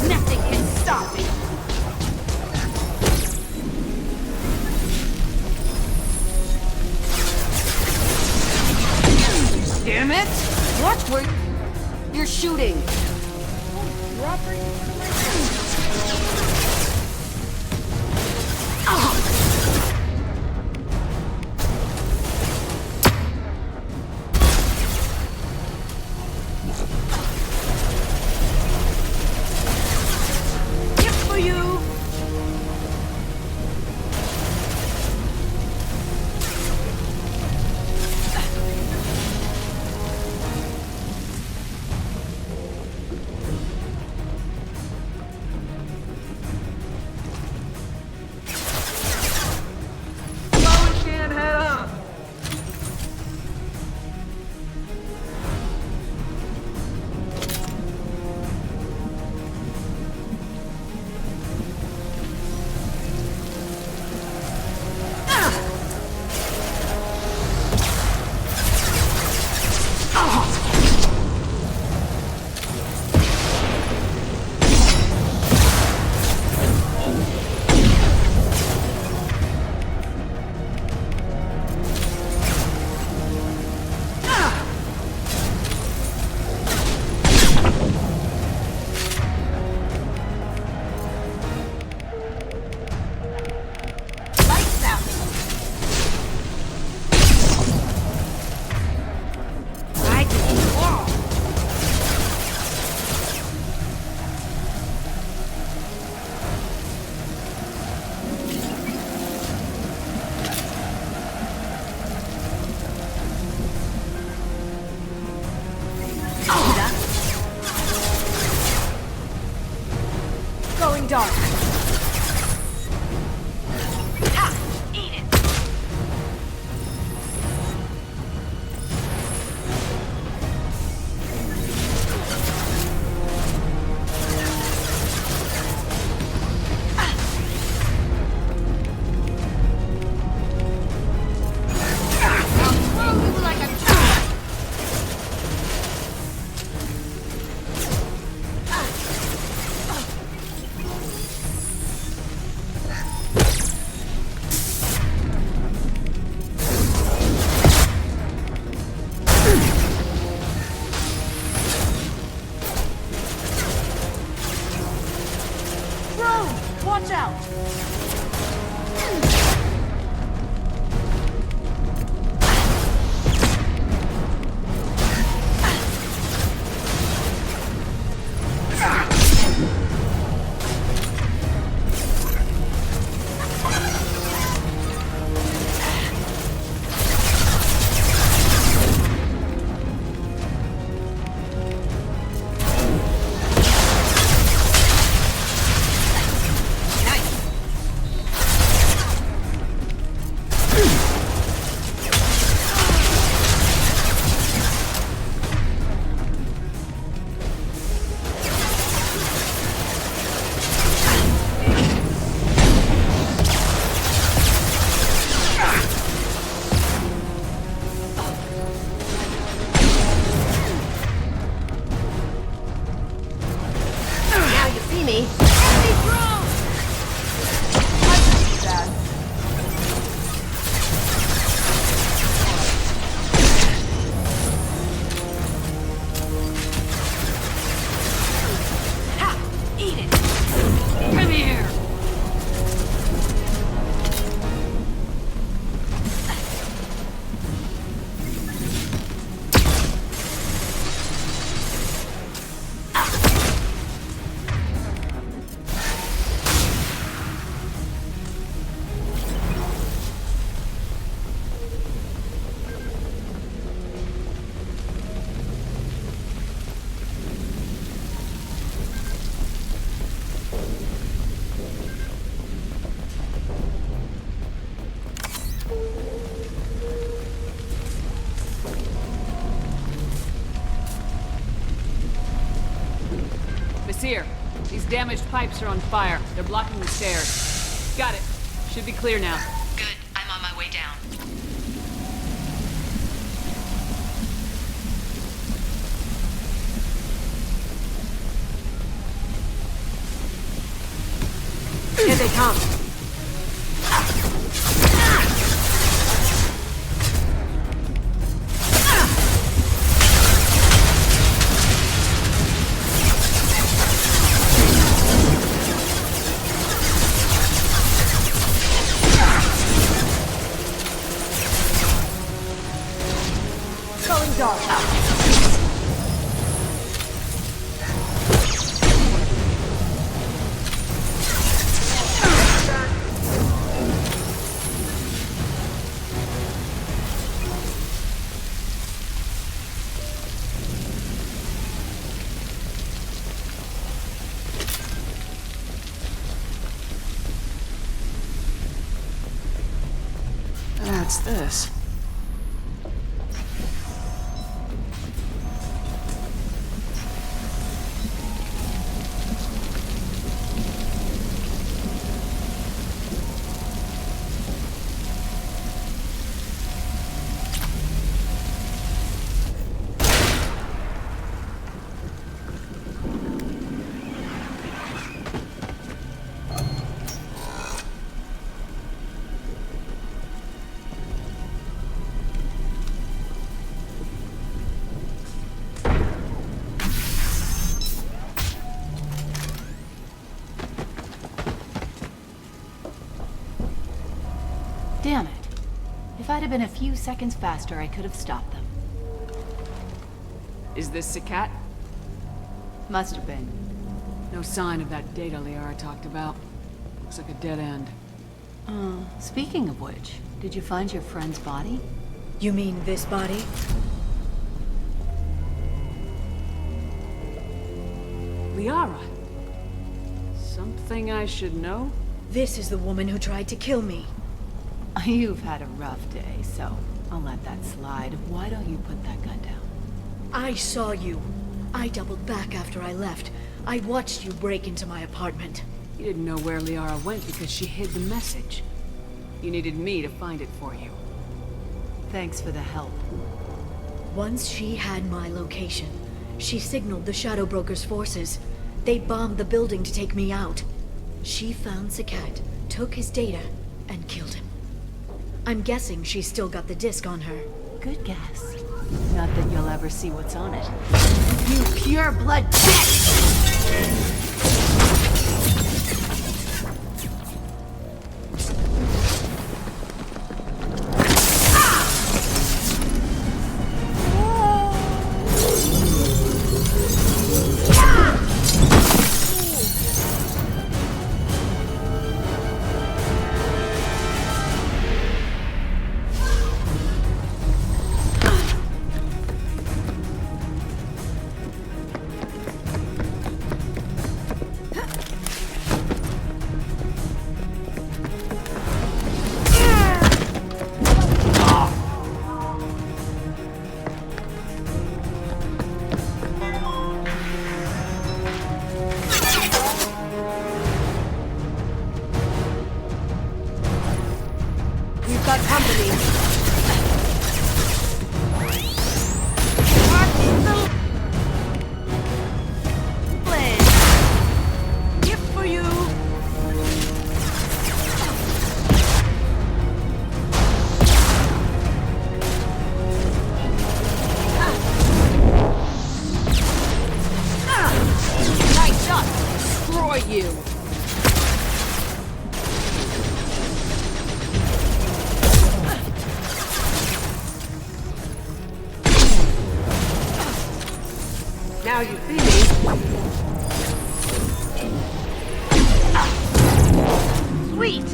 Speaker 4: Nothing can stop me.
Speaker 23: Damn it! What were you're shooting?
Speaker 4: Gift for you. Going dark.
Speaker 16: Eat it.
Speaker 4: Watch out!
Speaker 5: Almost here. These damaged pipes are on fire. They're blocking the stairs. Got it. Should be clear now.
Speaker 16: Good. I'm on my way down.
Speaker 10: Here they come.
Speaker 17: Going dark.
Speaker 5: What's this?
Speaker 6: Damn it. If I'd have been a few seconds faster, I could have stopped them.
Speaker 5: Is this Sakat?
Speaker 6: Must have been.
Speaker 5: No sign of that data Liara talked about. Looks like a dead end.
Speaker 6: Speaking of which, did you find your friend's body?
Speaker 21: You mean this body?
Speaker 5: Liara? Something I should know?
Speaker 21: This is the woman who tried to kill me.
Speaker 6: You've had a rough day, so I'll let that slide. Why don't you put that gun down?
Speaker 21: I saw you. I doubled back after I left. I watched you break into my apartment.
Speaker 5: You didn't know where Liara went because she hid the message. You needed me to find it for you.
Speaker 6: Thanks for the help.
Speaker 21: Once she had my location, she signaled the Shadow Broker's forces. They bombed the building to take me out. She found Sakat, took his data, and killed him. I'm guessing she's still got the disc on her.
Speaker 6: Good guess. Not that you'll ever see what's on it. You pure blood bitch!
Speaker 10: Now you see me. Sweet!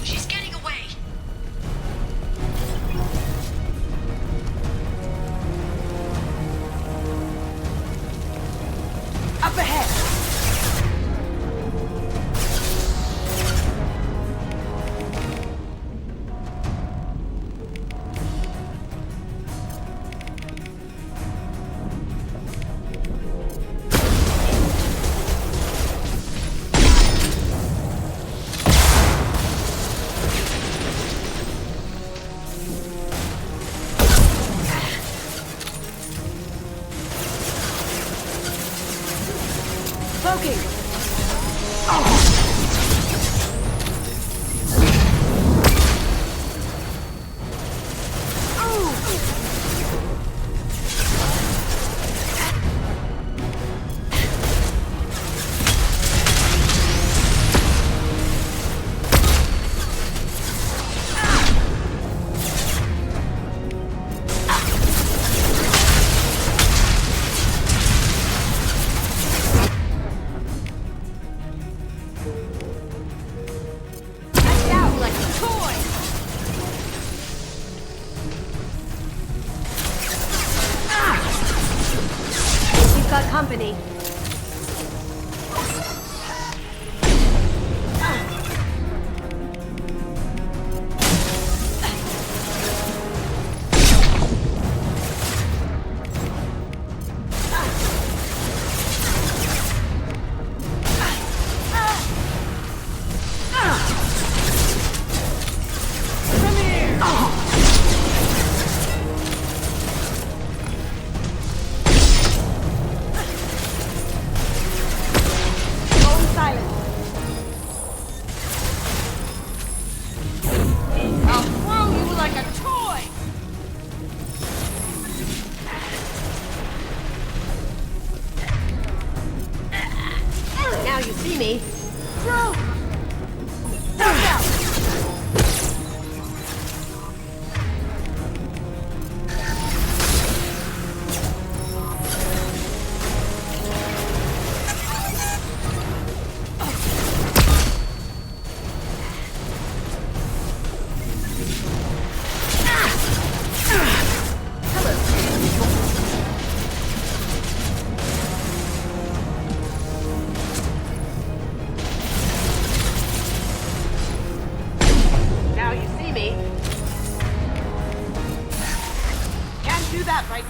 Speaker 21: She's getting away.
Speaker 10: Up ahead!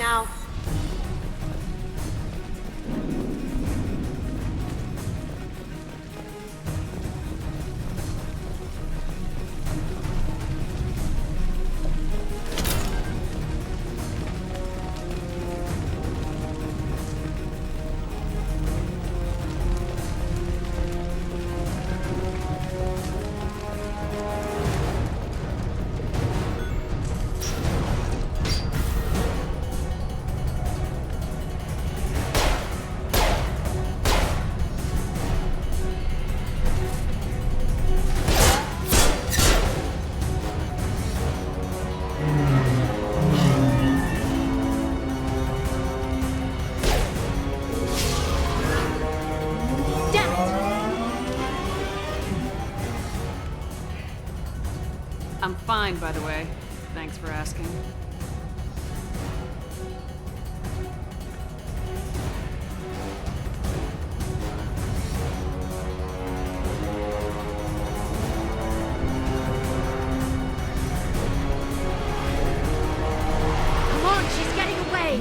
Speaker 21: now.
Speaker 5: I'm fine, by the way. Thanks for asking.
Speaker 21: Come on, she's getting away!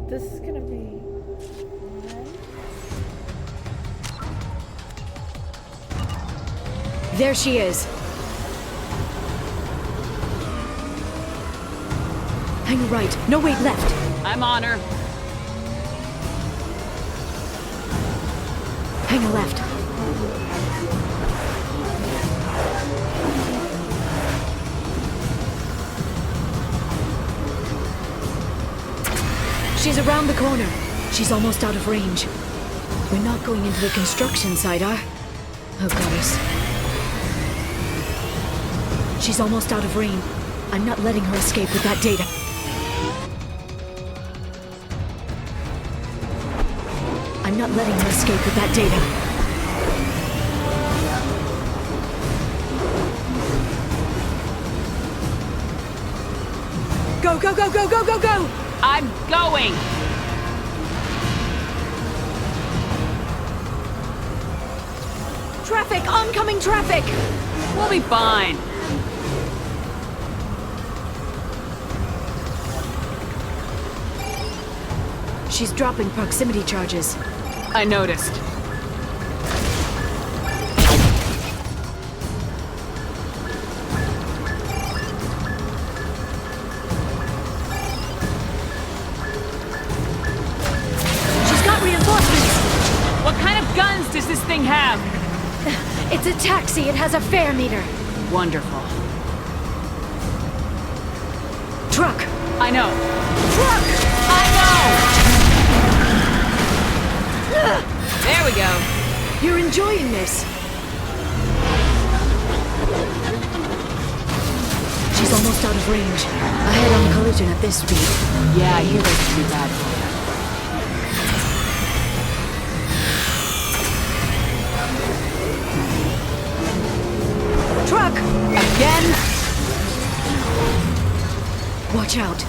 Speaker 17: This is gonna be...
Speaker 21: There she is. Hang a right. No, wait, left.
Speaker 5: I'm on her.
Speaker 21: Hang a left. She's around the corner. She's almost out of range. We're not going into the construction site, oh goddess. She's almost out of range. I'm not letting her escape with that data. I'm not letting her escape with that data. Go, go, go, go, go, go, go!
Speaker 5: I'm going!
Speaker 21: Traffic! Oncoming traffic!
Speaker 5: We'll be fine.
Speaker 21: She's dropping proximity charges.
Speaker 5: I noticed.
Speaker 21: She's got reinforcements!
Speaker 5: What kind of guns does this thing have?
Speaker 21: It's a taxi. It has a fare meter.
Speaker 5: Wonderful.
Speaker 21: Truck!
Speaker 5: I know.
Speaker 21: Truck!
Speaker 5: I know! There we go.
Speaker 21: You're enjoying this. She's almost out of range. A head-on collision at this speed.
Speaker 5: Yeah, I hear this could be bad for you.
Speaker 21: Truck!
Speaker 5: Again?
Speaker 21: Watch out.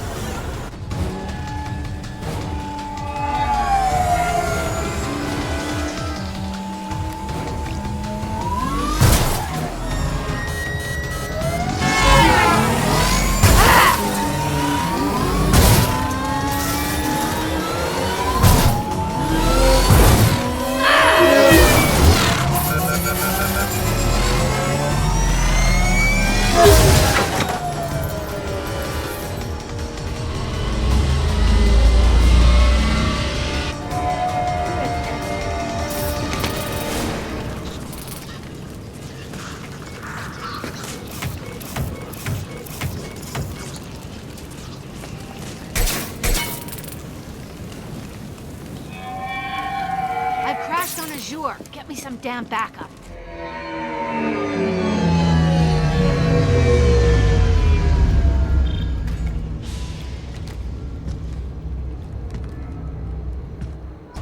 Speaker 21: Get me some damn backup.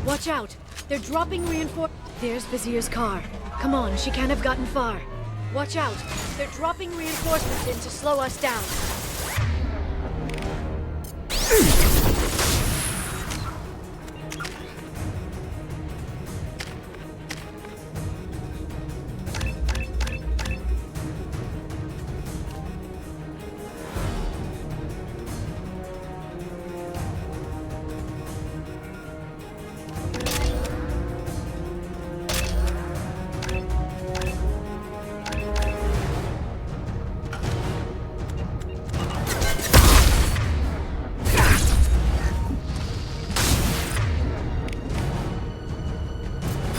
Speaker 21: Watch out! They're dropping reinforcements. There's Vizier's car. Come on, she can't have gotten far. Watch out! They're dropping reinforcements in to slow us down.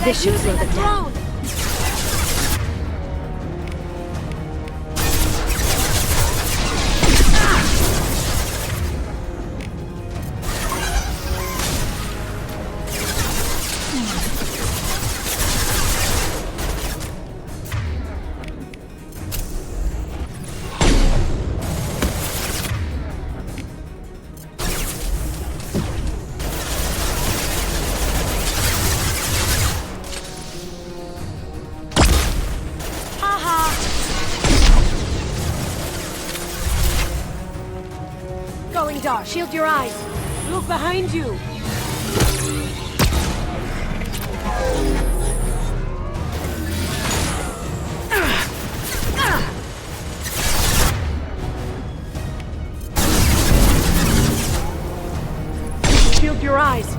Speaker 21: This should slow them down. Going dark. Shield your eyes. Look behind you. Shield your eyes.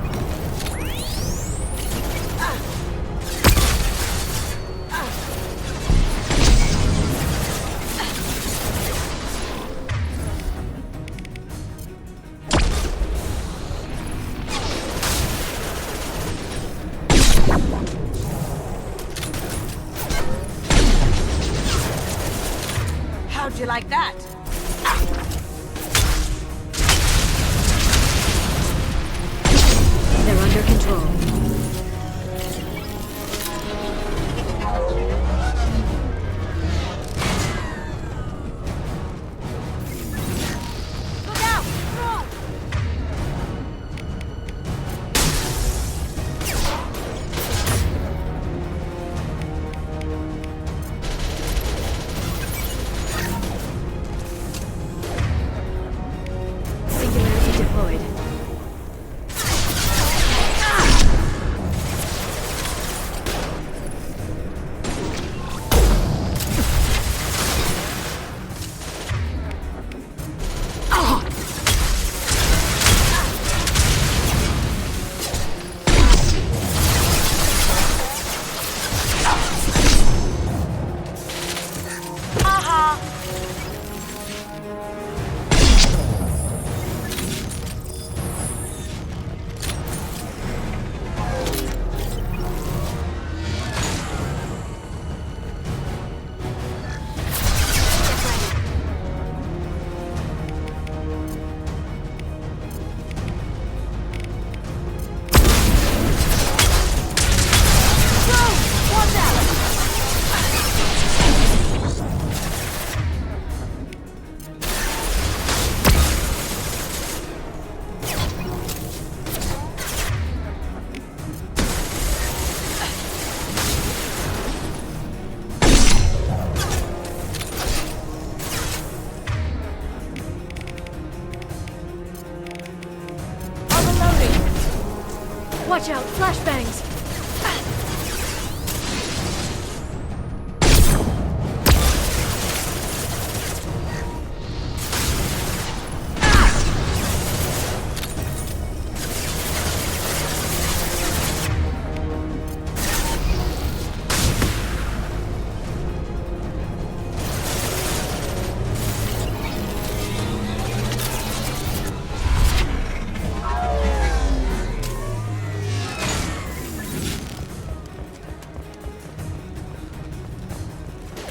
Speaker 4: How'd you like that?
Speaker 21: They're under control.
Speaker 4: Look out! Throw!
Speaker 21: Singularity deployed. Watch out, flashbangs!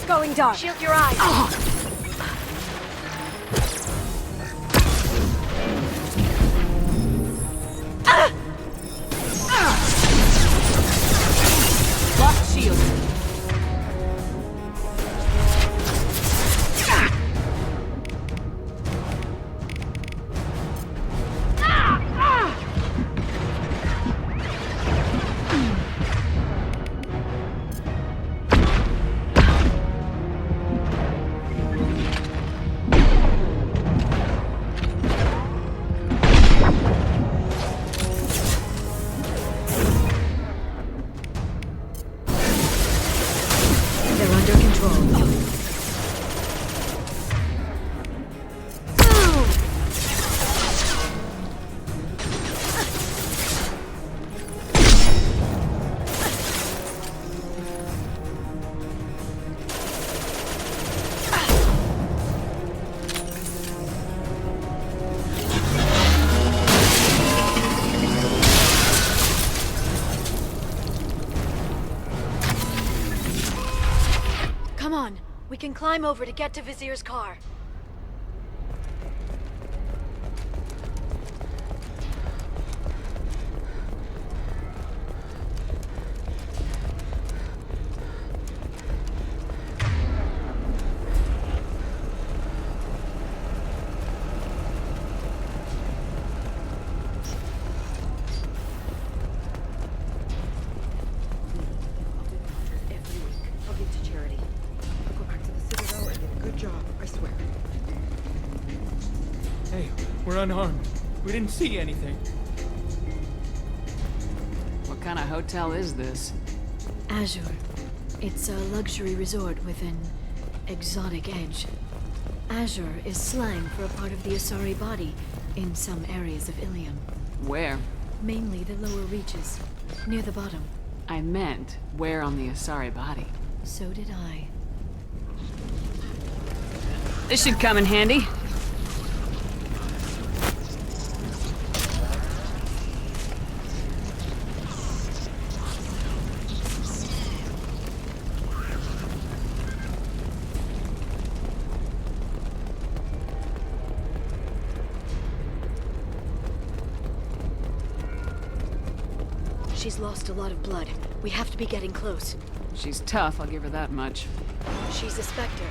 Speaker 21: Going dark. Shield your eyes.
Speaker 4: Lock shield.
Speaker 21: Come on. We can climb over to get to Vizier's car.
Speaker 12: I'll give to charity. I'll go back to the Citadel and get a good job, I swear.
Speaker 11: Hey, we're unarmed. We didn't see anything.
Speaker 5: What kind of hotel is this?
Speaker 21: Azure. It's a luxury resort with an exotic edge. Azure is slang for a part of the Asari body in some areas of Ilium.
Speaker 5: Where?
Speaker 21: Mainly the lower reaches, near the bottom.
Speaker 5: I meant, where on the Asari body?
Speaker 21: So did I.
Speaker 5: This should come in handy.
Speaker 21: She's lost a lot of blood. We have to be getting close.
Speaker 5: She's tough, I'll give her that much.
Speaker 21: She's a Spectre.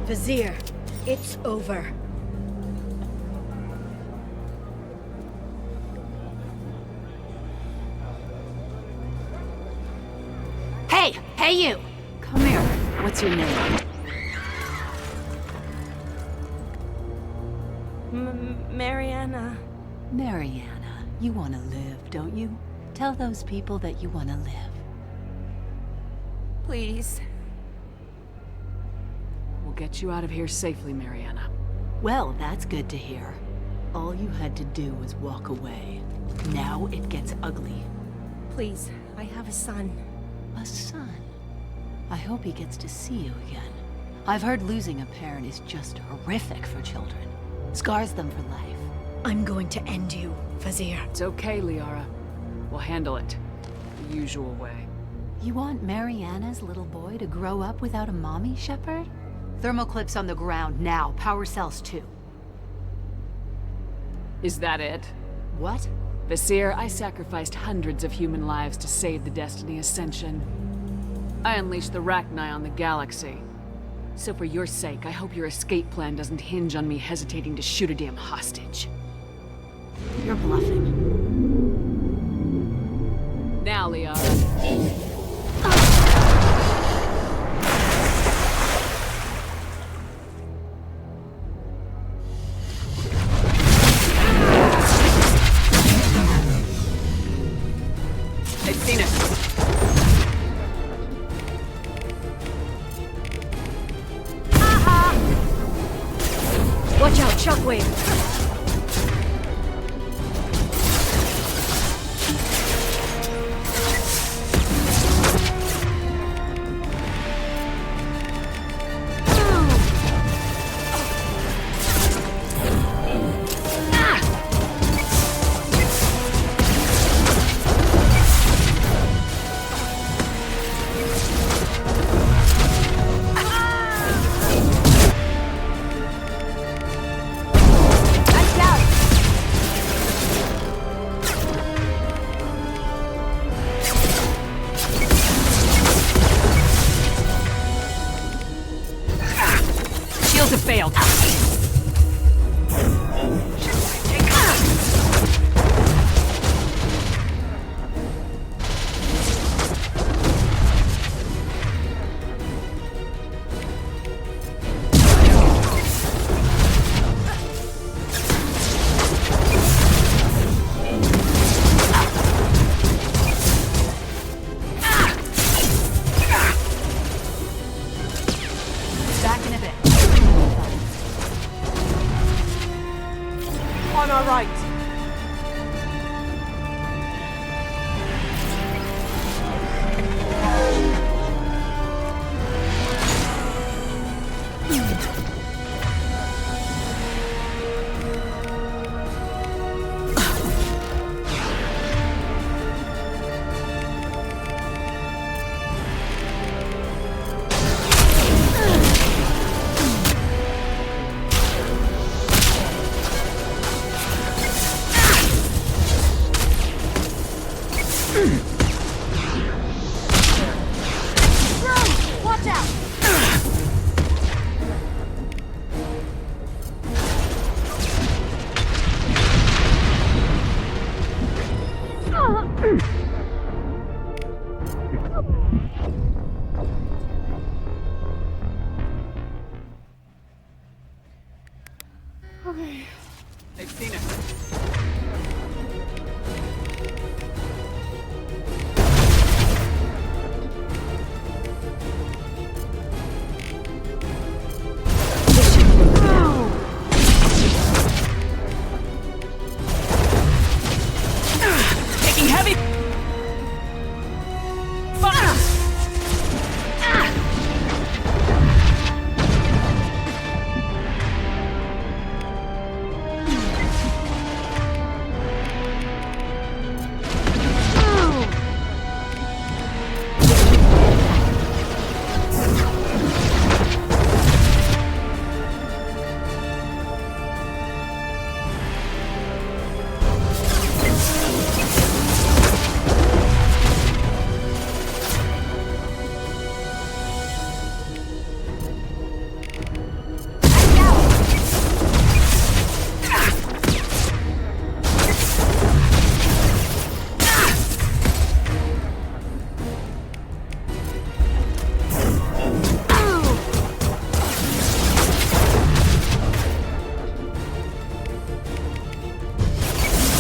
Speaker 21: Vizier, it's over.
Speaker 10: Hey! Hey, you! Come here. What's your name?
Speaker 21: Mariana.
Speaker 6: Mariana, you want to live, don't you? Tell those people that you want to live.
Speaker 21: Please.
Speaker 5: We'll get you out of here safely, Mariana.
Speaker 6: Well, that's good to hear. All you had to do was walk away. Now it gets ugly.
Speaker 21: Please, I have a son.
Speaker 6: A son? I hope he gets to see you again. I've heard losing a parent is just horrific for children. Scars them for life.
Speaker 21: I'm going to end you, Vizier.
Speaker 5: It's okay, Liara. We'll handle it. The usual way.
Speaker 6: You want Mariana's little boy to grow up without a mommy, Shepard? Thermoclips on the ground now. Power cells too.
Speaker 5: Is that it?
Speaker 6: What?
Speaker 5: Vizier, I sacrificed hundreds of human lives to save the Destiny Ascension. I unleashed the Rachni on the galaxy. So for your sake, I hope your escape plan doesn't hinge on me hesitating to shoot a damn hostage.
Speaker 6: You're bluffing.
Speaker 5: Now, Liara. They've seen us.
Speaker 21: Watch out, shockwave!
Speaker 10: failed.
Speaker 21: Back in a bit.
Speaker 4: On our right.
Speaker 21: Watch out!
Speaker 17: Okay.
Speaker 2: They've seen it.
Speaker 10: Taking heavy fire.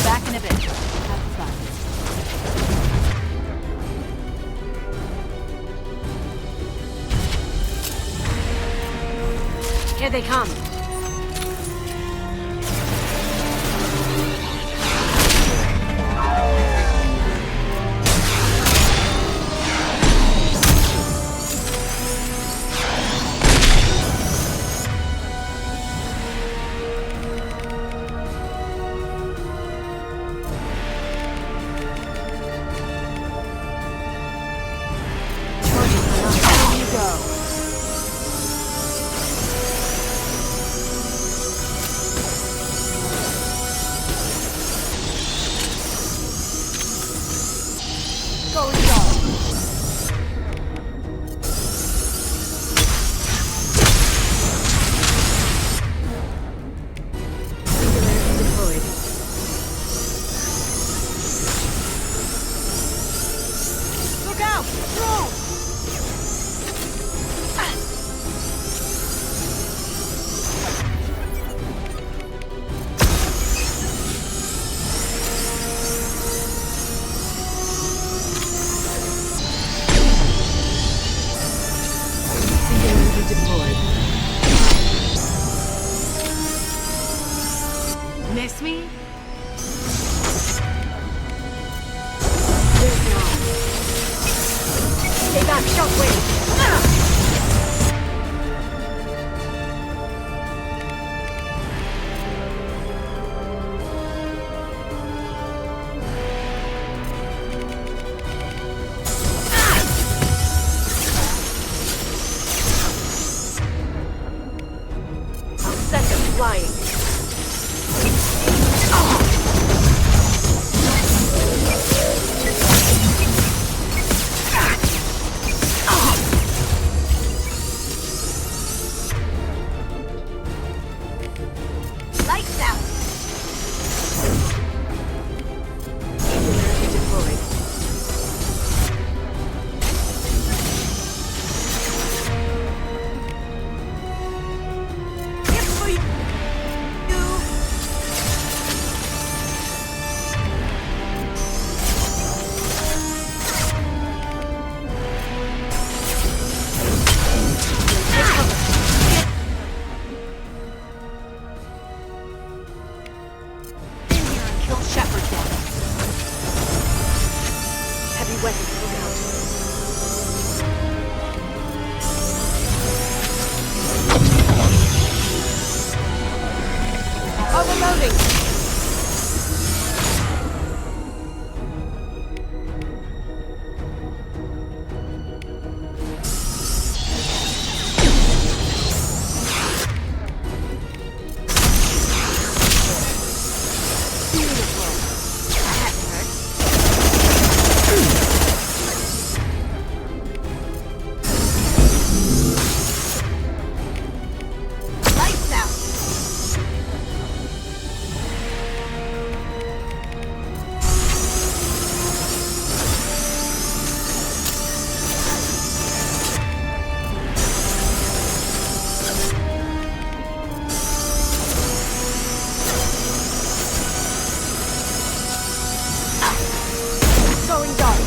Speaker 21: Back in a bit. Have fun.
Speaker 10: Here they come.
Speaker 21: There you go. Going dark.
Speaker 12: Singularity deployed.
Speaker 4: Look out! Drone!
Speaker 12: Singularity deployed.
Speaker 10: Miss me?
Speaker 21: Stay back, shockwave! I'll set them flying. weapons around.
Speaker 17: Overloading!
Speaker 21: Lights out! Going dark.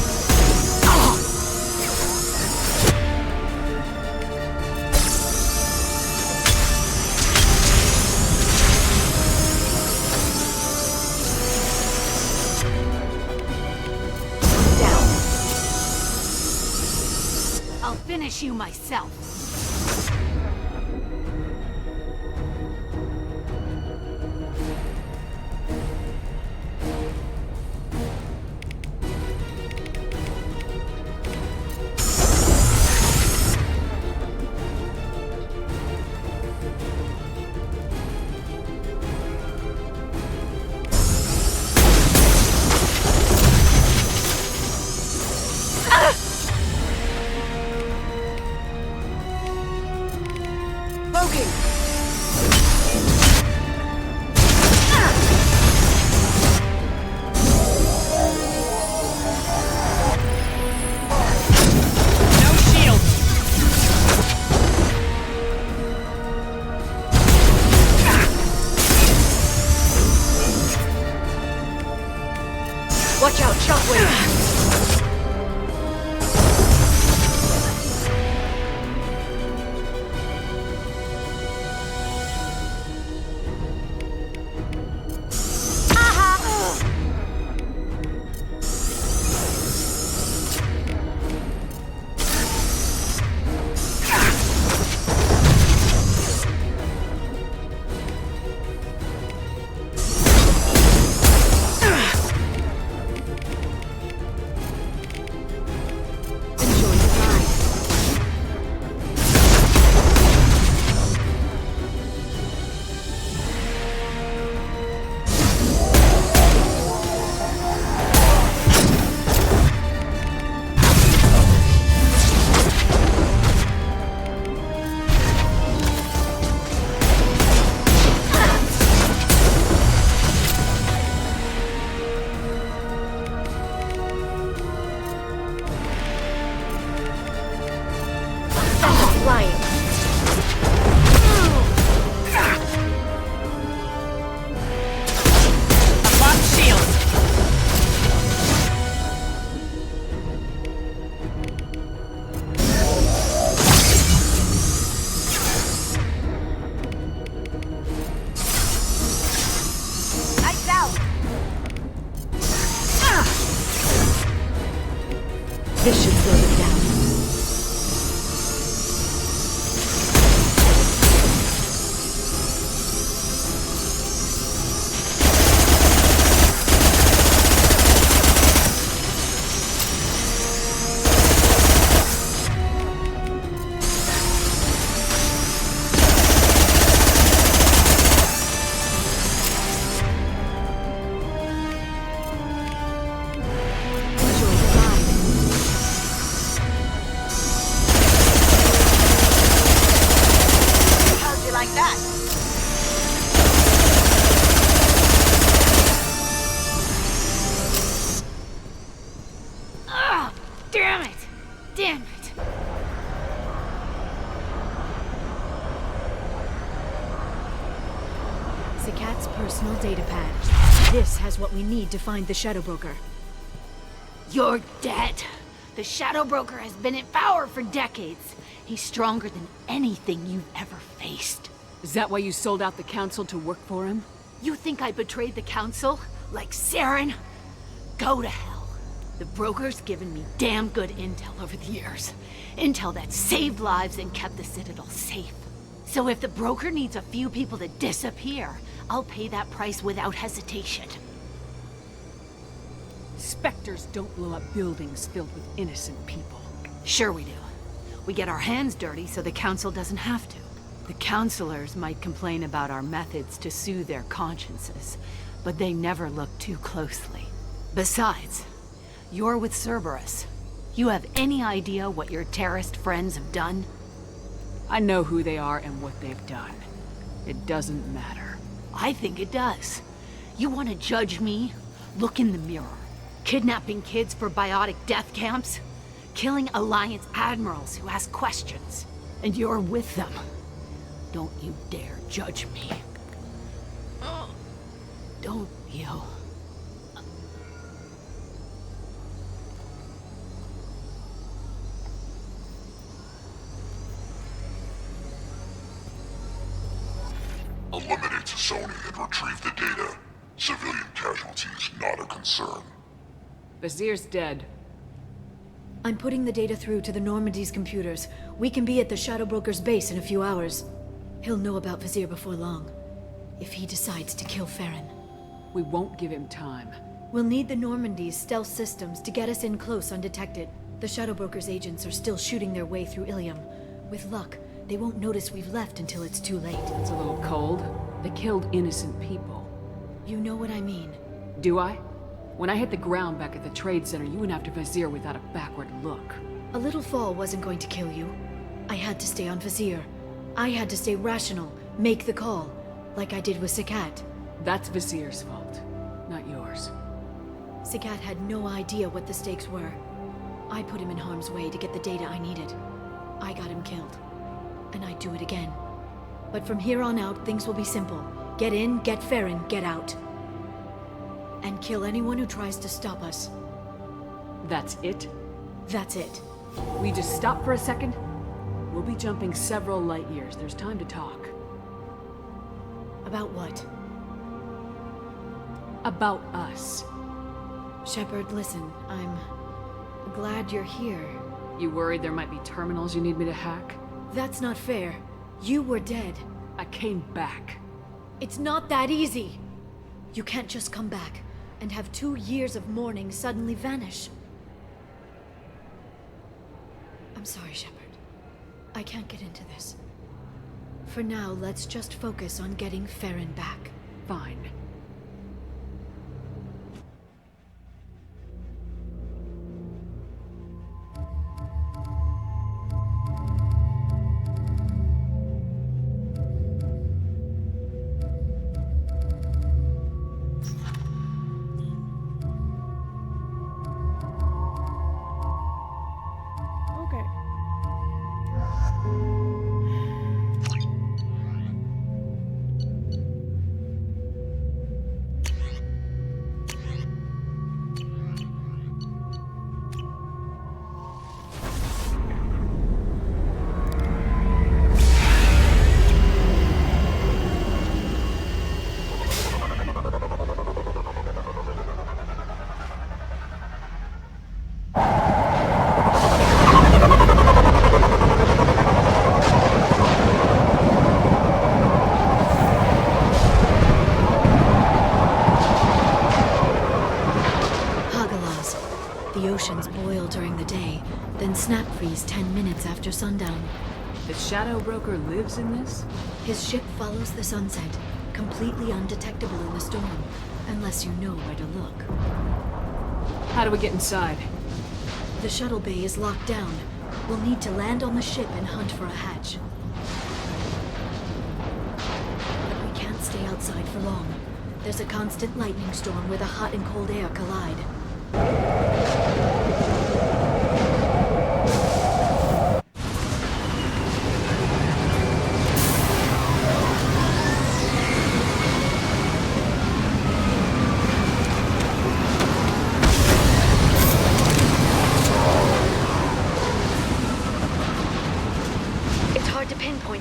Speaker 6: I'll finish you myself.
Speaker 21: Watch out, shockwave! This should slow them down.
Speaker 6: Damn it! Damn it!
Speaker 21: Zakat's personal data pad. This has what we need to find the Shadow Broker.
Speaker 6: You're dead. The Shadow Broker has been in power for decades. He's stronger than anything you've ever faced.
Speaker 5: Is that why you sold out the Council to work for him?
Speaker 6: You think I betrayed the Council? Like Saren? Go to hell. The broker's given me damn good intel over the years. Intel that saved lives and kept the Citadel safe. So if the broker needs a few people to disappear, I'll pay that price without hesitation.
Speaker 5: Spectres don't blow up buildings filled with innocent people.
Speaker 6: Sure we do. We get our hands dirty so the Council doesn't have to. The Councilors might complain about our methods to soothe their consciences, but they never look too closely. Besides, you're with Cerberus. You have any idea what your terrorist friends have done?
Speaker 5: I know who they are and what they've done. It doesn't matter.
Speaker 6: I think it does. You want to judge me? Look in the mirror. Kidnapping kids for biotic death camps? Killing Alliance admirals who ask questions. And you're with them. Don't you dare judge me. Don't you?
Speaker 7: Eliminate Tassoni and retrieve the data. Civilian casualties not a concern.
Speaker 5: Vazir's dead.
Speaker 21: I'm putting the data through to the Normandy's computers. We can be at the Shadow Broker's base in a few hours. He'll know about Vazir before long. If he decides to kill Farron.
Speaker 5: We won't give him time.
Speaker 21: We'll need the Normandy's stealth systems to get us in close undetected. The Shadow Broker's agents are still shooting their way through Ilium. With luck, they won't notice we've left until it's too late.
Speaker 5: It's a little cold. They killed innocent people.
Speaker 21: You know what I mean.
Speaker 5: Do I? When I hit the ground back at the trade center, you went after Vazir without a backward look.
Speaker 21: A little fall wasn't going to kill you. I had to stay on Vazir. I had to stay rational, make the call, like I did with Sakat.
Speaker 5: That's Vazir's fault, not yours.
Speaker 21: Sakat had no idea what the stakes were. I put him in harm's way to get the data I needed. I got him killed. And I'd do it again. But from here on out, things will be simple. Get in, get Farron, get out. And kill anyone who tries to stop us.
Speaker 5: That's it?
Speaker 21: That's it.
Speaker 5: We just stop for a second? We'll be jumping several light years. There's time to talk.
Speaker 21: About what?
Speaker 5: About us.
Speaker 21: Shepard, listen, I'm glad you're here.
Speaker 5: You worried there might be terminals you need me to hack?
Speaker 21: That's not fair. You were dead.
Speaker 5: I came back.
Speaker 21: It's not that easy. You can't just come back and have 2 years of mourning suddenly vanish. I'm sorry, Shepard. I can't get into this. For now, let's just focus on getting Farron back.
Speaker 5: Fine.
Speaker 21: Snap freeze 10 minutes after sundown.
Speaker 5: The Shadow Broker lives in this?
Speaker 21: His ship follows the sunset, completely undetectable in the storm, unless you know where to look.
Speaker 5: How do we get inside?
Speaker 21: The shuttle bay is locked down. We'll need to land on the ship and hunt for a hatch. But we can't stay outside for long. There's a constant lightning storm where the hot and cold air collide.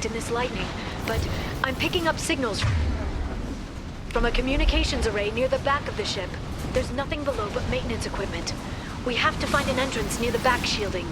Speaker 21: In this lightning, but I'm picking up signals from a communications array near the back of the ship. There's nothing below but maintenance equipment. We have to find an entrance near the back shielding.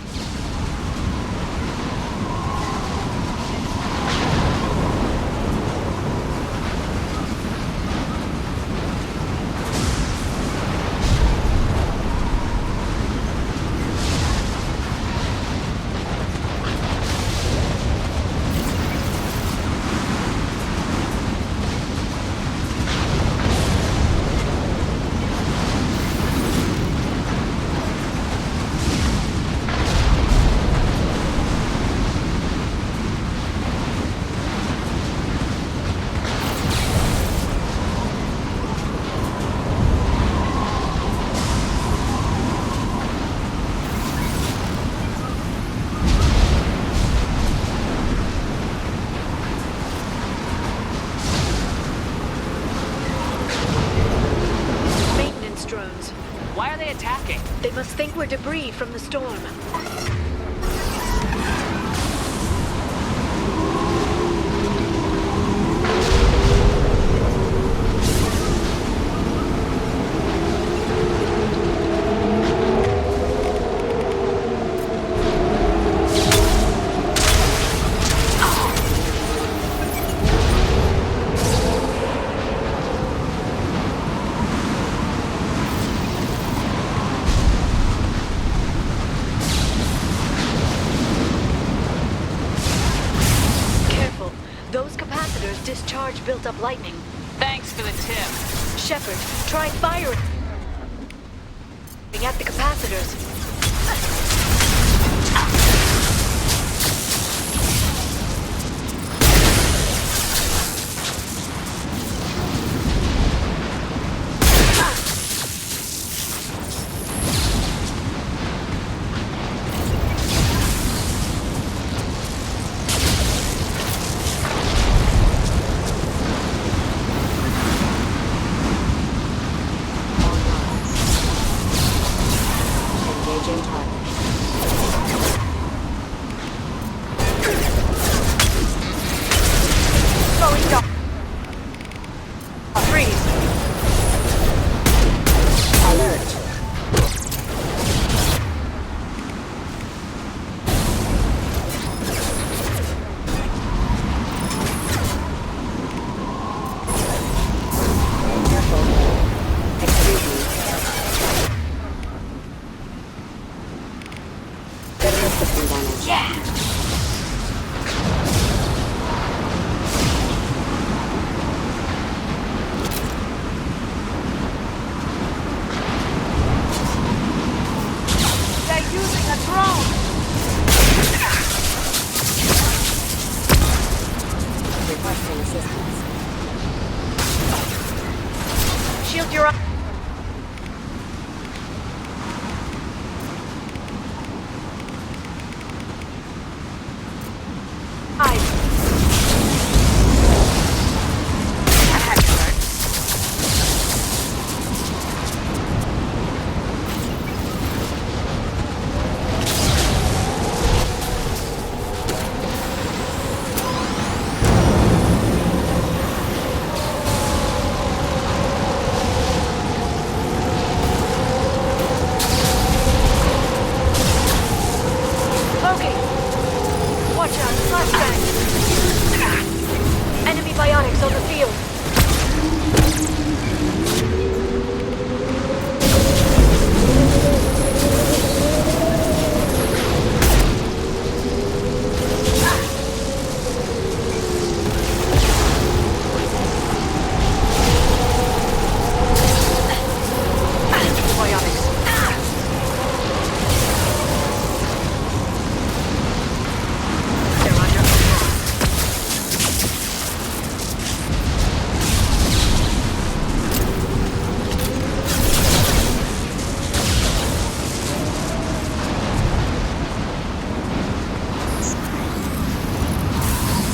Speaker 8: Why are they attacking?
Speaker 21: They must think we're debris from the storm. Discharge built up lightning.
Speaker 8: Thanks for the tip.
Speaker 21: Shepard, try firing at the capacitors. Shield your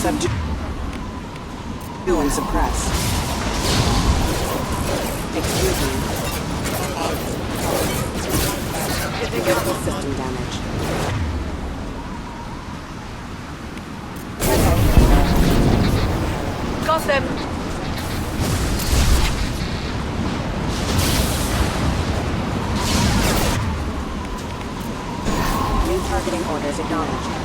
Speaker 9: Subject doing suppress. Excuse me. Critical system damage.
Speaker 21: Got them.
Speaker 9: Civilian targeting orders acknowledged.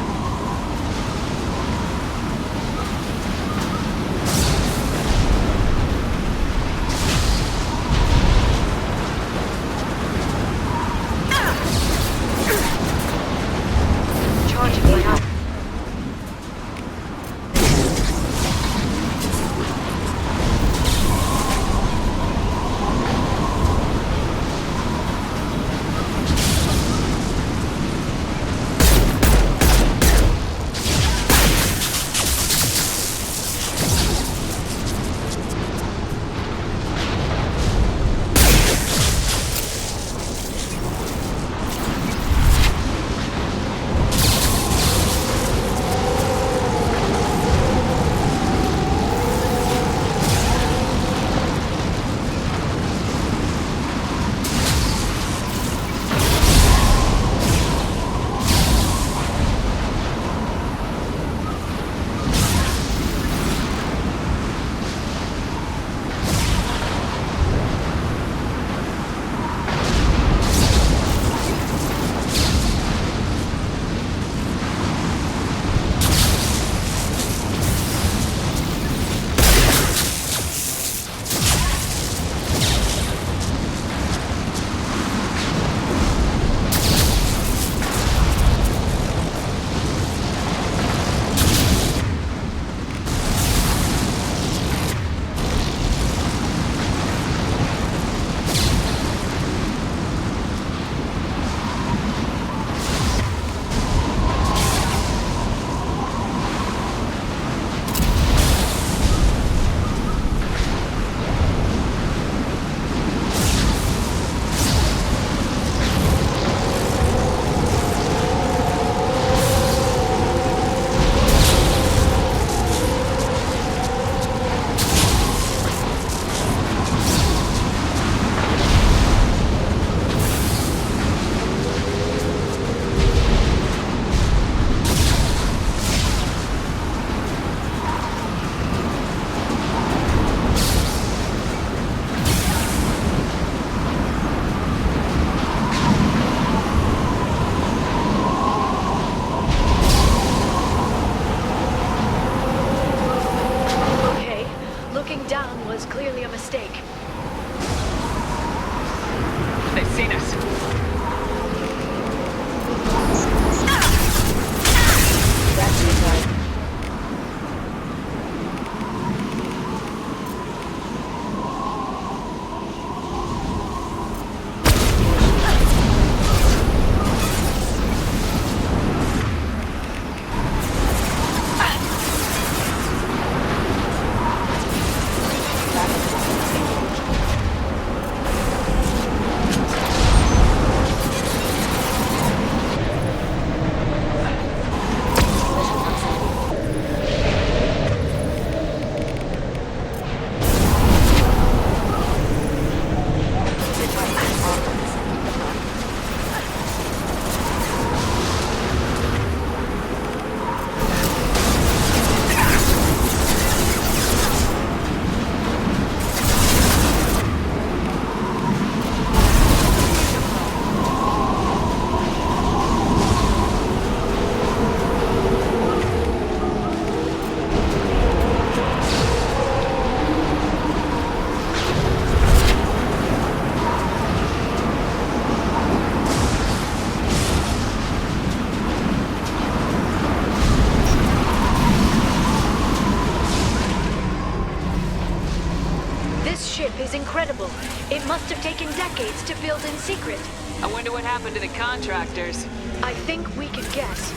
Speaker 21: incredible. It must have taken decades to build in secret.
Speaker 8: I wonder what happened to the contractors.
Speaker 21: I think we can guess.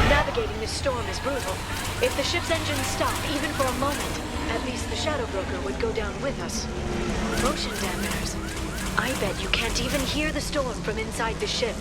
Speaker 21: Navigating this storm is brutal. If the ship's engines stop, even for a moment, at least the Shadow Broker would go down with us. Motion dampeners. I bet you can't even hear the storm from inside the ship.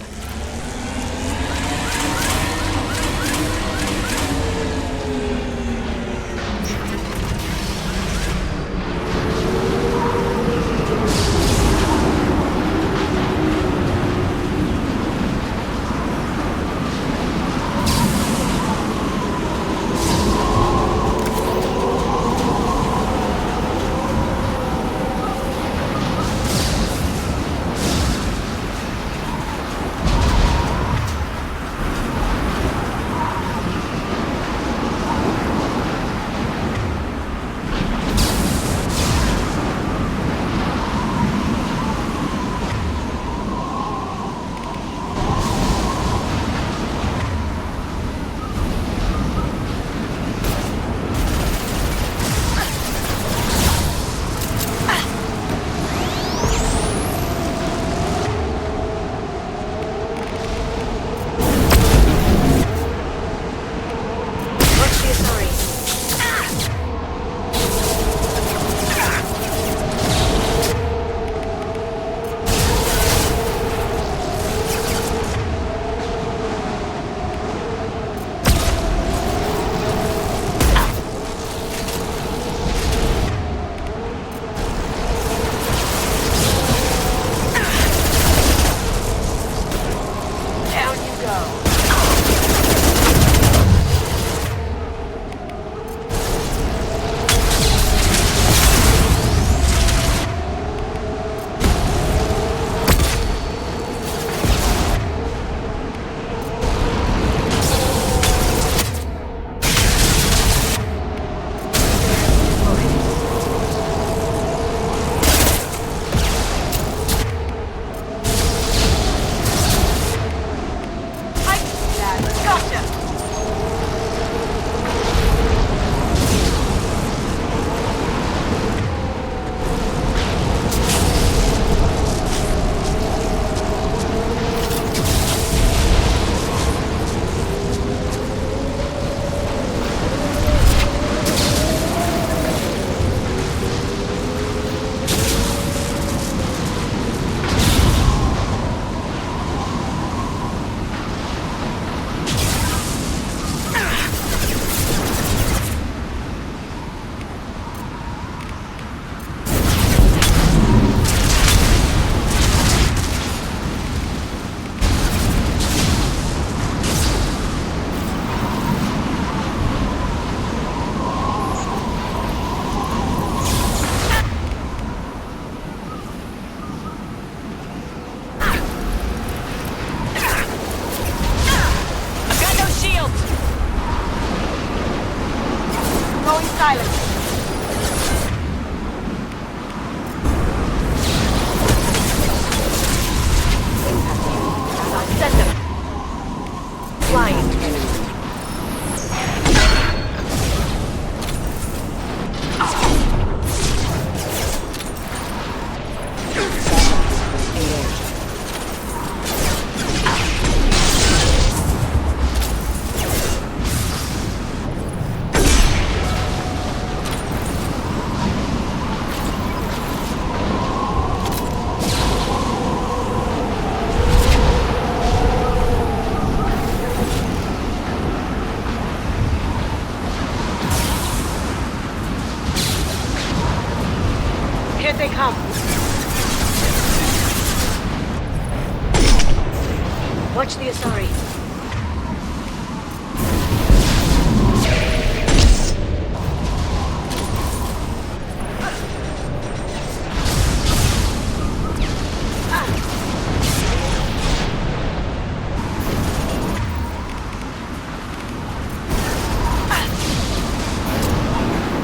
Speaker 21: Watch the Asari.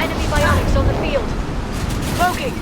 Speaker 21: Enemy biotics on the field. Smoking.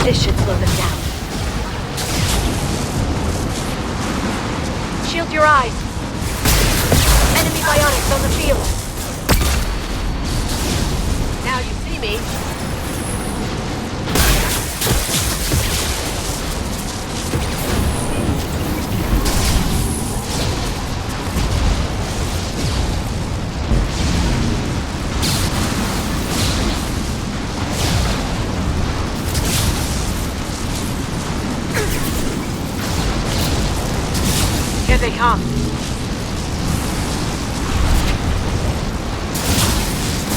Speaker 21: This should slow them down. Shield your eyes. Enemy biotics on the field. Now you see me. Here they come.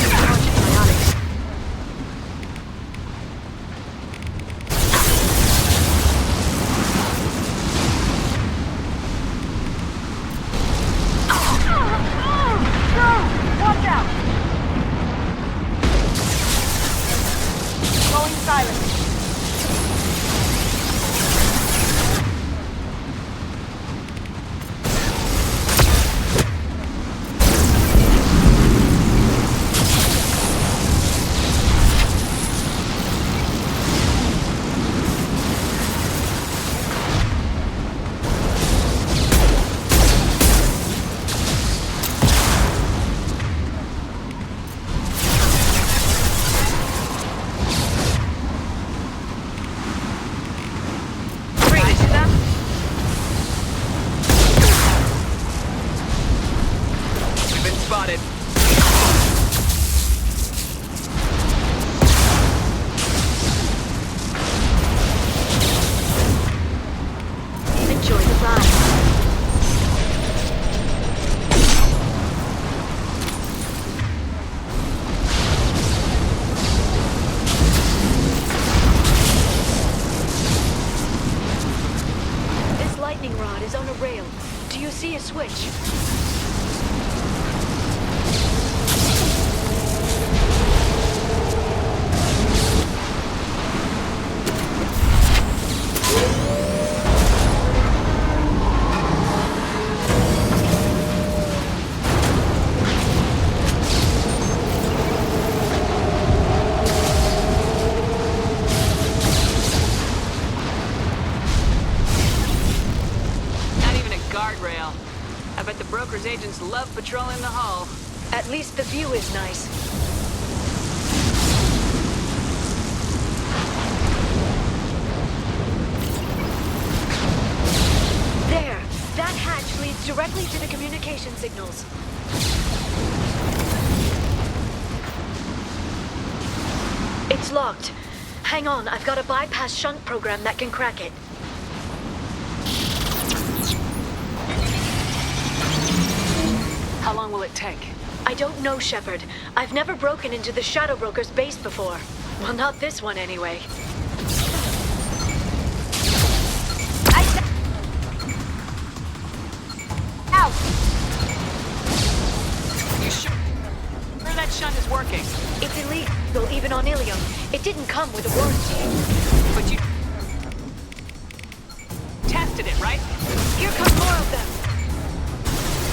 Speaker 21: Biotics. Watch out! Going silent.
Speaker 8: Spotted.
Speaker 21: Enjoy the ride. This lightning rod is on a rail. Do you see a switch?
Speaker 8: Not even a guardrail. I bet the broker's agents love patrolling the hull.
Speaker 21: At least the view is nice. There! That hatch leads directly to the communication signals. It's locked. Hang on, I've got a bypass shunt program that can crack it.
Speaker 6: How long will it take?
Speaker 21: I don't know, Shepard. I've never broken into the Shadow Broker's base before. Well, not this one anyway.
Speaker 6: Ow! You sure that shunt is working?
Speaker 21: It's illegal, even on Ilium. It didn't come with a warranty.
Speaker 6: But you tested it, right?
Speaker 21: Here come more of them.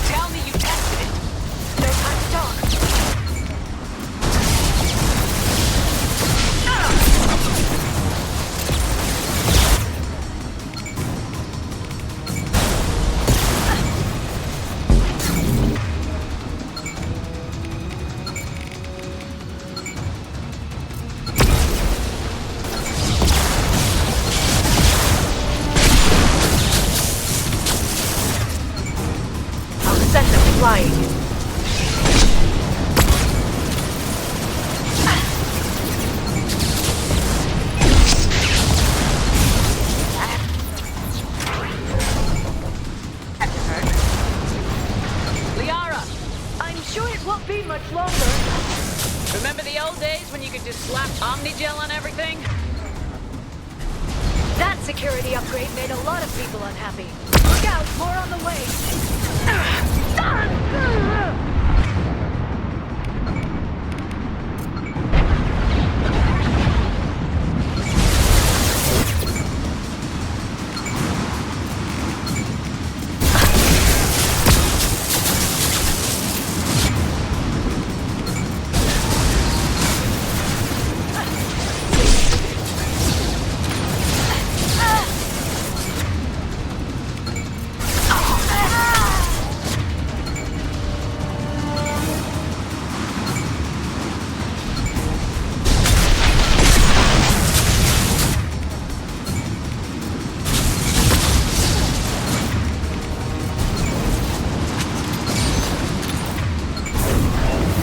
Speaker 6: Tell me you tested it.
Speaker 21: No time to talk. Flying.
Speaker 6: Liara!
Speaker 21: I'm sure it won't be much longer.
Speaker 6: Remember the old days when you could just slap Omnigel on everything?
Speaker 21: That security upgrade made a lot of people unhappy. Look out, more on the way.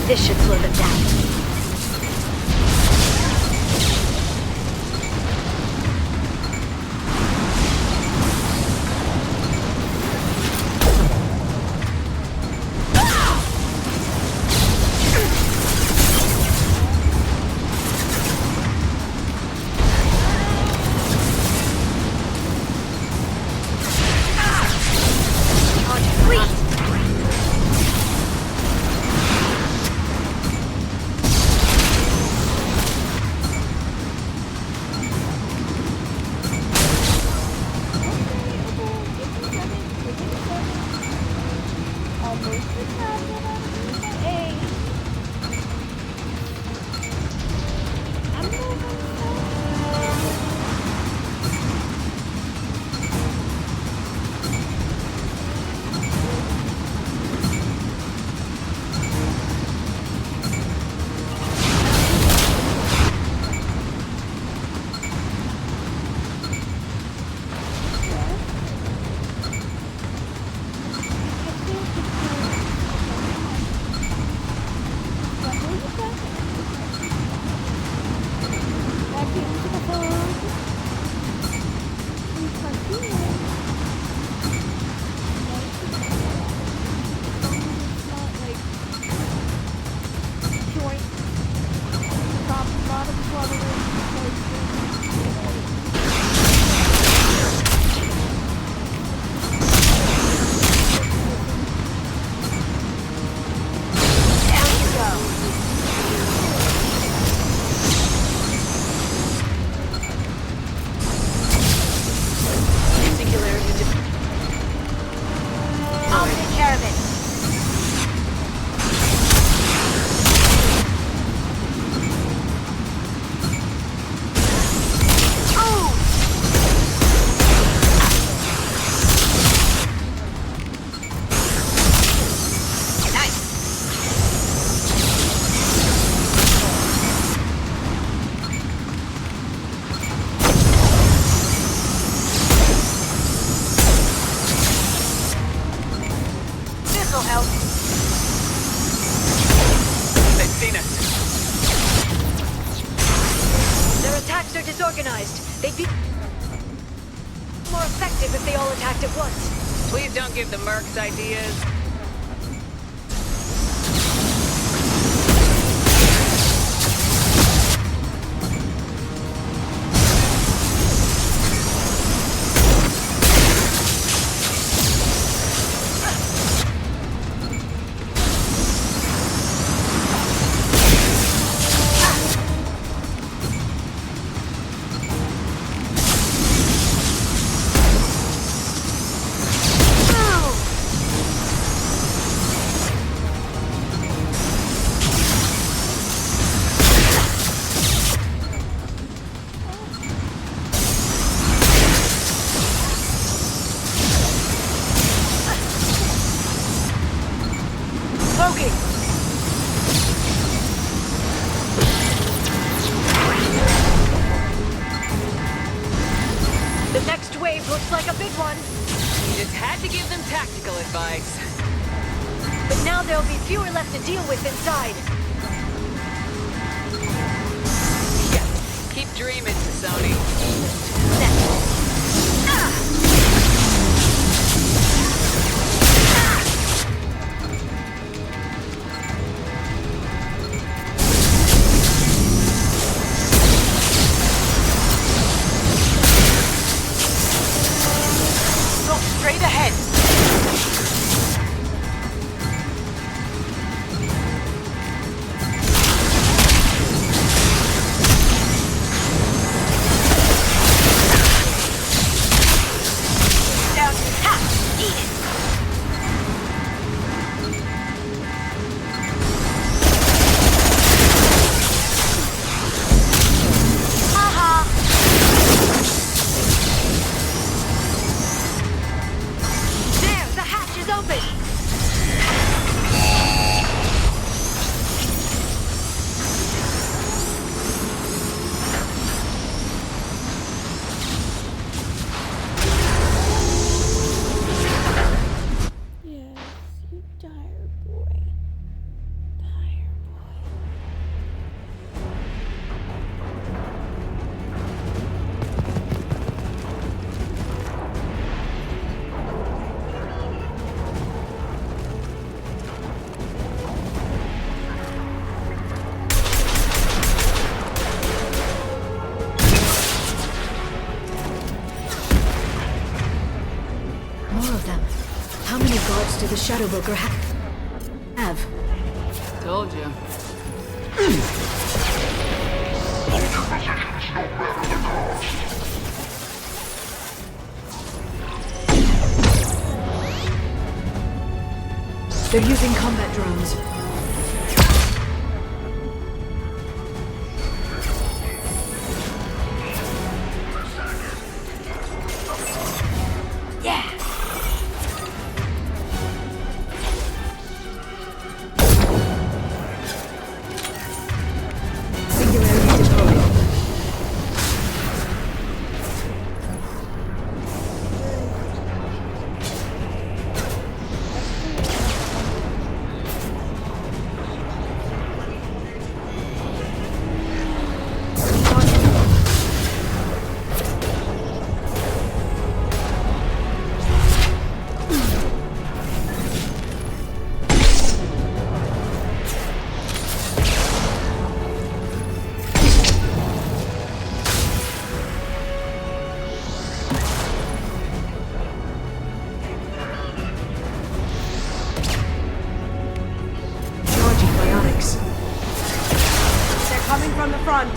Speaker 21: This should slow them down.
Speaker 16: medical help.
Speaker 8: They've seen us.
Speaker 16: Their attacks are disorganized. They'd be more effective if they all attacked at once.
Speaker 8: Please don't give the mercs ideas.
Speaker 16: The next wave looks like a big one.
Speaker 8: You just had to give them tactical advice.
Speaker 16: But now there'll be fewer left to deal with inside.
Speaker 8: Yeah, keep dreaming, Sony.
Speaker 16: Straight ahead. Down. Ha! Eat it. Ha-ha. The hatch is open!
Speaker 17: Yes, you tired boy. Tired boy.
Speaker 16: More of them. How many guards do the Shadowbroker have?
Speaker 5: Told you.
Speaker 16: They're using combat drones. Yeah! Singularity deployed. Charging biotics.
Speaker 12: They're coming from the front.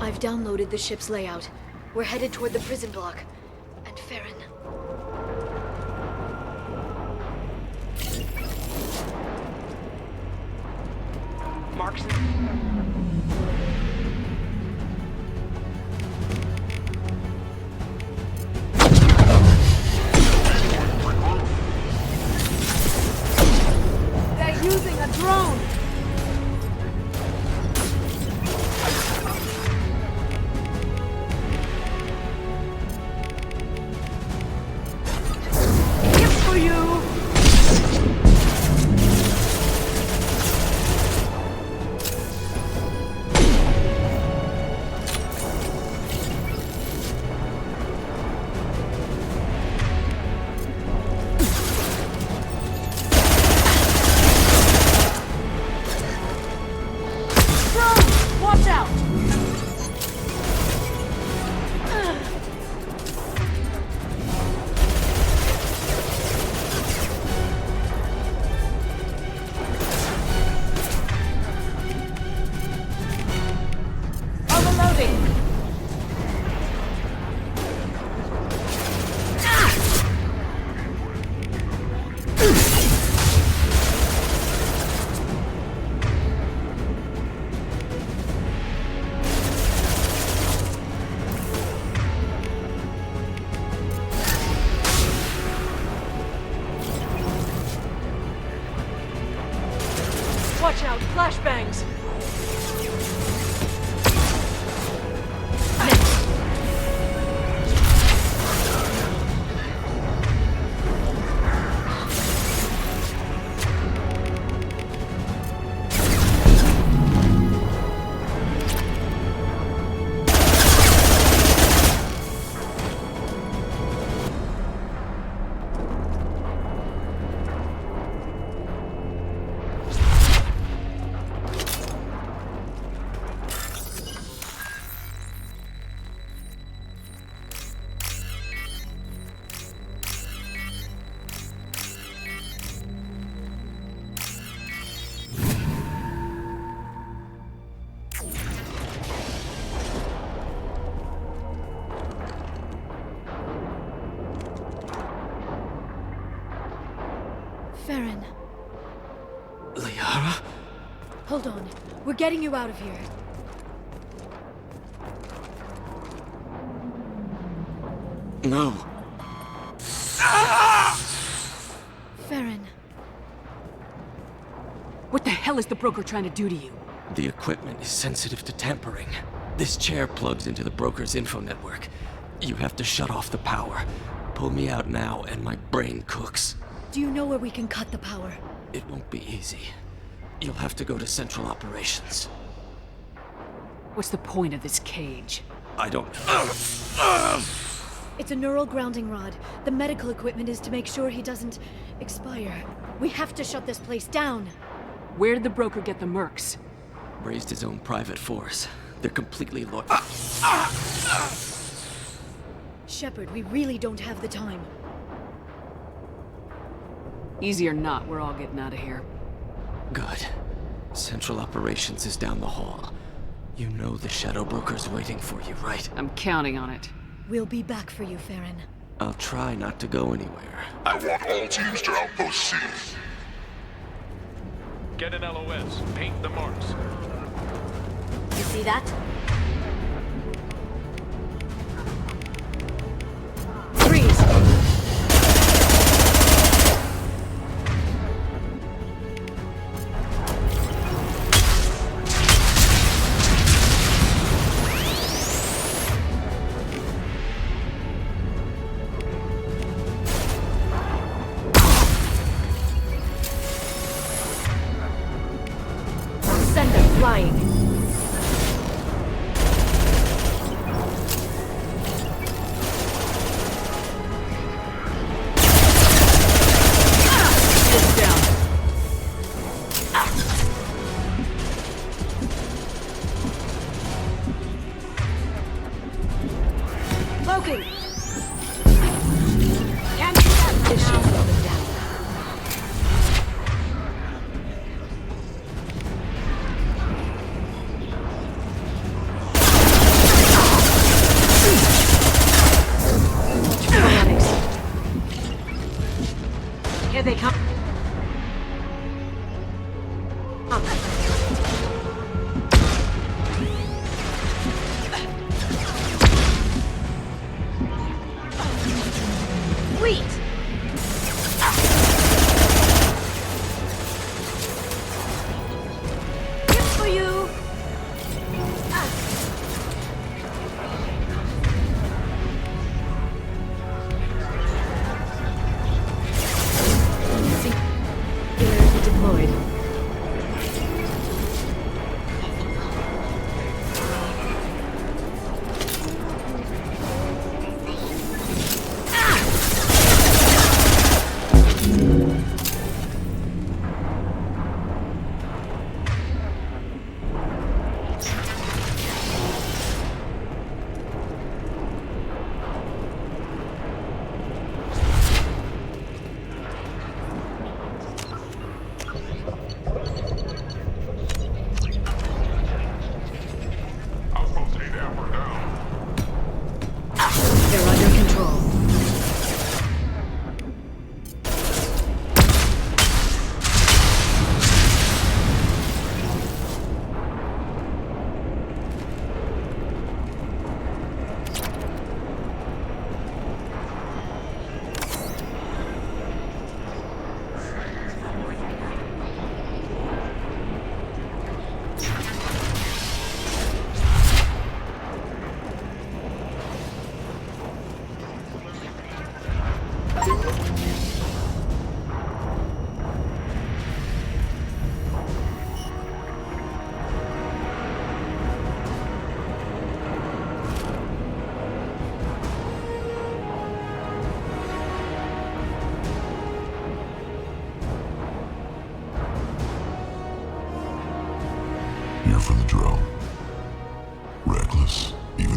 Speaker 16: I've downloaded the ship's layout. We're headed toward the prison block. And Farron.
Speaker 18: Markson?
Speaker 4: They're using a drone! It's for you! Watch out! Overloading! Watch out, flashbangs!
Speaker 16: Farron,
Speaker 3: Liara?
Speaker 16: hold on. We're getting you out of here.
Speaker 3: No.
Speaker 16: Farron.
Speaker 5: What the hell is the broker trying to do to you?
Speaker 15: The equipment is sensitive to tampering. This chair plugs into the broker's info network. You have to shut off the power. Pull me out now and my brain cooks.
Speaker 16: Do you know where we can cut the power?
Speaker 15: It won't be easy. You'll have to go to Central Operations.
Speaker 5: What's the point of this cage?
Speaker 15: I don't...
Speaker 16: It's a neural grounding rod. The medical equipment is to make sure he doesn't expire. We have to shut this place down.
Speaker 5: Where did the broker get the mercs?
Speaker 15: Raised his own private force. They're completely
Speaker 16: Shepard, we really don't have the time.
Speaker 5: Easy or not, we're all getting out of here.
Speaker 15: Good. Central Operations is down the hall. You know the Shadow Broker's waiting for you, right?
Speaker 5: I'm counting on it.
Speaker 16: We'll be back for you, Farron.
Speaker 15: I'll try not to go anywhere.
Speaker 7: I want all teams to Outpost C.
Speaker 11: Get an LOS. Paint the marks.
Speaker 16: You see that? Freeze! Send them flying. Loki! Can't stop this shit.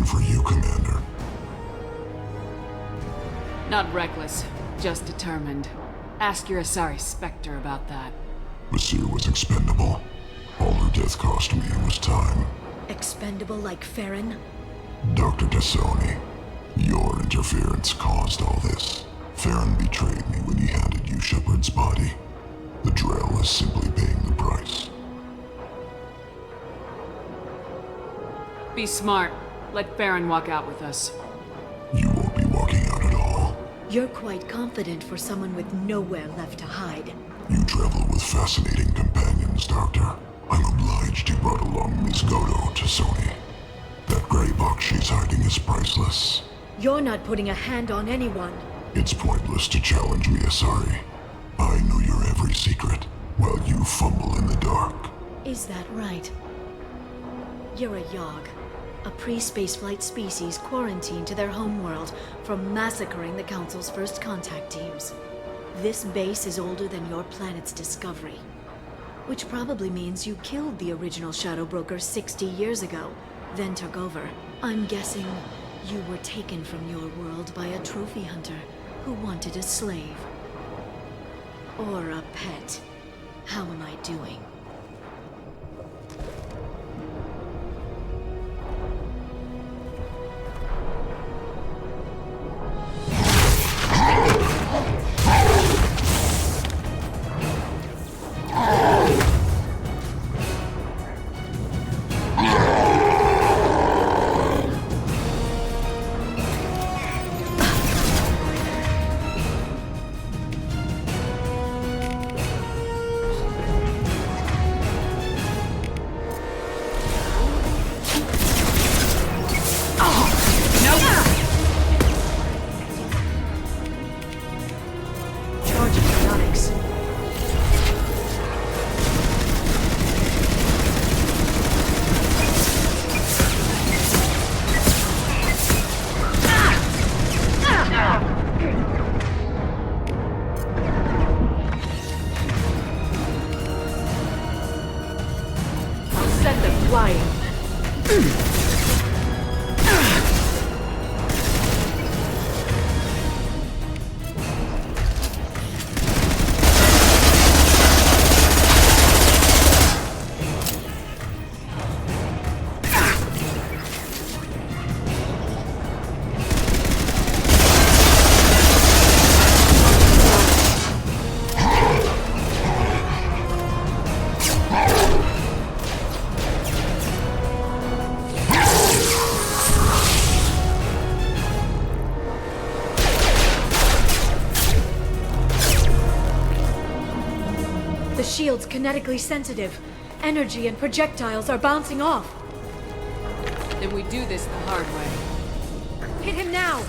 Speaker 7: for you, Commander.
Speaker 5: Not reckless, just determined. Ask your Asari Spectre about that.
Speaker 7: Basir was expendable. All her death cost me was time.
Speaker 21: Expendable like Farron?
Speaker 7: Dr. T'Soni, your interference caused all this. Farron betrayed me when he handed you Shepard's body. The Drell is simply paying the price.
Speaker 5: Be smart. Let Farron walk out with us.
Speaker 7: You won't be walking out at all.
Speaker 21: You're quite confident for someone with nowhere left to hide.
Speaker 7: You travel with fascinating companions, Doctor. I'm obliged you brought along Ms. Godo T'Soni. That gray box she's hiding is priceless.
Speaker 21: You're not putting a hand on anyone.
Speaker 7: It's pointless to challenge me, Asari. I know your every secret, while you fumble in the dark.
Speaker 21: Is that right? You're a Yogg, a pre-spaceflight species quarantined to their homeworld from massacring the Council's first contact teams. This base is older than your planet's discovery, which probably means you killed the original Shadow Broker 60 years ago, then took over. I'm guessing you were taken from your world by a trophy hunter who wanted a slave. Or a pet. How am I doing? Shield's kinetically sensitive. Energy and projectiles are bouncing off.
Speaker 5: Then we do this the hard way.
Speaker 21: Hit him now!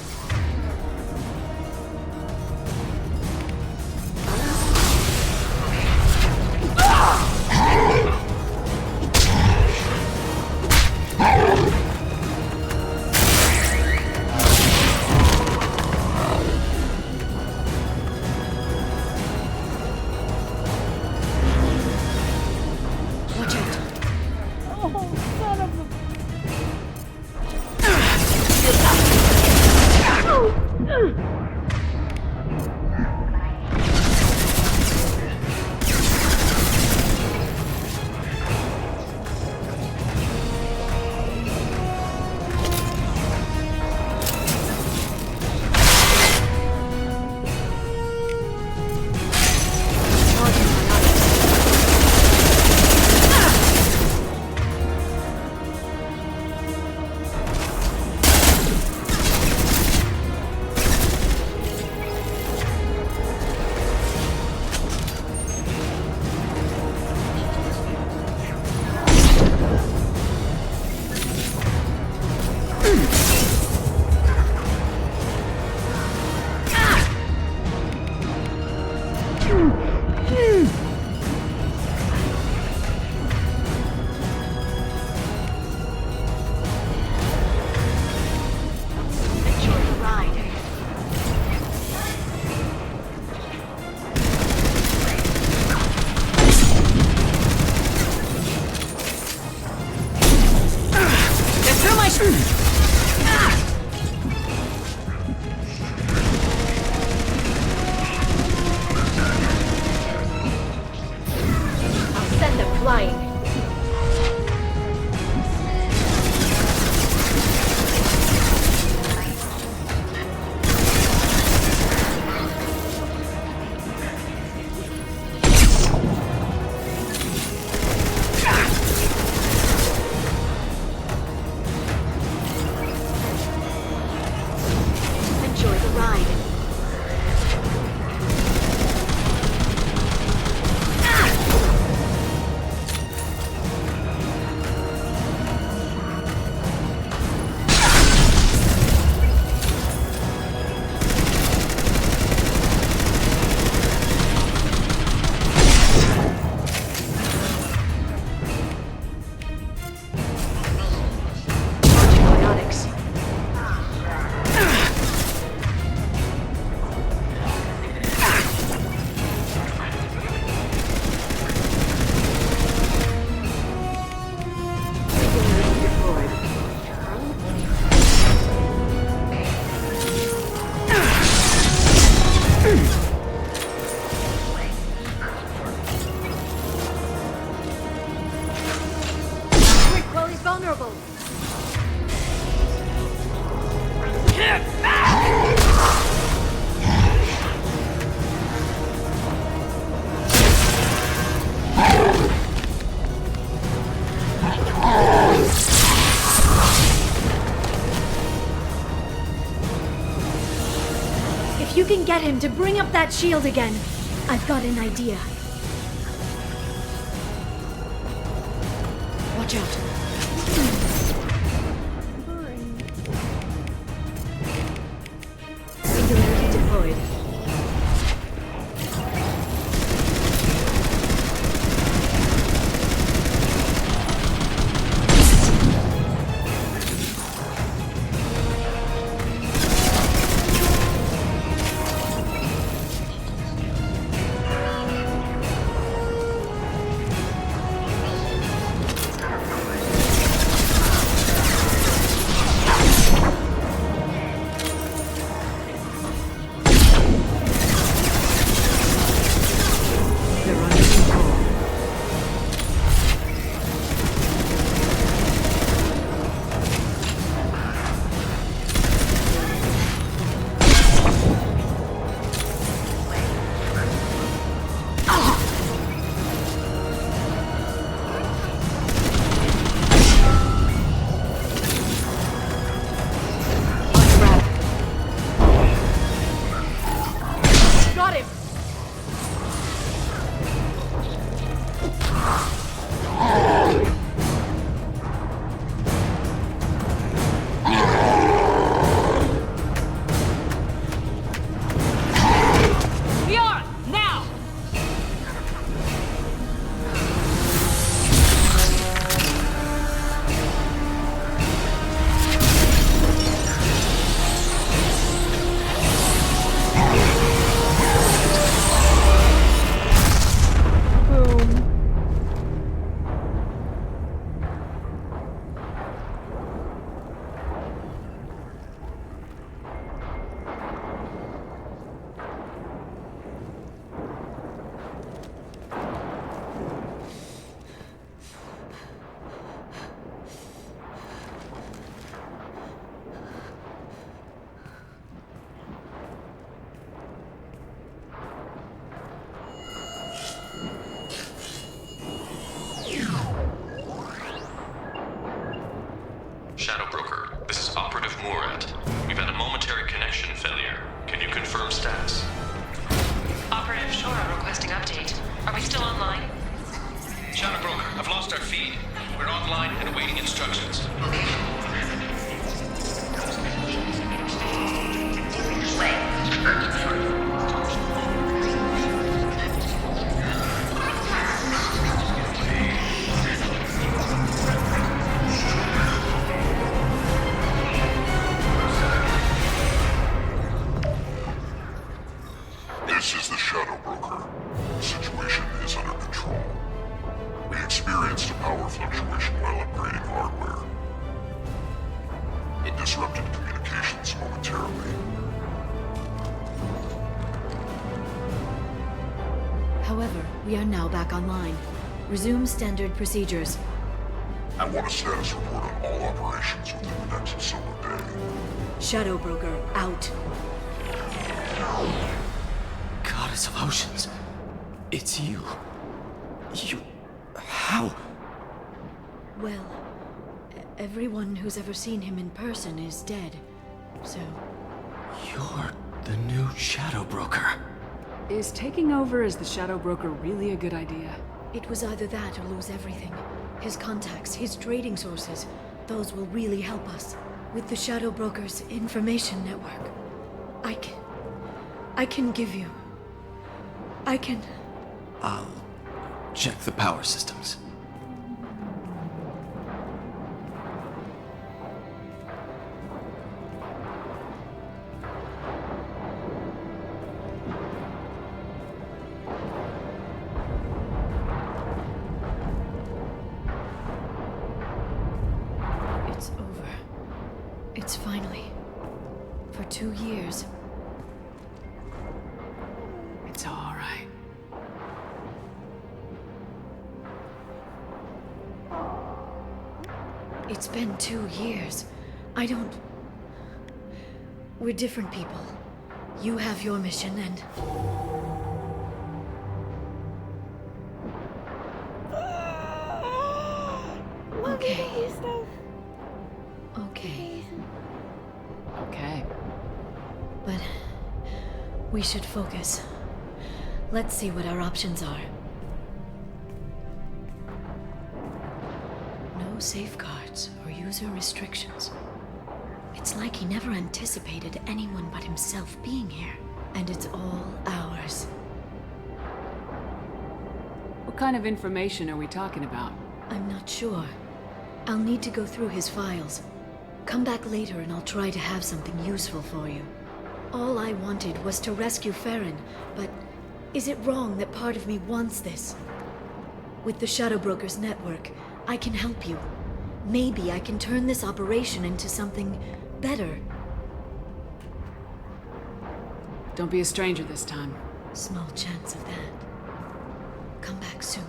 Speaker 21: If you can get him to bring up that shield again, I've got an idea. Watch out. Singularity deployed.
Speaker 24: Shadow Broker, this is Operative Murat. We've had a momentary connection failure. Can you confirm status?
Speaker 14: Operative Shora requesting update. Are we still online?
Speaker 11: Shadow Broker, I've lost our feed. We're online and awaiting instructions.
Speaker 7: This is the Shadow Broker. The situation is under control. We experienced a power fluctuation while upgrading hardware. It disrupted communications momentarily.
Speaker 21: However, we are now back online. Resume standard procedures.
Speaker 7: I want a status report on all operations within the next solar day.
Speaker 21: Shadow Broker, out.
Speaker 15: Goddess of Oceans. It's you. You... How?
Speaker 21: Well, everyone who's ever seen him in person is dead. So...
Speaker 15: You're the new Shadow Broker.
Speaker 5: Is taking over as the Shadow Broker really a good idea?
Speaker 21: It was either that or lose everything. His contacts, his trading sources, those will really help us. With the Shadow Broker's information network, I can give you...
Speaker 15: I'll check the power systems.
Speaker 21: It's over. It's finally. For 2 years.
Speaker 5: It's all right.
Speaker 21: It's been 2 years. I don't... We're different people. You have your mission and... Okay. Okay.
Speaker 5: Okay.
Speaker 21: But
Speaker 16: We should focus. Let's see what our options are. No safeguards or user restrictions. It's like he never anticipated anyone but himself being here. And it's all ours.
Speaker 5: What kind of information are we talking about?
Speaker 16: I'm not sure. I'll need to go through his files. Come back later and I'll try to have something useful for you. All I wanted was to rescue Farron, but is it wrong that part of me wants this? With the Shadow Brokers network, I can help you. Maybe I can turn this operation into something better.
Speaker 5: Don't be a stranger this time.
Speaker 16: Small chance of that. Come back soon.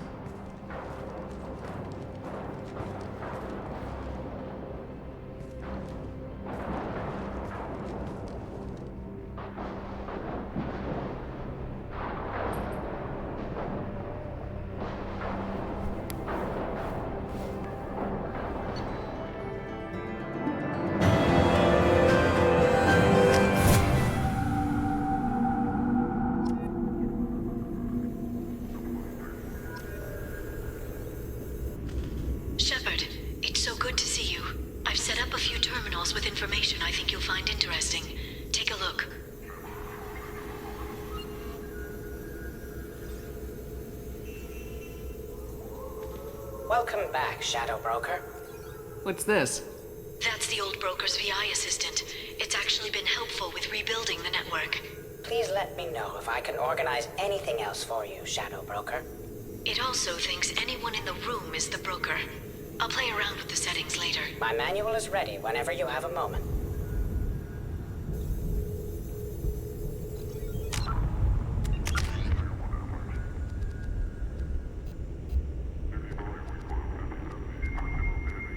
Speaker 16: Shepard, it's so good to see you. I've set up a few terminals with information I think you'll find interesting. Take a look.
Speaker 18: Welcome back, Shadow Broker.
Speaker 5: What's this?
Speaker 16: That's the old broker's VI assistant. It's actually been helpful with rebuilding the network.
Speaker 18: Please let me know if I can organize anything else for you, Shadow Broker.
Speaker 16: It also thinks anyone in the room is the broker. I'll play around with the settings later.
Speaker 18: My manual is ready whenever you have a moment.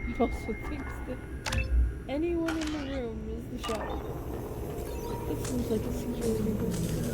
Speaker 17: It also thinks that anyone in the room is the Shadow Broker. That seems like a security risk.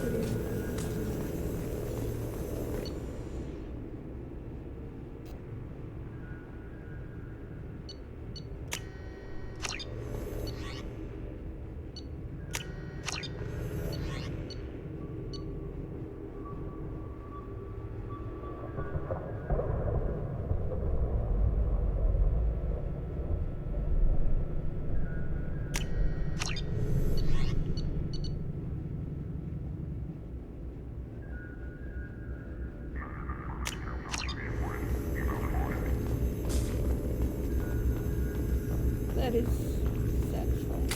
Speaker 17: That is satisfying.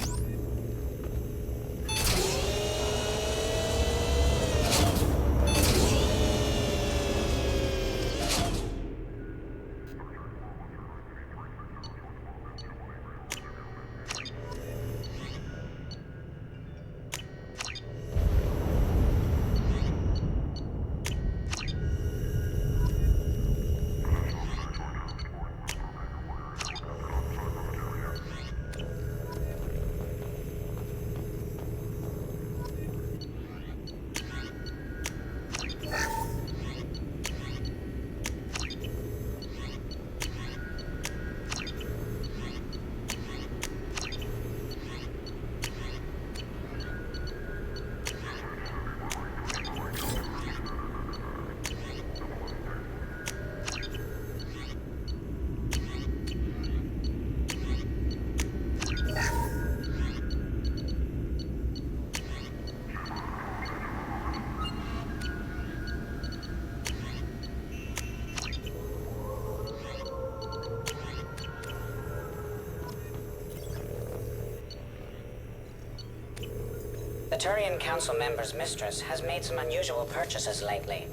Speaker 18: The Turian Council member's mistress has made some unusual purchases lately.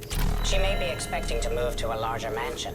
Speaker 18: She may be expecting to move to a larger mansion.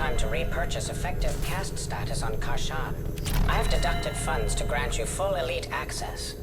Speaker 18: time to repurchase effective caste status on Kashan. I have deducted funds to grant you full elite access.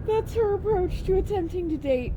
Speaker 17: That's her approach to attempting to date.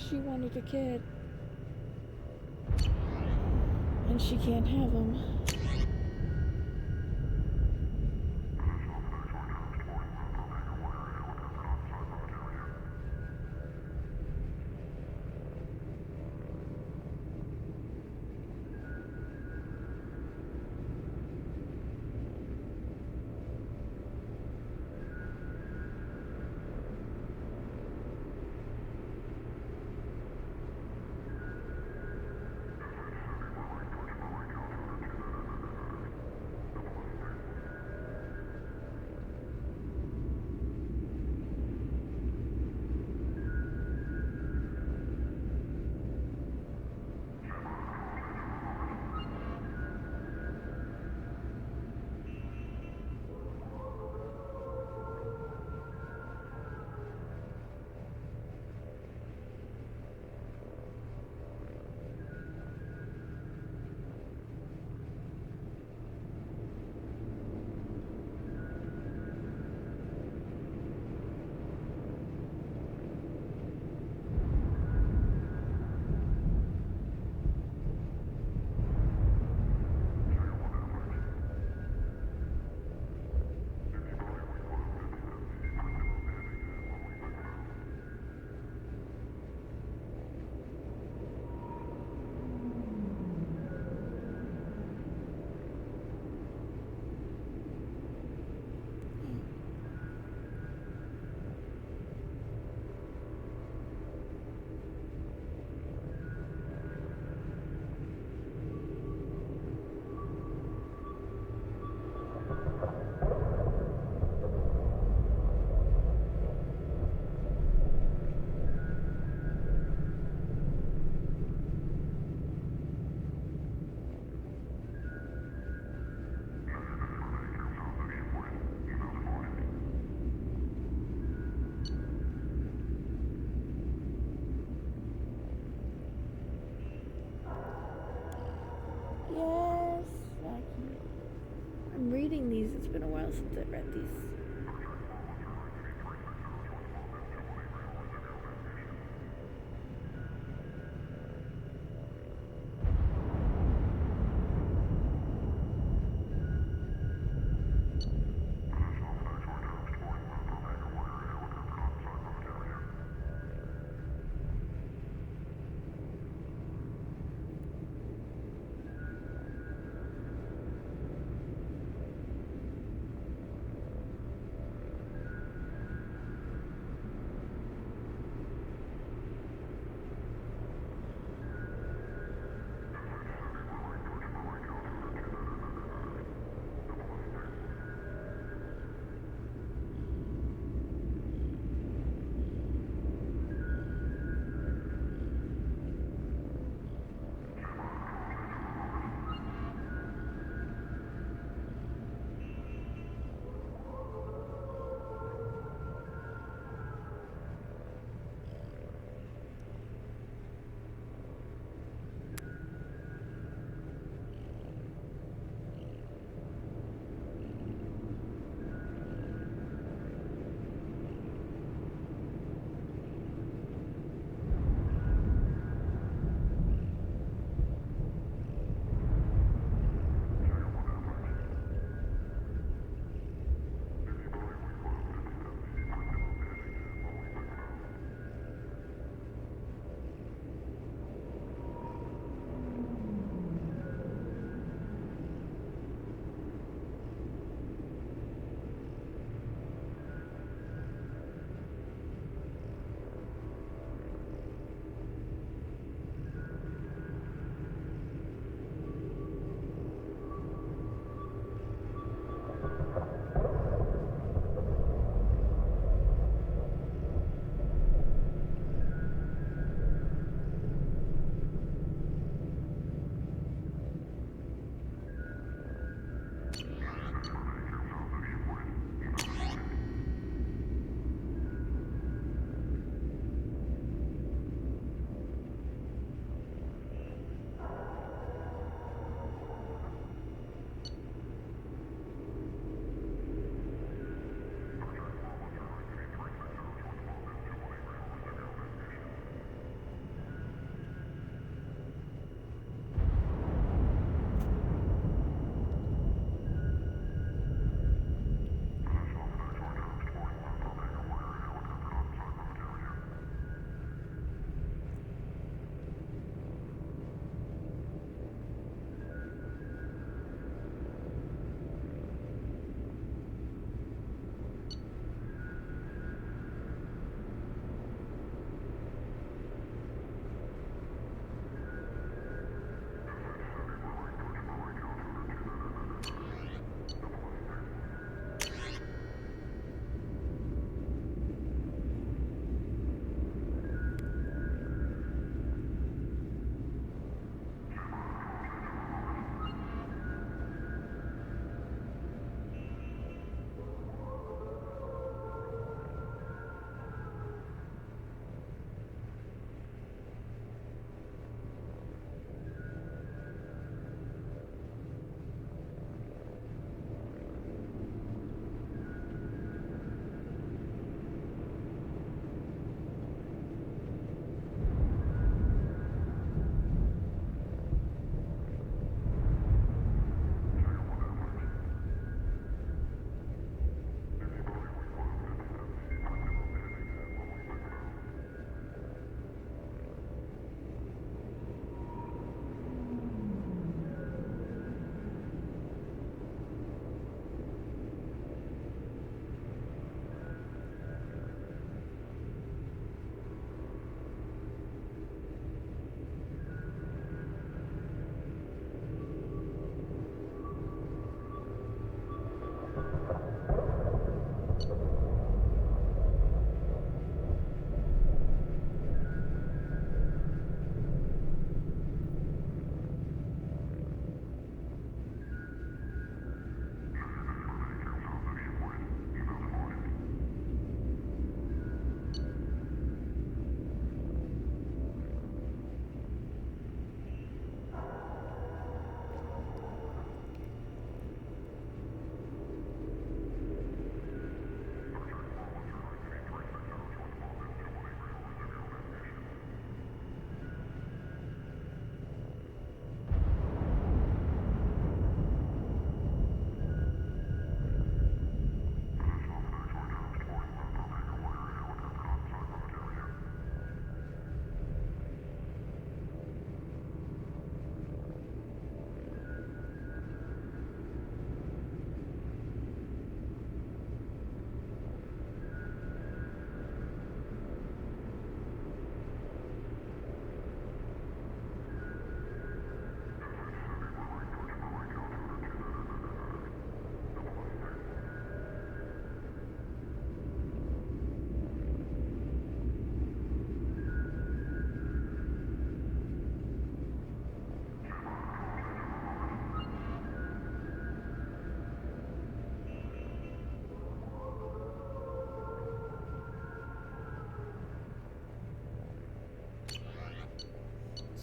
Speaker 17: she wanted a kid. And she can't have him. Yes, I'm reading these. It's been a while since I've read these.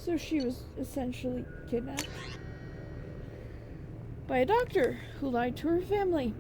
Speaker 17: So she was essentially kidnapped by a doctor who lied to her family.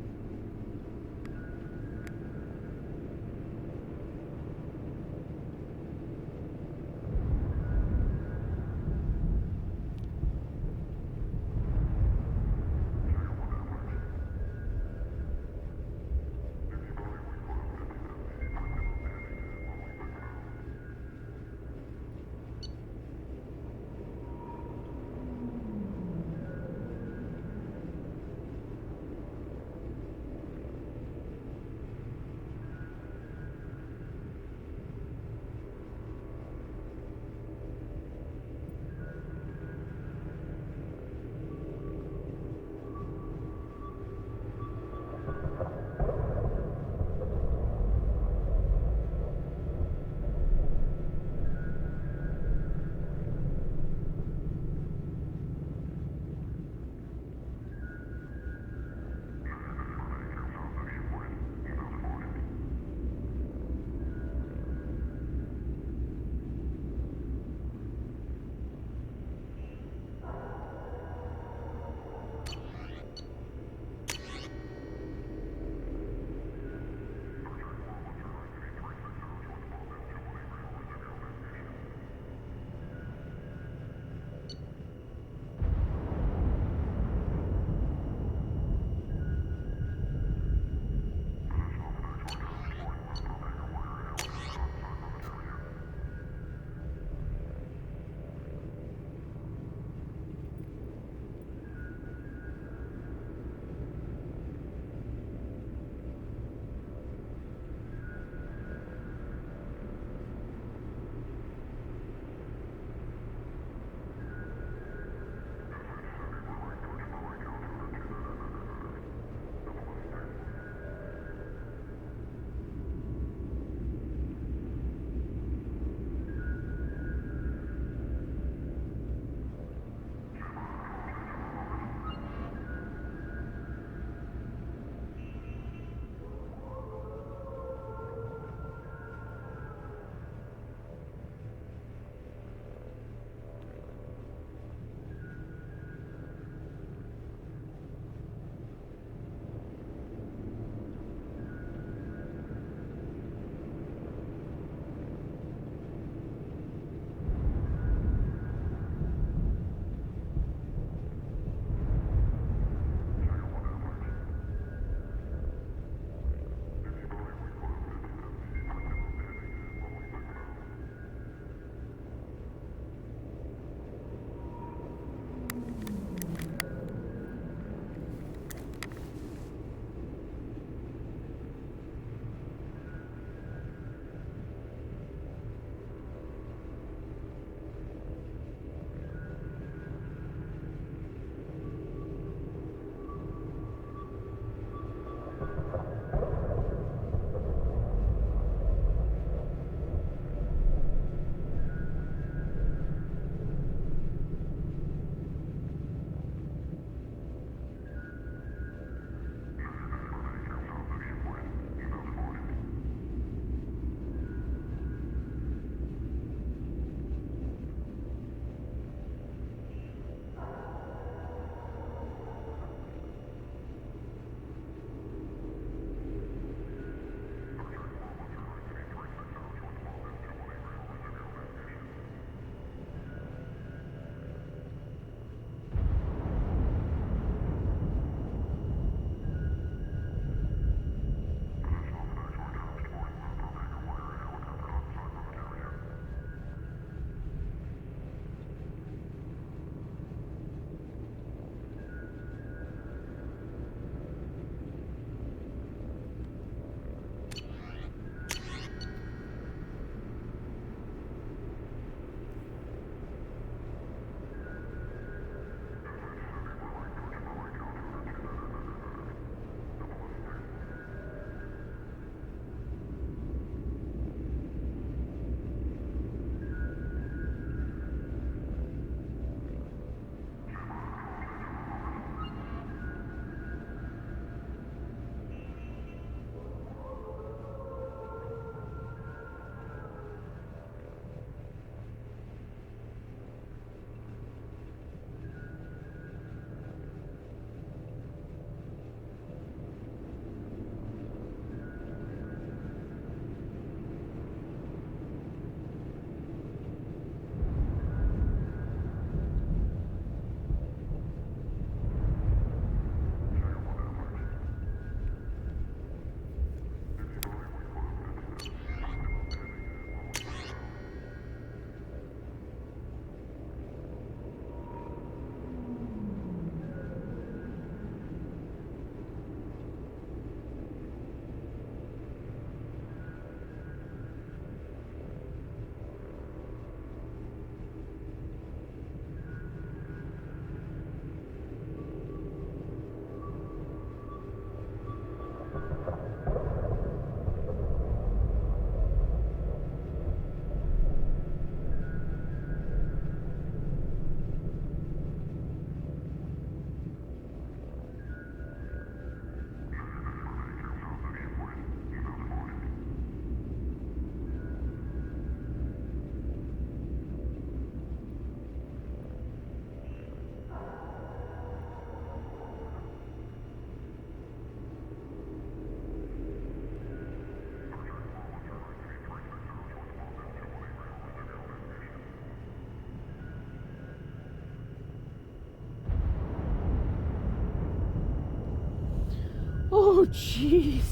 Speaker 17: Oh, jeez.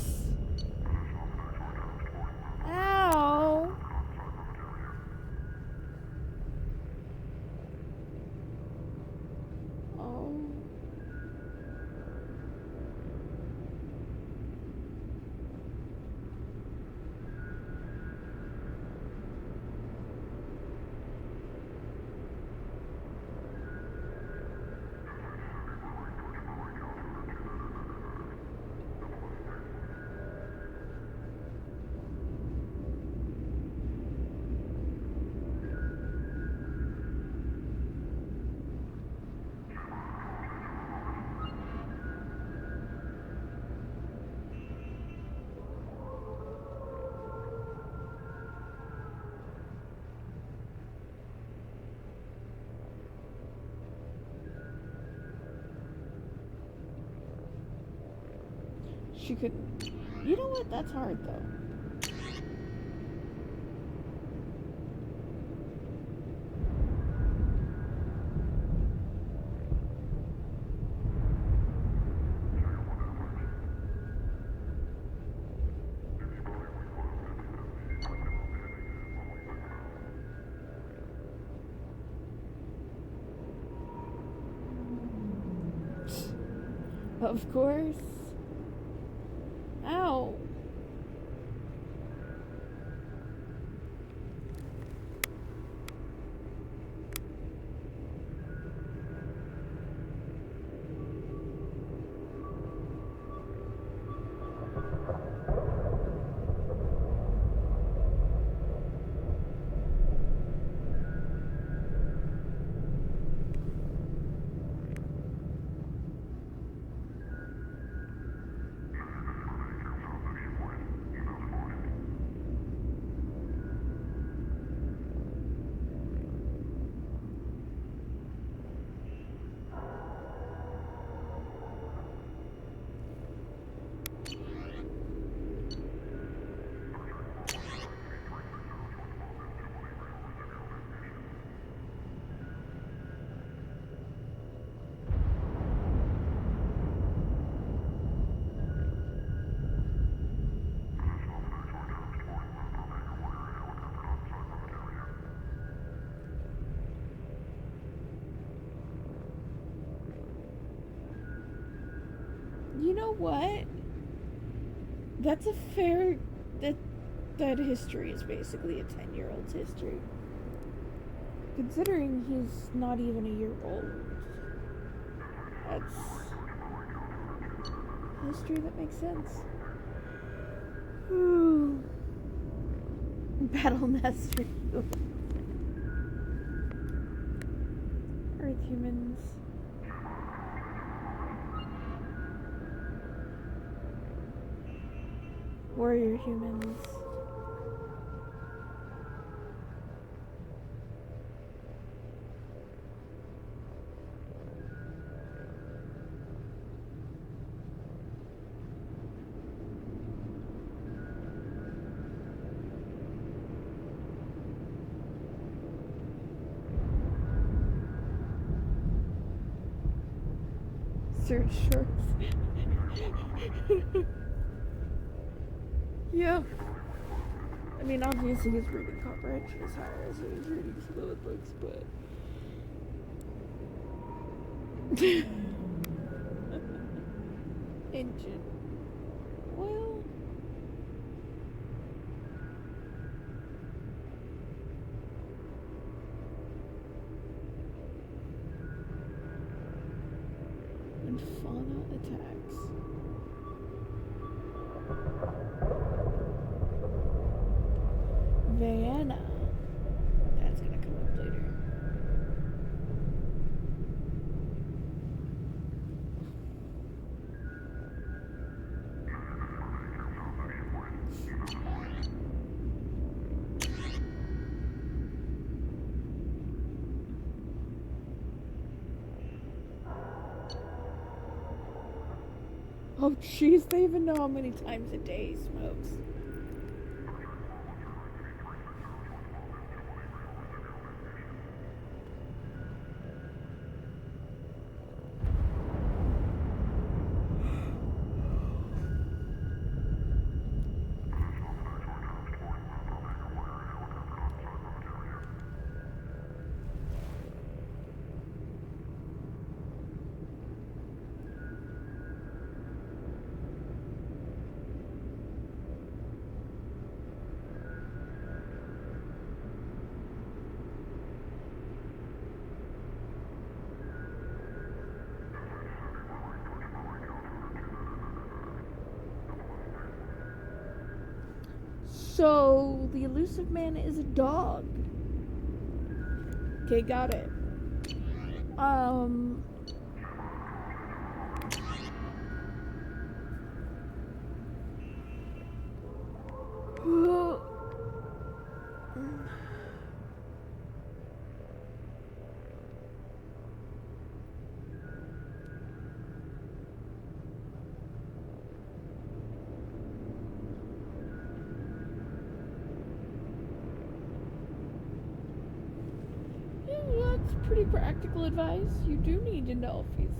Speaker 17: Ow. Oh. She could. You know what? That's hard though. Of course. Ow. You know what? That's a fair... That history is basically a 10-year-old's history. Considering he's not even a year old. That's... history that makes sense. Ooh. Battle Master. Earth humans. Warrior humans. Search shorts. Yeah. I mean, obviously his reading comprehension is higher as his reading fluid books, but... Engine. Well... And fauna attacks. Vienna. That's gonna come up later. Oh jeez, they even know how many times a day he smokes. So the elusive man is a dog. Okay, got it. That's pretty practical advice. You do need to know if he's...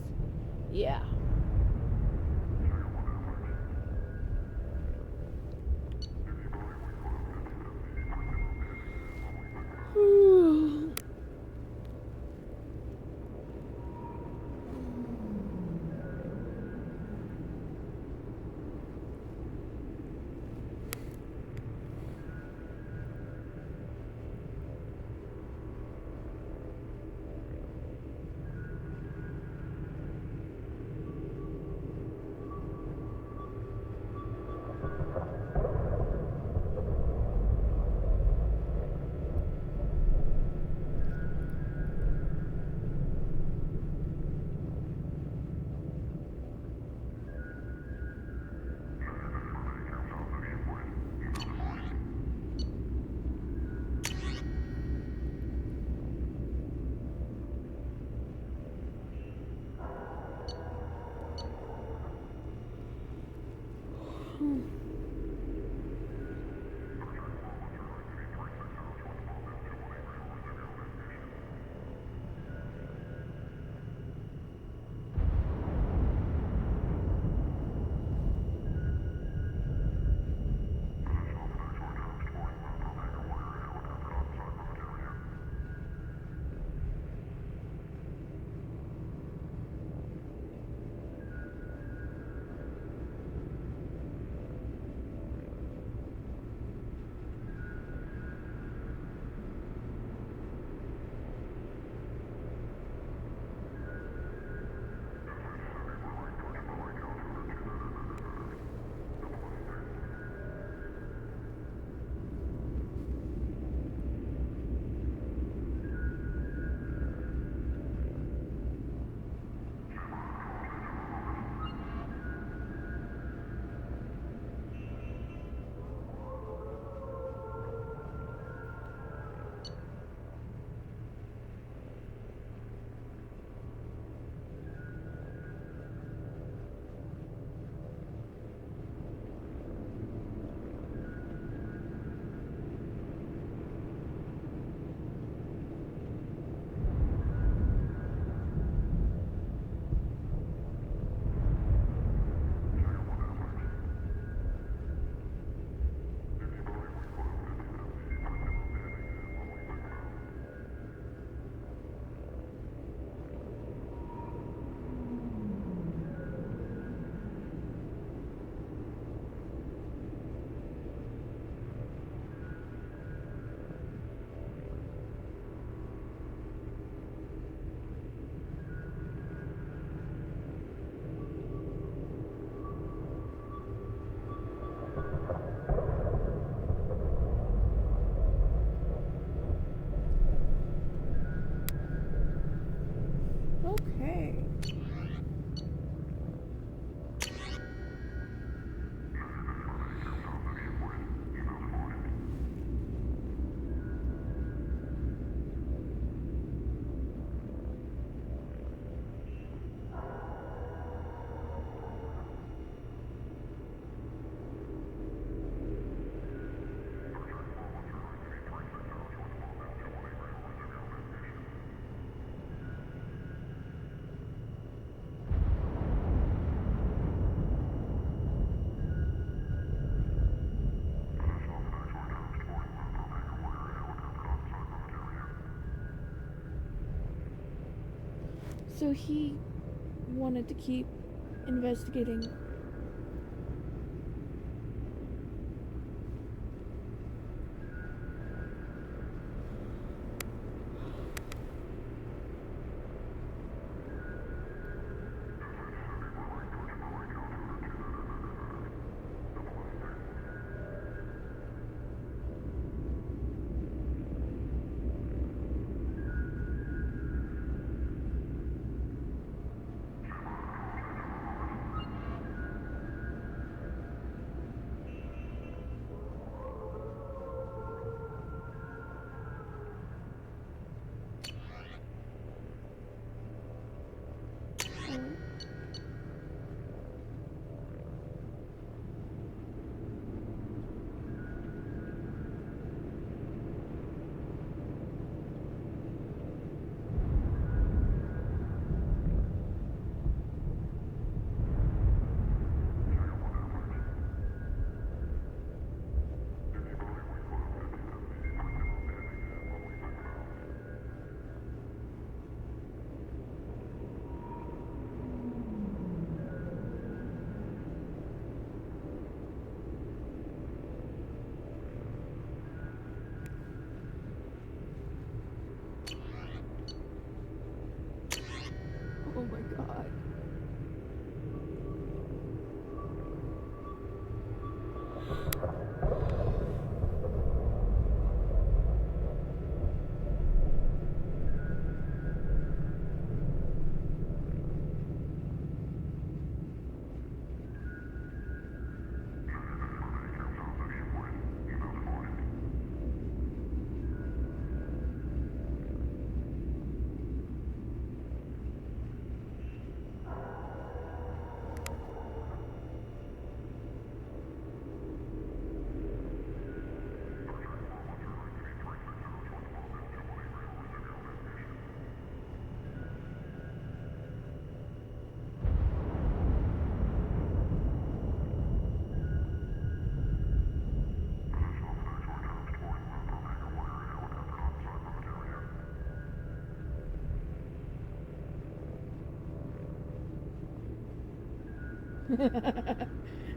Speaker 17: Yeah. So he wanted to keep investigating.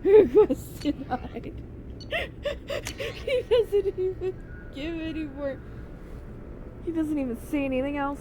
Speaker 17: Request denied. He doesn't even give any more. He doesn't even say anything else.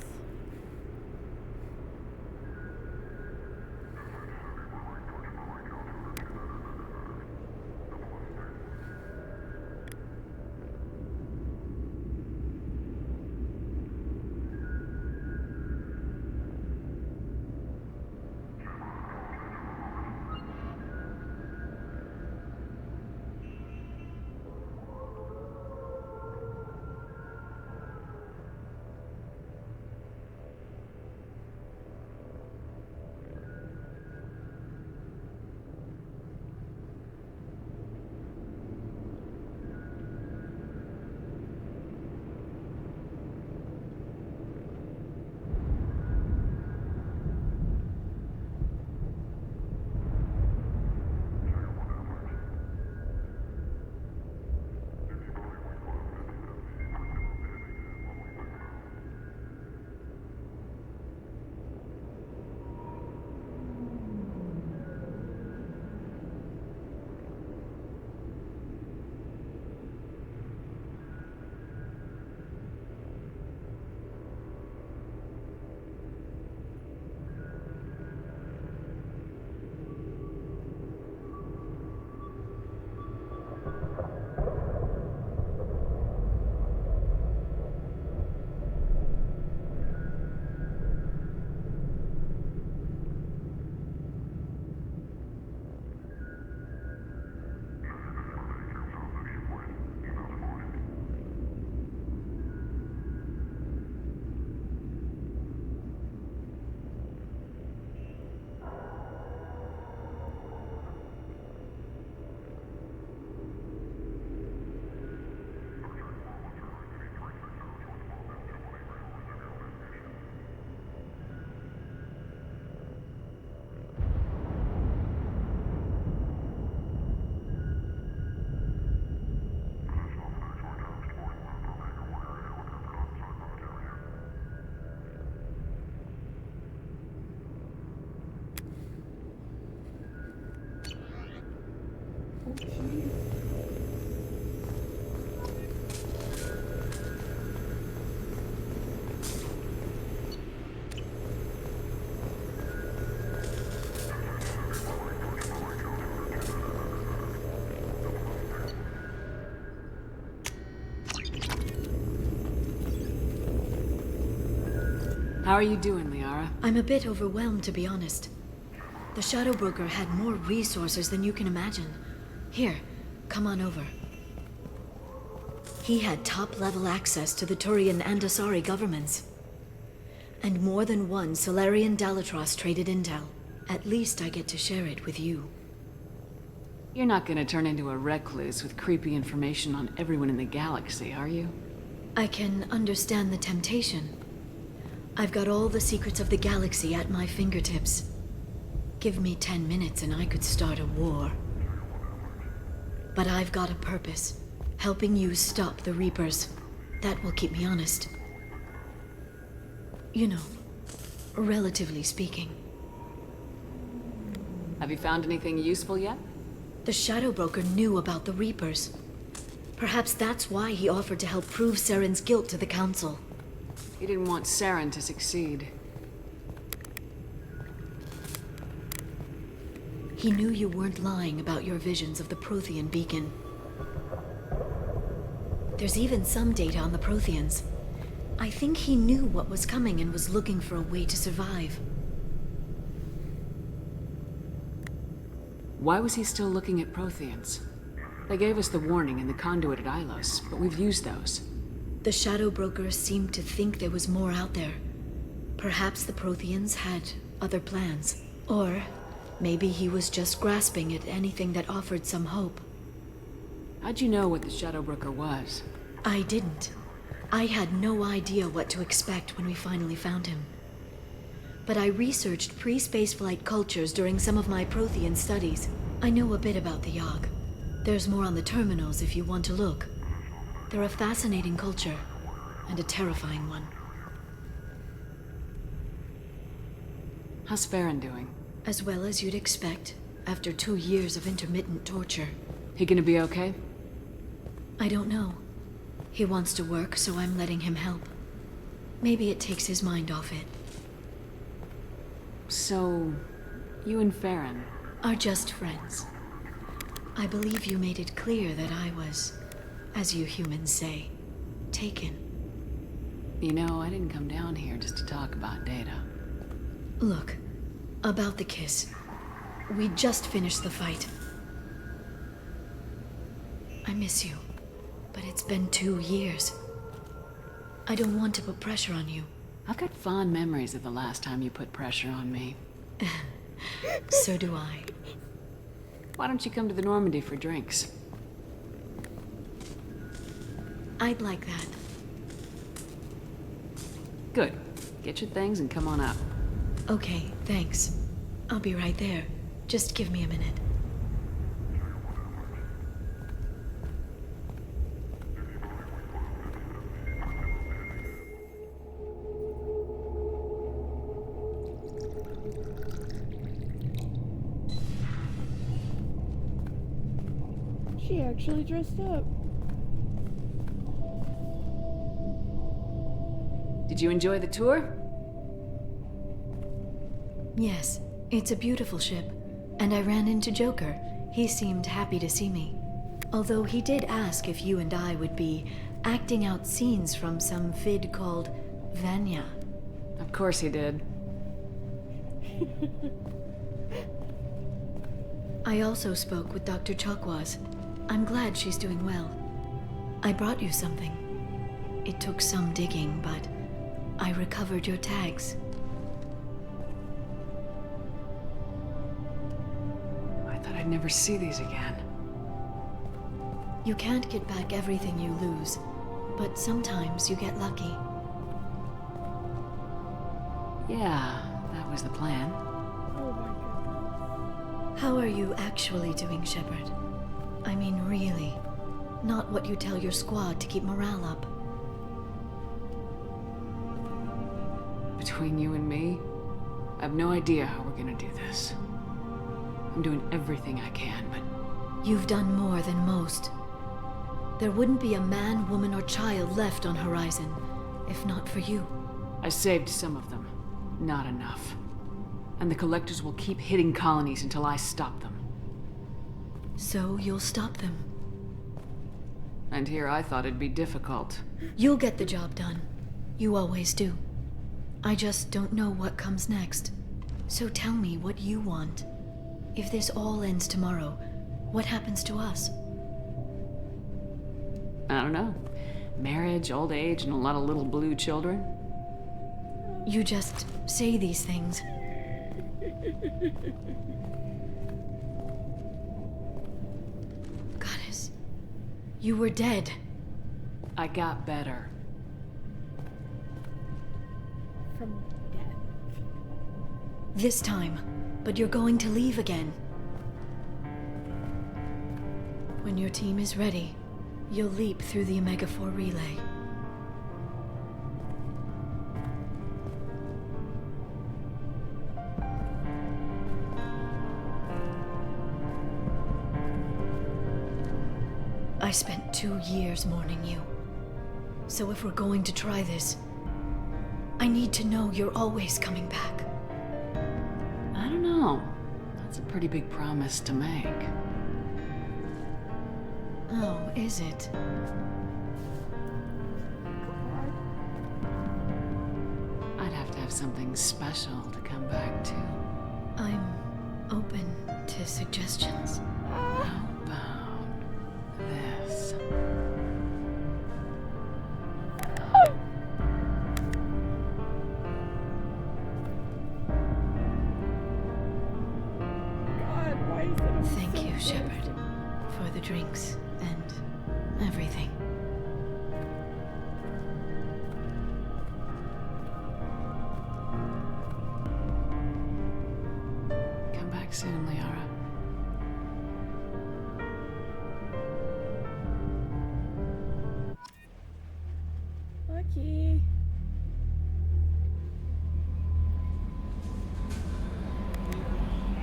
Speaker 5: How are you doing, Liara?
Speaker 16: I'm a bit overwhelmed, to be honest. The Shadow Broker had more resources than you can imagine. Here, come on over. He had top-level access to the Turian and Asari governments. And more than one Solarian Dalatrass traded intel. At least I get to share it with you.
Speaker 5: You're not gonna turn into a recluse with creepy information on everyone in the galaxy, are you?
Speaker 16: I can understand the temptation. I've got all the secrets of the galaxy at my fingertips. Give me 10 minutes and I could start a war. But I've got a purpose. Helping you stop the Reapers. That will keep me honest. You know, relatively speaking.
Speaker 5: Have you found anything useful yet?
Speaker 16: The Shadow Broker knew about the Reapers. Perhaps that's why he offered to help prove Saren's guilt to the Council.
Speaker 5: He didn't want Saren to succeed.
Speaker 16: He knew you weren't lying about your visions of the Prothean beacon. There's even some data on the Protheans. I think he knew what was coming and was looking for a way to survive.
Speaker 5: Why was he still looking at Protheans? They gave us the warning in the conduit at Ilos, but we've used those.
Speaker 16: The Shadow Broker seemed to think there was more out there. Perhaps the Protheans had other plans. Or maybe he was just grasping at anything that offered some hope.
Speaker 5: How'd you know what the Shadow Broker was?
Speaker 16: I didn't. I had no idea what to expect when we finally found him. But I researched pre-spaceflight cultures during some of my Prothean studies. I know a bit about the Yogg. There's more on the terminals if you want to look. They're a fascinating culture, and a terrifying one.
Speaker 5: How's Farron doing?
Speaker 16: As well as you'd expect. after 2 years of intermittent torture.
Speaker 5: He gonna be okay?
Speaker 16: I don't know. He wants to work, so I'm letting him help. Maybe it takes his mind off it.
Speaker 5: So, you and Farron
Speaker 16: are just friends. I believe you made it clear that I was, as you humans say, taken.
Speaker 5: You know, I didn't come down here just to talk about Data.
Speaker 16: Look, about the kiss. We just finished the fight. I miss you, but it's been 2 years. I don't want to put pressure on you.
Speaker 5: I've got fond memories of the last time you put pressure on me.
Speaker 16: So do I.
Speaker 5: Why don't you come to the Normandy for drinks?
Speaker 16: I'd like that.
Speaker 5: Good. Get your things and come on up.
Speaker 16: Okay, thanks. I'll be right there. Just give me a minute.
Speaker 17: She actually dressed up.
Speaker 5: Did you enjoy the tour?
Speaker 16: Yes, it's a beautiful ship. And I ran into Joker. He seemed happy to see me. Although he did ask if you and I would be acting out scenes from some vid called Vanya.
Speaker 5: Of course he did.
Speaker 16: I also spoke with Dr. Chakwas. I'm glad she's doing well. I brought you something. It took some digging, but I recovered your tags.
Speaker 5: I'd never see these again.
Speaker 16: You can't get back everything you lose, but sometimes you get lucky.
Speaker 5: Yeah, that was the plan.
Speaker 17: Oh my goodness.
Speaker 16: How are you actually doing, Shepard? I mean, really. Not what you tell your squad to keep morale up.
Speaker 5: Between you and me, I have no idea how we're gonna do this. I'm doing everything I can, but...
Speaker 16: You've done more than most. There wouldn't be a man, woman, or child left on Horizon, if not for you.
Speaker 5: I saved some of them. Not enough. And the Collectors will keep hitting colonies until I stop them.
Speaker 16: So you'll stop them.
Speaker 5: And here I thought it'd be difficult.
Speaker 16: You'll get the job done. You always do. I just don't know what comes next. So tell me what you want. If this all ends tomorrow, what happens to us?
Speaker 5: I don't know. Marriage, old age, and a lot of little blue children?
Speaker 16: You just say these things. Goddess, you were dead.
Speaker 5: I got better.
Speaker 17: From death.
Speaker 16: This time. But you're going to leave again. When your team is ready, you'll leap through the Omega-4 relay. I spent 2 years mourning you. So if we're going to try this, I need to know you're always coming back.
Speaker 5: I don't know. That's a pretty big promise to make.
Speaker 16: Oh, is it?
Speaker 5: I'd have to have something special to come back to.
Speaker 16: I'm open to suggestions.
Speaker 5: How about this?
Speaker 16: Thank you, Shepard, for the drinks and everything.
Speaker 5: Come back soon, Liara.
Speaker 17: Lucky.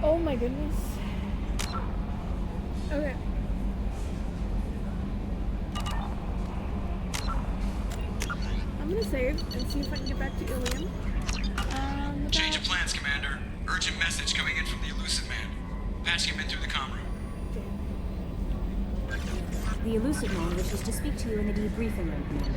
Speaker 17: Oh my goodness. Okay. I'm gonna save and see if I can get back to Ilium.
Speaker 2: Change of plans, Commander. Urgent message coming in from the Elusive Man. Patching him in through the comm room.
Speaker 1: The Elusive Man wishes to speak to you in the debriefing room, Commander.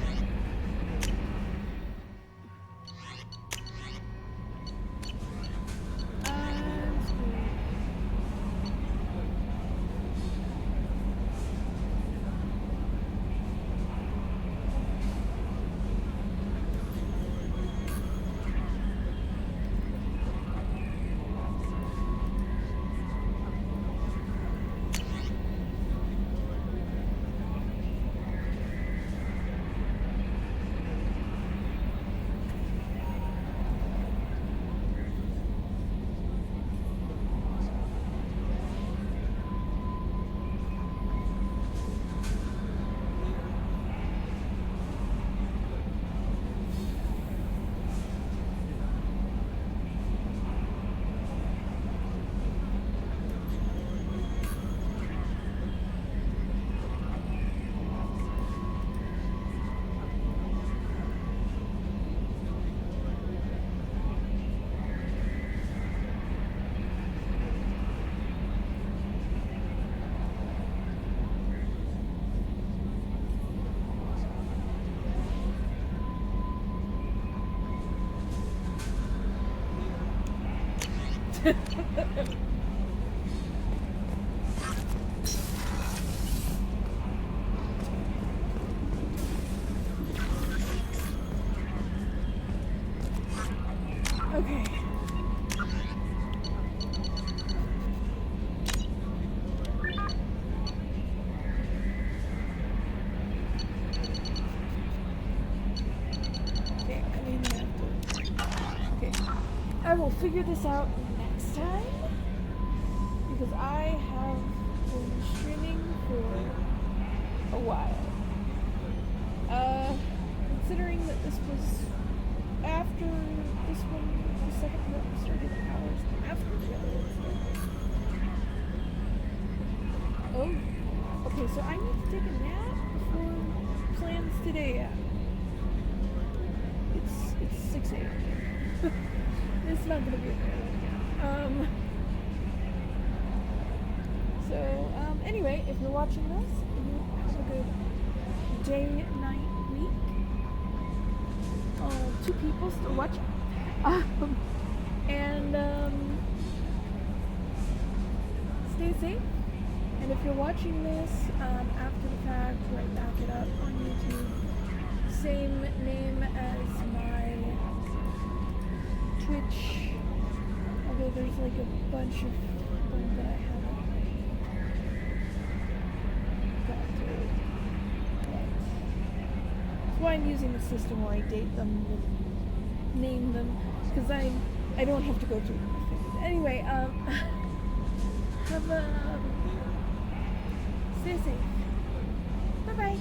Speaker 17: Okay. Okay, I mean, okay. I will figure this out next time because I have been streaming for a while. Considering that this was after this one, the second one started hours after the other one. Oh, okay, so I need to take a nap before plans today happen. It's 6 a.m. It's not gonna be a good. Anyway, if you're watching this, you have a good day, night, week. 2 people still watching. Stay safe. And if you're watching this after the fact, right, back it up on YouTube. Same name as my Twitch. Although there's like a bunch of them that I haven't got to. That's why I'm using the system where I date them and name them, because I don't have to go through things. Anyway, have a stay safe. Bye bye.